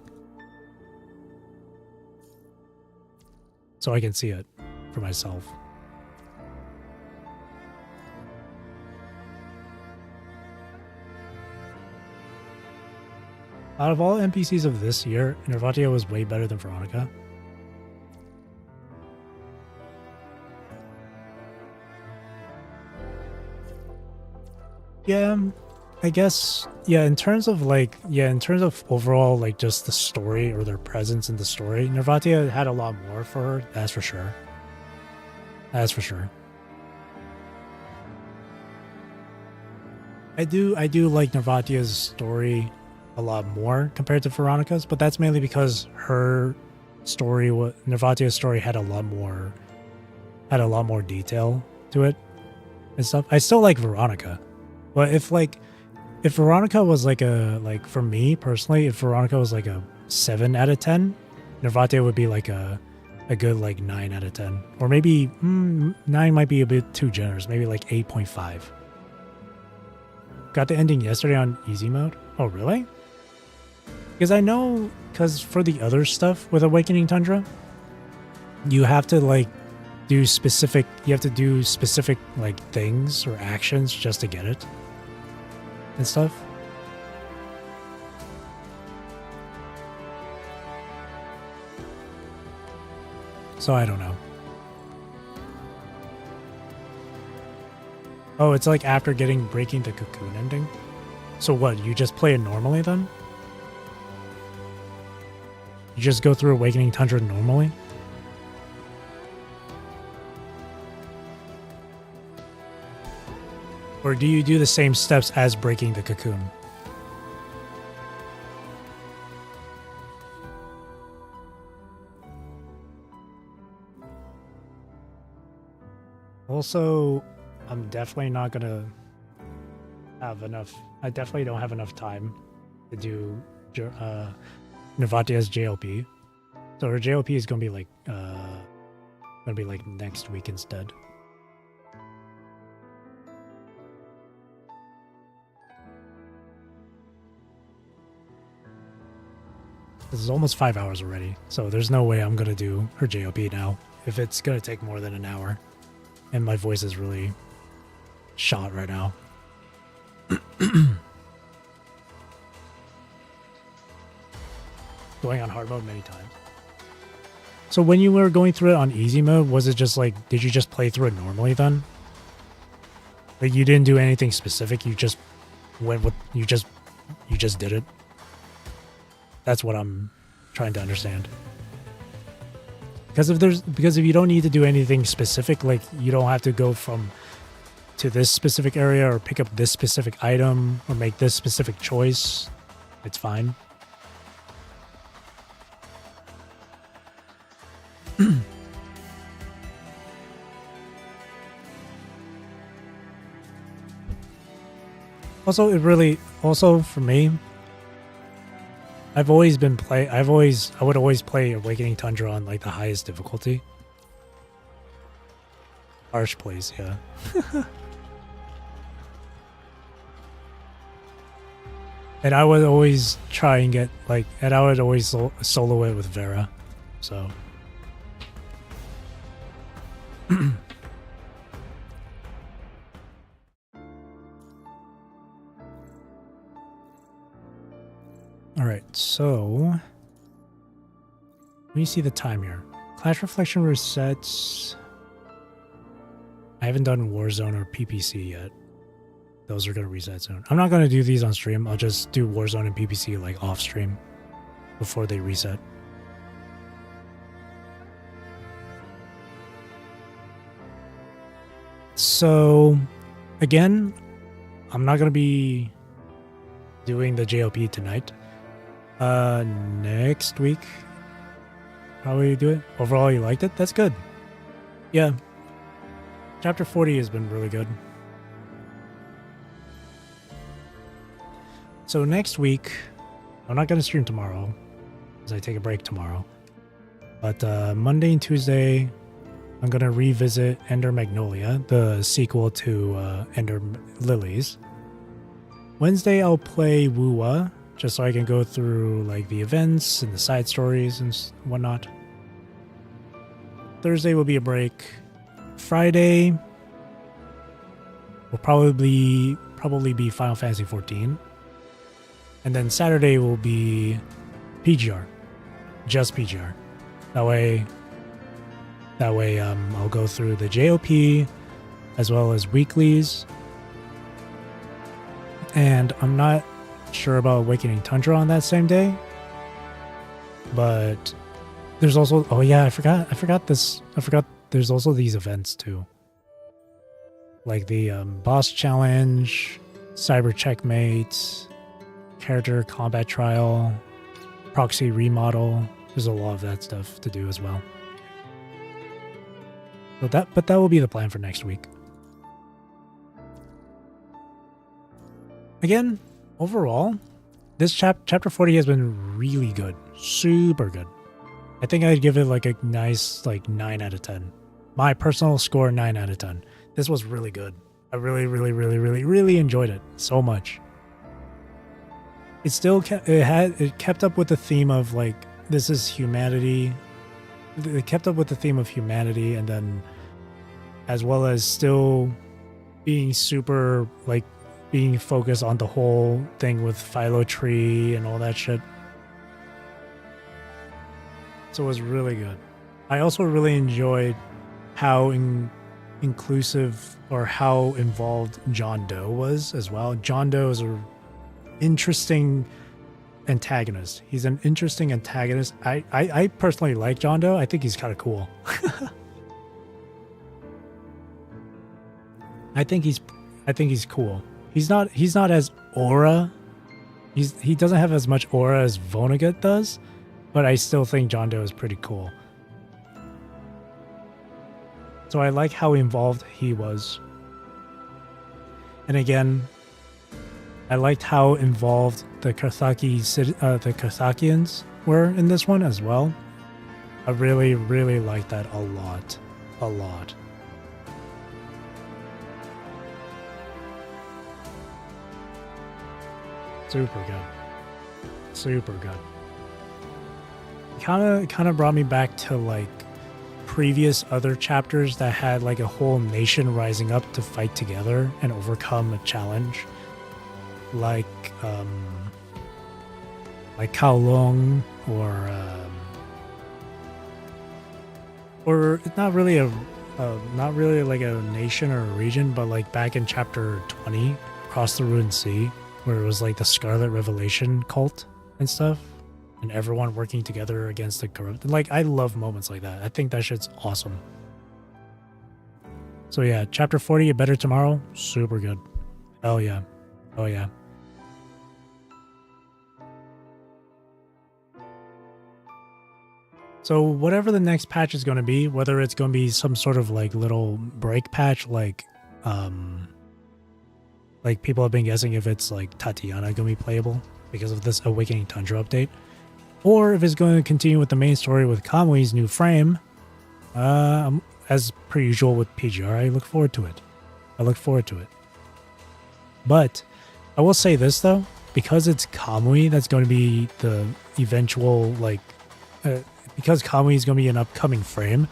so I can see it for myself. Out of all NPCs of this year, Nervatia was way better than Veronica. Yeah, I guess, in terms of overall, like, just the story or their presence in the story, Nervatia had a lot more for her, that's for sure. That's for sure. I do like Nervatia's story a lot more compared to Veronica's, but that's mainly because her story, Nervatia's story had a lot more detail to it and stuff. I still like Veronica, but if Veronica was for me personally, if Veronica was like a 7 out of 10, Nervatia would be like a good like 9 out of 10. Or maybe 9 might be a bit too generous, maybe like 8.5. Got the ending yesterday on easy mode. Oh, really? Because I know, because for the other stuff with Awakening Tundra, you have to like do specific, like things or actions just to get it and stuff. So I don't know. Oh, it's like after breaking the cocoon ending. So what, you just play it normally then? You just go through Awakening Tundra normally? Or do you do the same steps as breaking the cocoon? Also, I'm definitely not gonna have enough. I definitely don't have enough time to do Navatia's JLP. So her JLP is gonna be like next week instead. This is almost 5 hours already, so there's no way I'm gonna do her JLP now if it's gonna take more than an hour. And my voice is really shot right now. Going on hard mode many times. So when you were going through it on easy mode, was it just like, did you just play through it normally then? Like you didn't do anything specific, you just went with, you just did it? That's what I'm trying to understand. Because if you don't need to do anything specific, like you don't have to go to this specific area or pick up this specific item or make this specific choice, it's fine. Also for me, I would always play Awakening Tundra on like the highest difficulty. Harsh plays, yeah. And I would always try and get like, and I would always solo it with Vera, so. All right, so let me see the time here. Clash Reflection resets. I haven't done Warzone or PPC yet. Those are going to reset soon. I'm not going to do these on stream. I'll just do Warzone and PPC like off stream before they reset. So again, I'm not going to be doing the JLP tonight. Next week, probably do it. Overall, you liked it? That's good. Yeah. Chapter 40 has been really good. So next week, I'm not going to stream tomorrow, as I take a break tomorrow. But Monday and Tuesday, I'm going to revisit Ender Magnolia, the sequel to Ender Lilies. Wednesday, I'll play Wuwa, just so I can go through like the events and the side stories and whatnot. Thursday will be a break. Friday will probably be Final Fantasy 14. And then Saturday will be PGR. Just PGR. That way I'll go through the JOP as well as weeklies. And I'm not sure about Awakening Tundra on that same day, but there's also, oh yeah, I forgot there's also these events too, like the boss challenge, cyber checkmate, character combat trial, proxy remodel. There's a lot of that stuff to do as well. But that will be the plan for next week. Again, overall, this chapter 40 has been really good. Super good. I think I'd give it like a nice like 9 out of 10. My personal score, 9 out of 10. This was really good. I really enjoyed it so much. it kept up with the theme of like this is humanity. It kept up with the theme of humanity, and then as well as still being super like being focused on the whole thing with Philo tree and all that shit. So it was really good. I also really enjoyed how inclusive or how involved John Doe was as well. John Doe is a interesting antagonist. He's an interesting antagonist. I personally like John Doe. I think he's kind of cool. I think he's cool. He's not as aura. He doesn't have as much aura as Vonnegut does, but I still think John Doe is pretty cool. So I like how involved he was. And again, I liked how involved the Carthagians were in this one as well. I really, really liked that a lot. A lot. Super good. Super good. Kind of brought me back to like previous other chapters that had like a whole nation rising up to fight together and overcome a challenge. Like Kowloon or not really like a nation or a region, but like back in chapter 20, Across the Ruined Sea, where it was like the Scarlet Revelation cult and stuff, and everyone working together against the corrupt. Like, I love moments like that. I think that shit's awesome. So yeah, chapter 40, A Better Tomorrow, super good. Oh yeah. Oh yeah. So whatever the next patch is going to be, whether it's going to be some sort of like little break patch, like people have been guessing if it's like Tatiana going to be playable because of this Awakening Tundra update, or if it's going to continue with the main story with Kamui's new frame. As per usual with PGR, I look forward to it. But I will say this though, because it's Kamui that's going to be the eventual because Kamui is going to be an upcoming frame,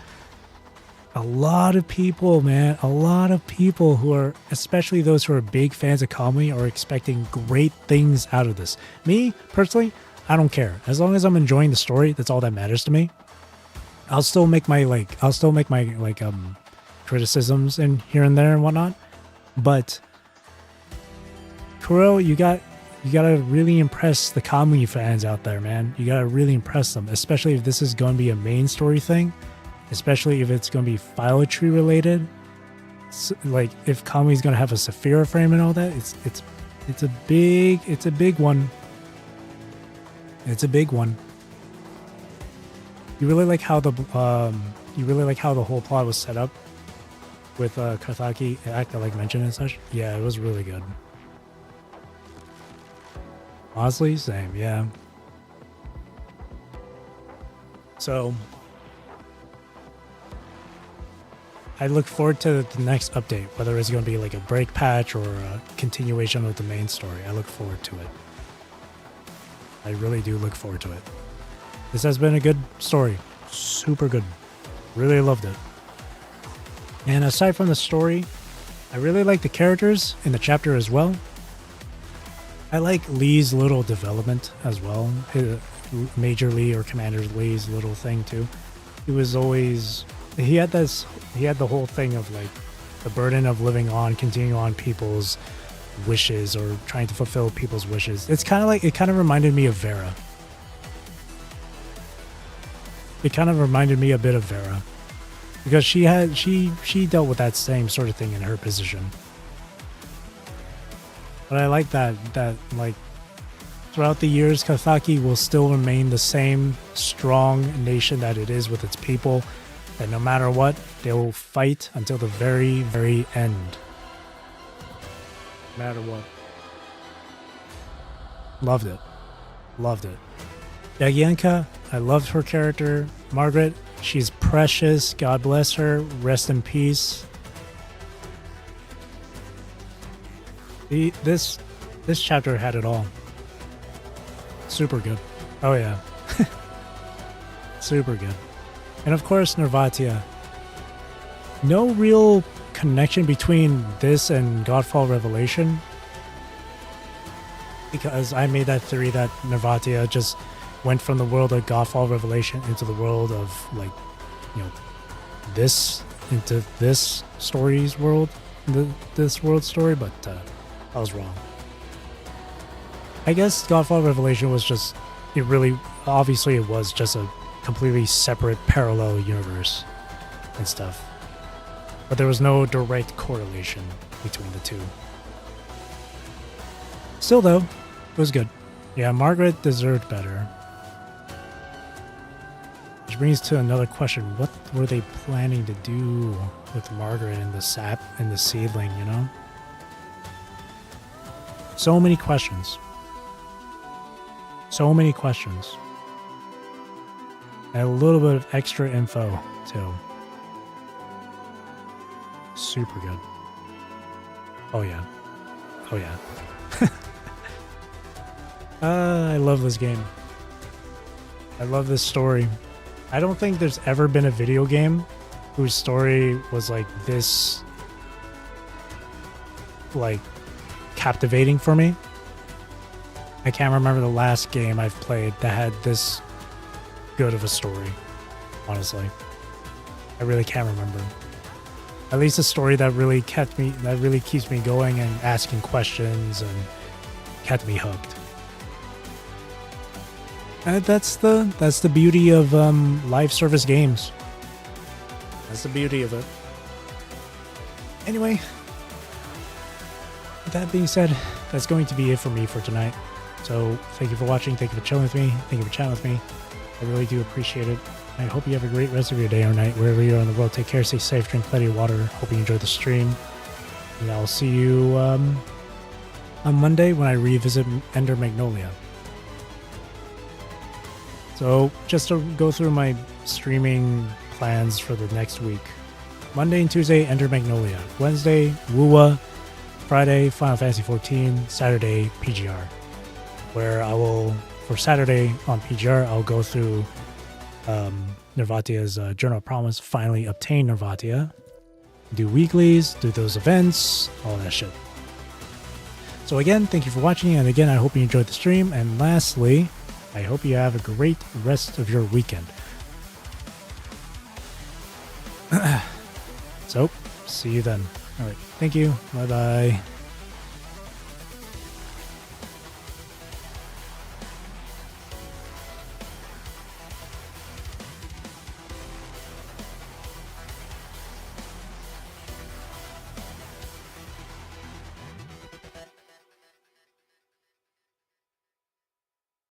a lot of people who are, especially those who are big fans of Kamui, are expecting great things out of this. Me, personally, I don't care. As long as I'm enjoying the story, that's all that matters to me. I'll still make my criticisms in here and there and whatnot. But Kuro, you gotta really impress the Kamui fans out there, man. You gotta really impress them, especially if this is going to be a main story thing, especially if it's going to be Philo tree related. Like if Kamui's going to have a Saphira frame and all that, it's a big one. It's a big one. You really like how the whole plot was set up with Karthaki act like mentioned and such. Yeah, it was really good. Honestly, same, yeah. So I look forward to the next update, whether it's going to be like a break patch or a continuation of the main story. I look forward to it. I really do look forward to it. This has been a good story. Super good. Really loved it. And aside from the story, I really like the characters in the chapter as well. I like Lee's little development as well. Major Lee or Commander Lee's little thing too. He was always... He had the whole thing of like the burden of living on, continuing on people's wishes or trying to fulfill people's wishes. It kind of reminded me of Vera. It kind of reminded me a bit of Vera. Because she dealt with that same sort of thing in her position. But I like that like throughout the years, Karthaki will still remain the same strong nation that it is with its people. That no matter what, they will fight until the very, very end. No matter what. Loved it. Yagienka, I loved her character. Margaret, she's precious. God bless her. Rest in peace. This chapter had it all. Super good. Oh yeah. Super good. And of course, Nervatia. No real connection between this and Godfall Revelation, because I made that theory that Nervatia just went from the world of Godfall Revelation into the world of, like, you know, this, into this story's world, this world story, but I was wrong. I guess Godfall Revelation was just, it really, obviously it was just a completely separate parallel universe and stuff. But there was no direct correlation between the two. Still though, it was good. Yeah, Margaret deserved better. Which brings to another question. What were they planning to do with Margaret and the sap and the seedling, you know? So many questions. So many questions. And a little bit of extra info, too. Super good. Oh, yeah. Oh, yeah. I love this game. I love this story. I don't think there's ever been a video game whose story was like this, like, captivating for me. I can't remember the last game I've played that had this good of a story, honestly. I really can't remember. At least a story that really kept me, that really keeps me going and asking questions and kept me hooked. And that's the beauty of live service games. That's the beauty of it. Anyway, with that being said, that's going to be it for me for tonight. So thank you for watching, thank you for chilling with me, thank you for chatting with me. I really do appreciate it. I hope you have a great rest of your day or night, wherever you are in the world. Take care, stay safe, drink plenty of water. Hope you enjoyed the stream. And I'll see you on Monday when I revisit Ender Magnolia. So just to go through my streaming plans for the next week. Monday and Tuesday, Ender Magnolia. Wednesday, Wuwa. Friday, Final Fantasy XIV. Saturday, PGR. Where I will, for Saturday on PGR, I'll go through Nervatia's Journal of Promise, finally obtain Nervatia, do weeklies, do those events, all that shit. So again, thank you for watching, and again, I hope you enjoyed the stream, and lastly, I hope you have a great rest of your weekend. So, see you then. Alright, thank you, bye bye.